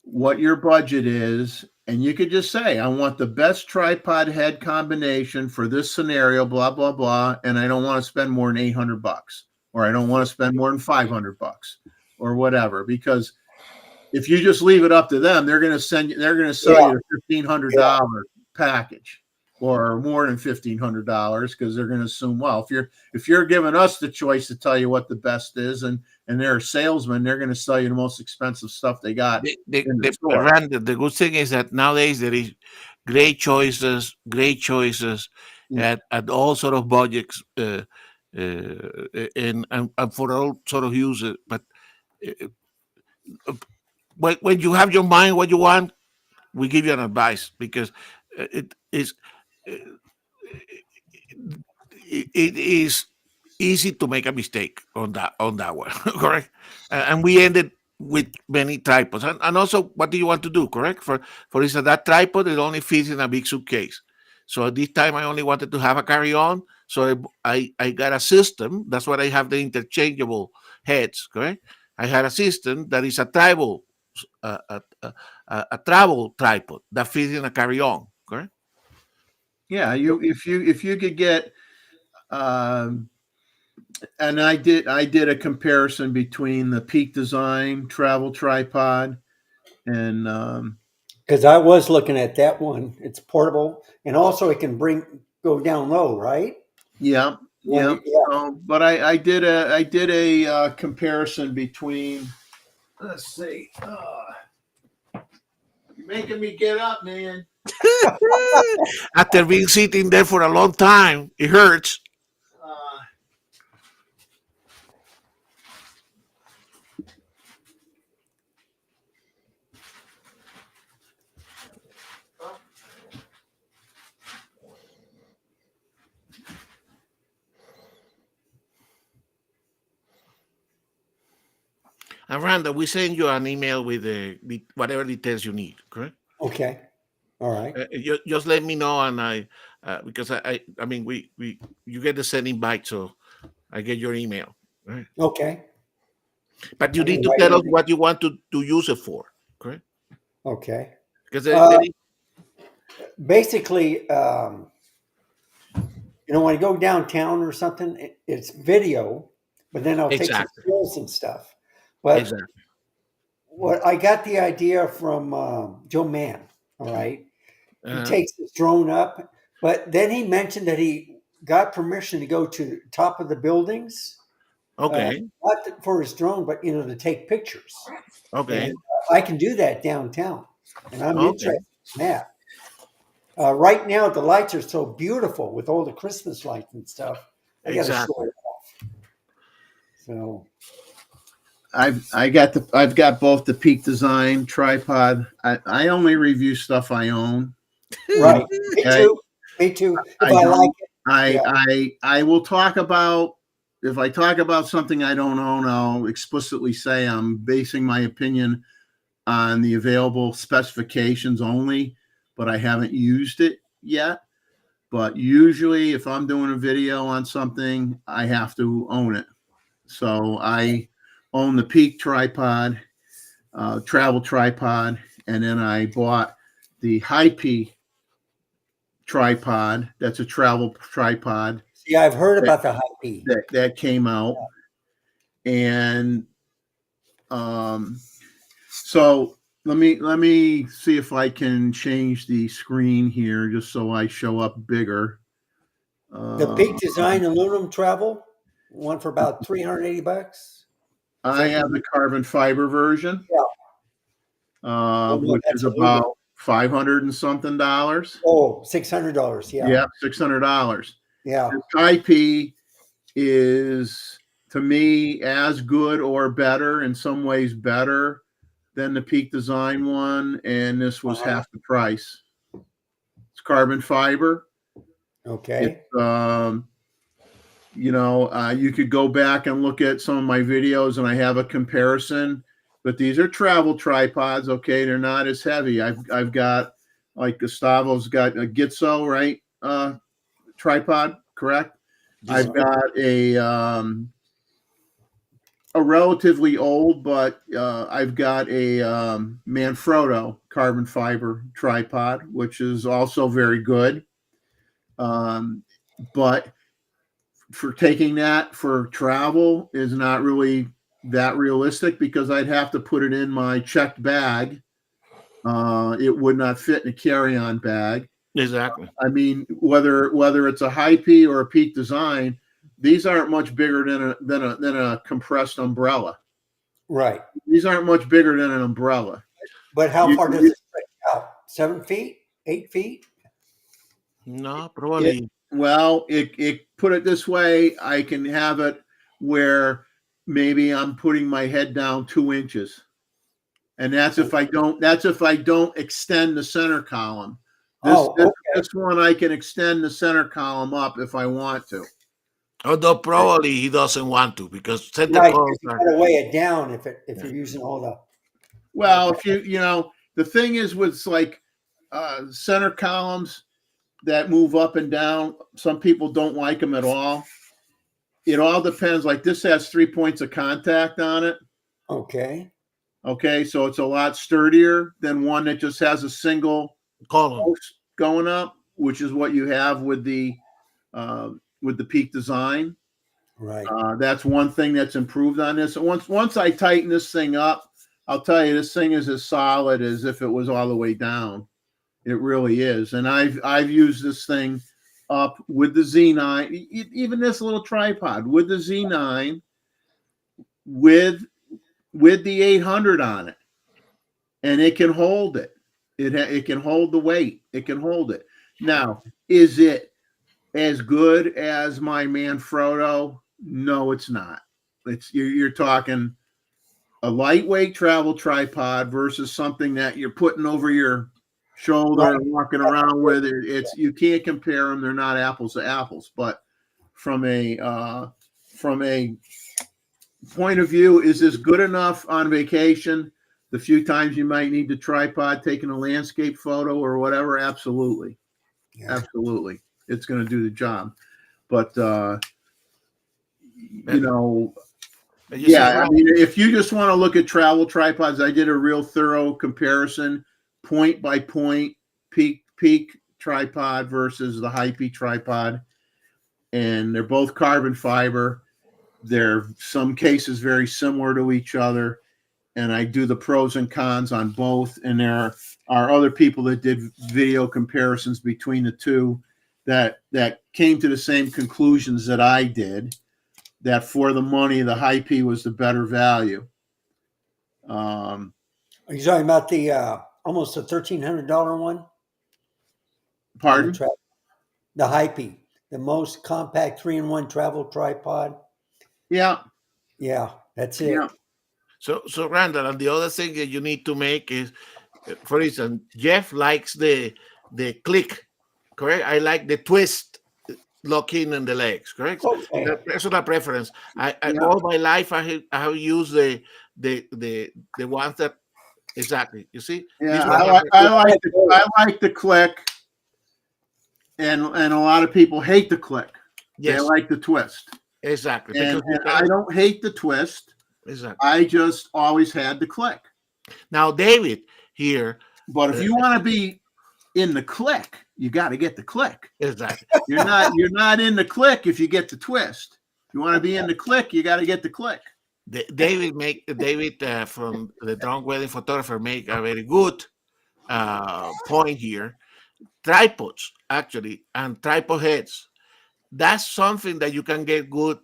what your budget is, and you could just say, I want the best tripod head combination for this scenario, blah, blah, blah, and I don't want to spend more than $800, or I don't want to spend more than $500, or whatever, because if you just leave it up to them, they're going to send you. They're going to sell you a $1,500 package, or more than $1,500, because they're going to assume, well, if you're giving us the choice to tell you what the best is, and they're a salesman, they're going to sell you the most expensive stuff they got in the store. Rand, the good thing is that nowadays there is great choices at all sort of budgets, and for all sort of uses. But when you have your mind what you want, we give you an advice, because it is easy to make a mistake on that one, correct? And we ended with many tripods, and also, what do you want to do, correct? For instance, that tripod, it only fits in a big suitcase. So at this time, I only wanted to have a carry-on, so I got a system. That's why I have the interchangeable heads, correct? I had a system that is a travel tripod that fits in a carry-on, correct? Yeah, if you could get, and I did a comparison between the Peak Design travel tripod and because I was looking at that one. It's portable, and also it can go down low, right? yeah. Yeah. But I did a comparison between. Let's see. You're making me get up, man. After being sitting there for a long time, it hurts. And Randa, we send you an email with whatever details you need, correct? Okay. All right. Just let me know, and because I mean, you get the send invite, so I get your email, right? Okay. But you need to tell us what you want to use it for, correct? Okay. Because basically, when I go downtown or something, it's video, but then I'll take some stills and stuff. But what I got the idea from Joe Mann. All right. He takes his drone up, but then he mentioned that he got permission to go to the top of the buildings. Okay. Not for his drone, but to take pictures. Okay. And, I can do that downtown, and I'm interested in that. Right now, the lights are so beautiful with all the Christmas lights and stuff. I got to show it off. So, I've got both the Peak Design tripod. I only review stuff I own. Right. Me too. If I like it. I will talk about, if I talk about something I don't own, I'll explicitly say I'm basing my opinion on the available specifications only, but I haven't used it yet. But usually if I'm doing a video on something, I have to own it. So I own the Peak tripod, travel tripod, and then I bought the High P tripod. That's a travel tripod. Yeah, I've heard about the High P. That came out. And so let me see if I can change the screen here just so I show up bigger. The Peak Design aluminum travel, one for about $380. I have the carbon fiber version. Yeah. Which is about $500 and something. Oh, $600. Yeah. Yeah, $600. Yeah. The High P is, to me, as good or better, in some ways better than the Peak Design one, and this was half the price. It's carbon fiber. Okay. You could go back and look at some of my videos, and I have a comparison. But these are travel tripods. Okay, they're not as heavy. I've got, like, Gustavo's got a Gitzo, right? Tripod, correct? Yeah. I've got a relatively old, but I've got a Manfrotto carbon fiber tripod, which is also very good. But for taking that for travel is not really that realistic because I'd have to put it in my checked bag. It would not fit in a carry-on bag. Exactly. I mean, whether it's a high P or a peak design, these aren't much bigger than a compressed umbrella. Right. These aren't much bigger than an umbrella. But how far does it stretch out? 7 feet? 8 feet? No, probably. Well, it put it this way, I can have it where maybe I'm putting my head down 2 inches. And that's if I don't extend the center column. This one I can extend the center column up if I want to. Although probably he doesn't want to because center Right, columns you are. gotta weigh it down if you're using all the. Well, if the thing is with like center columns that move up and down, some people don't like them at all. It all depends. Like this has 3 points of contact on it. Okay. Okay, so it's a lot sturdier than one that just has a single column post going up, which is what you have with the peak design. Right. That's one thing that's improved on this. Once I tighten this thing up, I'll tell you this thing is as solid as if it was all the way down. It really is. And I've used this thing up with the Z9, even this little tripod with the Z9 with the 800 on it, and it can hold it. It can hold the weight. It can hold it. Now, is it as good as my Manfrotto? No, it's not. You're talking a lightweight travel tripod versus something that you're putting over your shoulder and walking around with. You can't compare them. They're not apples to apples. But from a point of view, is this good enough on vacation? The few times you might need the tripod taking a landscape photo or whatever, absolutely. Yeah. Absolutely. It's going to do the job. But, I mean, if you just want to look at travel tripods, I did a real thorough comparison, point by point, peak tripod versus the high peak tripod. And they're both carbon fiber. They're some cases very similar to each other, and I do the pros and cons on both. And there are other people that did video comparisons between the two that came to the same conclusions that I did, that for the money, the high P was the better value. Are you talking about the almost a $1,300 one? Pardon? The high P, the most compact 3-in-1 travel tripod. Yeah. Yeah, that's it. Yeah. So Randall, and the other thing that you need to make is, for instance, Jeff likes the click, correct? I like the twist, locking in the legs, correct? Okay. Personal preference. I all my life I have used the ones that exactly. You see? Yeah, I like the click, and a lot of people hate the click. Yes. They like the twist. Exactly. And I don't hate the twist. Exactly. I just always had the click. Now, David here. But if you want to be in the click, you got to get the click. Exactly. You're not in the click if you get the twist. If you want to be in the click, you got to get the click. David from the Drunk Wedding Photographer make a very good point here. Tripods, actually, and tripod heads. That's something that you can get good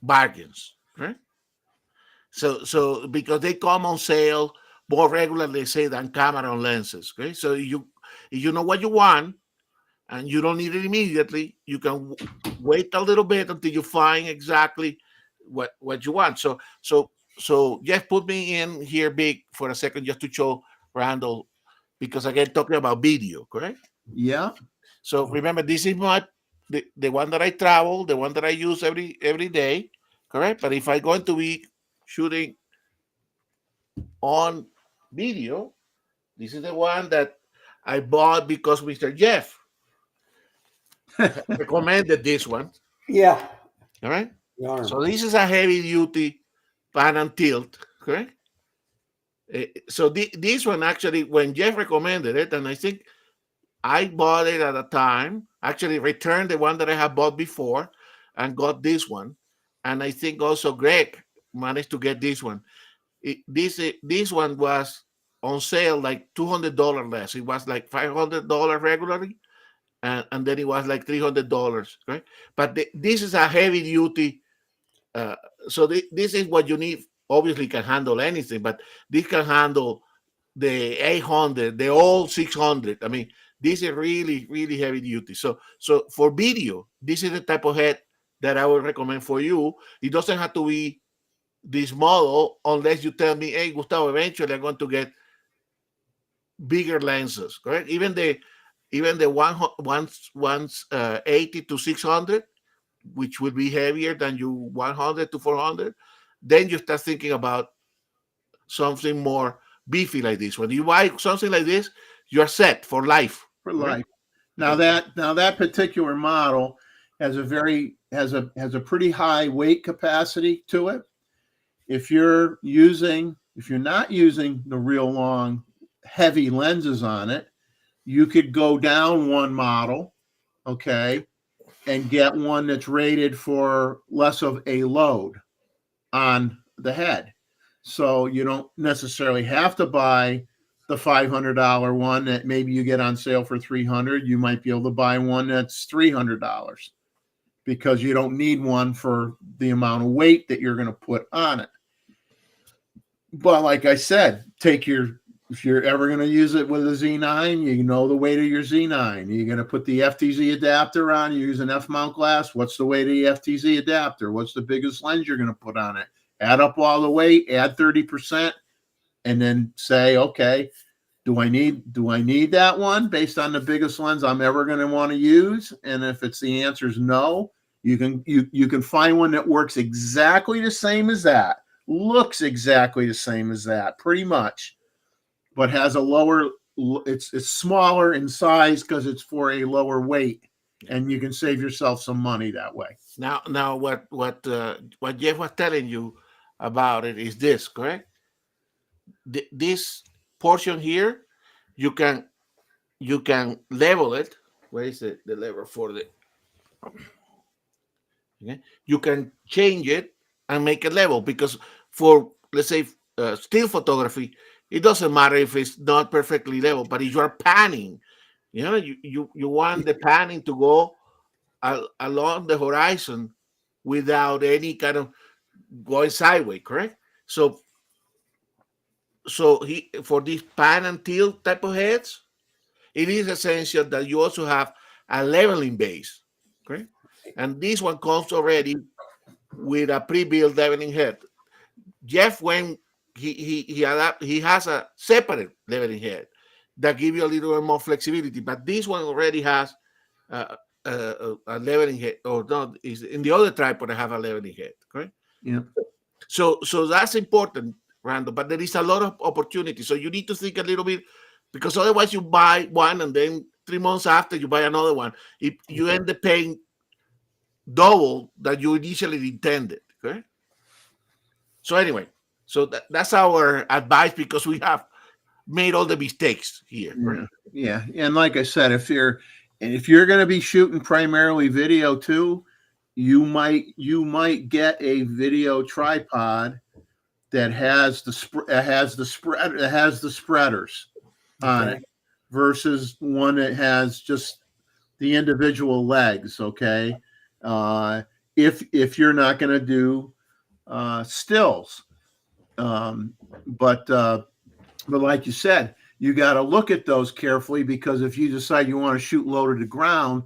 bargains, right? So because they come on sale more regularly, say, than camera and lenses. Okay, so if you know what you want and you don't need it immediately, you can wait a little bit until you find exactly what you want. So Jeff put me in here big for a second just to show Randall, because again, talking about video, correct? Yeah. So remember, this is the one that I travel, the one that I use every day, correct? But if I'm going to be shooting on video, this is the one that I bought because Mr. Jeff recommended this one. Yeah. All right. So this is a heavy duty pan and tilt, correct? So this one actually, when Jeff recommended it, and I think I bought it at a time, actually returned the one that I had bought before and got this one. And I think also Greg managed to get this one. This one was on sale like $200 less. It was like $500 regularly, and then it was like $300, right? But this is a heavy duty. So this is what you need. Obviously, can handle anything, but this can handle the 800, the old 600. I mean, this is really, really heavy duty. So for video, this is the type of head that I would recommend for you. It doesn't have to be this model unless you tell me, hey, Gustavo, eventually I'm going to get bigger lenses, correct? Even the 80 to 600, which would be heavier than you 100 to 400, then you start thinking about something more beefy like this. When you buy something like this, you're set for life. For life. Now that particular model has a pretty high weight capacity to it. If you're not using the real long, heavy lenses on it, you could go down one model, okay, and get one that's rated for less of a load on the head. So you don't necessarily have to buy the $500 one that maybe you get on sale for $300. You might be able to buy one that's $300 because you don't need one for the amount of weight that you're going to put on it. But like I said, if you're ever going to use it with a Z9, you know the weight of your Z9. You're going to put the FTZ adapter on. You use an F-mount glass. What's the weight of the FTZ adapter? What's the biggest lens you're going to put on it? Add up all the weight, add 30%, and then say, okay, do I need that one based on the biggest lens I'm ever going to want to use? And if the answer is no, you can find one that works exactly the same as that, looks exactly the same as that, pretty much, but has a lower. It's smaller in size because it's for a lower weight, and you can save yourself some money that way. Now, what Jeff was telling you about it is this, correct? This portion here, you can level it. Where is the lever for the? Okay, you can change it and make it level, because for, let's say, still photography, it doesn't matter if it's not perfectly level, but if you are panning, you want the panning to go along the horizon without any kind of going sideways, correct? So for these pan and tilt type of heads, it is essential that you also have a leveling base, correct? And this one comes already with a pre-built leveling head. Jeff, when he has a separate leveling head that give you a little bit more flexibility, but this one already has a leveling head, or not, is in the other tripod I have a leveling head, correct? Yeah. So that's important, Randall, but there is a lot of opportunity. So you need to think a little bit, because otherwise you buy one and then 3 months after you buy another one. If you end up paying double that you initially intended, okay? So anyway, so that's our advice, because we have made all the mistakes here. Right? Yeah. And like I said, if you're going to be shooting primarily video too, you might get a video tripod that has the spreaders on it versus one that has just the individual legs. Okay. If you're not going to do stills, but like you said, you got to look at those carefully, because if you decide you want to shoot low to the ground,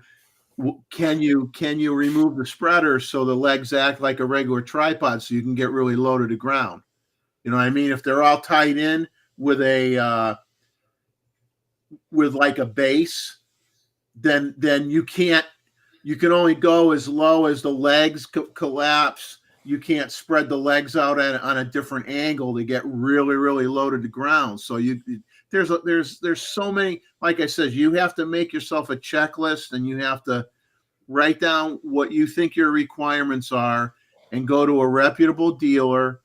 can you remove the spreaders so the legs act like a regular tripod so you can get really low to the ground? You know what I mean? If they're all tied in with like a base, then you can't. You can only go as low as the legs collapse. You can't spread the legs out on a different angle to get really, really low to the ground. So there's so many. Like I said, you have to make yourself a checklist, and you have to write down what you think your requirements are, and go to a reputable dealer.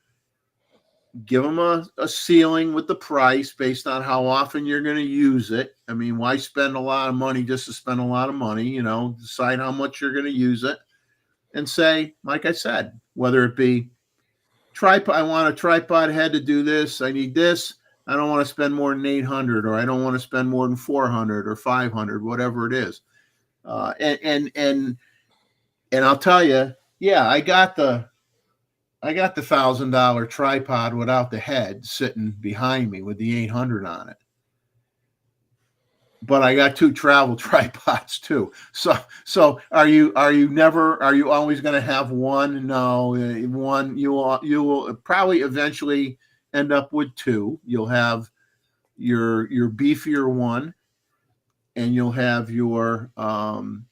Give them a ceiling with the price based on how often you're going to use it. I mean, why spend a lot of money just to spend a lot of money? Decide how much you're going to use it, and say, like I said, whether it be tripod. I want a tripod head to do this. I need this. I don't want to spend more than 800, or I don't want to spend more than 400 or 500, whatever it is. And I'll tell you, yeah, I got the $1,000 tripod without the head sitting behind me with the 800 on it. But I got 2 travel tripods too. So are you always going to have one? No, one. You will probably eventually end up with 2. You'll have your beefier one, and you'll have your and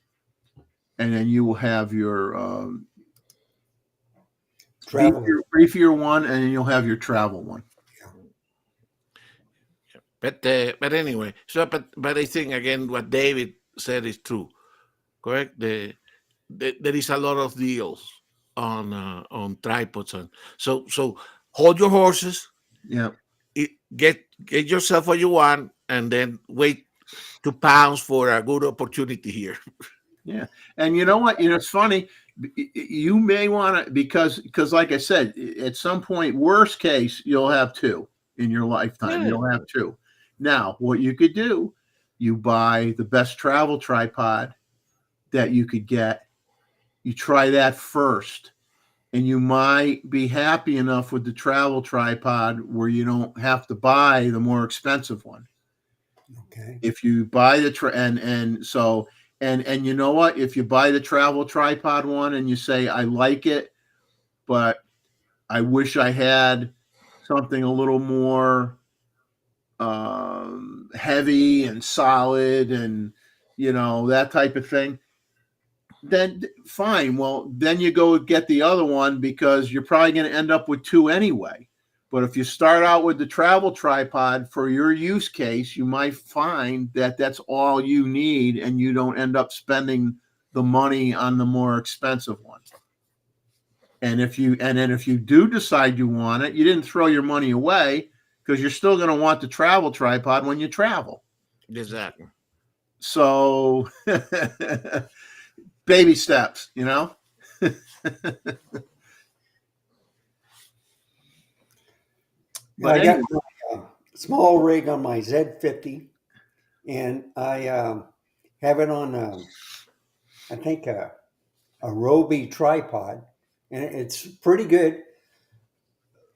then you will have your Travel. beefier one, and then you'll have your travel one. But anyway, but I think again what David said is true, correct? There is a lot of deals on tripods, and so hold your horses. Yeah. Get yourself what you want, and then wait to pounce for a good opportunity here. Yeah, and you know what? It's funny. You may want to because like I said, at some point, worst case, you'll have 2 in your lifetime. Yeah. You'll have 2. Now, what you could do, you buy the best travel tripod that you could get. You try that first, and you might be happy enough with the travel tripod where you don't have to buy the more expensive one. Okay. If you buy the and you know what? If you buy the travel tripod one and you say, I like it, but I wish I had something a little more heavy and solid and, that type of thing, then fine. Well, then you go get the other one because you're probably going to end up with 2 anyway. But if you start out with the travel tripod for your use case, you might find that that's all you need and you don't end up spending the money on the more expensive one. And if you do decide you want it, you didn't throw your money away because you're still going to want the travel tripod when you travel. Exactly. So baby steps, I got my small rig on my Z50, and I have it on, I think, a Roby tripod, and it's pretty good.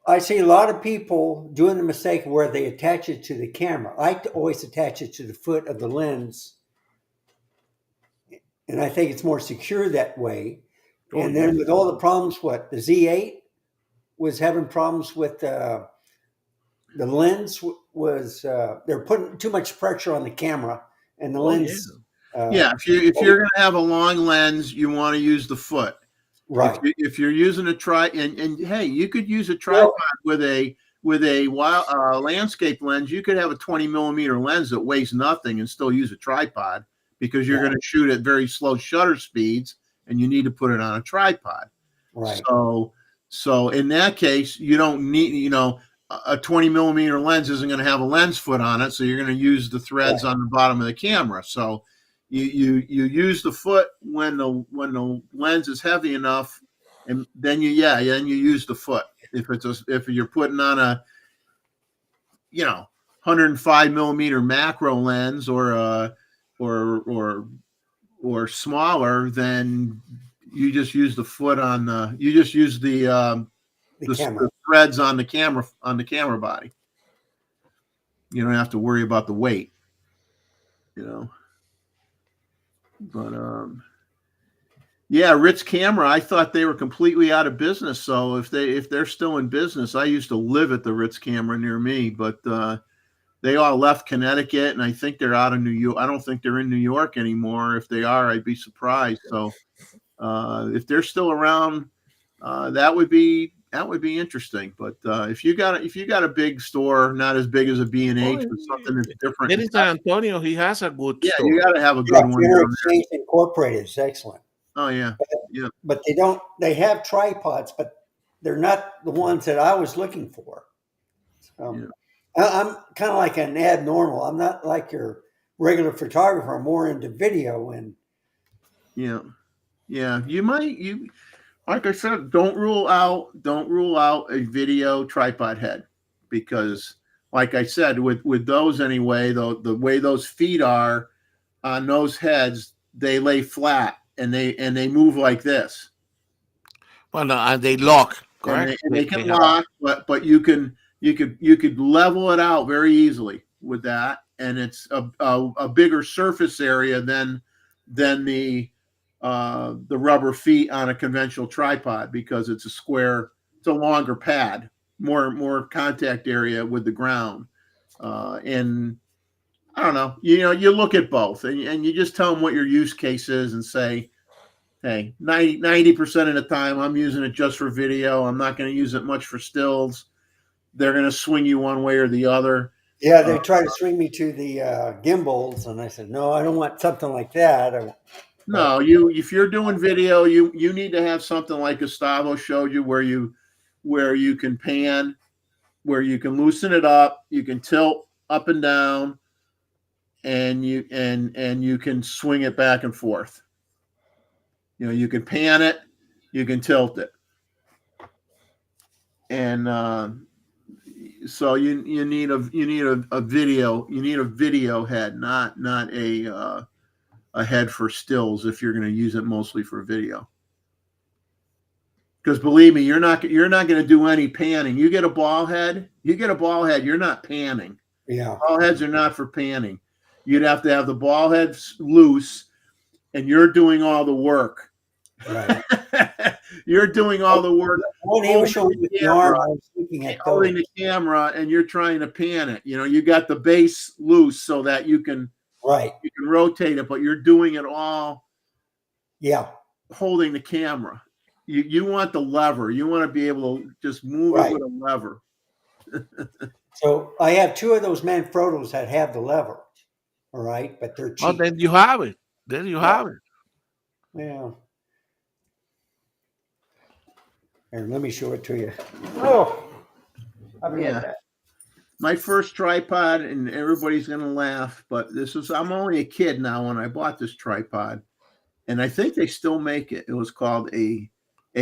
I see a lot of people doing the mistake where they attach it to the camera. I always attach it to the foot of the lens, and I think it's more secure that way. And then with all the problems, the Z8 was having problems with the lens was they're putting too much pressure on the camera, and the lens. Yeah, if you're going to have a long lens, you want to use the foot. Right. If you're using a and hey, you could use a tripod with a landscape lens. You could have a 20 millimeter lens that weighs nothing and still use a tripod because you're going to shoot at very slow shutter speeds, and you need to put it on a tripod. Right. So in that case, you don't need, a 20 millimeter lens isn't going to have a lens foot on it. So you're going to use the threads on the bottom of the camera. So you use the foot when the lens is heavy enough, and then you use the foot. If you're putting on a 105 millimeter macro lens or smaller, then you just use the foot on the threads on the camera body. You don't have to worry about the weight, But Ritz Camera, I thought they were completely out of business. So if they're still in business, I used to live at the Ritz Camera near me, but they all left Connecticut, and I think they're out of New York. I don't think they're in New York anymore. If they are, I'd be surprised. So if they're still around, that would be interesting. But if you got a big store, not as big as a B&H, but something that's different. There is San Antonio. He has a good store. You got to have a good one. Exchange Incorporated is excellent. Oh yeah, But they have tripods, but they're not the ones that I was looking for. I'm kind of like an abnormal. I'm not like your regular photographer. I'm more into video and. Yeah. like I said, don't rule out a video tripod head, because like I said, with those anyway, the way those feet are on those heads, they lay flat and they move like this. Well, no, and they lock, And correct? they can lock, but you could level it out very easily with that, and it's a bigger surface area than the rubber feet on a conventional tripod, because it's a longer pad, more contact area with the ground, and I don't know, you look at both and you just tell them what your use case is and say, hey, 90% of the time I'm using it just for video. I'm not going to use it much for stills. They're going to swing you one way or the other. Yeah, they tried to swing me to the gimbals, and I said, no, I don't want something like that. No, if you're doing video, you need to have something like Gustavo showed you, where you can pan, where you can loosen it up, you can tilt up and down, and you can swing it back and forth. You can pan it, you can tilt it, and so you need a video head, not a head for stills, if you're going to use it mostly for video. Because believe me, you're not going to do any panning. You get a ball head, you're not panning. Yeah, ball heads are not for panning. You'd have to have the ball heads loose, and you're doing all the work. right. You're doing all the work. When he was showing me the arm, I was looking at holding the camera, and you're trying to pan it. You got the base loose so that you can rotate it, but you're doing it all. Yeah, holding the camera. You want the lever. You want to be able to just move it with a lever. So I have two of those Manfrottos that have the lever. All right, but they're cheap. Oh, then you have it. Have it. Yeah. Here, let me show it to you. Oh, yeah. My first tripod, and everybody's gonna laugh, but I'm only a kid now when I bought this tripod, and I think they still make it. It was called a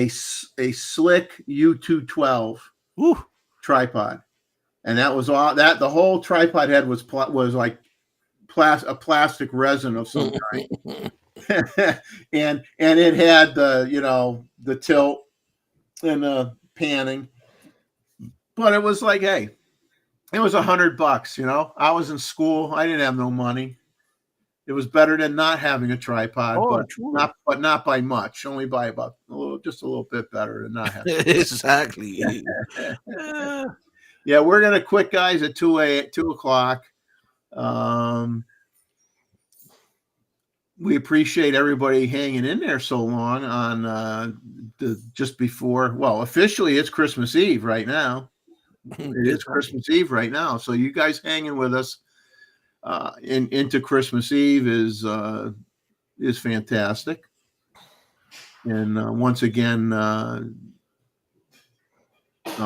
Slick U212 tripod, and that was all that the whole tripod head was like a plastic resin of some kind. and it had the tilt and the panning, but it was like, hey, it was $100. I was in school. I didn't have no money. It was better than not having a tripod, but not by much. Only by about just a little bit better than not having. Exactly. Yeah, we're gonna quit, guys, at 2 o'clock. We appreciate everybody hanging in there so long on just before. Well, officially, it's Christmas Eve right now. It is Christmas Eve right now. So you guys hanging with us into Christmas Eve is fantastic. And once again, I'll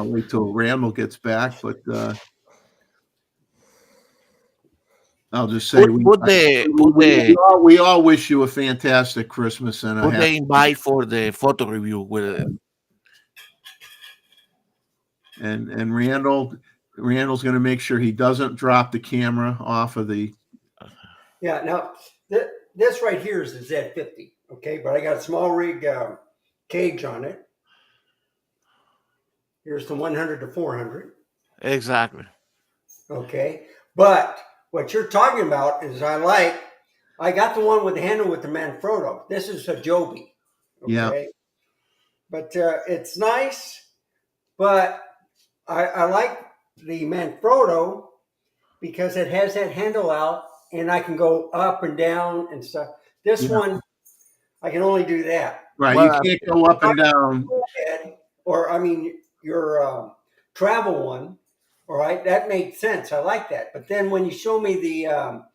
wait till Randall gets back, but I'll just say we all wish you a fantastic Christmas and put the invite for the photo review with it. And Randall's going to make sure he doesn't drop the camera off of the. Yeah. Now this right here is the Z50. Okay, but I got a small rig cage on it. Here's the 100 to 400. Exactly. Okay, but what you're talking about is I got the one with the handle with the Manfrotto. This is a Joby. Okay? Yeah. But it's nice, but I like the Manfrotto because it has that handle out and I can go up and down and stuff. This one, I can only do that. Right, well, you can't go up and down. Or, I mean, your travel one, all right, that makes sense. I like that. But then when you show me the arm,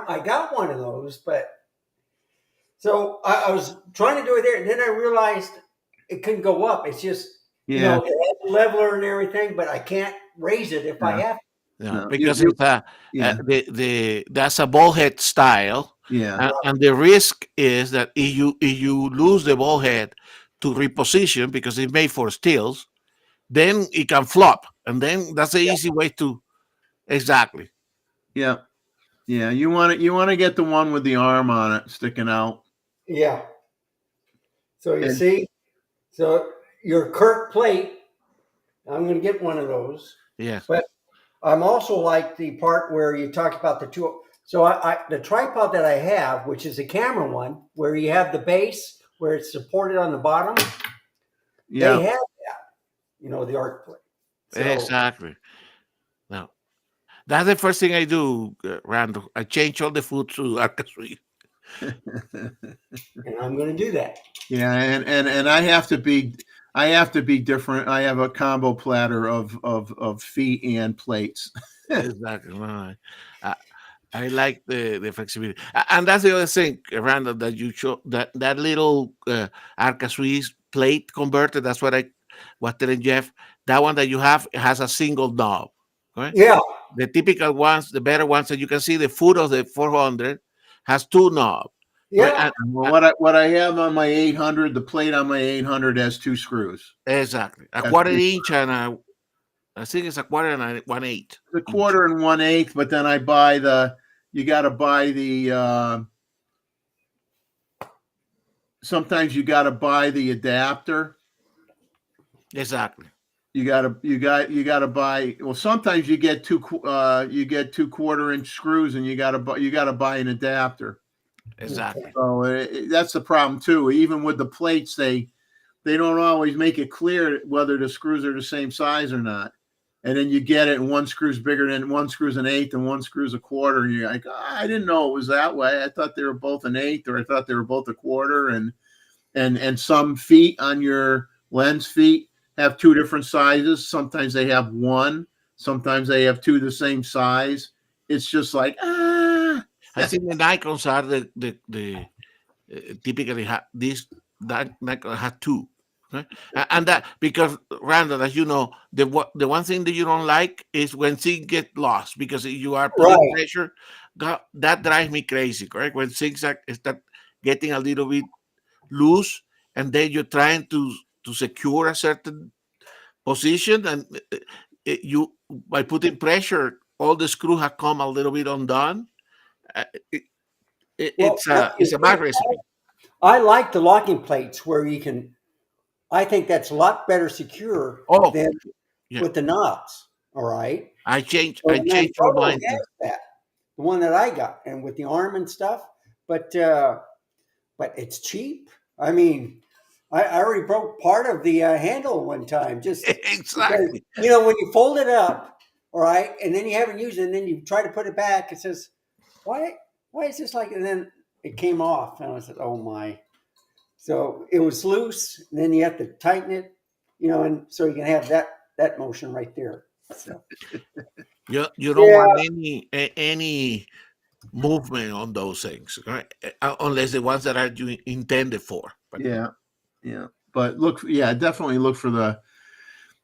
I got one of those, but so I was trying to do it there, and then I realized it couldn't go up. It's just, it has a leveler and everything, but I can't raise it if I have to. Yeah, because it's that's a ball head style. Yeah, and the risk is that if you lose the ball head, to reposition because it's made for stills, then it can flop, and then that's the easy way to exactly. Yeah. Yeah. You want to get the one with the arm on it sticking out. Yeah. So you And- see, so your Kirk plate, I'm going to get one of those. Yes. But I'm also like the part where you talk about the two. So the tripod that I have, which is a camera one, where you have the base where it's supported on the bottom, Yeah. they have that, the arc plate. So, Exactly. Now, that's the first thing I do, Randall. I change all the food to Arca-Sui. and I'm going to do that. Yeah, and I have to be different. I have a combo platter of feet and plates. Exactly. No, I like the flexibility, and that's the other thing, Randall, that you show that little Arca-Sui plate converter. That's what I was telling Jeff. That one that you have has a single knob, right? Yeah. The typical ones, the better ones that you can see, the foot of the 400 has two knobs. Yeah. Right? Well, what I have on my 800, the plate on my 800 has two screws. Exactly. A That's quarter pretty inch and I think it's a quarter and a 1/8. The quarter and 1/8, but then I buy you got to buy the, sometimes you got to buy the adapter. Exactly. You got to buy, well, sometimes you get two quarter-inch screws and you got to buy an adapter. Exactly. So that's the problem too. Even with the plates, they don't always make it clear whether the screws are the same size or not. And then you get it, and one screw's bigger than one screw's an 1/8 and one screw's a quarter. And you're like, I didn't know it was that way. I thought they were both an 1/8, or I thought they were both a quarter. And some feet on your lens feet have two different sizes. Sometimes they have one. Sometimes they have two the same size. It's just like I think the Nikons are the typically Nikon has two, right? And that because Randall, as you know, the one thing that you don't like is when things get lost because you are putting pressure. That drives me crazy, correct? When things start getting a little bit loose, and then you're trying to secure a certain position, and you by putting pressure, all the screws have come a little bit undone. It's a bad recipe. I like the locking plates where you can. I think that's a lot better secure than with the knobs. All right. I changed for mine. The one that I got, and with the arm and stuff, but it's cheap. I mean, I already broke part of the handle one time. Just exactly. Because, when you fold it up, all right, and then you haven't used it, and then you try to put it back, it says, "Why is this like?" And then it came off, and I said, "Oh my!" So it was loose. And then you have to tighten it, and so you can have that motion right there. So. You don't want any movement on those things, right? Unless the ones that are you intended for. But yeah. But definitely look for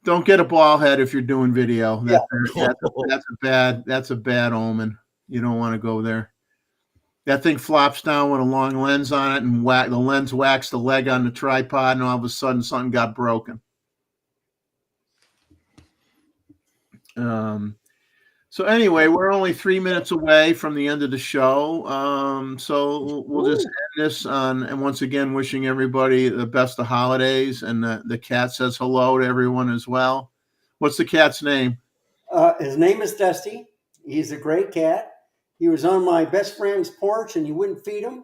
don't get a ball head if you're doing video. That's a bad omen. You don't want to go there. That thing flops down with a long lens on it, and the lens whacks the leg on the tripod, and all of a sudden something got broken. So anyway, we're only 3 minutes away from the end of the show. So we'll just end this and once again, wishing everybody the best of holidays. And the cat says hello to everyone as well. What's the cat's name? His name is Dusty. He's a great cat. He was on my best friend's porch, and you wouldn't feed him.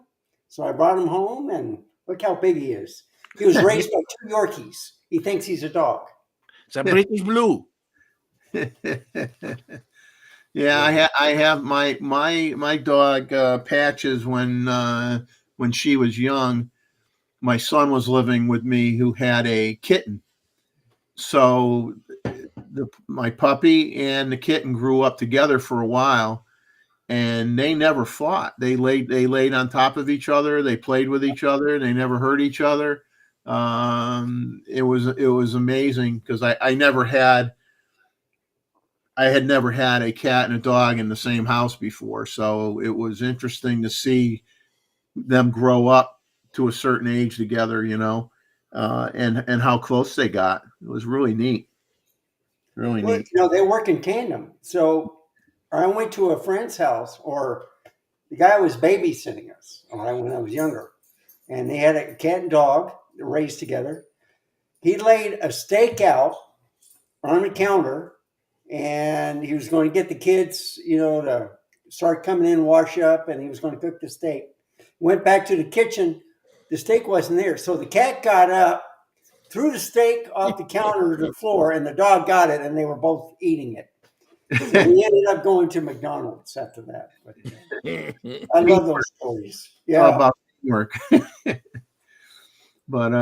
So I brought him home, and look how big he is. He was raised by 2 Yorkies. He thinks he's a dog. It's a British Blue. Yeah, I have my dog Patches. When she was young, my son was living with me who had a kitten. So my puppy and the kitten grew up together for a while, and they never fought. They laid on top of each other. They played with each other. They never hurt each other. It was amazing because I had never had a cat and a dog in the same house before. So it was interesting to see them grow up to a certain age together, and how close they got. It was really neat. Really Well, neat. they work in tandem. So I went to a friend's house, or the guy was babysitting us when I was younger, and they had a cat and dog raised together. He laid a steak out on the counter, and he was going to get the kids, to start coming in, wash up, and he was going to cook the steak. Went back to the kitchen. The steak wasn't there. So the cat got up, threw the steak off the counter to the floor, and the dog got it, and they were both eating it. So we ended up going to McDonald's after that. But, I love those stories. All Yeah. about teamwork. But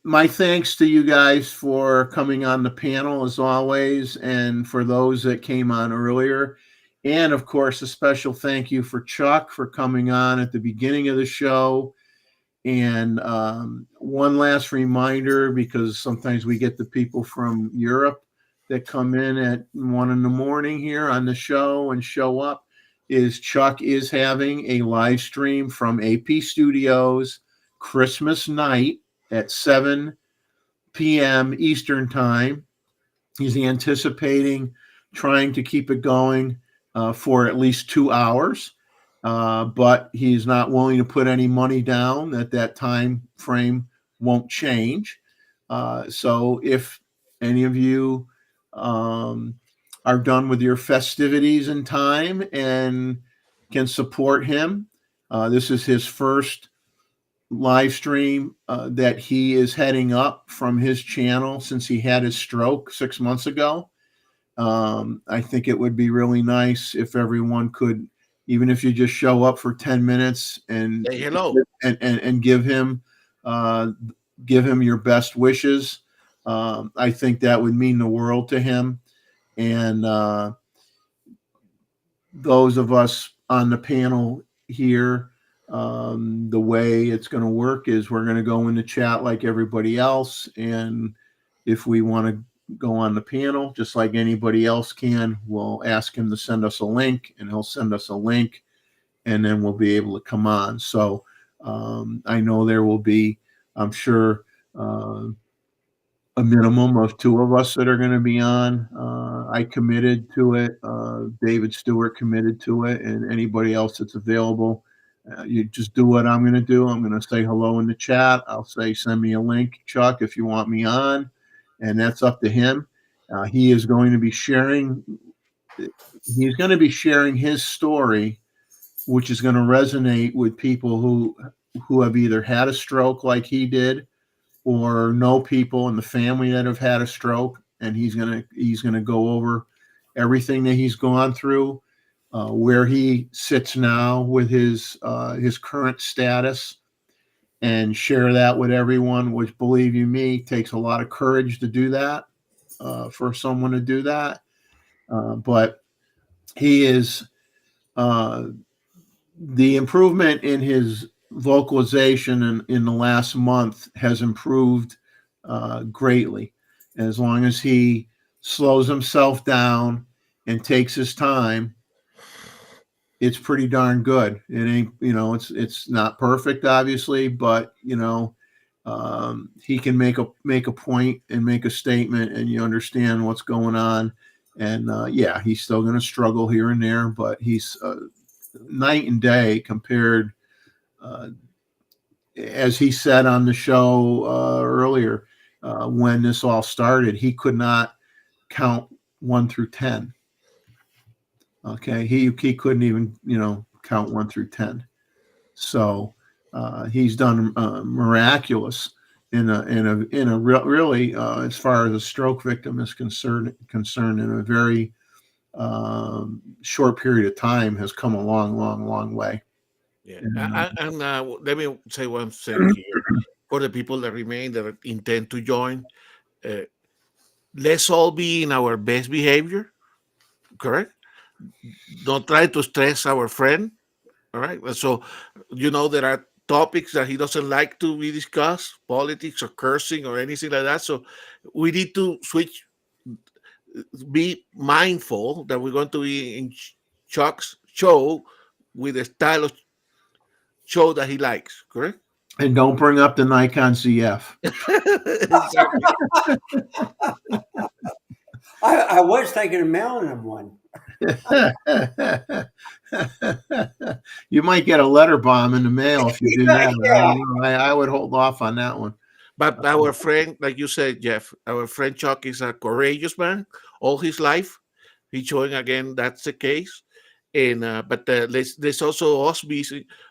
my thanks to you guys for coming on the panel as always, and for those that came on earlier. And of course, a special thank you for Chuck for coming on at the beginning of the show. And one last reminder, because sometimes we get the people from Europe that come in at 1 a.m. here on the show and show up, is Chuck is having a live stream from AP Studios Christmas night at 7 p.m. Eastern time. He's anticipating trying to keep it going for at least 2 hours. But he's not willing to put any money down that time frame won't change. So if any of you are done with your festivities in time and can support him, this is his first live stream that he is heading up from his channel since he had his stroke 6 months ago. I think it would be really nice if everyone could, even if you just show up for 10 minutes and Say hello. and give him your best wishes. I think that would mean the world to him. And those of us on the panel here, the way it's going to work is we're going to go in the chat like everybody else. And if we want to go on the panel, just like anybody else can, we'll ask him to send us a link, and he'll send us a link, and then we'll be able to come on. So I know there will be, I'm sure, a minimum of 2 of us that are going to be on. I committed to it. David Stewart committed to it, and anybody else that's available. You just do what I'm going to do. I'm going to say hello in the chat. I'll say, send me a link, Chuck, if you want me on, and that's up to him. He is going to be sharing. He's going to be sharing his story, which is going to resonate with people who have either had a stroke like he did, or know people in the family that have had a stroke, and he's gonna go over everything that he's gone through, where he sits now with his current status, and share that with everyone. Which, believe you me, takes a lot of courage to do that, for someone to do that. But he is the improvement in his vocalization in the last month has improved greatly. As long as he slows himself down and takes his time, it's pretty darn good. It ain't, it's not perfect, obviously, but he can make a point and make a statement, and you understand what's going on. And yeah, he's still going to struggle here and there, but he's night and day compared. As he said on the show earlier, when this all started, he could not count 1 through 10. Okay, he couldn't even count 1 through 10. So he's done miraculous in a really as far as a stroke victim is concerned in a very short period of time, has come a long way. Yeah, and let me say one thing here for the people that remain that intend to join. Let's all be in our best behavior, correct? Don't try to stress our friend, all right? So, there are topics that he doesn't like to be discussed, politics or cursing or anything like that. So we need to be mindful that we're going to be in Chuck's show with the style of show that he likes, correct? And don't bring up the Nikon ZF. I was thinking of mailing him one. You might get a letter bomb in the mail if you do that. Yeah. I don't know. I would hold off on that one. But our friend, like you said, Jeff, our friend Chuck is a courageous man all his life. He's showing again that's the case. And but there's also us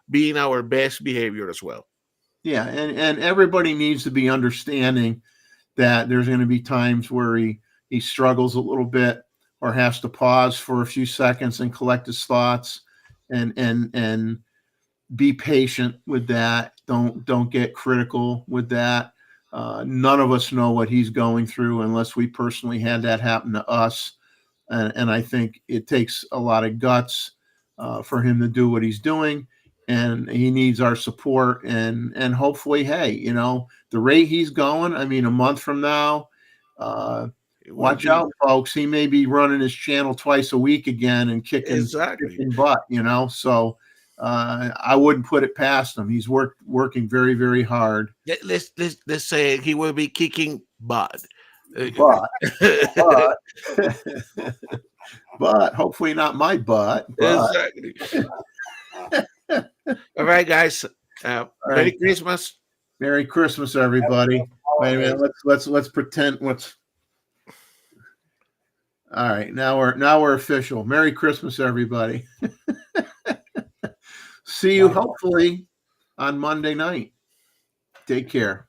being our best behavior as well. Yeah, and everybody needs to be understanding that there's going to be times where he struggles a little bit or has to pause for a few seconds and collect his thoughts and be patient with that. Don't get critical with that. None of us know what he's going through unless we personally had that happen to us. And I think it takes a lot of guts for him to do what he's doing. And he needs our support. And hopefully, hey, you know, the rate he's going, I mean, a month from now, watch out, folks. He may be running his channel twice a week again and kicking butt, you know. So I wouldn't put it past him. He's working very, very hard. Let's say he will be kicking butt. But hopefully not my butt. Exactly. All right, guys. Merry Christmas. Merry Christmas, everybody. Wait a minute. Let's pretend what's. All right, now we're official. Merry Christmas, everybody. See you hopefully on Monday night. Take care.